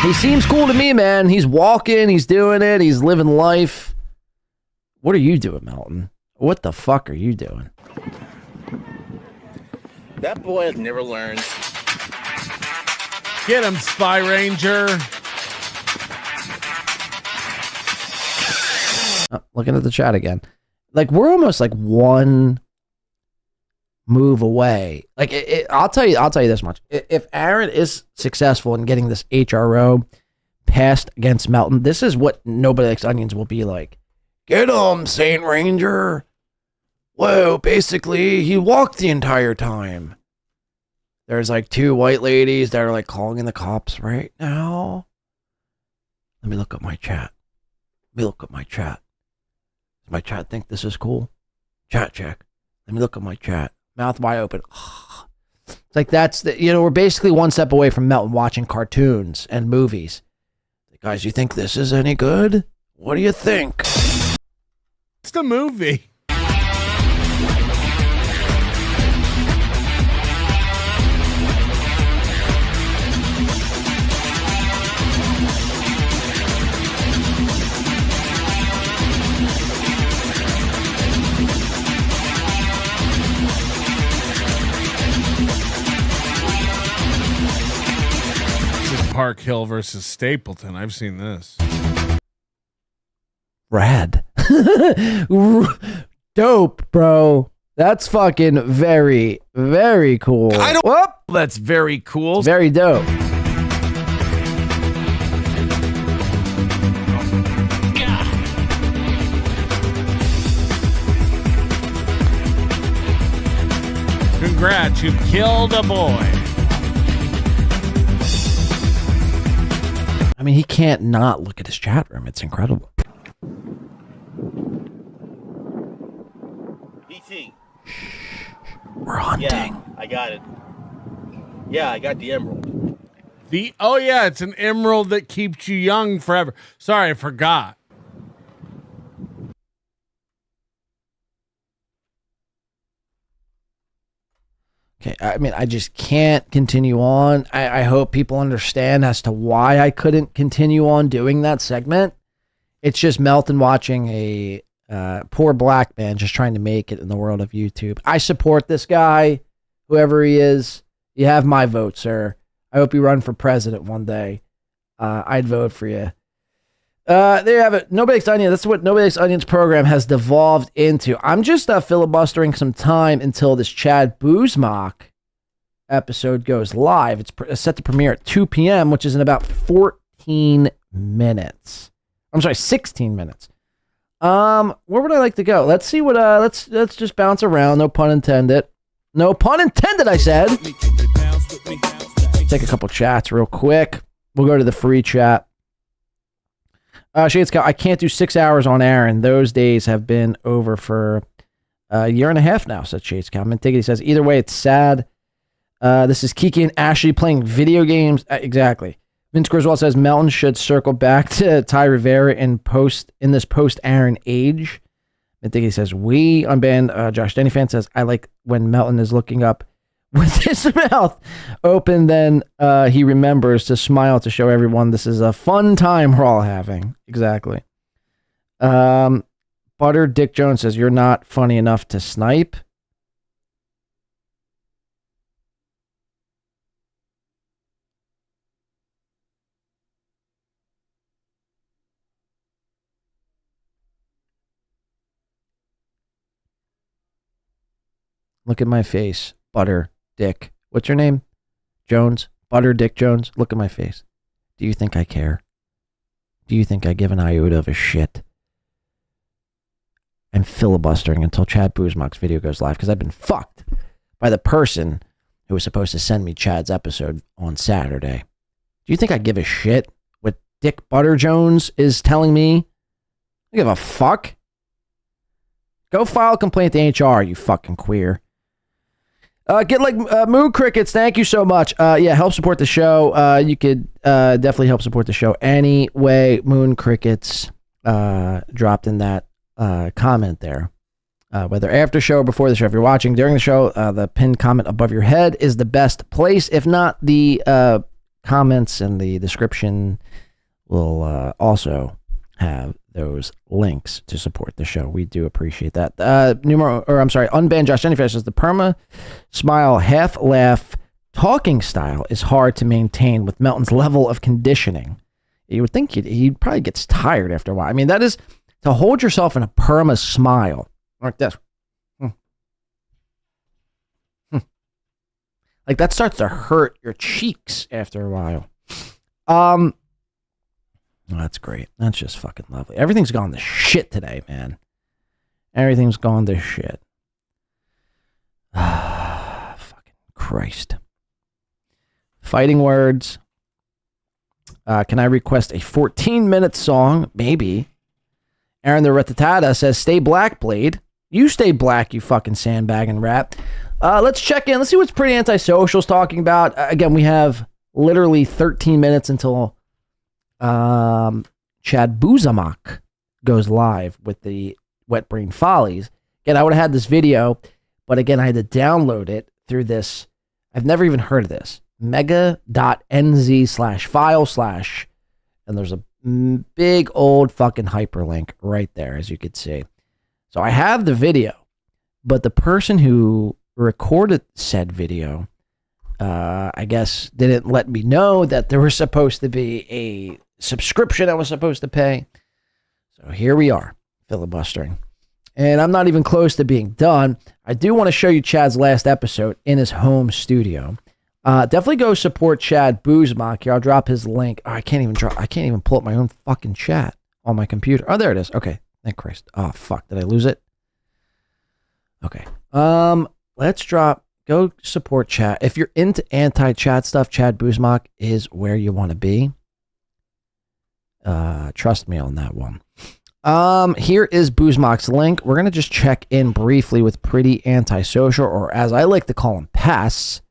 He seems cool to me, man. He's walking, he's doing it, he's living life. What are you doing, Melton? What the fuck are you doing? That boy never learns. Get him, Spy Ranger. Oh, looking at the chat again. Like, we're almost like one move away. Like, I'll tell you this much. If Aaron is successful in getting this HRO passed against Melton, this is what Nobody Likes Onions will be like. Get him, Saint Ranger. Whoa, basically, he walked the entire time. There's like 2 white ladies that are like calling in the cops right now. Let me look at my chat. Does my chat think this is cool? Chat check. Let me look at my chat. Mouth wide open. It's like that's the, we're basically one step away from Melton watching cartoons and movies. Guys, you think this is any good? What do you think? It's the movie. Park Hill versus Stapleton. I've seen this. Rad. Dope, bro. That's fucking very, very cool. That's very cool. Very dope. Congrats, you've killed a boy. I mean, he can't not look at his chat room. It's incredible. BT. We're hunting. Yeah, I got it. Yeah, I got the emerald. It's an emerald that keeps you young forever. Sorry, I forgot. Okay, I mean, I just can't continue on. I hope people understand as to why I couldn't continue on doing that segment. It's just Melton watching a Poor black man just trying to make it in the world of YouTube. I support this guy, whoever he is. You have my vote, sir. I hope you run for president one day. I'd vote for you. There you have it. No Baked Onion. That's what No Baked Onion's program has devolved into. I'm just filibustering some time until this Chad Zumock episode goes live. It's set to premiere at 2 p.m., which is in about 14 minutes. I'm sorry, 16 minutes. Where would I like to go? Let's see what let's just bounce around. No pun intended. No pun intended, I said. Take a couple chats real quick. We'll go to the free chat. Shades Cow, I can't do 6 hours on Aaron. Those days have been over for a year and a half now, said Shades Cow. Mintiggity says, either way, it's sad. This is Kiki and Ashley playing video games. Exactly. Vince Griswold says Melton should circle back to Ty Rivera in this post-Aaron age. Mintiggity says, we unbanned. Josh Dennyfan says, I like when Melton is looking up with his mouth open, then he remembers to smile to show everyone this is a fun time we're all having. Exactly. Butter Dick Jones says, you're not funny enough to snipe. Look at my face. Butter Dick. What's your name? Jones? Butter Dick Jones? Look at my face. Do you think I care? Do you think I give an iota of a shit? I'm filibustering until Chad Zumock's video goes live because I've been fucked by the person who was supposed to send me Chad's episode on Saturday. Do you think I give a shit what Dick Butter Jones is telling me? I give a fuck. Go file a complaint to HR, you fucking queer. Get like Moon Crickets, thank you so much. Yeah, help support the show. You could definitely help support the show any way. Moon Crickets dropped in that comment there. Whether after show or before the show, if you're watching during the show, the pinned comment above your head is the best place. If not, the comments and the description will also have those links to support the show. We do appreciate that. Unbanned Josh Jennifer says the perma smile, half laugh, talking style is hard to maintain with Melton's level of conditioning. You would think he probably gets tired after a while. I mean, that is to hold yourself in a perma smile like this. Like that starts to hurt your cheeks after a while. Oh, that's great. That's just fucking lovely. Everything's gone to shit today, man. Everything's gone to shit. Fucking Christ. Fighting words. Can I request a 14-minute song? Maybe. Aaron the Ratatata says, stay black, Blade. You stay black, you fucking sandbagging rat. Let's check in. Let's see what's Pretty Antisocial's talking about. Again, we have literally 13 minutes until Chad Zumock goes live with the Wet Brain Follies. Again, I would have had this video, but again, I had to download it through this. I've never even heard of this. mega.nz/file/ and there's a big old fucking hyperlink right there, as you could see. So I have the video, but the person who recorded said video, I guess, didn't let me know that there was supposed to be a subscription I was supposed to pay. So here we are, filibustering. And I'm not even close to being done. I do want to show you Chad's last episode in his home studio. Definitely go support Chad Zumock here. I'll drop his link. Oh, I can't even pull up my own fucking chat on my computer. Oh, there it is. Okay. Thank Christ. Oh, fuck. Did I lose it? Okay. Let's go support Chad. If you're into anti-Chad stuff, Chad Zumock is where you want to be. Trust me on that one. Here is Zumock's link. We're going to just check in briefly with Pretty Antisocial, or as I like to call him, Pass.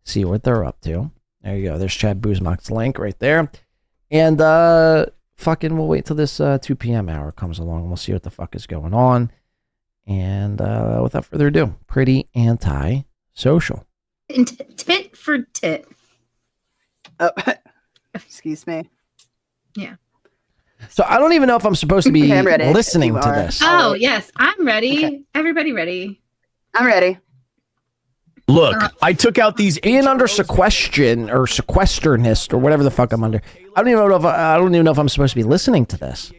See what they're up to. There you go. There's Chad Zumock's link right there. And fucking we'll wait till this 2 p.m. hour comes along. We'll see what the fuck is going on. And without further ado, Pretty Antisocial. Tit for tit. Oh, excuse me. Yeah. So I don't even know if I'm supposed to be Okay, I'm ready. listening You to are. this. Oh, yes, I'm ready. Okay. Everybody ready? I'm ready. Look, I took out these being under sequestration or sequesternist or whatever the fuck I'm under. I don't even know if I'm supposed to be listening to this.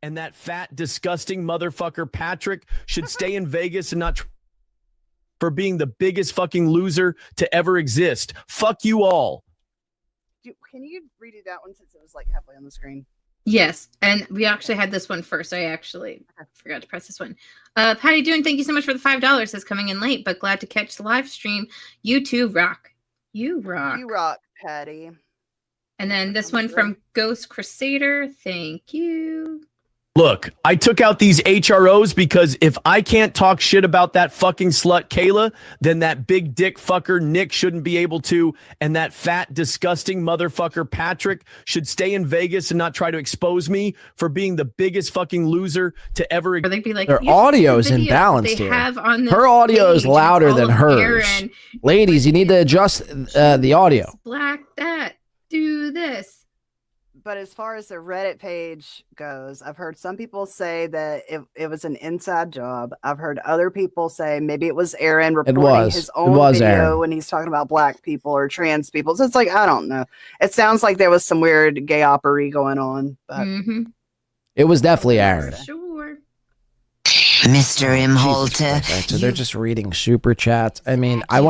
And that fat, disgusting motherfucker Patrick should stay in Vegas and not for being the biggest fucking loser to ever exist. Fuck you all. Can you redo that one since it was like halfway on the screen? Yes, and we actually had this one first. I actually forgot to press this one. Patty Doing, thank you so much for the $5. Says coming in late, but glad to catch the live stream. You too rock. You rock. You rock, Patty. And then this one from Ghost Crusader. Thank you. Look, I took out these HROs because if I can't talk shit about that fucking slut Kayla, then that big dick fucker Nick shouldn't be able to, and that fat, disgusting motherfucker Patrick should stay in Vegas and not try to expose me for being the biggest fucking loser to ever. They'd be like, Their audio is imbalanced here. Her audio is louder than hers. Ladies, you need to adjust the audio. Black that. Do this. But as far as the Reddit page goes, I've heard some people say that it was an inside job. I've heard other people say maybe it was Aaron reporting his own video Aaron. when he's talking about black people or trans people. So it's like, I don't know. It sounds like there was some weird gay opery going on. But It was definitely Aaron. Sure. Mr. Imholte. So they're just reading super chats. I mean, I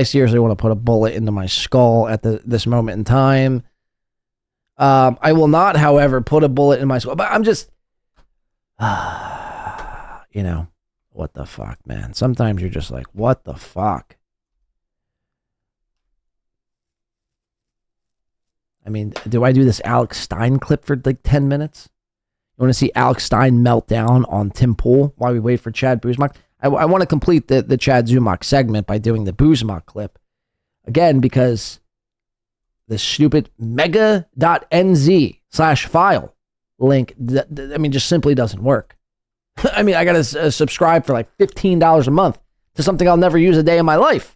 seriously want to put a bullet into my skull at this moment in time. I will not, however, put a bullet in my skull. But I'm just, you know, what the fuck, man. Sometimes you're just like, what the fuck? I mean, do I do this Alex Stein clip for like 10 minutes? You want to see Alex Stein melt down on Tim Pool while we wait for Chad Zumock? I want to complete the Chad Zumock segment by doing the Zumock clip. Again, because the stupid mega.nz/file link, I mean, just simply doesn't work. I mean, I got to subscribe for like $15 a month to something I'll never use a day in my life.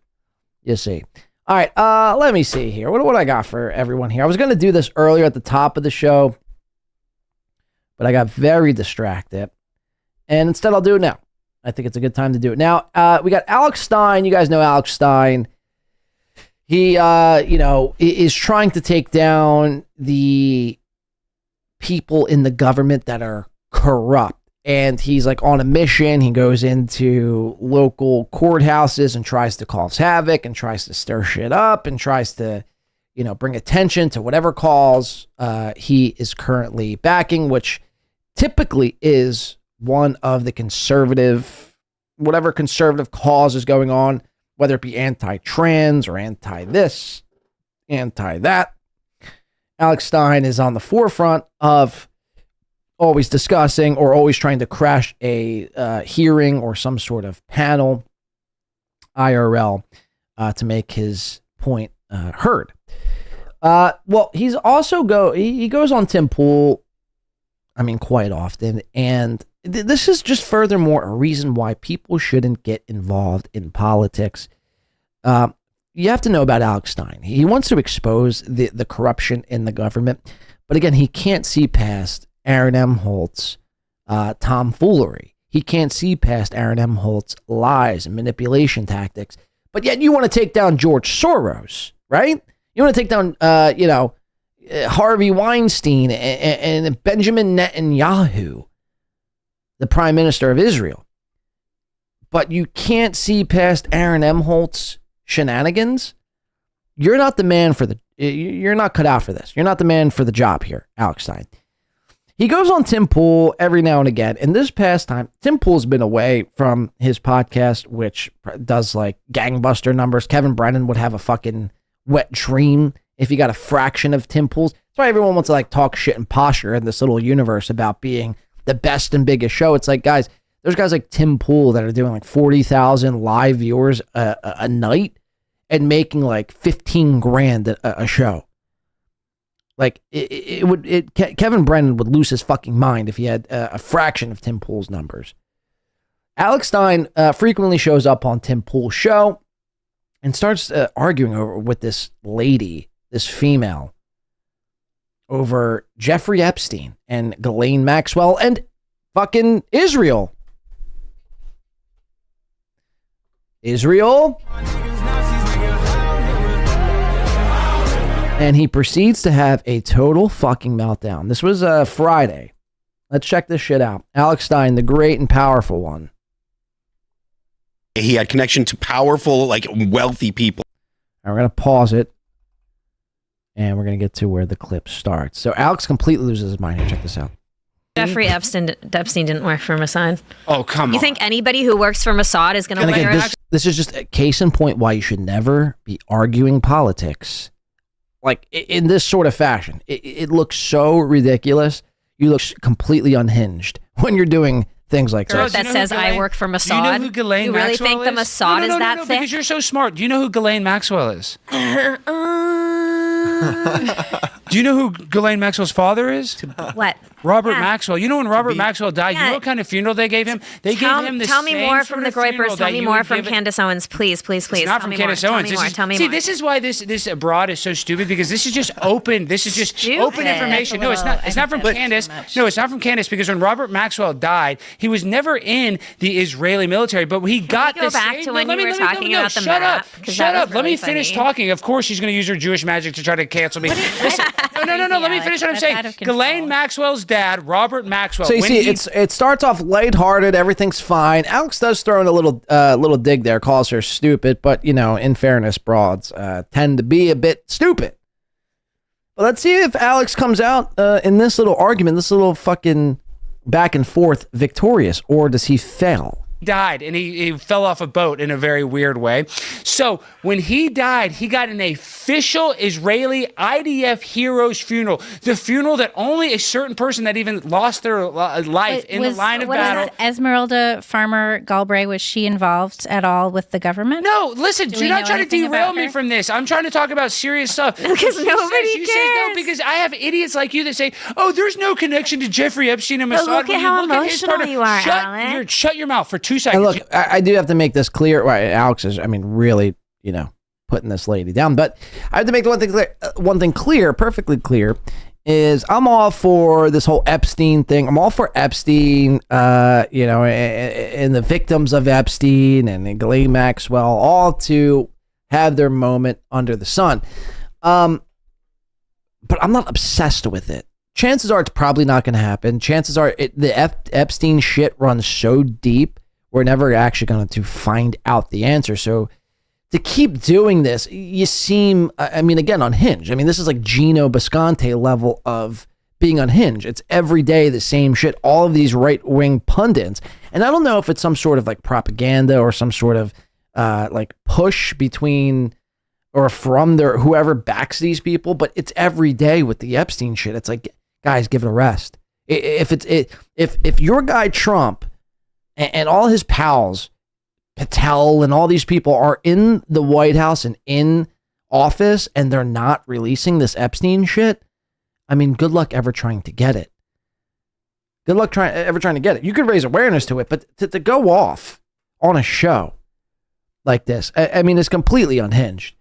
You see. All right, let me see here. What I got for everyone here? I was going to do this earlier at the top of the show, but I got very distracted. And instead, I'll do it now. I think it's a good time to do it. Now, we got Alex Stein. You guys know Alex Stein. He, is trying to take down the people in the government that are corrupt. And he's like on a mission. He goes into local courthouses and tries to cause havoc and tries to stir shit up and tries to, bring attention to whatever cause he is currently backing, which typically is one of the whatever conservative cause is going on, whether it be anti-trans or anti-this, anti-that. Alex Stein is on the forefront of always discussing or always trying to crash a hearing or some sort of panel IRL to make his point heard. Well, he's also he goes on Tim Pool, quite often, and this is just furthermore a reason why people shouldn't get involved in politics. You have to know about Alex Stein. He wants to expose the corruption in the government, but again, he can't see past Aaron Mholt's tomfoolery. He can't see past Aaron Mholt's lies and manipulation tactics. But yet you want to take down George Soros, right? You want to take down, Harvey Weinstein and Benjamin Netanyahu, the Prime Minister of Israel. But you can't see past Aaron Mholt's shenanigans. You're not the man you're not cut out for this. You're not the man for the job here, Alex Stein. He goes on Tim Pool every now and again. And this past time, Tim Pool's been away from his podcast, which does like gangbuster numbers. Kevin Brennan would have a fucking wet dream if he got a fraction of Tim Pool's. That's why everyone wants to like talk shit and posture in this little universe about being the best and biggest show. It's like, guys, there's guys like Tim Pool that are doing like 40,000 live viewers a night and making like 15 grand a show. Like Kevin Brennan would lose his fucking mind if he had a fraction of Tim Pool's numbers. Alex Stein frequently shows up on Tim Pool's show and starts arguing with this lady, this female, over Jeffery Epstein and Ghislaine Maxwell and fucking Israel. And he proceeds to have a total fucking meltdown. This was Friday. Let's check this shit out. Alex Stein, the great and powerful one. He had connection to powerful, like wealthy people. All right, we're going to pause it. And we're going to get to where the clip starts. So Alex completely loses his mind here. Check this out. Jeffrey Epstein didn't work for Mossad. Oh, come on. You think anybody who works for Mossad is going to wear this is just a case in point why you should never be arguing politics like in this sort of fashion. It looks so ridiculous. You look completely unhinged when you're doing things like this. That says I work for Mossad. Do you know who Ghislaine You really Maxwell think the is? Mossad is that thick? Because you're so smart. Do you know who Ghislaine Maxwell is? Do you know who Ghislaine Maxwell's father is? What? Robert Maxwell. You know when Robert Maxwell died, you know what kind of funeral they gave him? They gave him the Tell me same more sort from the of funeral Groypers. Tell that me you more would from give it- Candace Owens, please. It's not from Candace Owens. Tell me See, more. this is why this broad is so stupid, because this is just open. This is just open information. No, it's not. It's not from Candace. No, it's not from Candace, because when Robert Maxwell died, he was never in the Israeli military, but he got go the back same. to when you were talking about the shut map, up. 'cause Shut that was up. Let me really finish funny. talking. Of course, she's going to use her Jewish magic to try to cancel me. Listen, no. Let me finish what I'm saying. Ghislaine Maxwell's dad, Robert Maxwell. So you when see, he- it starts off lighthearted, everything's fine. Alex does throw in a little dig there, calls her stupid, but in fairness, broads tend to be a bit stupid. But let's see if Alex comes out in this little argument, this little fucking back and forth, victorious, or does he fail? died, and he fell off a boat in a very weird way. So when he died, he got an official Israeli IDF hero's funeral, the funeral that only a certain person that even lost their life in the line of battle. Esmeralda Farmer Galbraith, was she involved at all with the government? No, listen, Do you're we not know trying to anything derail about me her? from this. I'm trying to talk about serious stuff. Because nobody cares. No, because I have idiots like you that say, "Oh, there's no connection to Jeffrey Epstein and But Mossad." look When at you how look at his emotional partner- you are, shut your mouth for 2 And seconds. look, I do have to make this clear. Right, Alex is, really, putting this lady down. But I have to make one thing clear, perfectly clear, is I'm all for this whole Epstein thing. I'm all for Epstein, and the victims of Epstein and Ghislaine Maxwell, all to have their moment under the sun. But I'm not obsessed with it. Chances are it's probably not going to happen. Chances are the Epstein shit runs so deep, we're never actually going to find out the answer. So to keep doing this, you seem, again, unhinged. This is like Geno Biscontes level of being unhinged. It's every day the same shit, all of these right-wing pundits. And I don't know if it's some sort of like propaganda or some sort of like push between or from whoever backs these people, but it's every day with the Epstein shit. It's like, guys, give it a rest. If your guy Trump and all his pals, Patel and all these people are in the White House and in office and they're not releasing this Epstein shit, good luck ever trying to get it. Good luck ever trying to get it. You could raise awareness to it, but to go off on a show like this, it's completely unhinged.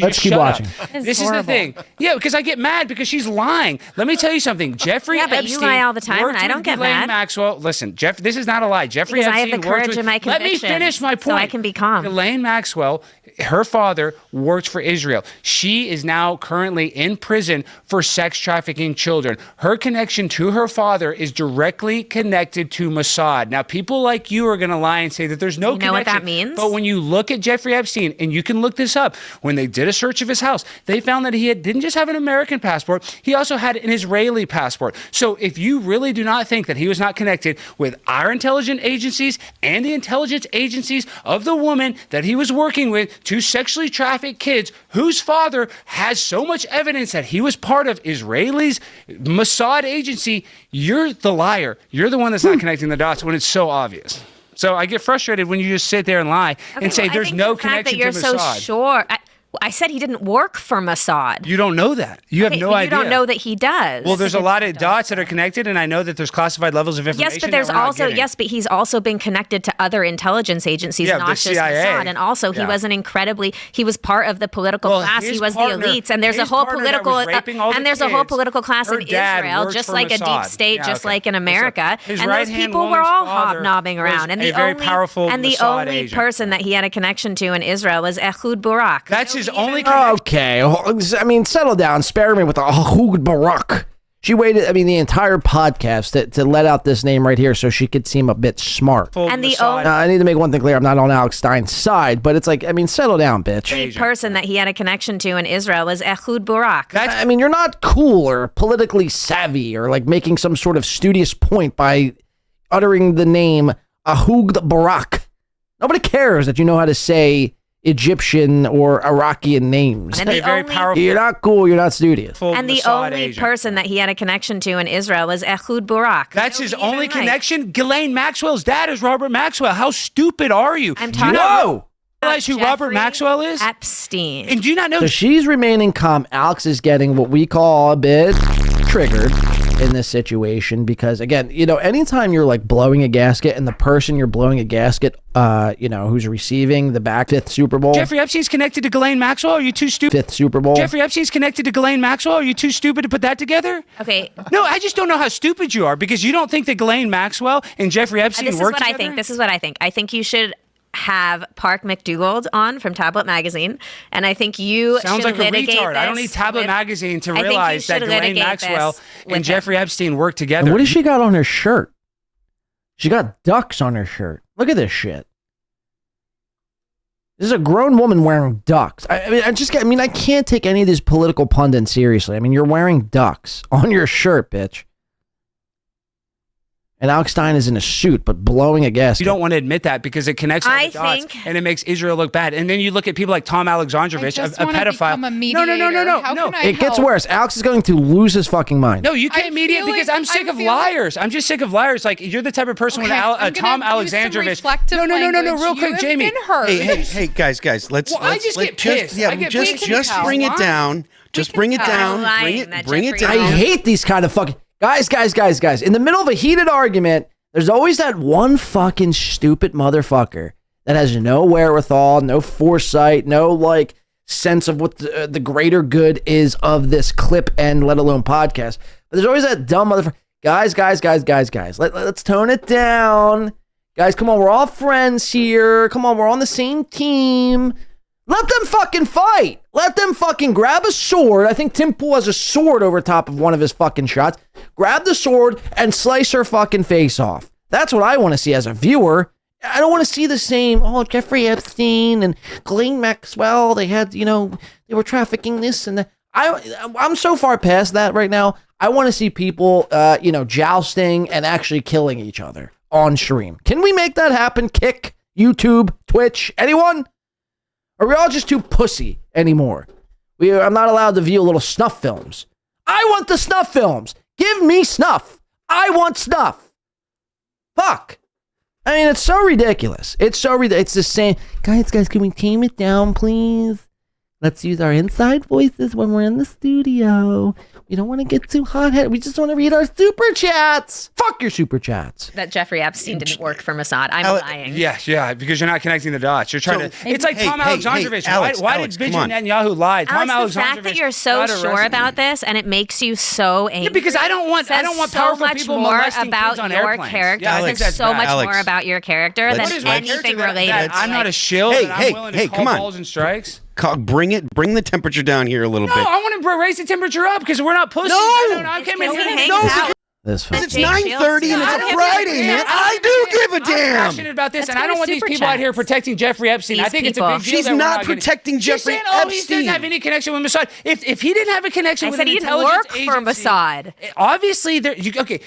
Let's keep Shut watching. up. This is the thing. Yeah, because I get mad because she's lying. Let me tell you something. Jeffrey Yeah, but Epstein you lie all the time, worked and I don't with get Ghislaine mad. Maxwell. Listen, this is not a lie. Jeffrey Because I Epstein have the worked courage with, in my Let me convictions, finish my point. so I can be calm. Ghislaine Maxwell, her father worked for Israel. She is now currently in prison for sex trafficking children. Her connection to her father is directly connected to Mossad. Now, people like you are going to lie and say that there's no You know what connection. that means? But when you look at Jeffrey Epstein, and you can look this up, when they did a search of his house, they found that he didn't just have an American passport, he also had an Israeli passport. So if you really do not think that he was not connected with our intelligence agencies and the intelligence agencies of the woman that he was working with to sexually traffic kids whose father has so much evidence that he was part of Israelis Mossad agency, you're the liar. You're the one that's not connecting the dots when it's so obvious. So I get frustrated when you just sit there and lie and say I there's think no the fact connection that you're to so Mossad. sure. I said he didn't work for Mossad. You don't know that. You have no but idea. You don't know that he does. Well, there's a lot of dots that are connected, and I know that there's classified levels of information. Yes, but there's that we're not also getting. but he's also been connected to other intelligence agencies, Yeah, not the just CIA. Mossad. And also, he was he was part of the political class. He his was partner- the elites, and there's a his whole partner that political was raping all the and there's a whole kids, political class her in dad Israel, works just for like a deep Mossad. state, Yeah, just okay. like in America. His And those right-hand people were woman's all father hobnobbing around. was And a the very only powerful and the Mossad only agent. person that he had a connection to in Israel was Ehud Barak. That's his only. Okay, I mean, settle down. Spare me with the Ehud Barak. She waited, the entire podcast to let out this name right here so she could seem a bit smart. And the only I need to make one thing clear. I'm not on Alex Stein's side, but it's like, settle down, bitch. person that he had a connection to in Israel was Ehud Barak. You're not cool or politically savvy or like making some sort of studious point by uttering the name Ehud Barak. Nobody cares that you know how to say Egyptian or Iraqian names. And the only- You're not cool. You're not studious. And the only person that he had a connection to in Israel was Ehud Barak. That's his only connection. Ghislaine Maxwell's dad is Robert Maxwell. How stupid are you? I'm Do you talking not Whoa! realize who Robert Maxwell is? Epstein. And do you not know? So she's remaining calm. Alex is getting what we call a bit triggered in this situation because, again, anytime you're like blowing a gasket and the person you're blowing a gasket, who's receiving the fifth Super Bowl. Jeffrey Epstein's connected to Ghislaine Maxwell? Are you too stupid? Fifth Super Bowl. Jeffrey Epstein's connected to Ghislaine Maxwell? Are you too stupid to put that together? Okay. No, I just don't know how stupid you are because you don't think that Ghislaine Maxwell and Jeffrey Epstein This is work what together? I think. This is what I think. I think you should have Park McDougald on from Tablet Magazine, and I think you Sounds should like a litigate retard. I don't this need Tablet with- Magazine to I think you realize that should Ghislaine litigate Maxwell this and with Jeffrey Epstein work together. And what does she got on her shirt? She got ducks on her shirt. Look at this shit. This is a grown woman wearing ducks. I can't take any of these political pundits seriously. You're wearing ducks on your shirt, bitch. And Alex Stein is in a suit, but blowing a gasket. You don't want to admit that because it connects all the dots and it makes Israel look bad. And then you look at people like Tom Alexandrovich, a pedophile. No. It gets worse. Alex is going to lose his fucking mind. No, you can't mediate because I'm sick of liars. I'm just sick of liars. Like, you're the type of person with Tom Alexandrovich. No, real quick, Jamie. Hey, guys, let's. Well, I just get pissed. Yeah, I get just pissed. bring it down. Just bring it down. Bring it down. I hate these kind of fucking guys. In the middle of a heated argument, there's always that one fucking stupid motherfucker that has no wherewithal, no foresight, no like sense of what the greater good is of this clip and let alone podcast. But there's always that dumb motherfucker. Guys. Let's tone it down. Guys, come on, we're all friends here. Come on, we're on the same team. Let them fucking fight. Let them fucking grab a sword. I think Tim Pool has a sword over top of one of his fucking shots. Grab the sword and slice her fucking face off. That's what I want to see as a viewer. I don't want to see the same, Jeffrey Epstein and Ghislaine Maxwell. They had, they were trafficking this and that. I'm so far past that right now. I want to see people, jousting and actually killing each other on stream. Can we make that happen? Kick, YouTube, Twitch, anyone? Or are we all just too pussy anymore? I'm not allowed to view little snuff films. I want the snuff films. Give me snuff. I want snuff. Fuck. It's so ridiculous. It's the same. Guys, can we tame it down, please? Let's use our inside voices when we're in the studio. We don't want to get too hot-headed. We just want to read our super chats. Fuck your super chats. That Jeffrey Epstein didn't work for Mossad. I'm lying. Yeah, because you're not connecting the dots. You're trying to. It's like Tom Alexandrovich. Why did Benjamin Netanyahu lie? Tom Alex, the fact that you're so sure about this and it makes you so angry. Yeah, because I don't want so powerful much people more molesting about kids on your airplanes. character. Yeah, I think that's so bad. much more about your character than anything related. I'm not a shill. I'm willing to call come on. balls and strikes. Bring the temperature down here a little bit. No, I want to raise the temperature up because we're not pussies. I came in here. It's 9:30 and it's a Friday, man. I do give a damn. I'm passionate about this, and I don't want these people out here protecting Jeffrey Epstein. I think it's a big deal. She's not protecting Jeffrey Epstein. He doesn't have any connection with Mossad. If he didn't have a connection with an intelligence agency, for Mossad. Obviously, okay.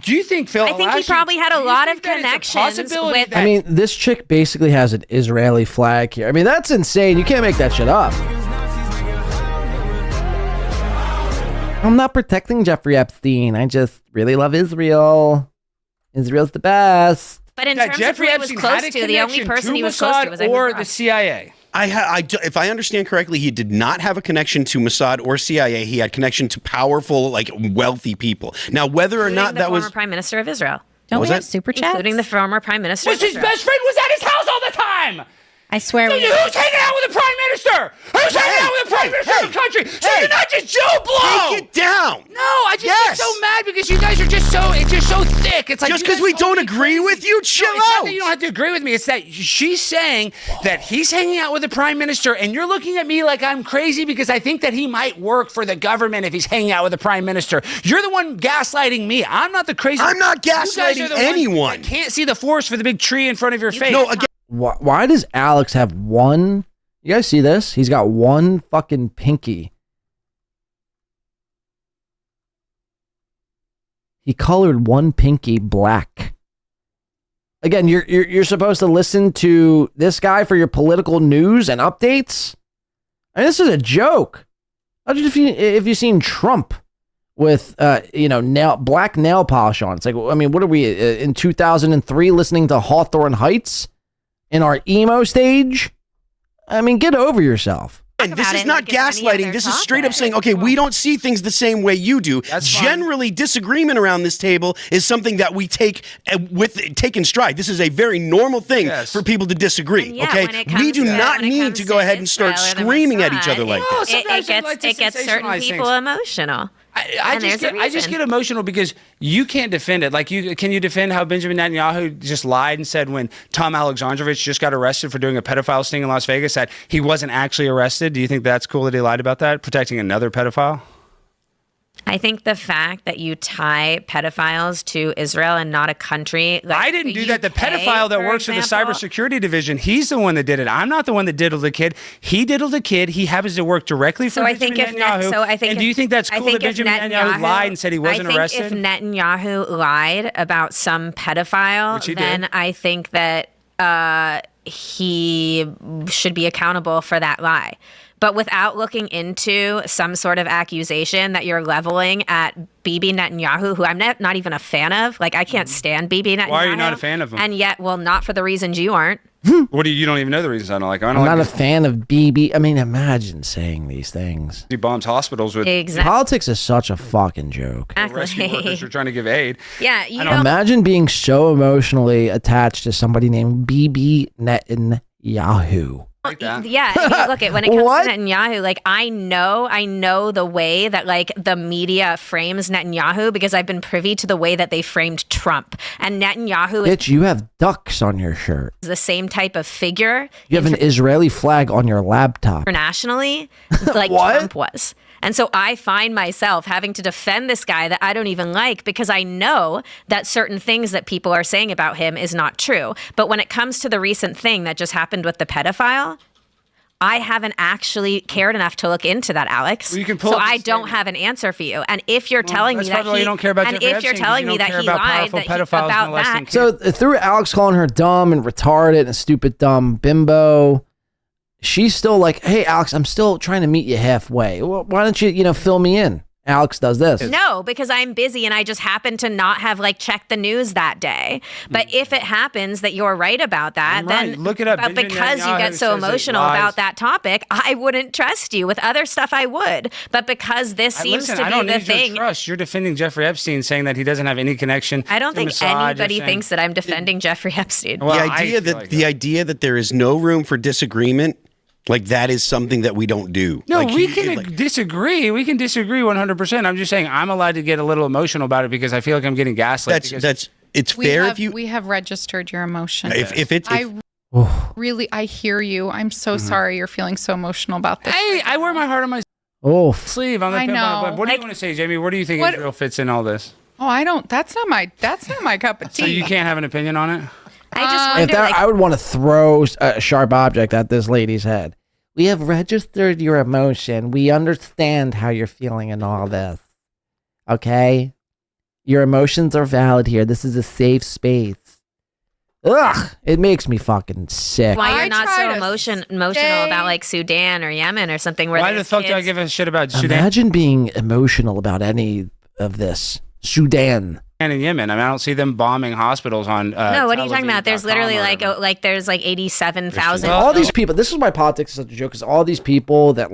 Do you think Phil? I think he probably had a lot of connections with. This chick basically has an Israeli flag here. That's insane. You can't make that shit up. I'm not protecting Jeffrey Epstein. I just really love Israel. Israel's the best. But in terms Jeffrey of who he was Epstein close had a to, the only connection person to he was close to Mossad was or Ehud the CIA. if I understand correctly, he did not have a connection to Mossad or CIA. He had connection to powerful, like wealthy people. Now, whether or not that was former Prime Minister of Israel. Don't we have super chats? Including the former Prime Minister His best friend was at his house all the time. I swear. So who's hanging out with the Prime Minister? Who's hanging out with the Prime Minister of the country? So you're not just Joe Blow. Take it down. No, I just get so mad because you guys are just so thick. It's like just because we don't agree with you, chill it's not out. that you don't have to agree with me. It's that she's saying that he's hanging out with the Prime Minister, and you're looking at me like I'm crazy because I think that he might work for the government if he's hanging out with the Prime Minister. You're the one gaslighting me. I'm not the crazy. I'm not gaslighting anyone. I can't see the forest for the big tree in front of your face. No, again. Why does Alex have one? You guys see this? He's got one fucking pinky. He colored one pinky black. Again, you're supposed to listen to this guy for your political news and updates. I mean, this is a joke. Imagine if you seen Trump with black nail polish on. It's like, I mean, what are we in 2003 listening to Hawthorne Heights in our emo stage? I mean, get over yourself. And this is not gaslighting. This is straight up saying, okay, we don't see things the same way you do. Generally, disagreement around this table is something that we take in stride. This is a very normal thing for people to disagree. Okay, we do not need to go ahead and start screaming at each other like this. It gets certain people emotional. I just get emotional because you can't defend it. Like, can you defend how Benjamin Netanyahu just lied and said when Tom Alexandrovich just got arrested for doing a pedophile sting in Las Vegas that he wasn't actually arrested? Do you think that's cool that he lied about that, protecting another pedophile? I think the fact that you tie pedophiles to Israel and not a country. Like, I didn't do that. The pedophile that works for the cybersecurity division, he's the one that did it. I'm not the one that diddled the kid. He diddled the kid. He happens to work directly for Benjamin Netanyahu. And do you think that's cool that Benjamin Netanyahu lied and said he wasn't arrested? If Netanyahu lied about some pedophile, then I think that he should be accountable for that lie. But without looking into some sort of accusation that you're leveling at Bibi Netanyahu, who I'm not even a fan of. Like, I can't stand Bibi Netanyahu. Why are you not a fan of him? And yet, well, not for the reasons you aren't. What do you don't even know the reasons I don't like him. I'm not a fan of Bibi. I mean, imagine saying these things. He bombs hospitals with Politics is such a fucking joke. rescue workers who are trying to give aid. Yeah, imagine being so emotionally attached to somebody named Bibi Netanyahu. Like that. Yeah, I mean, look, when it comes to Netanyahu, like I know the way that like the media frames Netanyahu because I've been privy to the way that they framed Trump. And Netanyahu Bitch, you have ducks on your shirt. is the same type of figure You have an Israeli flag on your laptop. internationally like Trump was. And so I find myself having to defend this guy that I don't even like because I know that certain things that people are saying about him is not true. But when it comes to the recent thing that just happened with the pedophile, I haven't actually cared enough to look into that, Alex. Well, you can pull so up the I don't have an answer for you. And if you're telling me that's that probably why you don't care about and Jeffrey if you're Epstein, telling because me you that don't he care about lied powerful that pedophiles about molesting that, So through Alex calling her dumb and retarded and stupid dumb bimbo, she's still like, hey, Alex, I'm still trying to meet you halfway. Well, why don't you, fill me in? Alex does this. No, because I'm busy and I just happen to not have checked the news that day. But if it happens that you're right about that, then look it up. But because you get so emotional about that topic, I wouldn't trust you. With other stuff, I would. But because this seems to be I don't the need thing, your trust. You're defending Jeffrey Epstein, saying that he doesn't have any connection. I don't to think Mossad. anybody You're saying- thinks that I'm defending Jeffrey Epstein. Well, the idea that there is no room for disagreement, that is something that we don't do. No, we can disagree. We can disagree 100%. I'm just saying I'm allowed to get a little emotional about it because I feel like I'm getting gaslit. It's fair if you. We have registered your emotion. I hear you. I'm so sorry you're feeling so emotional about this. Hey, I wear my heart on my sleeve. I know. What do you want to say, Jamie? Where do you think Israel fits in all this? Oh, I don't. That's not my cup of tea. So you can't have an opinion on it? I would want to throw a sharp object at this lady's head. We have registered your emotion. We understand how you're feeling and all this. Okay? Your emotions are valid here. This is a safe space. Ugh! It makes me fucking sick. Why you're not so emotional about Sudan or Yemen or something? Where Why the fuck do I give a shit about Sudan? Imagine being emotional about any of this. Sudan. in Yemen. I mean, I don't see them bombing hospitals on. No, what are you talking about? There's literally there's 87,000. All these people. This is why politics is such a joke. Because all these people that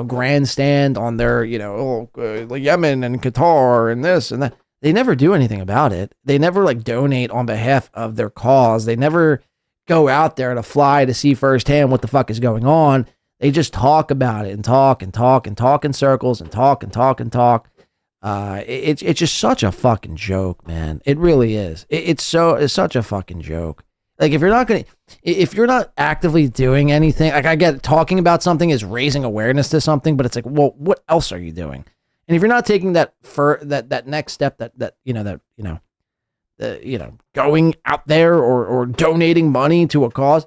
grandstand on their like Yemen and Qatar and this and that, they never do anything about it. They never donate on behalf of their cause. They never go out there to fly to see firsthand what the fuck is going on. They just talk about it and talk and talk and talk in circles and talk and talk and talk. It's just such a fucking joke, man. It really is. It's such a fucking joke. Like if you're not actively doing anything, like I get talking about something is raising awareness to something, but it's like, well, what else are you doing? And if you're not taking that next step, going out there or donating money to a cause,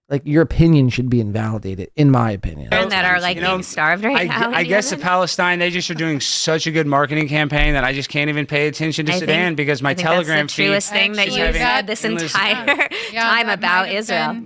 like your opinion should be invalidated, in my opinion. That are being starved right now. I guess the Palestine, they just are doing such a good marketing campaign that I just can't even pay attention to Sudan because my Telegram that's the truest thing that you've said this entire time about Israel.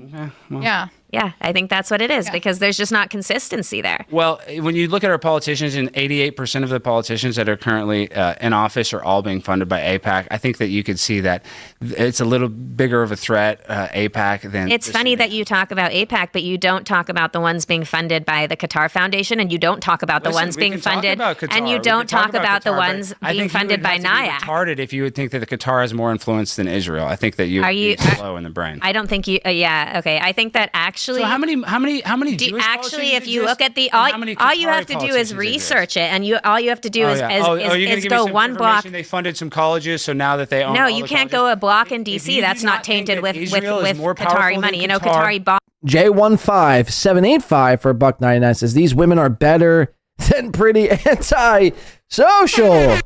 Yeah, I think that's what it is because there's just not consistency there. Well, when you look at our politicians, and 88% of the politicians that are currently in office are all being funded by AIPAC, I think that you could see that it's a little bigger of a threat, AIPAC, than... It's funny that you talk about AIPAC, but you don't talk about the ones being funded by the Qatar Foundation, and you don't talk about the ones being funded, and you don't talk about the ones being funded by NIAC. Retarded if you would think that the Qatar has more influence than Israel. I think that you would be slow in the brain. I don't think you... okay. I think that actually... So how many Jewish actually, if you look at the all you have to do is research it, and all you have to do is go one block. They funded some colleges, so now that they own. No, you can't go a block in DC. That's not tainted with Qatari money. Qatari bought. J15785 for $1.99 says these women are better than pretty anti-social. Well,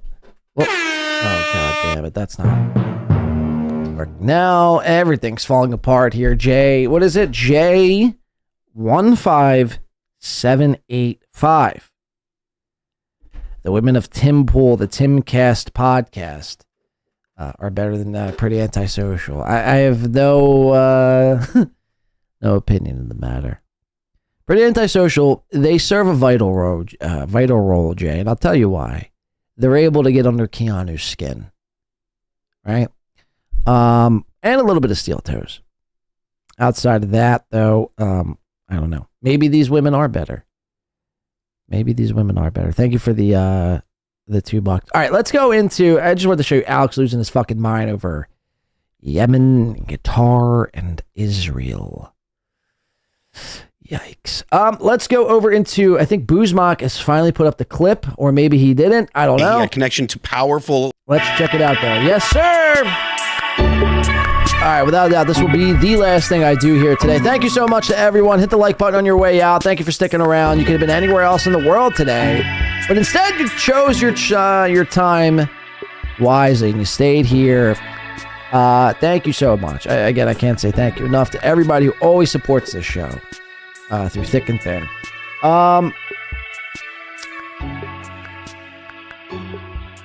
oh god damn it, that's not. Now everything's falling apart here. What is it? J15785. The women of Timpool, the Timcast podcast, are better than pretty antisocial. I have no opinion in the matter. Pretty antisocial. They serve a vital role, Jay, and I'll tell you why. They're able to get under Keanu's skin, right? And a little bit of steel toes. Outside of that, though, I don't know. Maybe these women are better. Thank you for the $2. All right, let's go into. I just wanted to show you Alex losing his fucking mind over Yemen, Qatar, and Israel. Yikes. Let's go over into. I think Zumock has finally put up the clip, or maybe he didn't. I don't know. Connection to powerful. Let's check it out, though. Yes, sir. All right, without a doubt, this will be the last thing I do here today. Thank you so much to everyone. Hit the like button on your way out. Thank you for sticking around. You could have been anywhere else in the world today, but instead you chose your time wisely and you stayed here. Thank you so much. Again, I can't say thank you enough to everybody who always supports this show through thick and thin.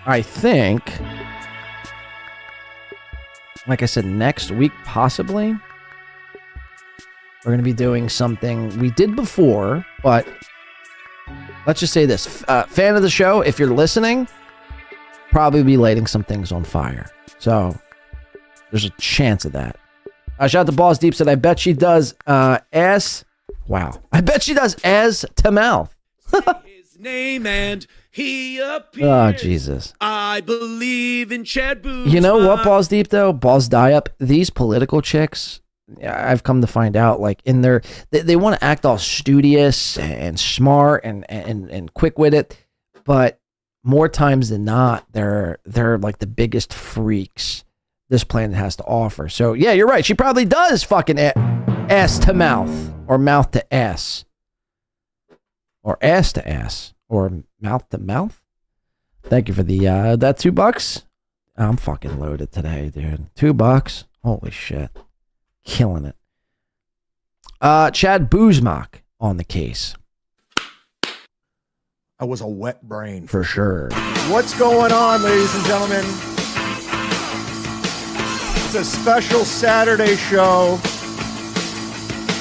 I think, like I said, next week, possibly, we're going to be doing something we did before, but let's just say this. Fan of the show, if you're listening, probably be lighting some things on fire. So there's a chance of that. Shout out to Balls Deep said, I bet she does ass. Wow. I bet she does ass to mouth. His name and he appeared. Oh, Jesus. I believe in Chad Boots. You know what, Balls Deep, though? Balls Die Up. These political chicks, I've come to find out, like, in their... They want to act all studious and smart and quick-witted, but more times than not, they're like the biggest freaks this planet has to offer. So, yeah, you're right. She probably does fucking ass to mouth, or mouth to ass, or ass to ass, or mouth to mouth. Thank you for the that $2. I'm fucking loaded today, dude. $2. Holy shit. Killing it. Chad Zumock on the case. I was a wet brain. For sure. What's going on, ladies and gentlemen? It's a special Saturday show.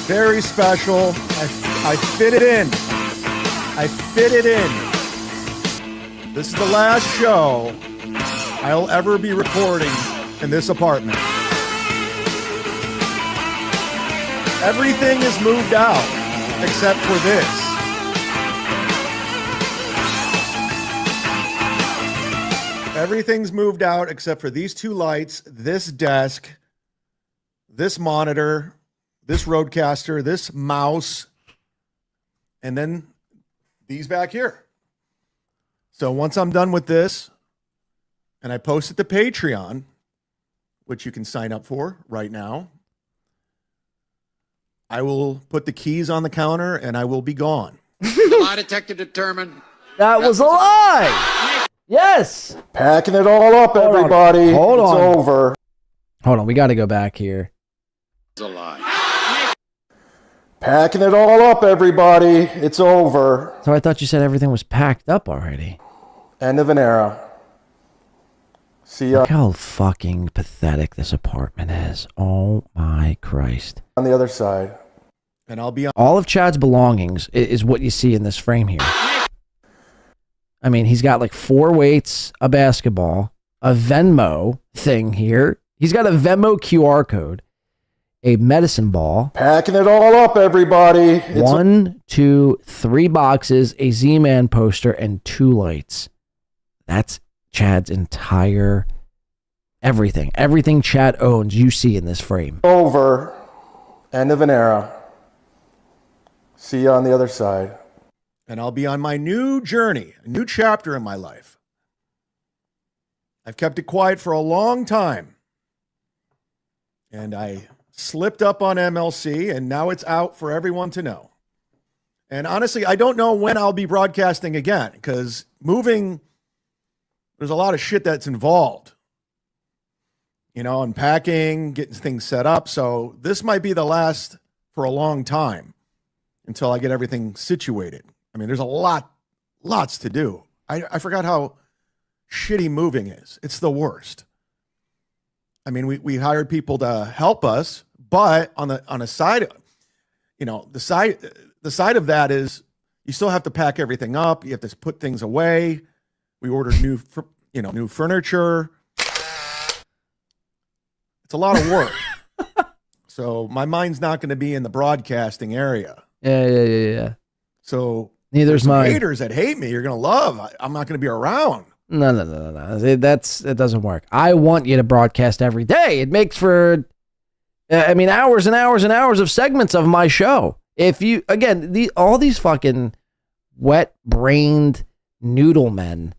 Very special. I fit it in. This is the last show I'll ever be recording in this apartment. Everything is moved out except for this. Everything's moved out except for these two lights, this desk, this monitor, this roadcaster, this mouse, and then these back here. So once I'm done with this and I post it to Patreon, which you can sign up for right now, I will put the keys on the counter and I will be gone. The lie detector determined That was a lie. Yes. Packing it all up, everybody. Hold it's on. over. Hold on. We got to go back here. is a lie. Packing it all up, everybody. It's over. So I thought you said everything was packed up already. End of an era. See ya. Look how fucking pathetic this apartment is. Oh my Christ. On the other side. And I'll be on. All of Chad's belongings is what you see in this frame here. I mean, he's got like 4 weights, a basketball, a Venmo thing here. He's got a Venmo QR code, a medicine ball. Packing it all up, everybody. 1, 2, 3 boxes, a Z-Man poster, and 2 lights. That's Chad's entire everything. Everything Chad owns, you see in this frame. Over. End of an era. See you on the other side. And I'll be on my new journey, a new chapter in my life. I've kept it quiet for a long time. And I slipped up on MLC, and now it's out for everyone to know. And honestly, I don't know when I'll be broadcasting again, because moving, there's a lot of shit that's involved. You know, unpacking, getting things set up. So this might be the last for a long time until I get everything situated. I mean, there's lots to do. I forgot how shitty moving is. It's the worst. I mean, we hired people to help us, but on a side, you know, the side of that is you still have to pack everything up. You have to put things away. We ordered new furniture. It's a lot of work. So my mind's not going to be in the broadcasting area. Yeah. So neither's mine. Haters that hate me, you're going to love. I'm not going to be around. No. It doesn't work. I want you to broadcast every day. It makes for, hours and hours and hours of segments of my show. If you, again, all these fucking wet-brained noodle men,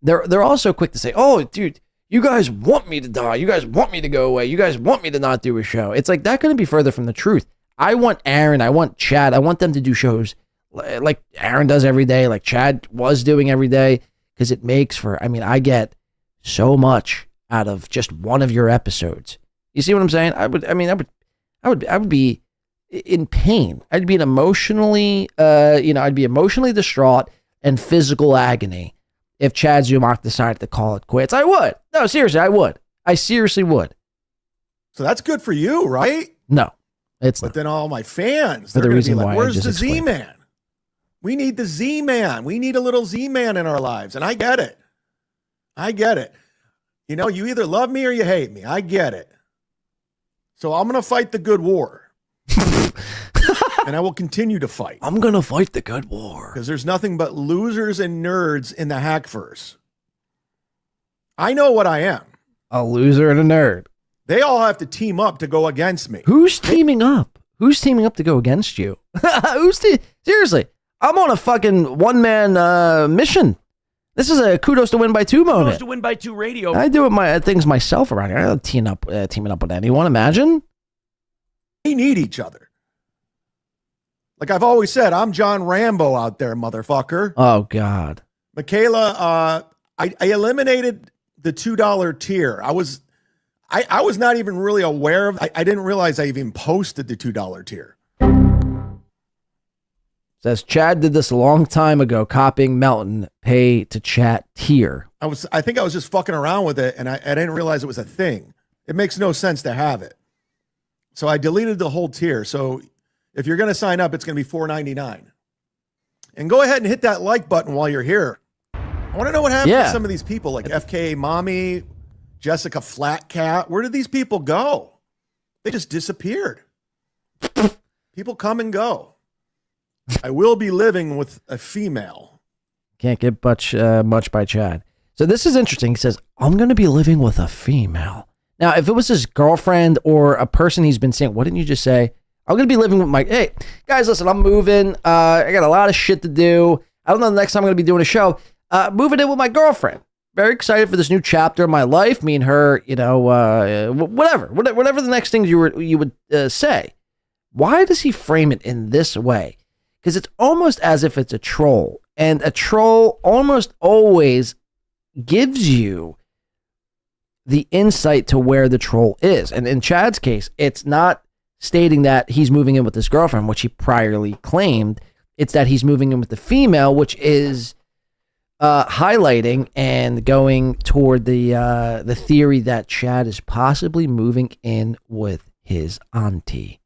they're also quick to say, oh, dude, you guys want me to die. You guys want me to go away. You guys want me to not do a show. It's like, that couldn't be further from the truth. I want Aaron. I want Chad. I want them to do shows like Aaron does every day, like Chad was doing every day, because it makes for, I get so much out of just one of your episodes. You see what I'm saying? I would be in pain. I'd be emotionally distraught and physical agony if Chad Zumock decided to call it quits. I would. No, seriously, I would. I seriously would. So that's good for you, right? No, it's not. But then all my fans, for they're the going to be reason like, why I where's just the explained. Z-Man? We need the Z-Man. We need a little Z-Man in our lives. And I get it. You know, you either love me or you hate me. I get it. So I'm going to fight the good war. And I will continue to fight. I'm going to fight the good war. Because there's nothing but losers and nerds in the Hackverse. I know what I am. A loser and a nerd. They all have to team up to go against me. Who's teaming up? Who's teaming up to go against you? Seriously, I'm on a fucking one-man mission. This is a kudos to win by 2 moment. Kudos to win by 2 radio. I do things myself around here. I don't teaming up with anyone. Imagine. We need each other. Like I've always said, I'm John Rambo out there, motherfucker. Oh, God. Michaela, I eliminated the $2 tier. I was not even really aware of. I didn't realize I even posted the $2 tier. Says Chad did this a long time ago, copying Melton pay to chat tier. I think I was just fucking around with it, and I didn't realize it was a thing. It makes no sense to have it. So I deleted the whole tier. So if you're going to sign up, it's going to be $4.99. And go ahead and hit that like button while you're here. I want to know what happened to some of these people, like FKA Mommy, Jessica Flatcat. Where did these people go? They just disappeared. People come and go. I will be living with a female. Can't get much by Chad. So this is interesting. He says, I'm going to be living with a female. Now, if it was his girlfriend or a person he's been seeing, why didn't you just say, I'm going to be living with my, hey, guys, listen, I'm moving. I got a lot of shit to do. I don't know the next time I'm going to be doing a show. Moving in with my girlfriend. Very excited for this new chapter of my life. Me and her, whatever the next things you would say. Why does he frame it in this way? Because it's almost as if it's a troll. And a troll almost always gives you the insight to where the troll is. And in Chad's case, it's not stating that he's moving in with his girlfriend, which he priorly claimed. It's that he's moving in with the female, which is highlighting and going toward the theory that Chad is possibly moving in with his auntie.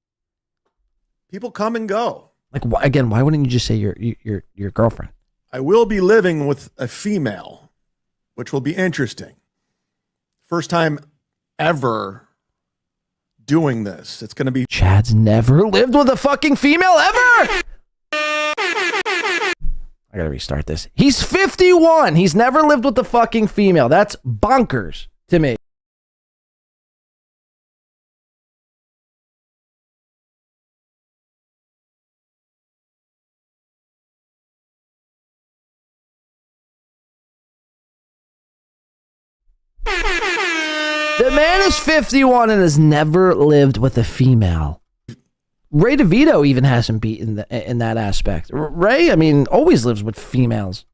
People come and go. Like, why wouldn't you just say your girlfriend? I will be living with a female, which will be interesting. First time ever doing this. It's going to be... Chad's never lived with a fucking female ever! I gotta restart this. He's 51. He's never lived with a fucking female. That's bonkers to me. The man is 51 and has never lived with a female. Ray DeVito even hasn't beaten in that aspect. Ray, always lives with females.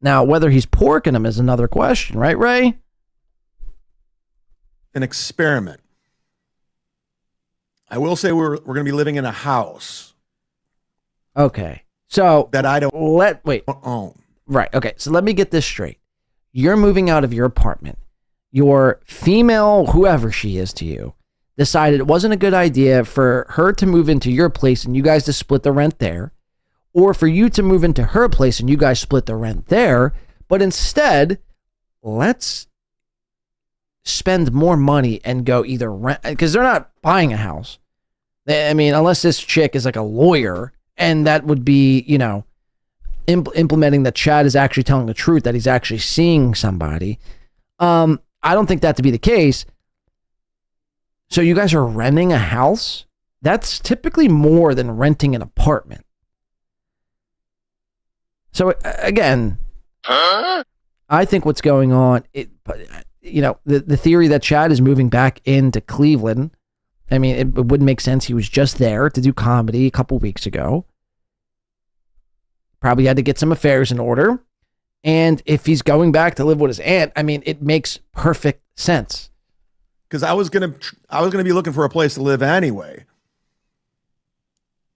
Now, whether he's porking them is another question, right, Ray? An experiment. I will say we're going to be living in a house. Okay. So that I don't own. Right. Okay. So let me get this straight. You're moving out of your apartment. Your female, whoever she is to you, decided it wasn't a good idea for her to move into your place and you guys to split the rent there, or for you to move into her place and you guys split the rent there, but instead, let's spend more money and go either rent, because they're not buying a house. Unless this chick is like a lawyer, and that would be, implementing that Chad is actually telling the truth, that he's actually seeing somebody. I don't think that to be the case. So you guys are renting a house? That's typically more than renting an apartment. So again, I think what's going on, the theory that Chad is moving back into Cleveland, it wouldn't make sense. He was just there to do comedy a couple weeks ago. Probably had to get some affairs in order. And if he's going back to live with his aunt, it makes perfect sense. Because I was gonna be looking for a place to live anyway.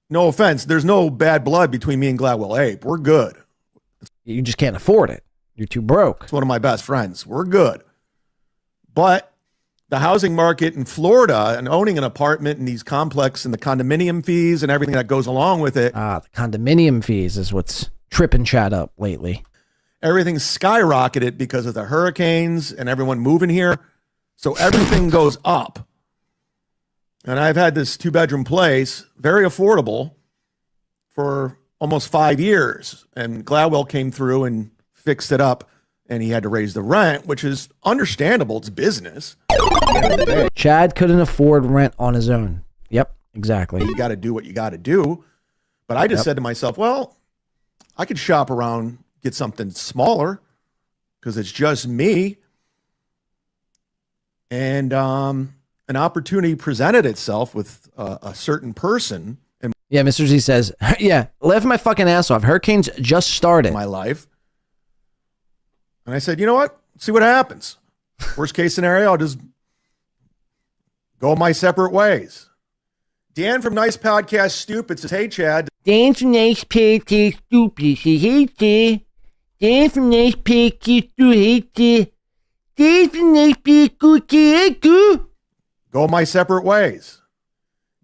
No offense, there's no bad blood between me and Gladwell Ape. We're good. You just can't afford it. You're too broke. It's one of my best friends. We're good. But the housing market in Florida and owning an apartment and these complex and the condominium fees and everything that goes along with it. The condominium fees is what's tripping Chad up lately. Everything's skyrocketed because of the hurricanes and everyone moving here. So everything goes up. And I've had this 2-bedroom place, very affordable, for almost 5 years. And Gladwell came through and fixed it up. And he had to raise the rent, which is understandable. It's business. Chad couldn't afford rent on his own. Yep, exactly. You got to do what you got to do. But I just said to myself, well, I could shop around, get something smaller because it's just me. And an opportunity presented itself with a certain person. And yeah, Mr. Z says, yeah, laugh my fucking ass off. Hurricanes just started. My life. And I said, you know what? Let's see what happens. Worst case scenario, I'll just go my separate ways. Dan from Nice Podcast Stupid says, hey, Chad. Dan from Nice Podcast Stupid says, hey, Chad. Dan from Nice Podcast Stupid, hey, Chad. Dan from Nice Podcast Go my separate ways.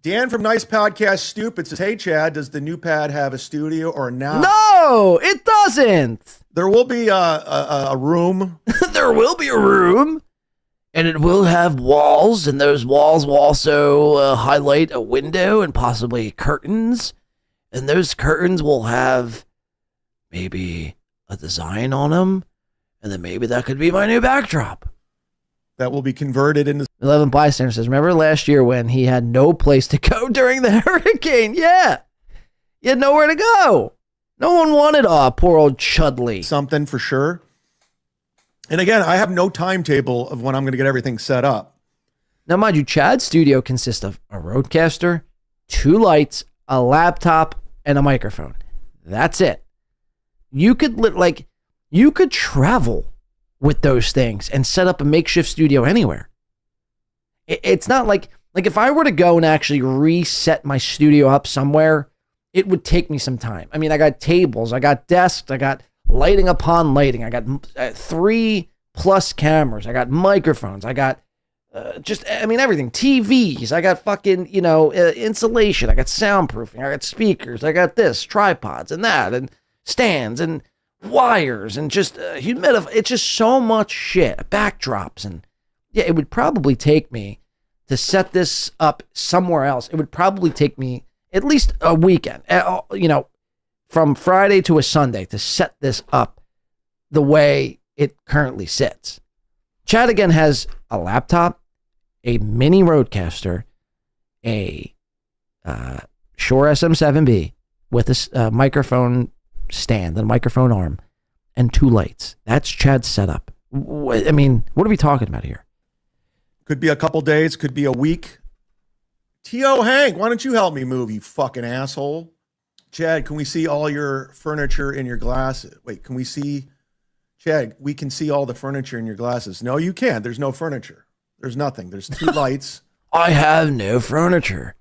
Dan from Nice Podcast Stupid says, hey, Chad, does the new pad have a studio or not? No, it doesn't. There will be a room. There will be a room, and it will have walls, and those walls will also highlight a window and possibly curtains, and those curtains will have maybe a design on them, and then maybe that could be my new backdrop. That will be converted into 11 Bystander says, remember last year when he had no place to go during the hurricane? Yeah. He had nowhere to go. No one wanted poor old Chudley. Something for sure. And again, I have no timetable of when I'm going to get everything set up. Now, mind you, Chad's studio consists of a roadcaster, 2 lights, a laptop, and a microphone. That's it. You could travel with those things and set up a makeshift studio anywhere. It's not like if I were to go and actually reset my studio up somewhere, it would take me some time. I mean, I got tables, I got desks, I got lighting upon lighting, I got 3+ cameras, I got microphones, I got everything, TVs, I got fucking, insulation, I got soundproofing, I got speakers, I got this, tripods and that, and stands and wires and just humidifier. It's just so much shit, backdrops. And yeah, it would probably take me to set this up somewhere else. It would probably take me at least a weekend, from Friday to a Sunday to set this up the way it currently sits. Chad again has a laptop, a mini roadcaster, a Shure SM7B with a microphone stand and a microphone arm and 2 lights. That's Chad's setup. I mean, what are we talking about here? Could be a couple days, could be a week. T.O. Hank, why don't you help me move, you fucking asshole? Chad, can we see all your furniture in your glasses? Wait, can we see? Chad, we can see all the furniture in your glasses. No, you can't. There's no furniture. There's nothing. There's 2 lights. I have no furniture.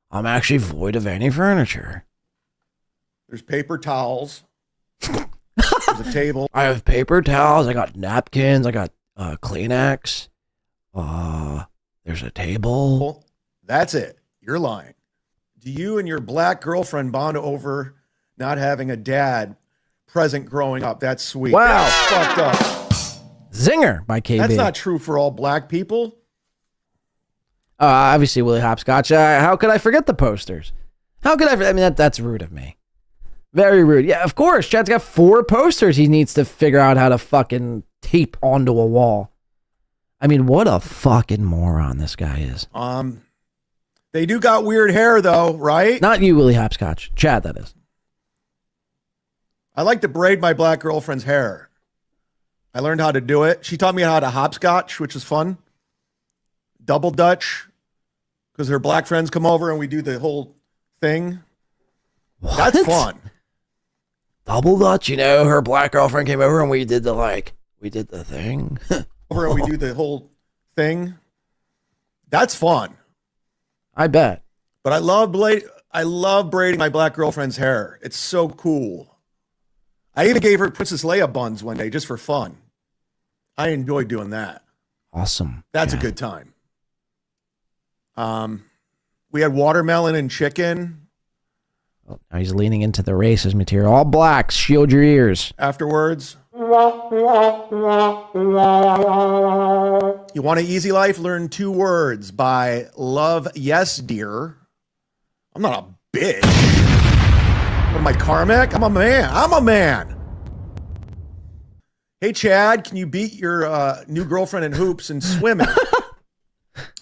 I'm actually void of any furniture. There's paper towels. There's a table. I have paper towels. I got napkins. I got Kleenex. There's a table. Well, that's it. You're lying. Do you and your black girlfriend bond over not having a dad present growing up? That's sweet. Wow. That's fucked up. Zinger by KB. That's not true for all black people. Obviously, Willie Hopscotch. How could I forget the posters? How could I? I mean, that's rude of me. Very rude. Yeah, of course. Chad's got 4 posters he needs to figure out how to fucking tape onto a wall. I mean, what a fucking moron this guy is. They do got weird hair though, right? Not you, Willie Hopscotch. Chad, that is. I like to braid my black girlfriend's hair. I learned how to do it. She taught me how to hopscotch, which is fun. Double Dutch, because her black friends come over and we do the whole thing. What? That's fun. Double Dutch, her black girlfriend came over and we did the thing. Over and we do the whole thing. That's fun. I bet. But I love braiding my black girlfriend's hair. It's so cool. I even gave her Princess Leia buns one day just for fun. I enjoy doing that. Awesome. That's a good time. We had watermelon and chicken. Oh, now he's leaning into the racist material. All blacks, shield your ears. Afterwards. You want an easy life? Learn 2 words by Love Yes Dear. I'm not a bitch. What am I, Karmic? I'm a man. Hey, Chad, can you beat your new girlfriend in hoops and swimming?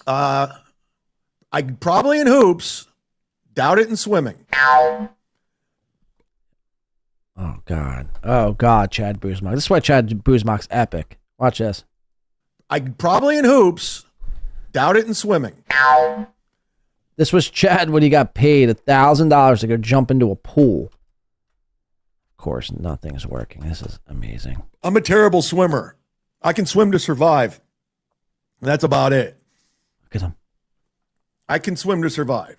I probably in hoops. Doubt it in swimming. Oh, God, Chad Buzmock. This is why Chad Buzmock's epic. Watch this. I probably in hoops. Doubt it in swimming. This was Chad when he got paid $1,000 to go jump into a pool. Of course, nothing's working. This is amazing. I'm a terrible swimmer. I can swim to survive. That's about it. Look at him. I can swim to survive.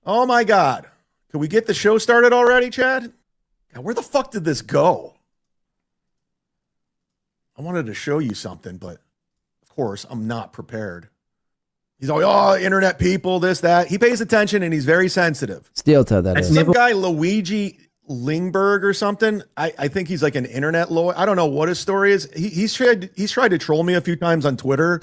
Oh, my God. Can we get the show started already, Chad? God, where the fuck did this go? I wanted to show you something, but of course, I'm not prepared. He's always, internet people, this, that. He pays attention and he's very sensitive. Steel toe, that is. Some guy, Luigi Lingberg or something. I think he's like an internet lawyer. I don't know what his story is. He's tried to troll me a few times on Twitter.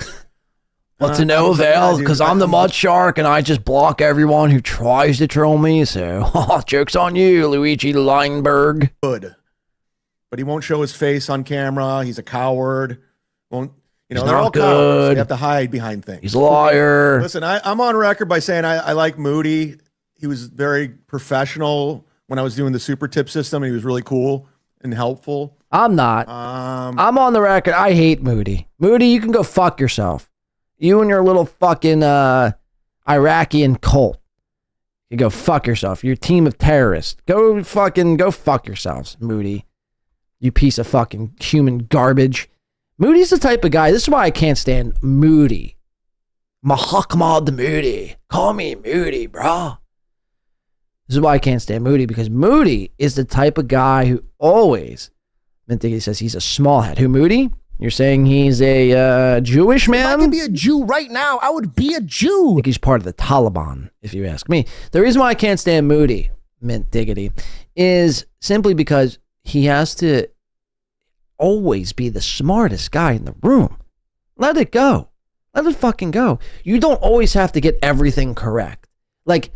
Well, to no avail, because I'm the mud shark and I just block everyone who tries to troll me. So, joke's on you, Luigi Leinberg. Good. But he won't show his face on camera. He's a coward. Won't, He's they're not all cowards. good. They have to hide behind things. He's a liar. Listen, I'm on record by saying I like Moody. He was very professional when I was doing the super tip system, and he was really cool and helpful. I'm not. I'm on the record. I hate Moody. Moody, you can go fuck yourself. You and your little fucking Iraqi cult. You go fuck yourself. Your team of terrorists. Go fuck yourselves, Moody. You piece of fucking human garbage. Moody's the type of guy. This is why I can't stand Moody. Mahakmad Moody. Call me Moody, bro. This is why I can't stand Moody, because Moody is the type of guy who always, Mintiggy says he's a small head. Who, Moody? You're saying he's a Jewish man? If I could be a Jew right now, I would be a Jew. I think he's part of the Taliban, if you ask me. The reason why I can't stand Moody, Mint Diggity, is simply because he has to always be the smartest guy in the room. Let it go. Let it fucking go. You don't always have to get everything correct. Like,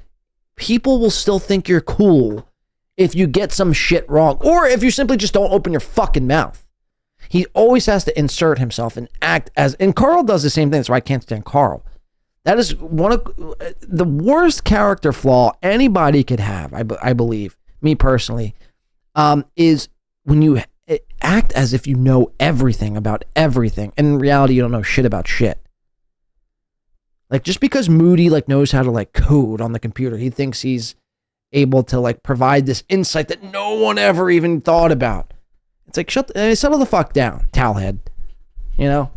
people will still think you're cool if you get some shit wrong, or if you simply just don't open your fucking mouth. He always has to insert himself and act as, and Carl does the same thing. That's why I can't stand Carl. That is one of the worst character flaw anybody could have, I believe, me personally, is when you act as if you know everything about everything, and in reality, you don't know shit about shit. Like, just because Moody knows how to code on the computer, he thinks he's able to provide this insight that no one ever even thought about. It's like, settle the fuck down, towelhead. You know,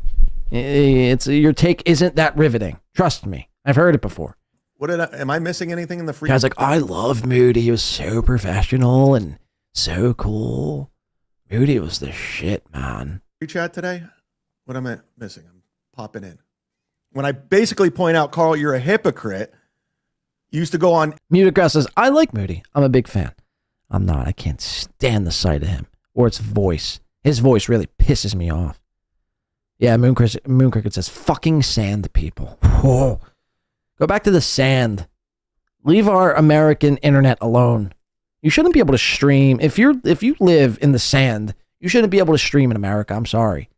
it's your take isn't that riveting. Trust me, I've heard it before. Am I missing anything in the free? Guy's like, I love Moody. He was so professional and so cool. Moody was the shit, man. Free chat today? What am I missing? I'm popping in. When I basically point out, Carl, you're a hypocrite. You used to go on. Mutacraft says, I like Moody. I'm a big fan. I'm not. I can't stand the sight of him. Or its voice. His voice really pisses me off. Yeah, Moon Cricket says, fucking sand people. Whoa. Go back to the sand. Leave our American internet alone. You shouldn't be able to stream. If you live in the sand, you shouldn't be able to stream in America. I'm sorry.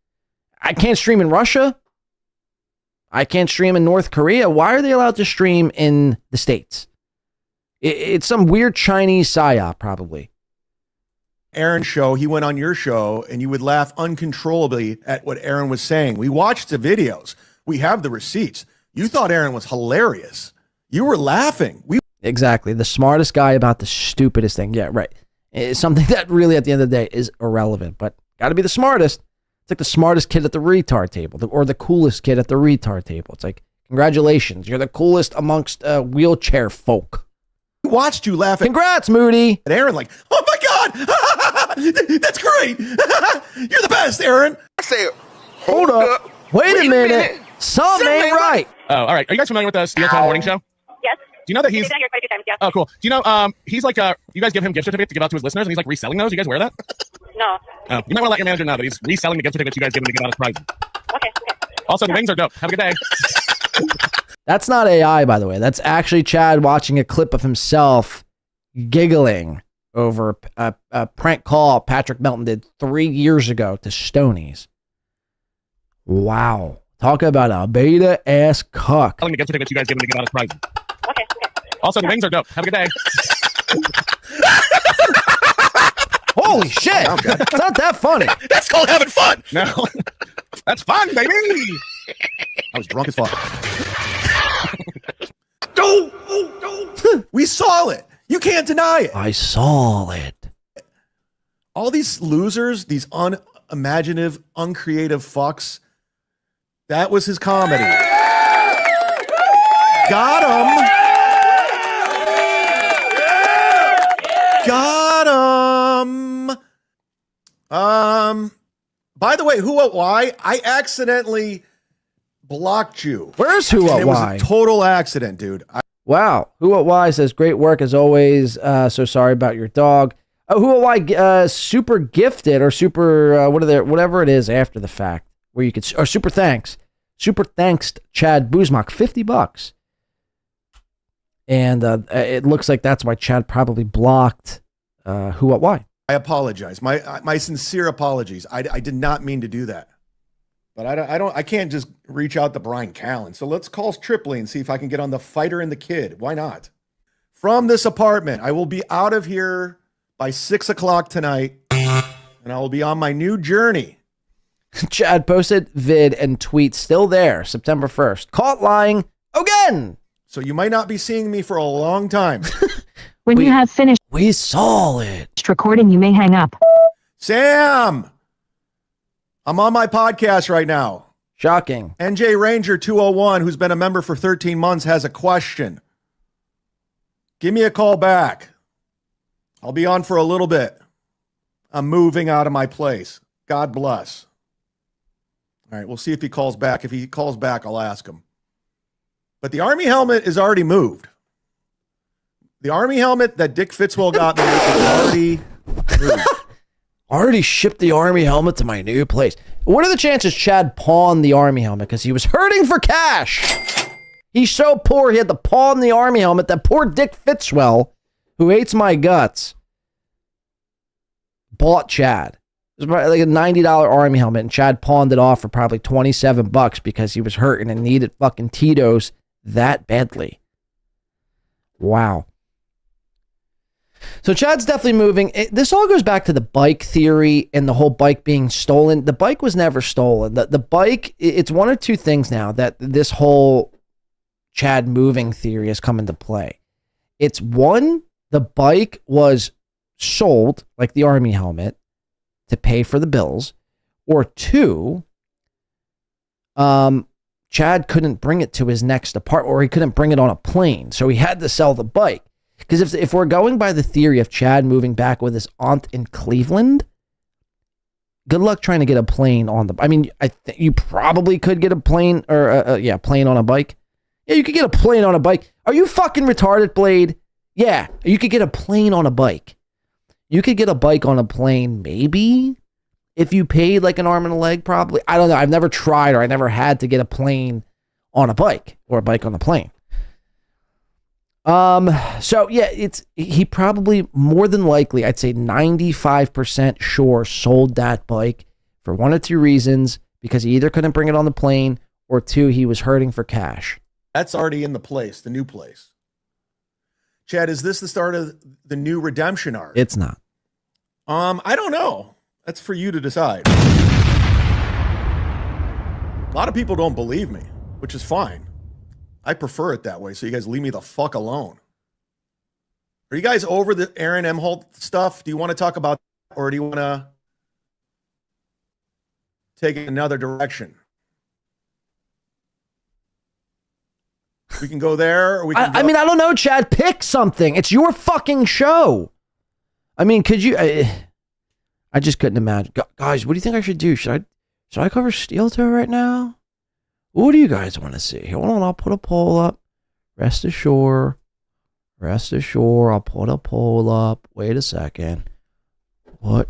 I can't stream in Russia. I can't stream in North Korea. Why are they allowed to stream in the States? It's some weird Chinese psyop, probably. Aaron's show, he went on your show, and you would laugh uncontrollably at what Aaron was saying. We watched the videos. We have the receipts. You thought Aaron was hilarious. You were laughing. Exactly. The smartest guy about the stupidest thing. Yeah, right. It's something that really, at the end of the day, is irrelevant, but got to be the smartest. It's like the smartest kid at the retard table, or the coolest kid at the retard table. It's like, congratulations, you're the coolest amongst wheelchair folk. We watched you laugh. Congrats, Moody. And Aaron oh my God, that's great. You're the best, Aaron. I say, hold up. Wait a minute. Something ain't right. Oh, all right. Are you guys familiar with the Steel Time Morning Show? Yes. Do you know that he's? Been here quite a few times, yeah. Oh, cool. Do you know? He's like, you guys give him gift certificates to give out to his listeners, and he's like reselling those. You guys wear that? No. Oh, you might want to let your manager know that he's reselling the gift certificates you guys give him to give out as prizes. Okay. Also, the wings are dope. Have a good day. That's not AI, by the way. That's actually Chad watching a clip of himself giggling over a prank call Patrick Melton did 3 years ago to Stonies. Wow. Talk about a beta ass cuck. Selling the gift certificates you guys give him to give out as prizes. Okay. Also, the wings are dope. Have a good day. Holy shit. It's not that funny. That's called having fun. No. That's fun, baby. I was drunk as fuck. Don't. We saw it. You can't deny it. I saw it. All these losers, these unimaginative, uncreative fucks, that was his comedy. Got him. By the way, who, what, why? I accidentally blocked you. Where's who, what, it why? was a total accident, dude. Wow. Who, what, why says, great work as always. So sorry about your dog. Who am I? Super gifted or super whatever it is after the fact where you could or super thanks, Chad Buzmock, $50, and it looks like that's why Chad probably blocked Who What Why. I apologize. My sincere apologies. I did not mean to do that. But I can't just reach out to Brian Callen. So let's call Tripoli and see if I can get on the Fighter and the Kid. Why not? From this apartment, I will be out of here by 6 o'clock tonight, and I will be on my new journey. Chad posted vid and tweet still there, September 1st. Caught lying again. So you might not be seeing me for a long time. When you have finished we saw it. recording, you may hang up. Sam! I'm on my podcast right now. Shocking. NJ Ranger 201, who's been a member for 13 months, has a question. Give me a call back. I'll be on for a little bit. I'm moving out of my place. God bless. All right, we'll see if he calls back. If he calls back, I'll ask him. But the Army helmet is already moved. The Army helmet that Dick Fitzwell got me is already moved. Already shipped the Army helmet to my new place. What are the chances Chad pawned the Army helmet because he was hurting for cash? He's so poor he had to pawn the Army helmet. That poor Dick Fitzwell, who hates my guts, bought Chad. It was probably like a $90 Army helmet, and Chad pawned it off for probably $27 because he was hurting and needed fucking Tito's that badly. Wow. So Chad's definitely moving. This all goes back to the bike theory and the whole bike being stolen. The bike was never stolen. The bike, it's one or two things now that this whole Chad moving theory has come into play. It's one, the bike was sold, like the Army helmet, to pay for the bills. Or two, Chad couldn't bring it to his next apartment, or he couldn't bring it on a plane. So he had to sell the bike. Because if we're going by the theory of Chad moving back with his aunt in Cleveland, good luck trying to get a plane on the. I mean, you probably could get a plane or plane on a bike. Yeah, you could get a plane on a bike. Are you fucking retarded, Blade? Yeah, you could get a plane on a bike. You could get a bike on a plane, maybe, if you paid like an arm and a leg. Probably. I don't know. I've never tried, or I never had to get a plane on a bike or a bike on a plane. So yeah, he probably more than likely, I'd say 95% sure sold that bike for one or two reasons, because he either couldn't bring it on the plane or two, he was hurting for cash. That's already in the place, the new place. Chad, is this the start of the new redemption arc? It's not. I don't know. That's for you to decide. A lot of people don't believe me, which is fine. I prefer it that way, so you guys leave me the fuck alone. Are you guys over the Aaron Imholte stuff? Do you want to talk about that, or do you want to take it another direction? We can go there, or we can I mean, I don't know, Chad. Pick something. It's your fucking show. I mean, could you... I just couldn't imagine. Guys, what do you think I should do? Should I cover Steel Toe right now? What do you guys want to see? Hold on, I'll put a poll up. Rest assured, I'll put a poll up. Wait a second. What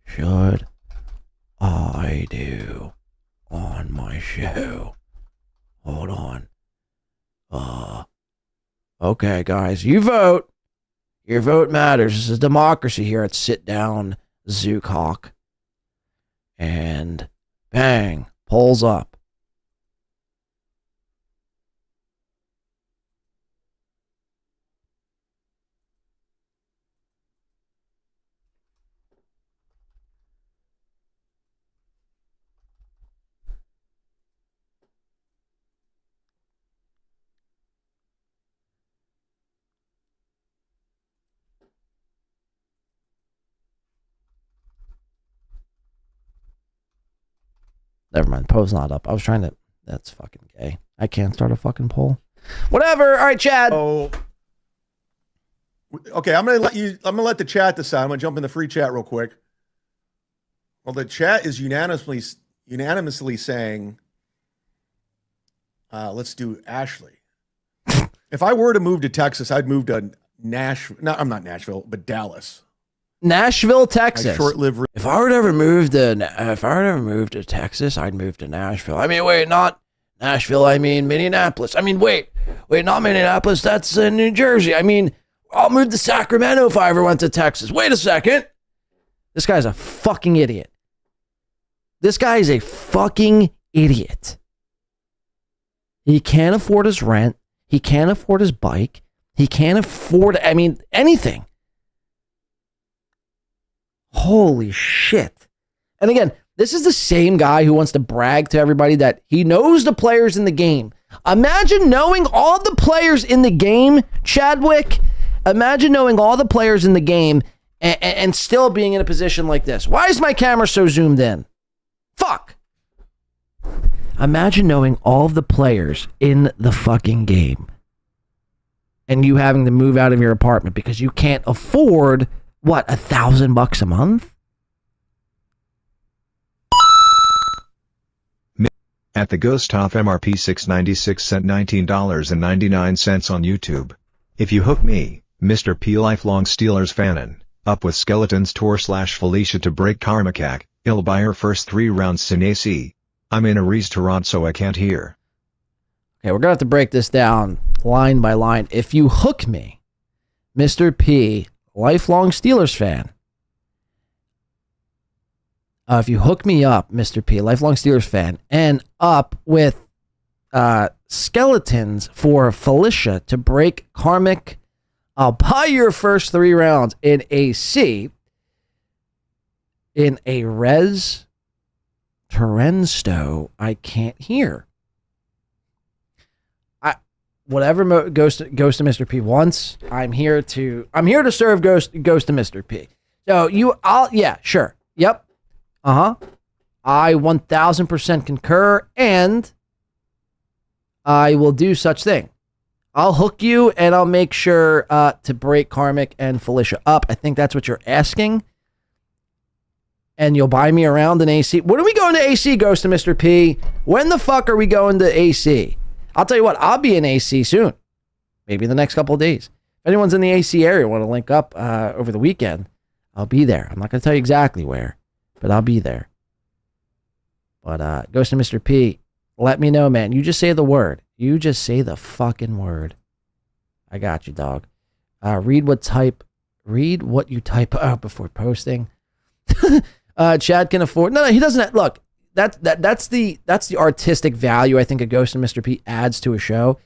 should I do on my show? Hold on. Okay, guys, you vote. Your vote matters. This is democracy here at Sit Down Zumock. And bang, polls up. Never mind. Poll's not up. I was trying to. That's fucking gay. I can't start a fucking poll. Whatever. All right, Chad. Oh. Okay, I'm gonna let the chat decide. I'm gonna jump in the free chat real quick. Well, the chat is unanimously saying, let's do Ashley. If I were to move to Texas, I'd move to Nashville. No, I'm not Nashville, but Dallas. Nashville, Texas. Short-lived. If I were to ever move to Texas, I'd move to Nashville. I mean, wait, not Nashville. I mean, Minneapolis. I mean, wait, not Minneapolis. That's in New Jersey. I mean, I'll move to Sacramento if I ever went to Texas. Wait a second. This guy's a fucking idiot. This guy is a fucking idiot. He can't afford his rent. He can't afford his bike. He can't afford, anything. Holy shit. And again, this is the same guy who wants to brag to everybody that he knows the players in the game. Imagine knowing all the players in the game, Chadwick. Imagine knowing all the players in the game and still being in a position like this. Why is my camera so zoomed in? Fuck. Imagine knowing all of the players in the fucking game and you having to move out of your apartment because you can't afford, what, $1,000 a month? At the Ghost Off MRP 696 cent $19.99 on YouTube. If you hook me, Mr. P lifelong Steelers fanin, up with Skeletons Tour/Felicia to break Karmic X, I'll buy her first 3 rounds in AC. I'm in a restaurant so I can't hear. Okay, we're going to have to break this down line by line. If you hook me, Mr. P, lifelong Steelers fan. If you hook me up, Mr. P, lifelong Steelers fan, and up with Skeletons for Felicia to break Karmic, I'll buy your first 3 rounds in AC in a res Torensto I can't hear. Whatever goes to Mr. P wants, I'm here to serve goes to Mr. P. So yeah, sure. Yep. I 1000% concur, and I will do such thing. I'll hook you and I'll make sure to break Karmic and Felicia up. I think that's what you're asking. And you'll buy me around in AC. When are we going to AC, goes to Mr. P? When the fuck are we going to AC? I'll tell you what, I'll be in AC soon. Maybe in the next couple of days. If anyone's in the AC area, want to link up over the weekend, I'll be there. I'm not going to tell you exactly where, but I'll be there. But goes to Mr. P. Let me know, man. You just say the word. You just say the fucking word. I got you, dog. Read what you type out before posting. Chad can afford. No, he doesn't. Look, that's the artistic value I think a Ghost and Mr. P adds to a show.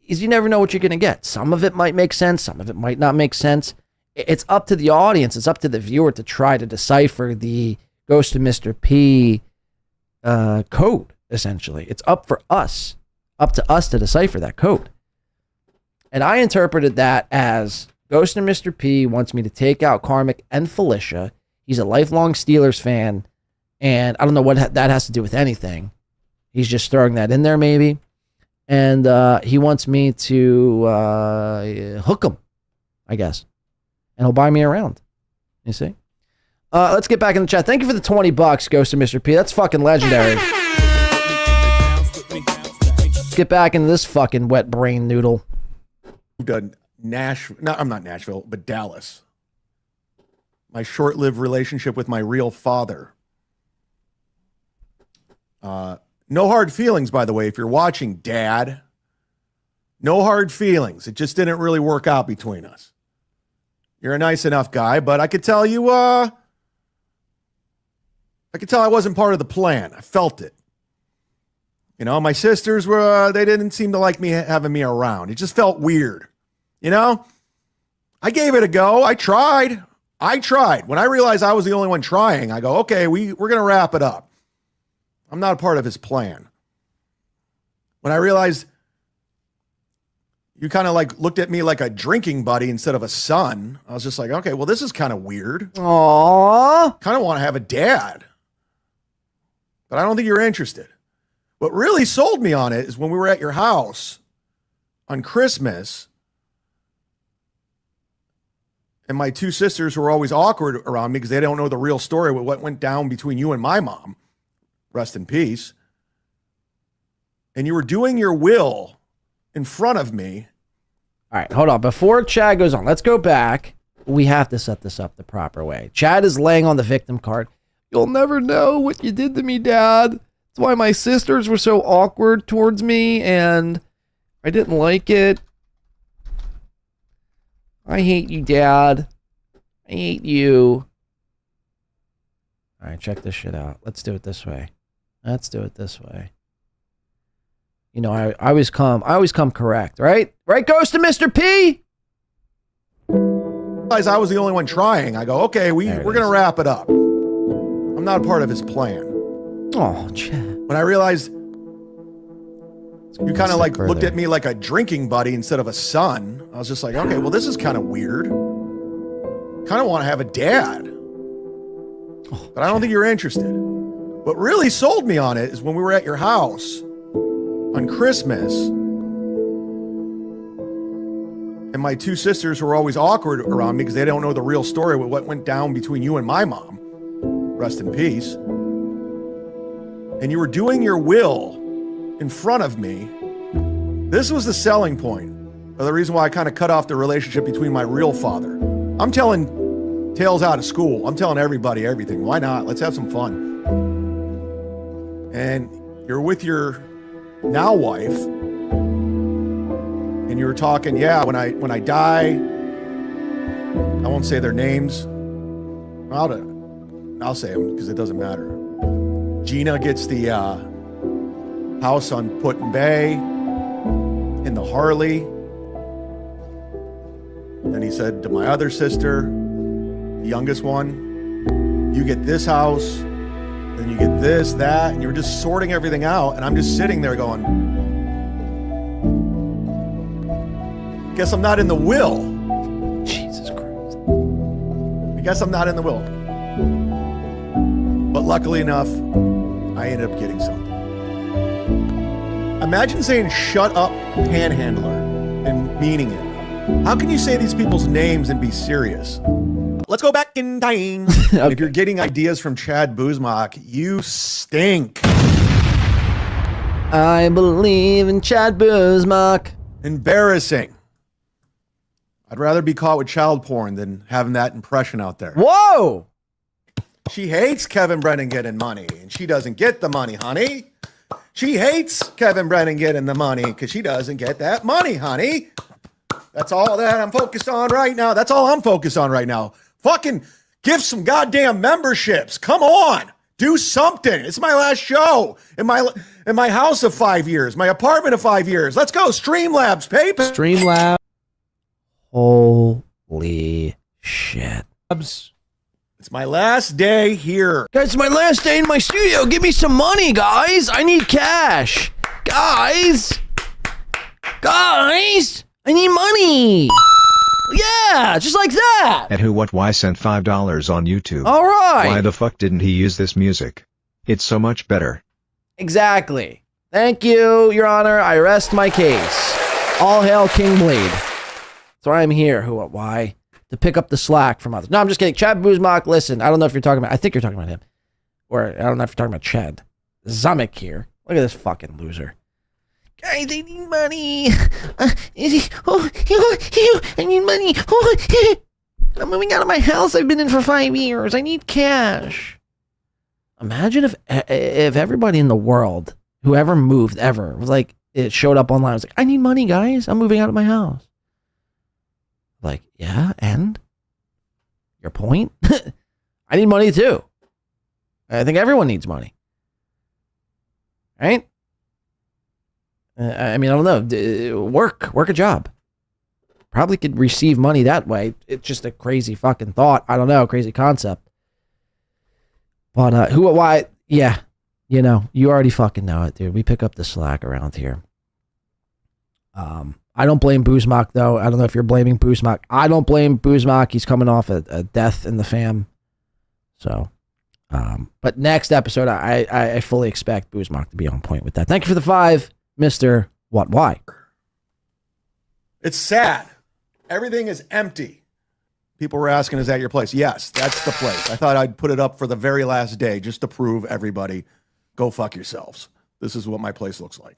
Is you never know what you're gonna get. Some of it might make sense. Some of it might not make sense. It's up to the audience. It's up to the viewer to try to decipher the Ghost and Mr. P code. Essentially, it's up to us to decipher that code. And I interpreted that as Ghost and Mr. P wants me to take out Karmic and Felicia. He's a lifelong Steelers fan, and I don't know what that has to do with anything. He's just throwing that in there, maybe. And he wants me to hook him, I guess. And he'll buy me around. You see? Let's get back in the chat. Thank you for the $20, Ghost and Mr. P. That's fucking legendary. Let's get back into this fucking wet brain noodle. Done Nashville. No, I'm not Nashville, but Dallas. My short-lived relationship with my real father. No hard feelings, by the way, if you're watching, Dad. No hard feelings. It just didn't really work out between us. You're a nice enough guy, but I could tell you, I wasn't part of the plan. I felt it. You know, my sisters they didn't seem to like me having me around. It just felt weird. You know, I gave it a go. I tried. When I realized I was the only one trying, I go, okay, we're going to wrap it up. I'm not a part of his plan. When I realized you kind of like looked at me like a drinking buddy instead of a son, I was just like, okay, well, this is kind of weird. Aww. Kind of want to have a dad. But I don't think you're interested. What really sold me on it is when we were at your house on Christmas, and my 2 sisters who were always awkward around me because they don't know the real story of what went down between you and my mom. Rest in peace. And you were doing your will in front of me. All right, hold on. Before Chad goes on, let's go back. we have to set this up the proper way. Chad is laying on the victim card. You'll never know what you did to me, Dad. That's why my sisters were so awkward towards me, and I didn't like it. I hate you, Dad. I hate you. All right, check this shit out. Let's do it this way. Let's do it this way. You know, I always come correct, right? Right goes to Mr. P. I was the only one trying. I go, okay, we're going to wrap it up. I'm not a part of his plan. Oh, Chad. When I realized you kind of like looked at me like a drinking buddy instead of a son, I was just like, okay, well, this is kind of weird. Kind of want to have a dad. But I don't think you're interested. What really sold me on it is when we were at your house on Christmas, and my two sisters were always awkward around me because they don't know the real story with what went down between you and my mom. Rest in peace. And you were doing your will in front of me. This was the selling point, or the reason why I kind of cut off the relationship between my real father. I'm telling tales out of school. I'm telling everybody everything. Why not? Let's have some fun. And you're with your now wife, and you were talking, yeah, when I die, I won't say their names. I'll say them because it doesn't matter. Gina gets the house on Put-in Bay in the Harley. Then he said to my other sister, the youngest one, you get this house, then you get this, that, and you're just sorting everything out. And I'm just sitting there going, guess I'm not in the will. Jesus Christ. I guess I'm not in the will. But luckily enough, I ended up getting something. Imagine saying shut up, panhandler, and meaning it. How can you say these people's names and be serious? Let's go back in time. Okay. If you're getting ideas from Chad Zumock, you stink. I believe in Chad Zumock. Embarrassing. I'd rather be caught with child porn than having that impression out there. Whoa! She hates Kevin Brennan getting money, and she doesn't get the money, honey. She hates Kevin Brennan getting the money because she doesn't get that money, honey. That's all that I'm focused on right now. That's all I'm focused on right now. Fucking give some goddamn memberships. Come on. Do something. It's my last show in my house of 5 years, my apartment of 5 years. Let's go. Streamlabs, paper. Streamlabs. Holy shit. It's my last day here. Guys, it's my last day in my studio. Give me some money, guys. I need cash. Guys, I need money. Yeah, just like that. At Who What Why sent $5 on YouTube. All right. Why the fuck didn't he use this music? It's so much better. Exactly. Thank you, Your Honor. I rest my case. All hail King Blade. That's why I'm here. Who What Why? To pick up the slack from others. No, I'm just kidding. Chad Zumock, listen, I don't know if you're talking about, I think you're talking about him. Or I don't know if you're talking about Chad. Zumock here. Look at this fucking loser. Guys, I need money. I need money. I'm moving out of my house I've been in for 5 years. I need cash. Imagine if everybody in the world, whoever moved ever, was like, it showed up online. I was like, I need money, guys. I'm moving out of my house. Like, yeah, and? Your point? I need money too. I think everyone needs money. Right? I mean, I don't know. Work a job. Probably could receive money that way. It's just a crazy fucking thought. I don't know, crazy concept. But why? Yeah, you know, you already fucking know it, dude. We pick up the slack around here. I don't blame Zumock though. I don't know if you're blaming Zumock. I don't blame Zumock. He's coming off a death in the fam. So, but next episode, I fully expect Zumock to be on point with that. Thank you for the 5. Mr. What Why? It's sad. Everything is empty. People were asking, is that your place? Yes, that's the place. I thought I'd put it up for the very last day just to prove everybody, go fuck yourselves. This is what my place looks like.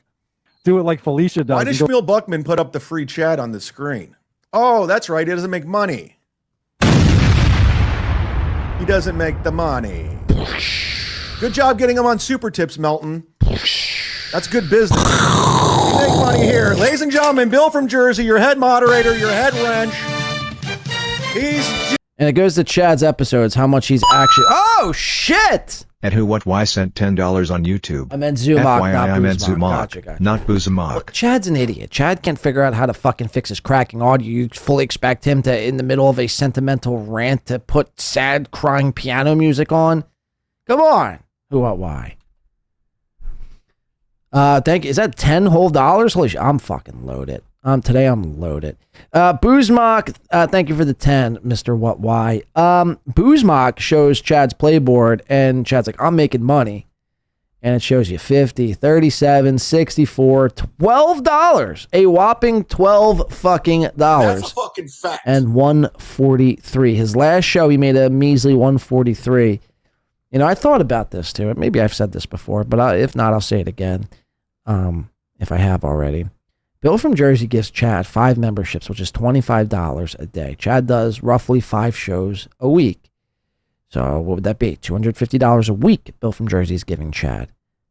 Do it like Felicia does. Why does Bill Buckman put up the free chat on the screen? Oh, that's right. It doesn't make money. he doesn't make the money. Good job getting him on super tips, Melton. That's good business. You make money here. Ladies and gentlemen, Bill from Jersey, your head moderator, your head wrench. And it goes to Chad's episodes, how much he's actually... Oh, shit! At Who What Why sent $10 on YouTube. I meant Zumock, FYI, not I meant Zumock. Zumock, Gotcha. not Zumock. Chad's an idiot. Chad can't figure out how to fucking fix his cracking audio. You fully expect him to, in the middle of a sentimental rant, to put sad, crying piano music on? Come on. Who What Why? Thank you. Is that $10 whole? Holy shit. I'm fucking loaded. Today I'm loaded. Boozmock, thank you for the 10, Mr. What Why. Boozmock shows Chad's playboard, and Chad's like, I'm making money. And it shows you 50, 37, 64, $12. A whopping $12 fucking dollars. That's a fucking fact. And 143. His last show, he made a measly 143. You know, I thought about this too. Maybe I've said this before, but if not, I'll say it again. If I have already. Bill from Jersey gives Chad 5 memberships, which is $25 a day. Chad does roughly 5 shows a week. So what would that be? $250 a week Bill from Jersey is giving Chad.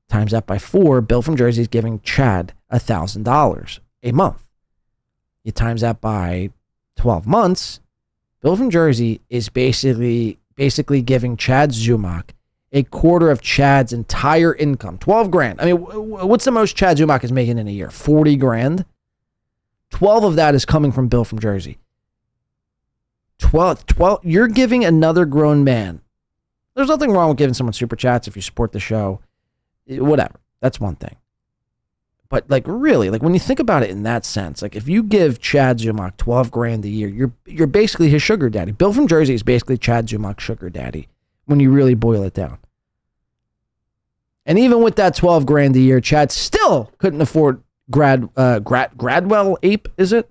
Times that by 4, Bill from Jersey is giving Chad $1,000 a month. You times that by 12 months, Bill from Jersey is basically giving Chad Zumock a quarter of Chad's entire income. 12 grand. I mean, what's the most Chad Zumock is making in a year? 40 grand? 12 of that is coming from Bill from Jersey. 12, you're giving another grown man. There's nothing wrong with giving someone super chats if you support the show. Whatever. That's one thing. But like really, like when you think about it in that sense, like if you give Chad Zumock 12 grand a year, you're basically his sugar daddy. Bill from Jersey is basically Chad Zumock's sugar daddy when you really boil it down. And even with that 12 grand a year, Chad still couldn't afford Gradwell Ape, is it?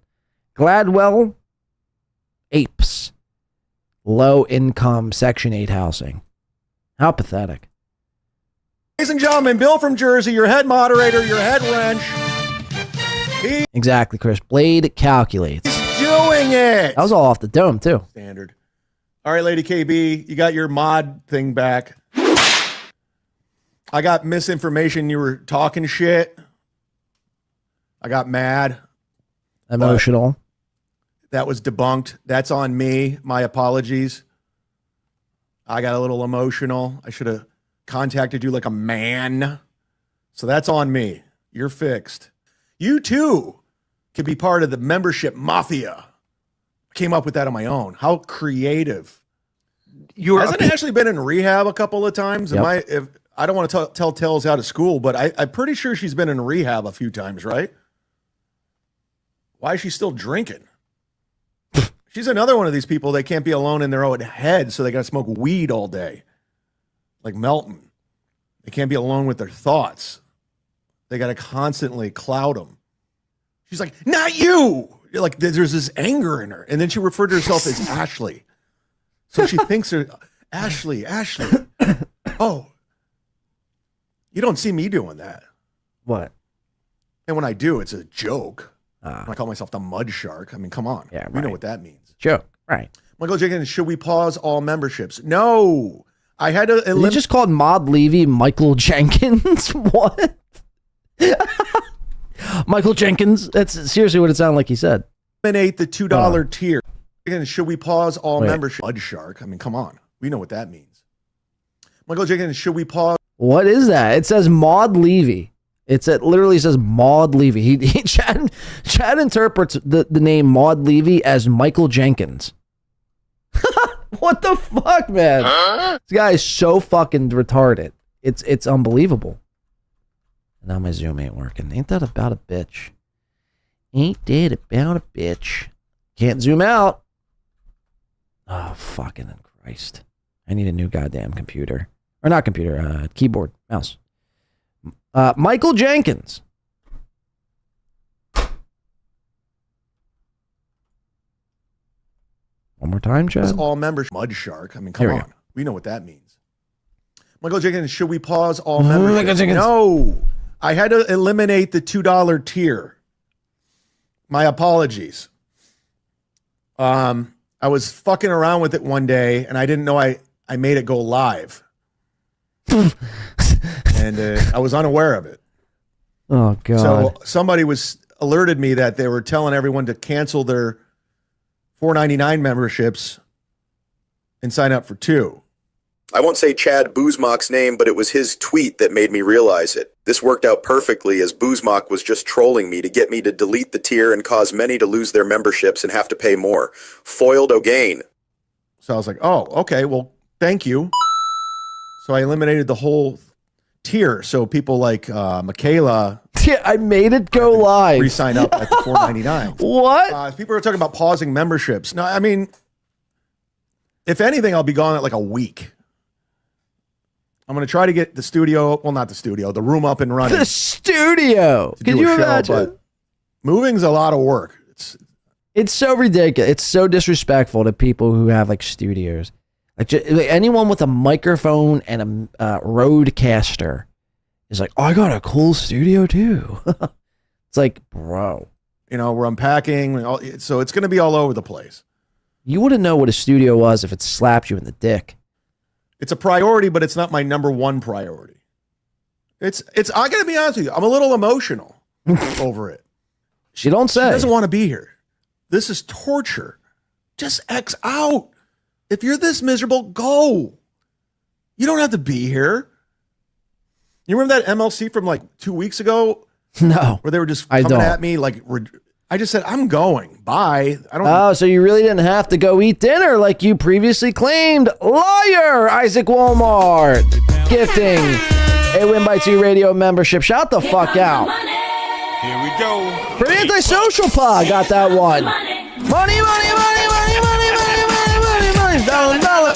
Gladwell Apes. Low income Section 8 housing. How pathetic. Ladies and gentlemen, Bill from Jersey, your head moderator, your head wrench. Exactly, Chris. Blade calculates. Doing it. That was all off the dome, too. Standard. All right, Lady KB, you got your mod thing back. I got misinformation. You were talking shit. I got mad. Emotional. That was debunked. That's on me. My apologies. I got a little emotional. I should have contacted you like a man. So that's on me. You're fixed. You too could be part of the membership mafia. I came up with that on my own. How creative. Hasn't Ashley been in rehab a couple of times? Yep. I don't want to tell tales out of school, but I'm pretty sure she's been in rehab a few times, right? Why is she still drinking? She's another one of these people that can't be alone in their own head, so they got to smoke weed all day. Like Melton. They can't be alone with their thoughts. They got to constantly cloud them. She's like, not you! Like, there's this anger in her. And then she referred to herself as Ashley. So she thinks her, Ashley. Oh, you don't see me doing that. What? And when I do, it's a joke. When I call myself the mud shark. I mean, come on. Yeah, We know what that means. Joke. Right. Michael Jenkins, should we pause all memberships? No. I had to You just called Maud Levy Michael Jenkins? What? Michael Jenkins? That's seriously what it sounded like he said. Eliminate the $2 tier. Again, should we pause all membership? Mud shark. I mean, come on. We know what that means. Michael Jenkins, should we pause? What is that? It says Maud Levy. It literally says Maud Levy. Chad interprets the name Maud Levy as Michael Jenkins. What the fuck, man? This guy is so fucking retarded. It's unbelievable. Now my Zoom ain't working. Ain't that about a bitch? Ain't that about a bitch? Can't zoom out. Oh, fucking Christ. I need a new goddamn computer. Or not computer, keyboard, mouse. Michael Jenkins. One more time, Chad. All members. Mud shark. I mean, come on. We know what that means. Michael Jenkins, should we pause all members? No. I had to eliminate the $2 tier. My apologies. I was fucking around with it one day, and I didn't know I I made it go live. And I was unaware of it. Oh, God. So somebody alerted me that they were telling everyone to cancel their $4.99 memberships and sign up for 2. I won't say Chad Zumock's name, but it was his tweet that made me realize it. This worked out perfectly as Zumock was just trolling me to get me to delete the tier and cause many to lose their memberships and have to pay more. Foiled again. So I was like, oh, okay, well, thank you. So I eliminated the whole tier. So people like Michaela. Yeah, I made it go live. Re-sign up at the $4.99. What? People are talking about pausing memberships. No, I mean, if anything, I'll be gone at like a week. I'm going to try to get the studio, well, not the studio, the room up and running. The studio. Can you imagine? But moving's a lot of work. It's so ridiculous. It's so disrespectful to people who have like studios. Like anyone with a microphone and a Rodecaster is like, oh, I got a cool studio too. It's like, bro. You know, we're unpacking. So it's going to be all over the place. You wouldn't know what a studio was if it slapped you in the dick. It's a priority, but it's not my number one priority. It's. I got to be honest with you. I'm a little emotional over it. She don't say. She doesn't want to be here. This is torture. Just X out. If you're this miserable, go. You don't have to be here. You remember that MLC from like 2 weeks ago? No. Where they were just coming at me like, I just said, I'm going. Bye. I don't. Oh, so you really didn't have to go eat dinner like you previously claimed. Liar, Isaac Walmart. Gifting a Win by 2 radio membership. Shout the fuck out. Here we go. Pretty Antisocial Pod got that one. Money. Dollar.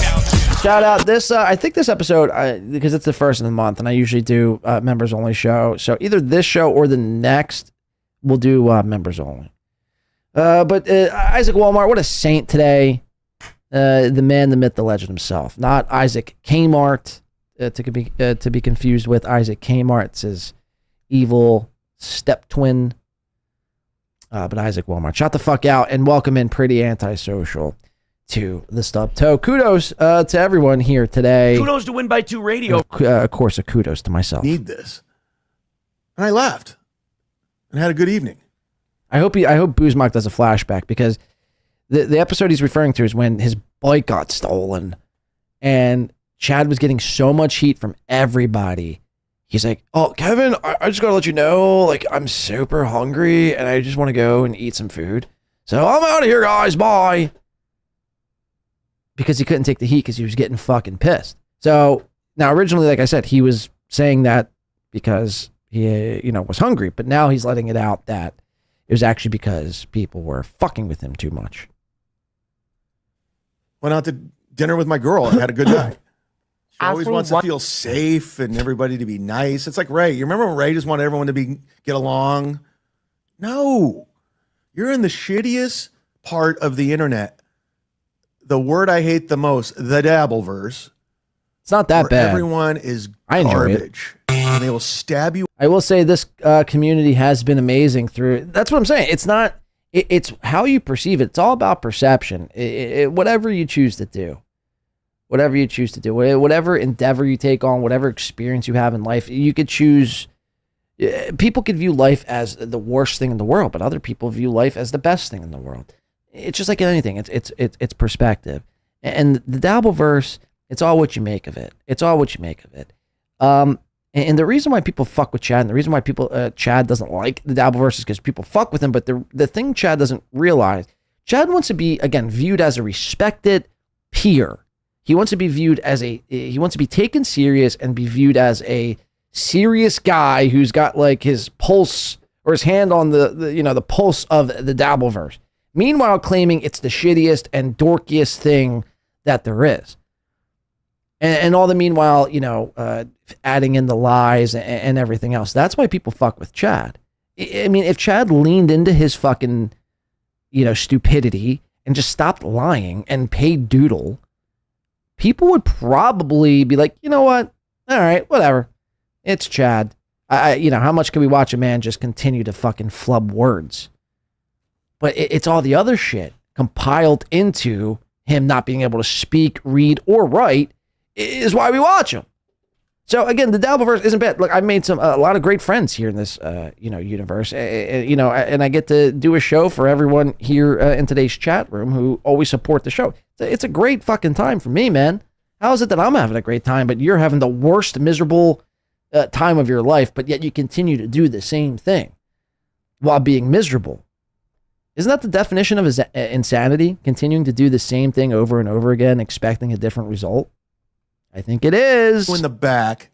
Shout out this. I think this episode, because it's the first of the month, and I usually do members only show. So either this show or the next, we'll do members only. But Isaac Walmart, what a saint today. The man, the myth, the legend himself. Not Isaac Kmart, to be confused with Isaac Kmart. It's his evil step twin. But Isaac Walmart. Shout the fuck out and welcome in Pretty Antisocial to the Stub Toe. Kudos to everyone here today. Kudos to Win by 2 radio. Of course, a kudos to myself. Need this. And I left and had a good evening. I hope Zumock does a flashback, because the episode he's referring to is when his bike got stolen and Chad was getting so much heat from everybody. He's like, oh, Kevin, I just got to let you know, like, I'm super hungry and I just want to go and eat some food. So I'm out of here, guys. Bye. Because he couldn't take the heat because he was getting fucking pissed. So now originally, like I said, he was saying that because he, was hungry, but now he's letting it out that it was actually because people were fucking with him too much. Went out to dinner with my girl. I had a good night. She always wants to feel safe and everybody to be nice. It's like Ray. You remember when Ray just wanted everyone to get along? No. You're in the shittiest part of the internet. The word I hate the most, the Dabverse. It's not that bad. Everyone is I enjoy garbage. And they will stab you. I will say this community has been amazing through. That's what I'm saying. It's not. It's how you perceive it. It's all about perception. Whatever you choose to do. Whatever you choose to do, whatever endeavor you take on, whatever experience you have in life, you could choose. People could view life as the worst thing in the world, but other people view life as the best thing in the world. It's just like anything. It's perspective. And the Dabverse, it's all what you make of it. It's all what you make of it. And the reason why people fuck with Chad, and the reason why Chad doesn't like the Dabverse is because people fuck with him. But the thing Chad doesn't realize, Chad wants to be, again, viewed as a respected peer. He wants to be viewed as he wants to be taken serious and be viewed as a serious guy who's got like his pulse or his hand on the pulse of the Dabverse. Meanwhile, claiming it's the shittiest and dorkiest thing that there is. And all the meanwhile, adding in the lies and everything else. That's why people fuck with Chad. I mean, if Chad leaned into his fucking, stupidity and just stopped lying and paid doodle, people would probably be like, you know what? All right, whatever. It's Chad. How much can we watch a man just continue to fucking flub words? But it's all the other shit compiled into him not being able to speak, read, or write, is why we watch them. So again, the Dabverse isn't bad. Look, I've made a lot of great friends here in this, universe. And I get to do a show for everyone here in today's chat room who always support the show. It's a great fucking time for me, man. How is it that I'm having a great time, but you're having the worst miserable time of your life, but yet you continue to do the same thing while being miserable? Isn't that the definition of insanity? Continuing to do the same thing over and over again, expecting a different result? I think it is. In the back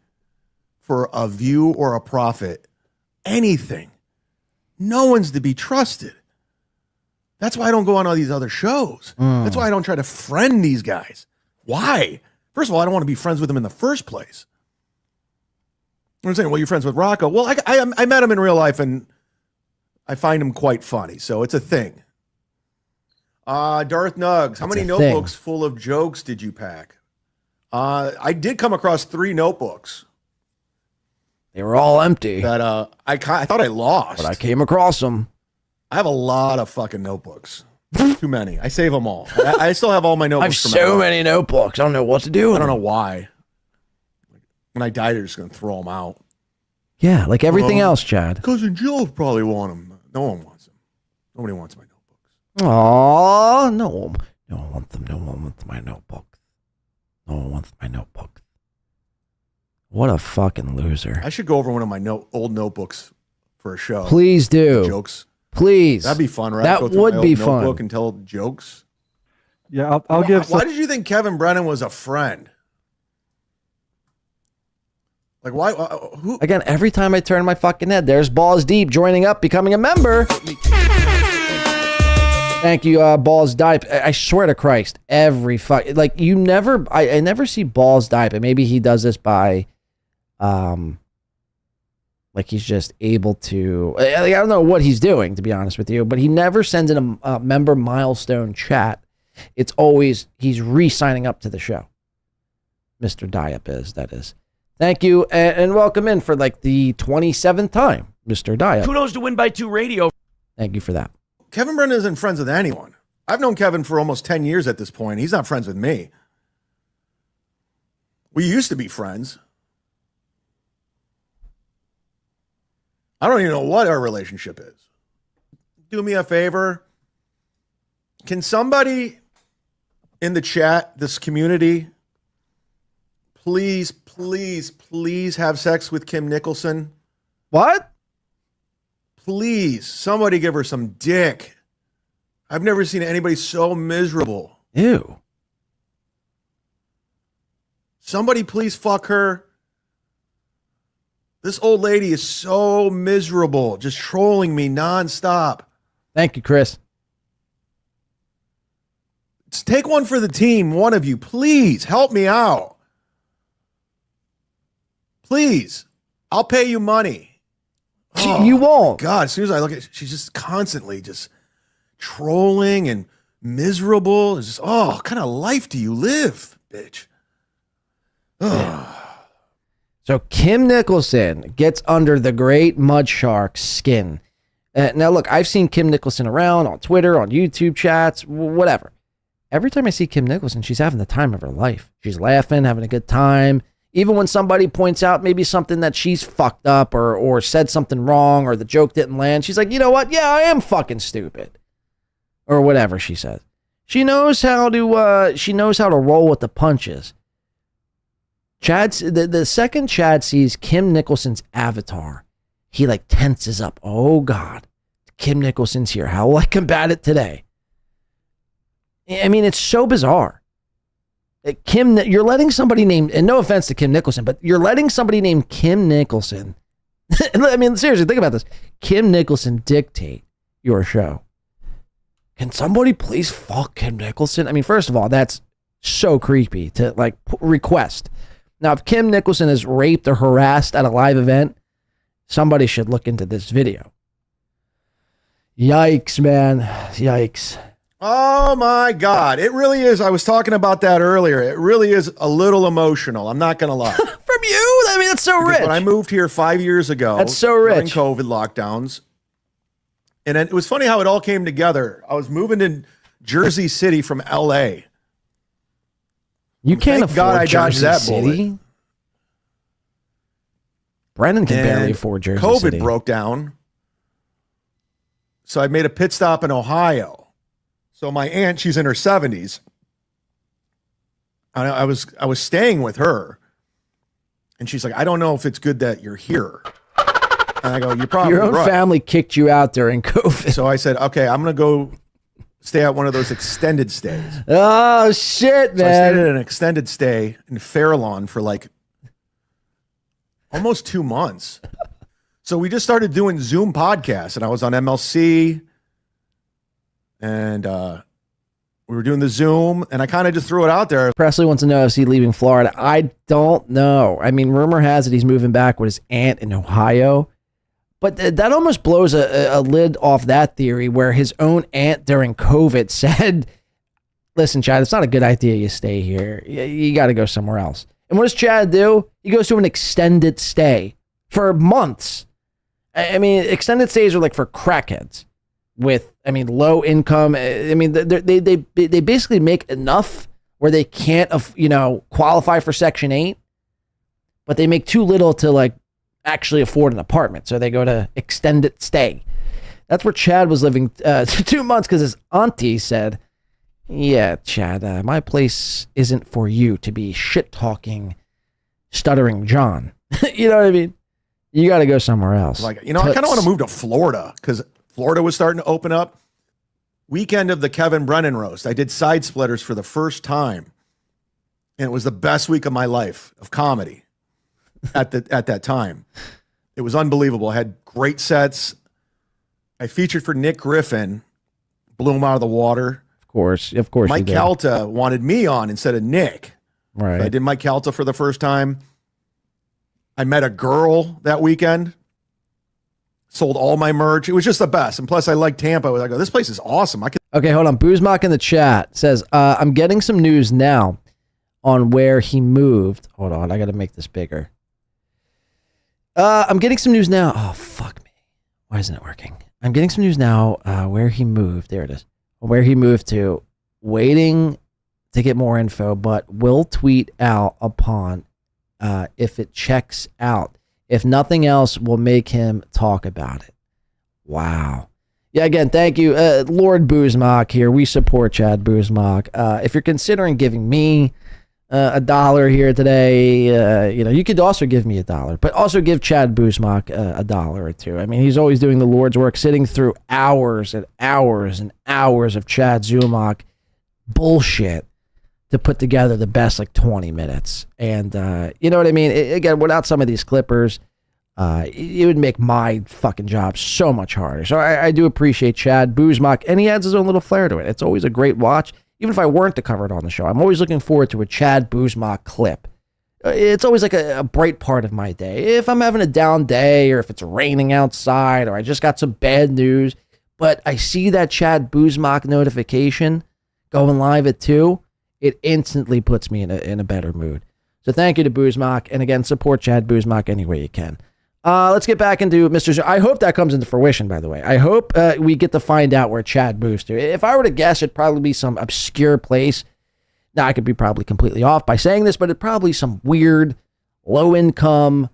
for a view or a profit, anything. No one's to be trusted. That's why I don't go on all these other shows. That's why I don't try to friend these guys. Why? First of all, I don't want to be friends with them in the first place. I'm saying, well, you're friends with Rocco. Well, I met him in real life, and I find him quite funny, so it's a thing. Darth Nugs, how many notebooks full of jokes did you pack? I did come across 3 notebooks. They were all empty. That I thought I lost. But I came across them. I have a lot of fucking notebooks. Too many. I save them all. I still have all my notebooks. I have so many notebooks. I don't know what to do with I don't them. know why. When I die, they're just going to throw them out. Yeah, like everything else, Chad. Cousin Jill probably want them. No one wants them. Nobody wants my notebooks. Aw, no one wants them. No one wants my notebook. No one wants my notebook. What a fucking loser. I should go over one of my old notebooks for a show. Please do. The jokes. Please. That'd be fun, right? That Go through would my be old fun. notebook and tell jokes. Yeah, I'll give. Why did you think Kevin Brennan was a friend? Like, why? Who? Again, every time I turn my fucking head, there's Balls Deep joining up, becoming a member. Thank you, Balls Deep. I swear to Christ, every I never see Balls Deep, and maybe he does this by, like he's just able to. I don't know what he's doing, to be honest with you, but he never sends in a member milestone chat. It's always he's re-signing up to the show. Mr. Diap is, that is. Thank you, and welcome in for like the 27th time, Mr. Diap. Kudos to Win by 2 Radio. Thank you for that. Kevin Brennan isn't friends with anyone. I've known Kevin for almost 10 years at this point. He's not friends with me. We used to be friends. I don't even know what our relationship is. Do me a favor. Can somebody in the chat, this community, please have sex with Kim Nicholson? What? Please, somebody give her some dick. I've never seen anybody so miserable. Ew. Somebody please fuck her. This old lady is so miserable, just trolling me nonstop. Thank you, Chris. Just take one for the team, one of you. Please, help me out. Please. I'll pay you money. You won't. God, as soon as I look at it, she's just constantly just trolling and miserable. It's just, what kind of life do you live, bitch? So Kim Nicholson gets under the great mud shark's skin. Now, look, I've seen Kim Nicholson around on Twitter, on YouTube chats, whatever. Every time I see Kim Nicholson, she's having the time of her life. She's laughing, having a good time. Even when somebody points out maybe something that she's fucked up or said something wrong or the joke didn't land, she's like, you know what? Yeah, I am fucking stupid. Or whatever she says. She knows how to roll with the punches. The second Chad sees Kim Nicholson's avatar, he like tenses up. Oh God, Kim Nicholson's here. How will I combat it today? I mean, it's so bizarre. Kim, you're letting somebody named, and no offense to Kim Nicholson, but you're letting somebody named Kim Nicholson. I mean, seriously, think about this. Kim Nicholson dictate your show. Can somebody please fuck Kim Nicholson? I mean, first of all, that's so creepy to like request. Now, if Kim Nicholson is raped or harassed at a live event, somebody should look into this video. Yikes, man. Yikes. Oh my God. It really is. I was talking about that earlier. It really is a little emotional. I'm not going to lie. From you? I mean, that's so rich. When I moved here 5 years ago, that's so rich. During COVID lockdowns. And it was funny how it all came together. I was moving to Jersey City from LA. You can't Thank God afford I dodged Jersey that City. bullet. Brennan can barely And afford Jersey COVID City. broke down. So I made a pit stop in Ohio. So my aunt, she's in her 70s. I was staying with her. And she's like, I don't know if it's good that you're here. And I go, you're probably Your own right. family kicked you out during COVID. So I said, okay, I'm going to go stay at one of those extended stays. Oh, shit, So I stayed man. at an extended stay in Fairlawn for like almost 2 months. So we just started doing Zoom podcasts, and I was on MLC, and we were doing the Zoom, and I kind of just threw it out there. Presley wants to know if he's leaving Florida. I don't know. I mean, rumor has it he's moving back with his aunt in Ohio. But that almost blows a lid off that theory where his own aunt during COVID said, listen, Chad, it's not a good idea you stay here. You got to go somewhere else. And what does Chad do? He goes to an extended stay for months. I mean, extended stays are like for crackheads with, I mean, low income. I mean, they basically make enough where they can't, qualify for Section 8, but they make too little to like actually afford an apartment. So they go to extended stay. That's where Chad was living 2 months because his auntie said, yeah, Chad, my place isn't for you to be shit-talking, stuttering John. You know what I mean? You got to go somewhere else. Like, I kind of want to move to Florida because Florida was starting to open up. Weekend of the Kevin Brennan roast, I did Side Splitters for the first time. And it was the best week of my life of comedy at that time. It was unbelievable. I had great sets. I featured for Nick Griffin, blew him out of the water. Of course. Mike Calta wanted me on instead of Nick. Right. So I did Mike Calta for the first time. I met a girl that weekend. Sold all my merch. It was just the best. And plus, I like Tampa. I go, this place is awesome. Okay, hold on. Boozmock in the chat says, I'm getting some news now on where he moved. Hold on. I got to make this bigger. I'm getting some news now. Oh, fuck me. Why isn't it working? I'm getting some news now where he moved. There it is. Where he moved to. Waiting to get more info, but will tweet out upon if it checks out. If nothing else, we'll make him talk about it. Wow. Yeah, again, thank you. Lord Boozmock here. We support Chad Boozmock. If you're considering giving me $1 here today, you could also give me $1, but also give Chad Boozmock $1 or $2. I mean, he's always doing the Lord's work, sitting through hours and hours and hours of Chad Zumock bullshit to put together the best 20 minutes. And you know what I mean? Again, without some of these clippers, it would make my fucking job so much harder. So I do appreciate Chad Boozmock, and he adds his own little flair to it. It's always a great watch. Even if I weren't to cover it on the show, I'm always looking forward to a Chad Boozmock clip. It's always like a bright part of my day. If I'm having a down day, or if it's raining outside, or I just got some bad news, but I see that Chad Boozmock notification going live at 2, it instantly puts me in a better mood. So thank you to Boozmock. And again, support Chad Boozmock any way you can. Let's get back into Mr. I hope that comes into fruition, by the way. I hope we get to find out where Chad moves to. If I were to guess, it'd probably be some obscure place. Now, I could be probably completely off by saying this, but it'd probably some weird, low-income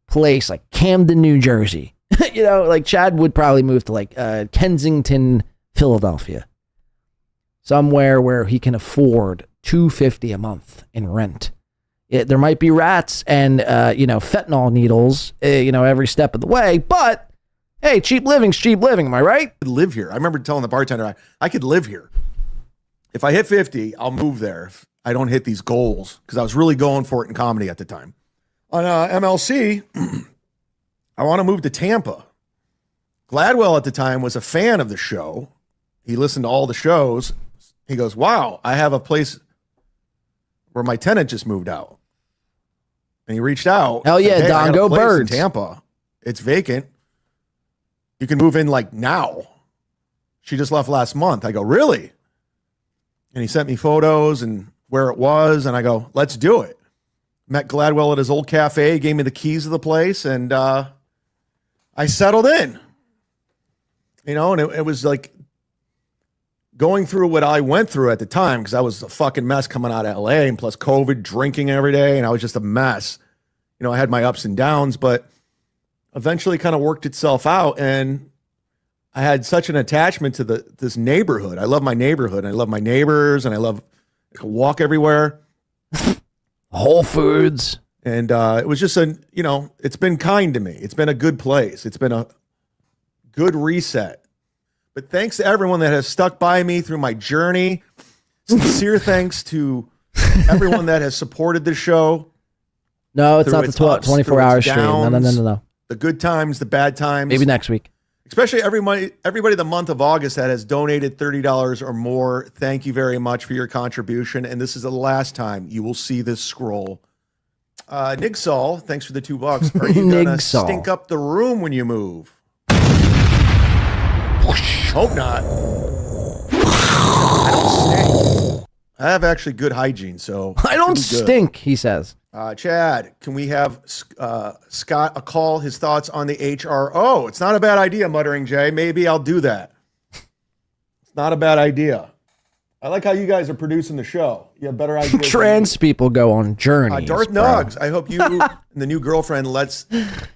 place like Camden, New Jersey. Chad would probably move to Kensington, Philadelphia. Somewhere where he can afford $250 a month in rent. There might be rats and fentanyl needles every step of the way, but hey, cheap living's cheap living, am I right? I could live here. I remember telling the bartender I could live here. If I hit 50, I'll move there. If I don't hit these goals, because I was really going for it in comedy at the time. On MLC, I want to move to Tampa. Gladwell at the time was a fan of the show. He listened to all the shows. He goes, wow, I have a place where my tenant just moved out. And he reached out. Hell yeah, said, hey, Don, I got a go place Birds. in Tampa. It's vacant. You can move in now. She just left last month. I go, really? And he sent me photos and where it was. And I go, let's do it. Met Gladwell at his old cafe, gave me the keys of the place. And I settled in. And it was like going through what I went through at the time, because I was a fucking mess coming out of LA, and plus COVID, drinking every day, and I was just a mess. You know, I had my ups and downs, but eventually kind of worked itself out, and I had such an attachment to this neighborhood. I love my neighborhood. I love my neighbors, and I can walk everywhere. Whole Foods. And it was just it's been kind to me. It's been a good place. It's been a good reset. But thanks to everyone that has stuck by me through my journey. Sincere thanks to everyone that has supported the show. No, it's not the 24-hour stream. No. The good times, the bad times. Maybe next week. Especially everybody the month of August that has donated $30 or more. Thank you very much for your contribution. And this is the last time you will see this scroll. Nigsol, thanks for the $2. Are you going to stink up the room when you move? Hope not. I don't stink. I have actually good hygiene, so I don't stink, he says. Chad, can we have Scott call his thoughts on the HRO? It's not a bad idea, Muttering Jay. Maybe I'll do that. It's not a bad idea. I like how you guys are producing the show. You have better ideas. Trans people go on journeys. Darth Nugs, I hope you and the new girlfriend lets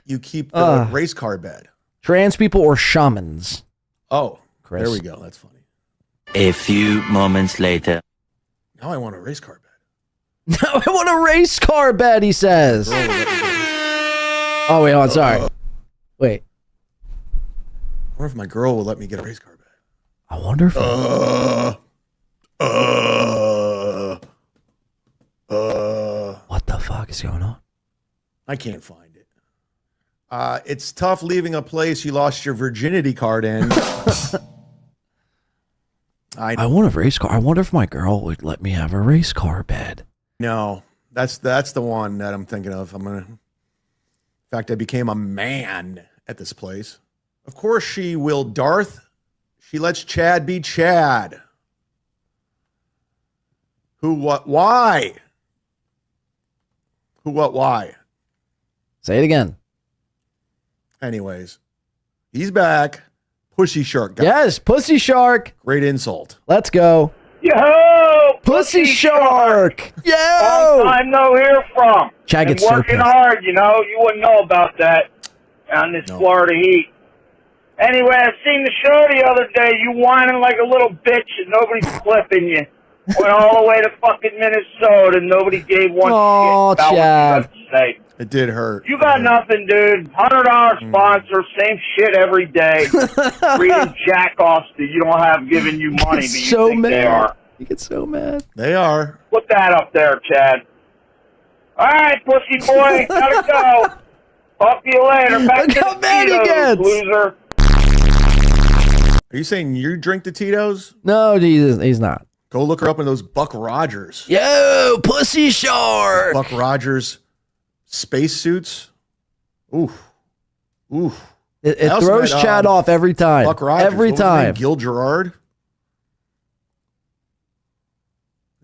you keep the race car bed. Trans people or shamans? Oh, Chris. There we go. That's funny. A few moments later. Now I want a race car bed. Now I want a race car bed, he says. Oh, wait, hold on. Sorry. Wait. I wonder if my girl will let me get a race car bed. I wonder if... What the fuck is going on? I can't find it. It's tough leaving a place you lost your virginity card in. I want a race car. I wonder if my girl would let me have a race car bed. No, that's the one that I'm thinking of. In fact, I became a man at this place. Of course she will, Darth. She lets Chad be Chad. Who, what, why? Who, what, why? Say it again. Anyways, he's back. Pussy Shark. Yes, Pussy Shark. Great insult. Let's go. Yo, Pussy Shark. Yo. Long time no hear from. Chad Been gets so working pissed. hard, you wouldn't know about that on this Florida heat. Anyway, I seen the show the other day. You whining like a little bitch and nobody's clipping you. Went all the way to fucking Minnesota and nobody gave one shit about Chad. what you had to say. It did hurt. You got nothing, dude. $100 sponsor, same shit every day. Reading jack-offs that you don't have giving you money, but you so think mad. they are. You get so mad. They are. Put that up there, Chad. All right, pussy boy, gotta go. Talk to you later. Back Look to how the mad he Tito's, gets. loser. Are you saying you drink the Tito's? No, he's not. Go look her up in those Buck Rogers. Yo, Pussy Shark. Buck Rogers spacesuits. Oof. Oof. It throws Chad off every time. Buck Rogers. Every What was his name? time. Gil Gerard.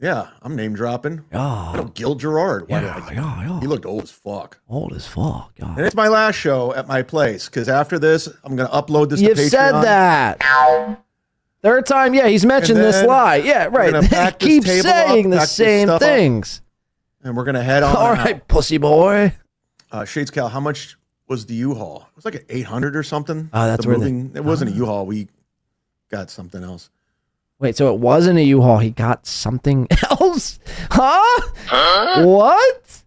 Yeah, I'm name dropping. Gil Gerard. He looked old as fuck. Old as fuck. And it's my last show at my place because after this, I'm going to upload this to Patreon. You've said that. Third time, yeah, he's mentioned And this then lie. Yeah, we're gonna right. pack this Keep table saying up, the pack this same stuff up. things. And we're going to head on. All right, pussy boy. Shades Cal, how much was the U-Haul? It was like an 800 or something. Oh, that's The where moving, it wasn't a U-Haul. We got something else. Wait, so it wasn't a U-Haul. He got something else? Huh? What?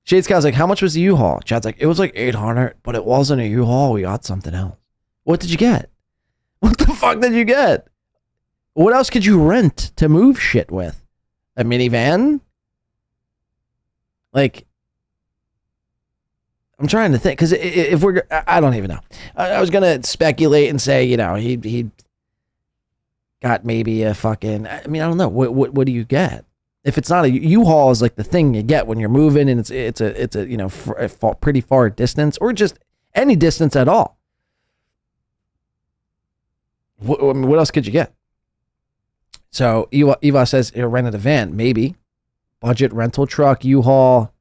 Shades Cal's like, how much was the U-Haul? Chad's like, it was like 800, but it wasn't a U-Haul. We got something else. What did you get? What the fuck did you get? What else could you rent to move shit with? A minivan? Like, I'm trying to think, because if we're, I don't even know. I was going to speculate and say, he got maybe a fucking, I don't know. What do you get? If it's not a U-Haul is like the thing you get when you're moving and it's a pretty far distance or just any distance at all. What else could you get? So Eva says he'll rented a van, maybe. Budget rental truck, U-Haul,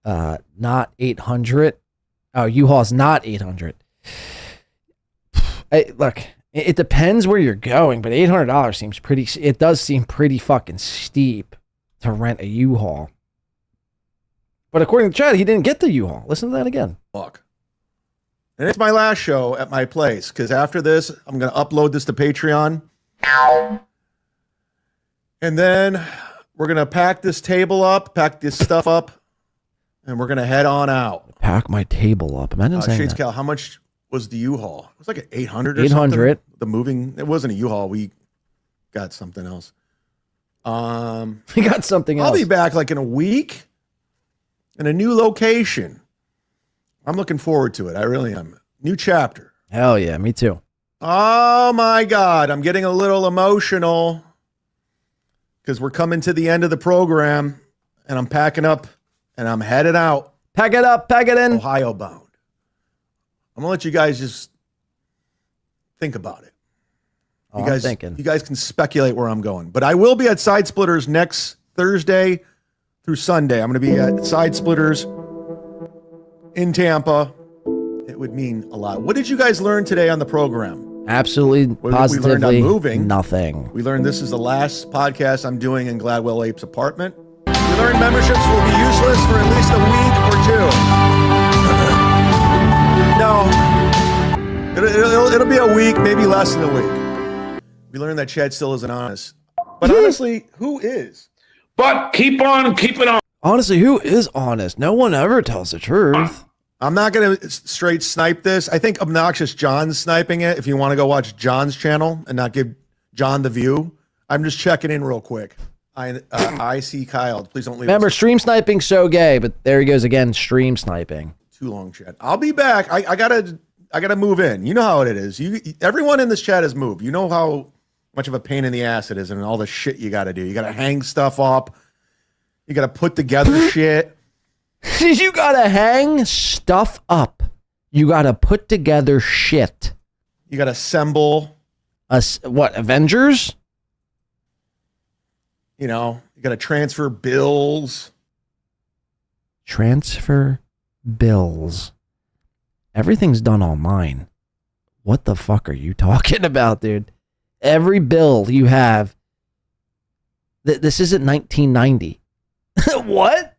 not 800. Oh, U-Haul's not 800. Look, It depends where you're going, but $800 seems pretty. It does seem pretty fucking steep to rent a U-Haul. But according to Chad, he didn't get the U-Haul. Listen to that again. Fuck. And it's my last show at my place because after this, I'm going to upload this to Patreon. And then we're going to pack this table up, pack this stuff up, and we're going to head on out. Pack my table up. Imagine saying Shades that. Cal, how much was the U-Haul? It was like an 800 or 800. something. The moving, it wasn't a U-Haul. We got something else. We got something else. I'll be back like in a week in a new location. I'm looking forward to it. I really am. New chapter. Hell yeah, me too. Oh my God. I'm getting a little emotional because we're coming to the end of the program and I'm packing up and I'm headed out. Pack it up, pack it in. Ohio bound. I'm gonna let you guys just think about it. You guys, thinking. You guys can speculate where I'm going, but I will be at Side Splitters next Thursday through Sunday. I'm gonna be at Side Splitters in Tampa. It would mean a lot. What did you guys learn today on the program? Absolutely, positively, we learned I'm moving. Nothing. We learned this is the last podcast I'm doing in Gladwell Ape's apartment. We learned memberships will be useless for at least a week or two. No, it'll be a week, maybe less than a week. We learned that Chad still isn't honest. But honestly, who is? But keep on keeping on. Honestly, who is honest? No one ever tells the truth. I'm not going to straight snipe this. I think Obnoxious John's sniping it. If you want to go watch John's channel and not give John the view, I'm just checking in real quick. I see Kyle. Please don't leave. Remember, stream sniping so gay, but there he goes again, stream sniping. Too long, Chad. I'll be back. I gotta move in. You know how it is. Everyone in this chat has moved. You know how much of a pain in the ass it is and all the shit you got to do. You got to hang stuff up. You got to put together shit. You got to hang stuff up. You got to put together shit. You got to assemble. What, Avengers? You know, you got to transfer bills. Transfer bills. Everything's done online. What the fuck are you talking about, dude? Every bill you have. This isn't 1990. What?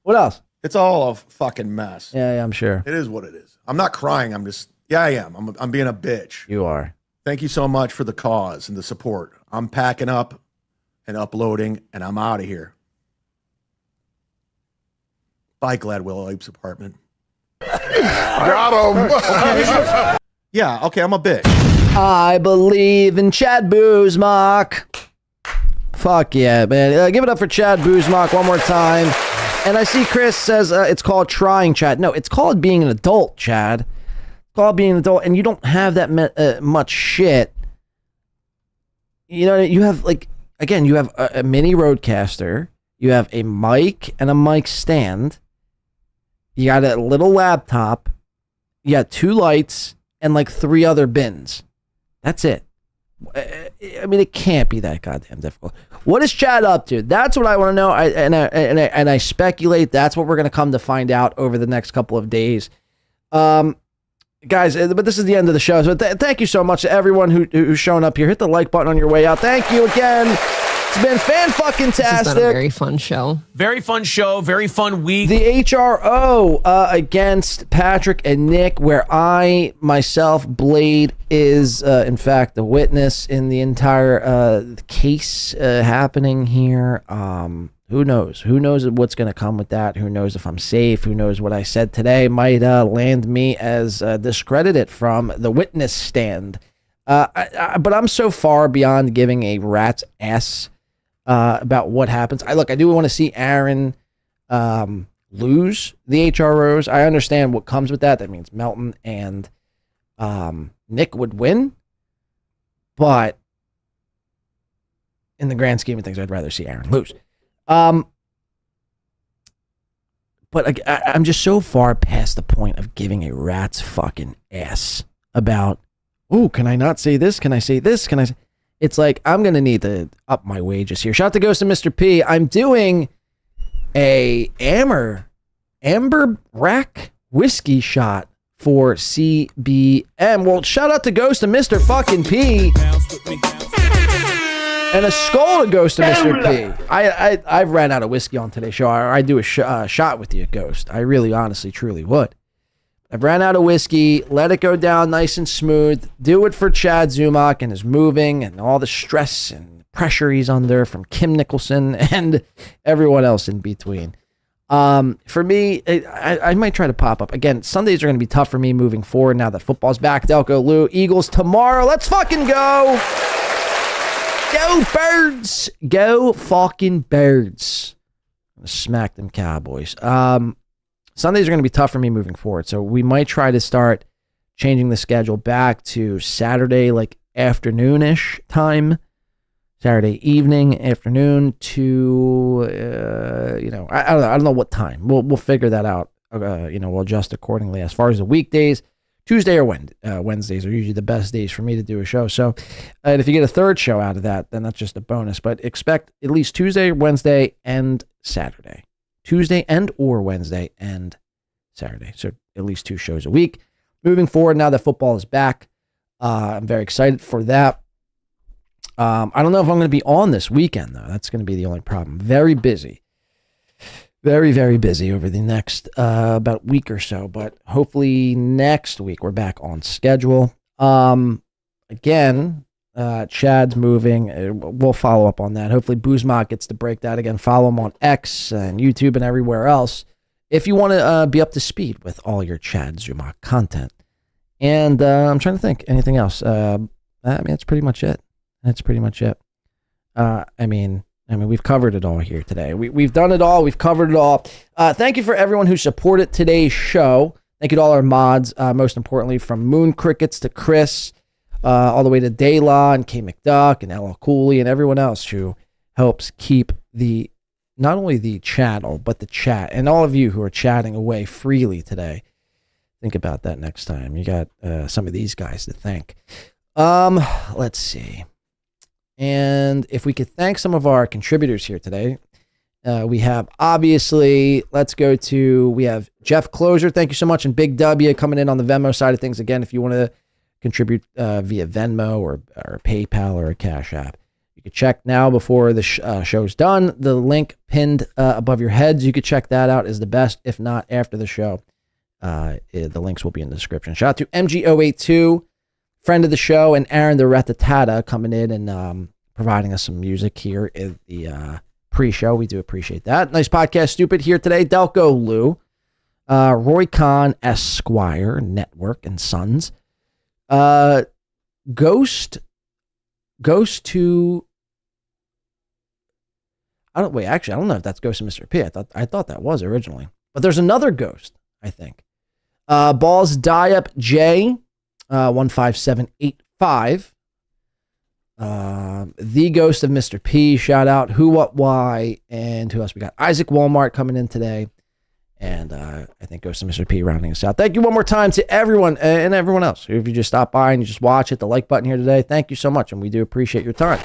What else? It's all a fucking mess. Yeah, I'm sure. It is what it is. I'm not crying. I'm just, I am. I'm being a bitch. You are. Thank you so much for the cause and the support. I'm packing up and uploading, and I'm out of here. Bye, Gladwell Ape's apartment. Got him. Okay. Yeah, okay, I'm a bitch. I believe in Chad Zumock. Fuck yeah, man. Give it up for Chad Zumock one more time. And I see Chris says it's called trying, Chad. No, it's called being an adult, Chad. It's called being an adult, and you don't have that much shit. You know, you have, like, again, you have a mini Roadcaster. You have a mic and a mic stand. You got a little laptop. You got 2 lights and, like, 3 other bins. That's it. I mean, it can't be that goddamn difficult. What is Chad up to? That's what I want to know. I speculate that's what we're going to come to find out over the next couple of days. Guys, but this is the end of the show. So thank you so much to everyone who's shown up here. Hit the like button on your way out. Thank you again. It's been fan-fucking-tastic. This has been a very fun show. Very fun show. Very fun week. The HRO against Patrick and Nick, where I, myself, Blade, is, in fact, the witness in the entire case happening here. Who knows? Who knows what's going to come with that? Who knows if I'm safe? Who knows what I said today might land me as discredited from the witness stand. But I'm so far beyond giving a rat's ass about what happens. I do want to see Aaron lose the HROs. I understand what comes with that. That means Melton and Nick would win. But in the grand scheme of things, I'd rather see Aaron lose. But I'm just so far past the point of giving a rat's fucking ass about, oh, can I not say this? Can I say this? Can I say... It's like, I'm going to need to up my wages here. Shout out to Ghost and Mr. P. I'm doing a amber rack whiskey shot for CBM. Well, shout out to Ghost and Mr. fucking P. And a skull to Ghost and Mr. P. I've ran out of whiskey on today's show. I'd do a shot with you, Ghost. I really, honestly, truly would. I've ran out of whiskey. Let it go down nice and smooth. Do it for Chad Zumock and his moving and all the stress and pressure he's under from Kim Nicholson and everyone else in between. For me, I might try to pop up. Again, Sundays are going to be tough for me moving forward now that football's back. Delco Lou, Eagles tomorrow. Let's fucking go. Go Birds. Go fucking Birds. Smack them Cowboys. Sundays are going to be tough for me moving forward. So we might try to start changing the schedule back to Saturday, like afternoon-ish time. Saturday evening, afternoon to, I don't know what time. We'll figure that out. We'll adjust accordingly. As far as the weekdays, Tuesday or Wednesdays are usually the best days for me to do a show. So and if you get a third show out of that, then that's just a bonus. But expect at least Tuesday, Wednesday, and Saturday. Tuesday and or Wednesday and Saturday. So at least 2 shows a week. Moving forward, now that football is back, I'm very excited for that. I don't know if I'm going to be on this weekend, though. That's going to be the only problem. Very busy. Very, very busy over the next about week or so. But hopefully next week we're back on schedule. Again, Chad's moving. We'll follow up on that. Hopefully Zumock gets to break that again. Follow him on X and YouTube and everywhere else if you want to be up to speed with all your Chad Zumock content. And I'm trying to think. Anything else? That's pretty much it. That's pretty much it. I mean, we've covered it all here today. We've done it all. We've covered it all. Thank you for everyone who supported today's show. Thank you to all our mods. Most importantly, from Moon Crickets to Chris, all the way to Dayla and K McDuck and LL Cooley and everyone else who helps keep not only the channel, but the chat. And all of you who are chatting away freely today. Think about that next time. You got some of these guys to thank. Let's see. And if we could thank some of our contributors here today, we have obviously, we have Jeff Closer. Thank you so much. And Big W coming in on the Venmo side of things. Again, if you want to contribute via Venmo or PayPal or a Cash App, you can check now before the show's done. The link pinned above your heads, you could check that out, is the best. If not, after the show, the links will be in the description. Shout out to MG082. Friend of the show, and Aaron the Retatata coming in and providing us some music here in the pre-show. We do appreciate that. Nice podcast, Stupid, here today. Delco Lou, Roy Khan Esquire Network and Sons, Ghost to. I don't know if that's Ghost and Mr. P. I thought that was originally, but there's another Ghost, I think. Balls Die Up J. 15785. The Ghost of Mr. P, shout out. Who, What, Why, and who else we got? Isaac Walmart coming in today, and I think Ghost of Mr. P rounding us out. Thank you one more time to everyone and everyone else. If you just stop by and you just watch it, the like button here today, thank you so much, and we do appreciate your time.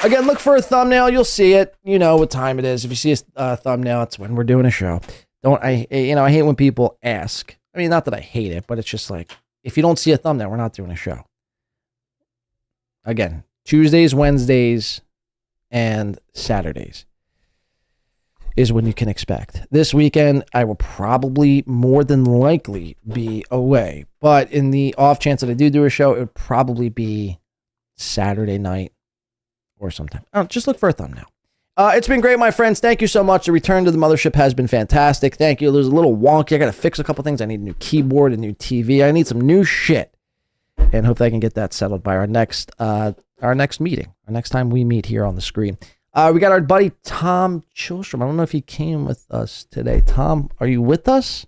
Again, look for a thumbnail. You'll see it. You know what time it is. If you see a thumbnail, it's when we're doing a show. I hate when people ask. I mean, not that I hate it, but it's just like, if you don't see a thumbnail, we're not doing a show. Again, Tuesdays, Wednesdays, and Saturdays is when you can expect. This weekend, I will probably more than likely be away. But in the off chance that I do a show, it would probably be Saturday night or sometime. Just look for a thumbnail. It's been great, my friends. Thank you so much. The return to the mothership has been fantastic. Thank you. It was a little wonky. I got to fix a couple things. I need a new keyboard, a new TV. I need some new shit. And hope I can get that settled by our next meeting, our next time we meet here on the screen. We got our buddy Tom Chilstrom. I don't know if he came with us today. Tom, are you with us?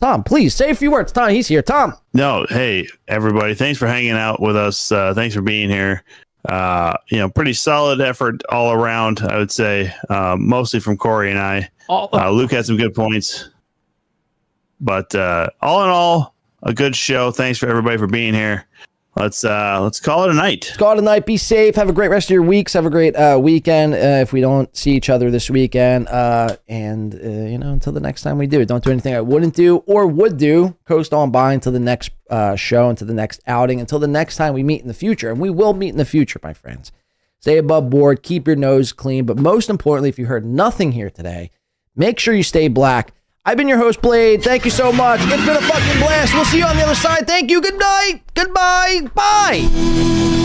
Tom, please say a few words. Tom, he's here. Tom. No, hey, everybody. Thanks for hanging out with us. Thanks for being here. Pretty solid effort all around, I would say, mostly from Corey and I. Luke had some good points, but all in all, a good show. Thanks for everybody for being here. let's call it a night. Let's call it a night. Be safe. Have a great rest of your weeks. Have a great weekend. If we don't see each other this weekend, until the next time we do, don't do anything I wouldn't do or would do. Coast on by until the next show, until the next outing, until the next time we meet in the future, and we will meet in the future, my friends. Stay above board. Keep your nose clean. But most importantly, if you heard nothing here today, make sure you stay black. I've been your host, Blade. Thank you so much. It's been a fucking blast. We'll see you on the other side. Thank you. Good night. Goodbye. Bye.